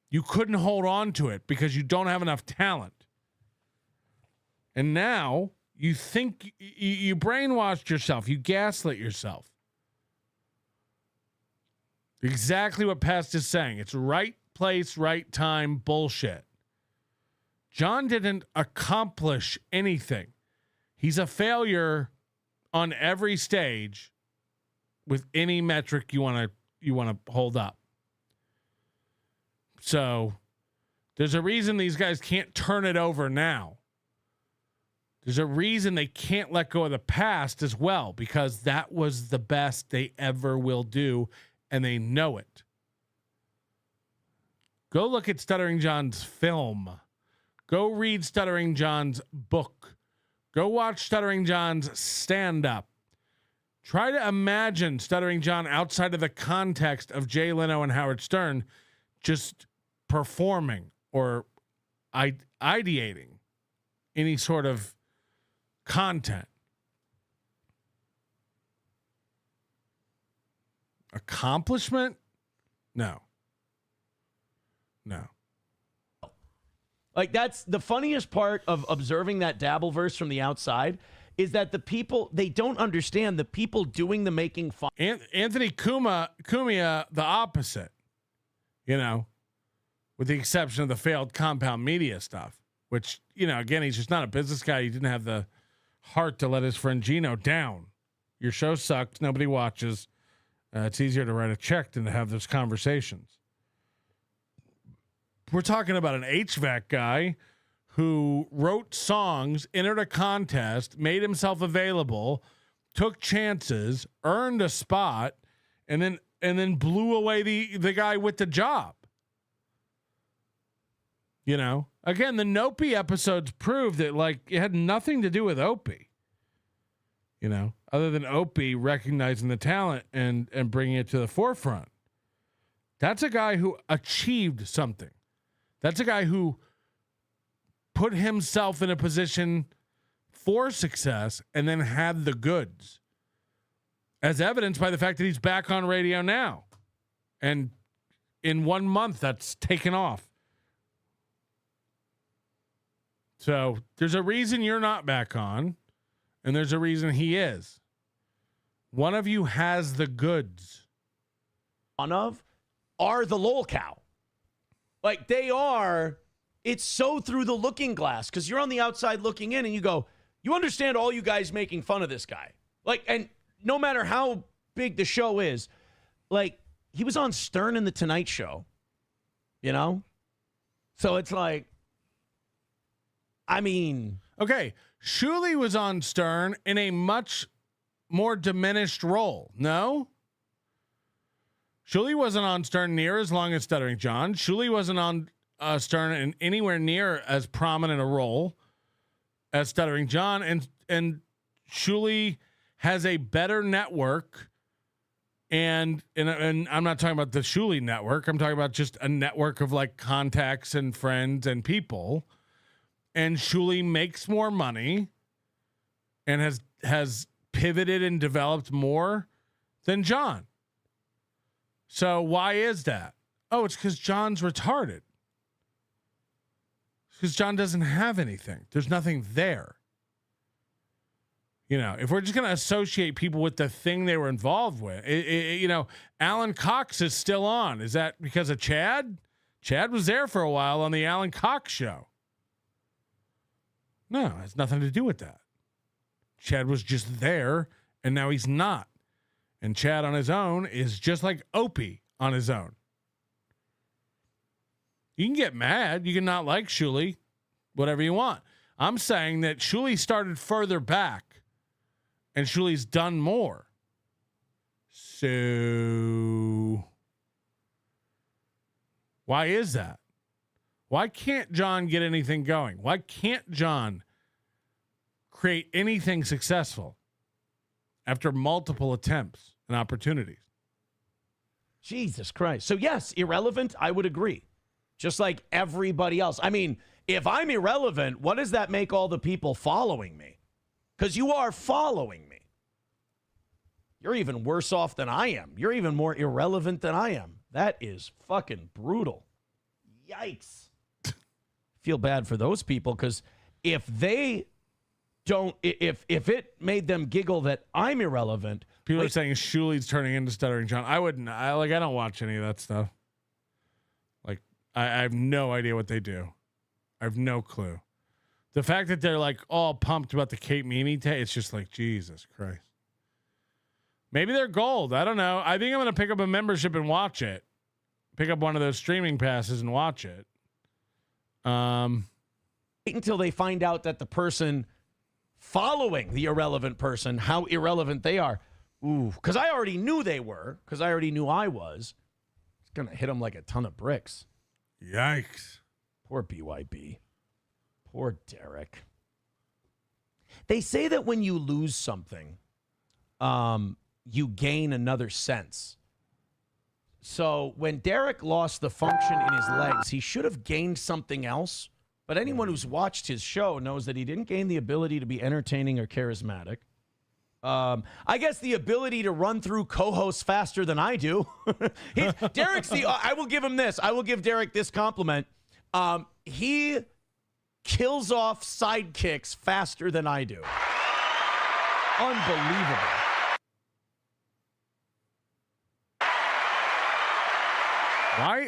You couldn't hold on to it because you don't have enough talent. And now you think you brainwashed yourself. You gaslit yourself. Exactly what Pest is saying. It's right place, right time bullshit. John didn't accomplish anything. He's a failure on every stage with any metric you want to hold up. So there's a reason these guys can't turn it over now. There's a reason they can't let go of the past as well, because that was the best they ever will do, and they know it. Go look at Stuttering John's film. Go read Stuttering John's book. Go watch Stuttering John's stand-up. Try to imagine Stuttering John outside of the context of Jay Leno and Howard Stern just performing or ideating any sort of content. Accomplishment? No. Like, that's the funniest part of observing that Dabbleverse from the outside, is that the people, they don't understand the people doing the making fun. Anthony Cumia, the opposite, you know, with the exception of the failed Compound Media stuff, which, you know, again, he's just not a business guy. He didn't have the heart to let his friend Gino down. Your show sucks. Nobody watches. It's easier to write a check than to have those conversations. We're talking about an HVAC guy who wrote songs, entered a contest, made himself available, took chances, earned a spot, and then blew away the guy with the job. You know, again, the Nopi episodes proved that, like, it had nothing to do with Opie. You know, other than Opie recognizing the talent and bringing it to the forefront. That's a guy who achieved something. That's a guy who put himself in a position for success and then had the goods, as evidenced by the fact that he's back on radio now. And in 1 month, that's taken off. So there's a reason you're not back on, and there's a reason he is. One of you has the goods. One of are the lol cow. Like, they are, it's so through the looking glass, because you're on the outside looking in and you go, you understand all you guys making fun of this guy. Like, and no matter how big the show is, like, he was on Stern and the Tonight Show, you know? So it's like, I mean. Okay, Shuley was on Stern in a much more diminished role, no? Shuley wasn't on Stern near as long as Stuttering John. Shuley wasn't on Stern in anywhere near as prominent a role as Stuttering John. And Shuley has a better network. And I'm not talking about the Shuley network. I'm talking about just a network of, like, contacts and friends and people. And Shuley makes more money and has pivoted and developed more than John. So why is that? Oh, it's because John's retarded. It's because John doesn't have anything. There's nothing there. You know, if we're just going to associate people with the thing they were involved with, you know, Alan Cox is still on. Is that because of Chad? Chad was there for a while on the Alan Cox show. No, it has nothing to do with that. Chad was just there, and now he's not. And Chad on his own is just like Opie on his own. You can get mad. You can not like Shuley, whatever you want. I'm saying that Shuley started further back, and Shuley's done more. So why is that? Why can't John get anything going? Why can't John create anything successful after multiple attempts and opportunities? Jesus Christ. So yes, irrelevant, I would agree. Just like everybody else. I mean, if I'm irrelevant, what does that make all the people following me? Because you are following me. You're even worse off than I am. You're even more irrelevant than I am. That is fucking brutal. Yikes. Feel bad for those people, because if they don't, if it made them giggle that I'm irrelevant. People are saying Shuley's turning into Stuttering John. I wouldn't. I don't watch any of that stuff. Like, I have no idea what they do. I have no clue. The fact that they're, like, all pumped about the Kate Meany it's just like, Jesus Christ. Maybe they're gold. I don't know. I think I'm going to pick up a membership and watch it. pick up one of those streaming passes and watch it. Wait until they find out that the person following the irrelevant person, how irrelevant they are. Ooh, because I already knew they were, because I already knew I was. It's going to hit them like a ton of bricks. Yikes. Poor BYB. Poor Derek. They say that when you lose something, you gain another sense. So when Derek lost the function in his legs, he should have gained something else. But anyone who's watched his show knows that he didn't gain the ability to be entertaining or charismatic. I guess the ability to run through co-hosts faster than I do. Derek's I will give him this. I will give Derek this compliment. He kills off sidekicks faster than I do. Unbelievable.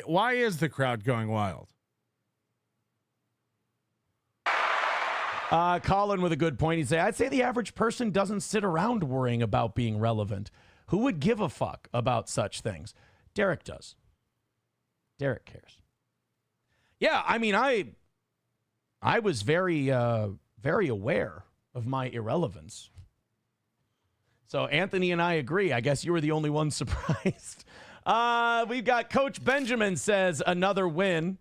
Why is the crowd going wild? Colin with a good point. He'd say, I'd say the average person doesn't sit around worrying about being relevant. Who would give a fuck about such things? Derek does. Derek cares. Yeah, I mean, I was very, very aware of my irrelevance. So Anthony and I agree. I guess you were the only one surprised. We've got Coach Benjamin says another win.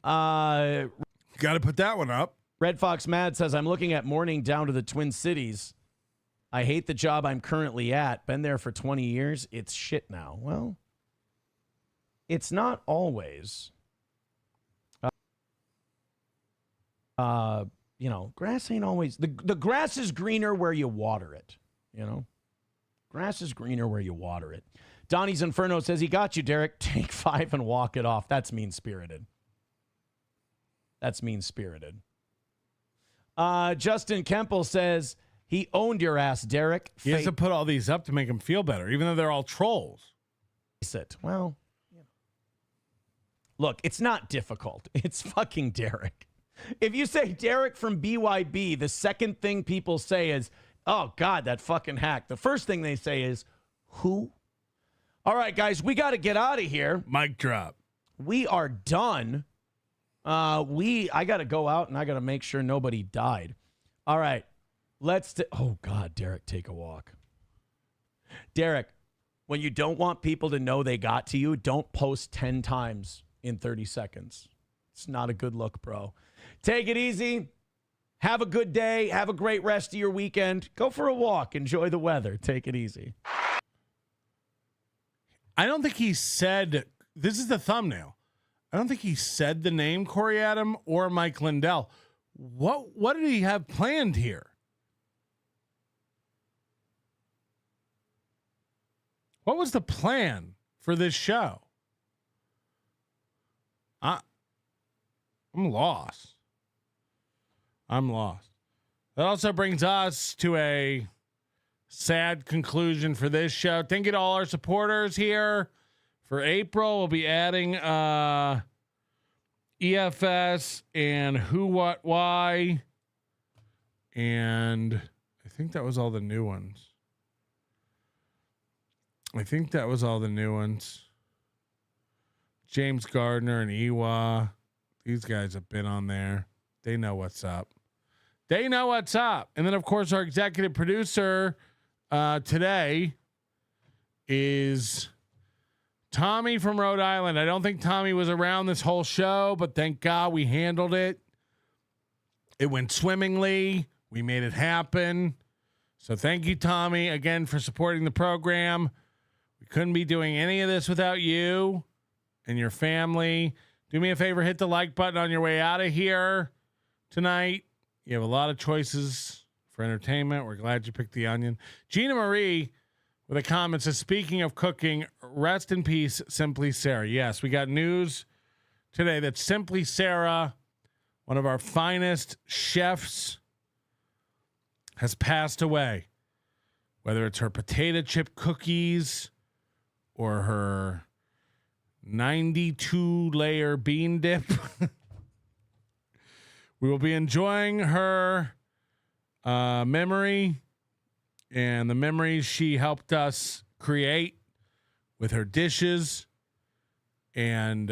Got to put that one up. Red Fox Mad says, I'm looking at morning down to the Twin Cities. I hate the job I'm currently at. Been there for 20 years. It's shit now. Well, it's not always. You know, grass ain't always. The grass is greener where you water it. You know, grass is greener where you water it. Donnie's Inferno says, he got you, Derek. Take 5 and walk it off. That's mean-spirited. That's mean-spirited. Justin Kemple says, he owned your ass, Derek. He has to put all these up to make him feel better, even though they're all trolls. Well, look, it's not difficult. It's fucking Derek. If you say Derek from BYB, the second thing people say is, oh, God, that fucking hack. The first thing they say is, who? All right, guys, we got to get out of here. Mic drop. We are done. I got to go out and I got to make sure nobody died. All right, oh God, Derek, take a walk. Derek, when you don't want people to know they got to you, don't post 10 times in 30 seconds. It's not a good look, bro. Take it easy. Have a good day. Have a great rest of your weekend. Go for a walk. Enjoy the weather. Take it easy. I don't think he said, this is the thumbnail. I don't think he said the name Corey Adam or Mike Lindell. What did he have planned here? What was the plan for this show? I'm lost. That also brings us to a sad conclusion for this show. Thank you to all our supporters here. For April, we'll be adding EFS and Who, What, Why. And I think that was all the new ones. James Gardner and Iwa. These guys have been on there. They know what's up. And then, of course, our executive producer today is Tommy from Rhode Island. I don't think Tommy was around this whole show, but thank God we handled it. It went swimmingly. We made it happen. So thank you, Tommy, again for supporting the program. We couldn't be doing any of this without you and your family. Do me a favor, hit the like button on your way out of here tonight. You have a lot of choices for entertainment. We're glad you picked the Onion. Gina Marie with a comment says, speaking of cooking, rest in peace, Simply Sarah. Yes, we got news today that Simply Sarah, one of our finest chefs, has passed away. Whether it's her potato chip cookies or her 92-layer bean dip. We will be enjoying her memory and the memories she helped us create with her dishes And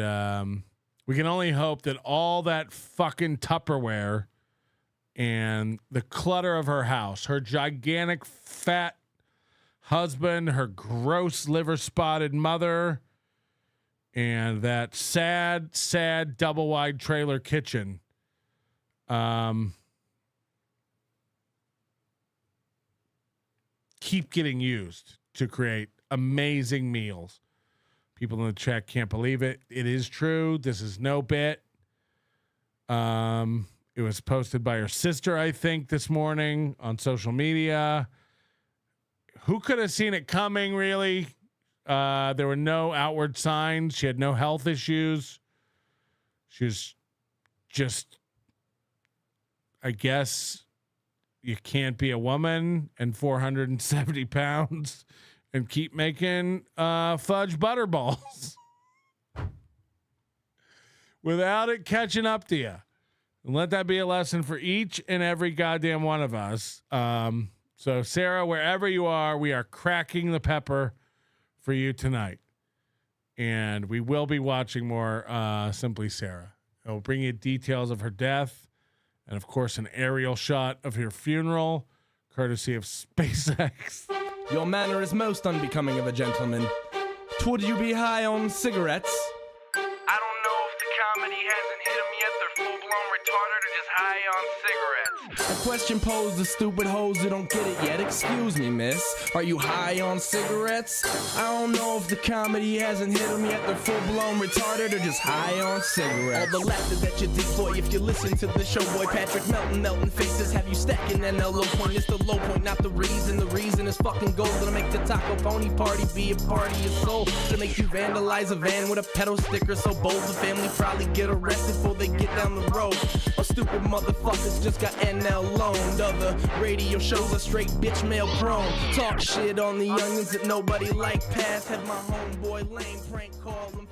we can only hope that all that fucking Tupperware and the clutter of her house, her gigantic fat husband, her gross liver spotted mother, and that sad double wide trailer kitchen keep getting used to create amazing meals. People in the chat can't believe it. It is true. This is no bit. It was posted by her sister, I think, this morning on social media. Who could have seen it coming, really? There were no outward signs. She had no health issues. She was just, I guess, you can't be a woman and 470 pounds and keep making fudge butterballs without it catching up to you. And let that be a lesson for each and every goddamn one of us. So, Sarah, wherever you are, we are cracking the pepper for you tonight. And we will be watching more Simply Sarah. I'll bring you details of her death and, of course, an aerial shot of her funeral, courtesy of SpaceX. Your manner is most unbecoming of a gentleman. Would you be high on cigarettes? I don't know if the comedy hasn't hit them yet. They're full-blown retarded or just high on cigarettes. A question posed to stupid hoes who don't get it yet. Excuse me, miss. Are you high on cigarettes? I don't know if the comedy hasn't hit them yet. They're full-blown retarded or just high on cigarettes. All the laughter that you dig, boy, if you listen to the show, boy. Patrick melting faces have you stacking an low point. It's the low point, not the reason. The reason is fucking gold. Gonna make the taco pony party be a party of soul. Gonna make you vandalize a van with a pedo sticker so bold the family probably get arrested before they get down the road. Or stupid motherfuckers just got NL loaned. Other radio shows are straight bitch mail prone. Talk shit on the onions that nobody like past. Have my homeboy lame prank call them.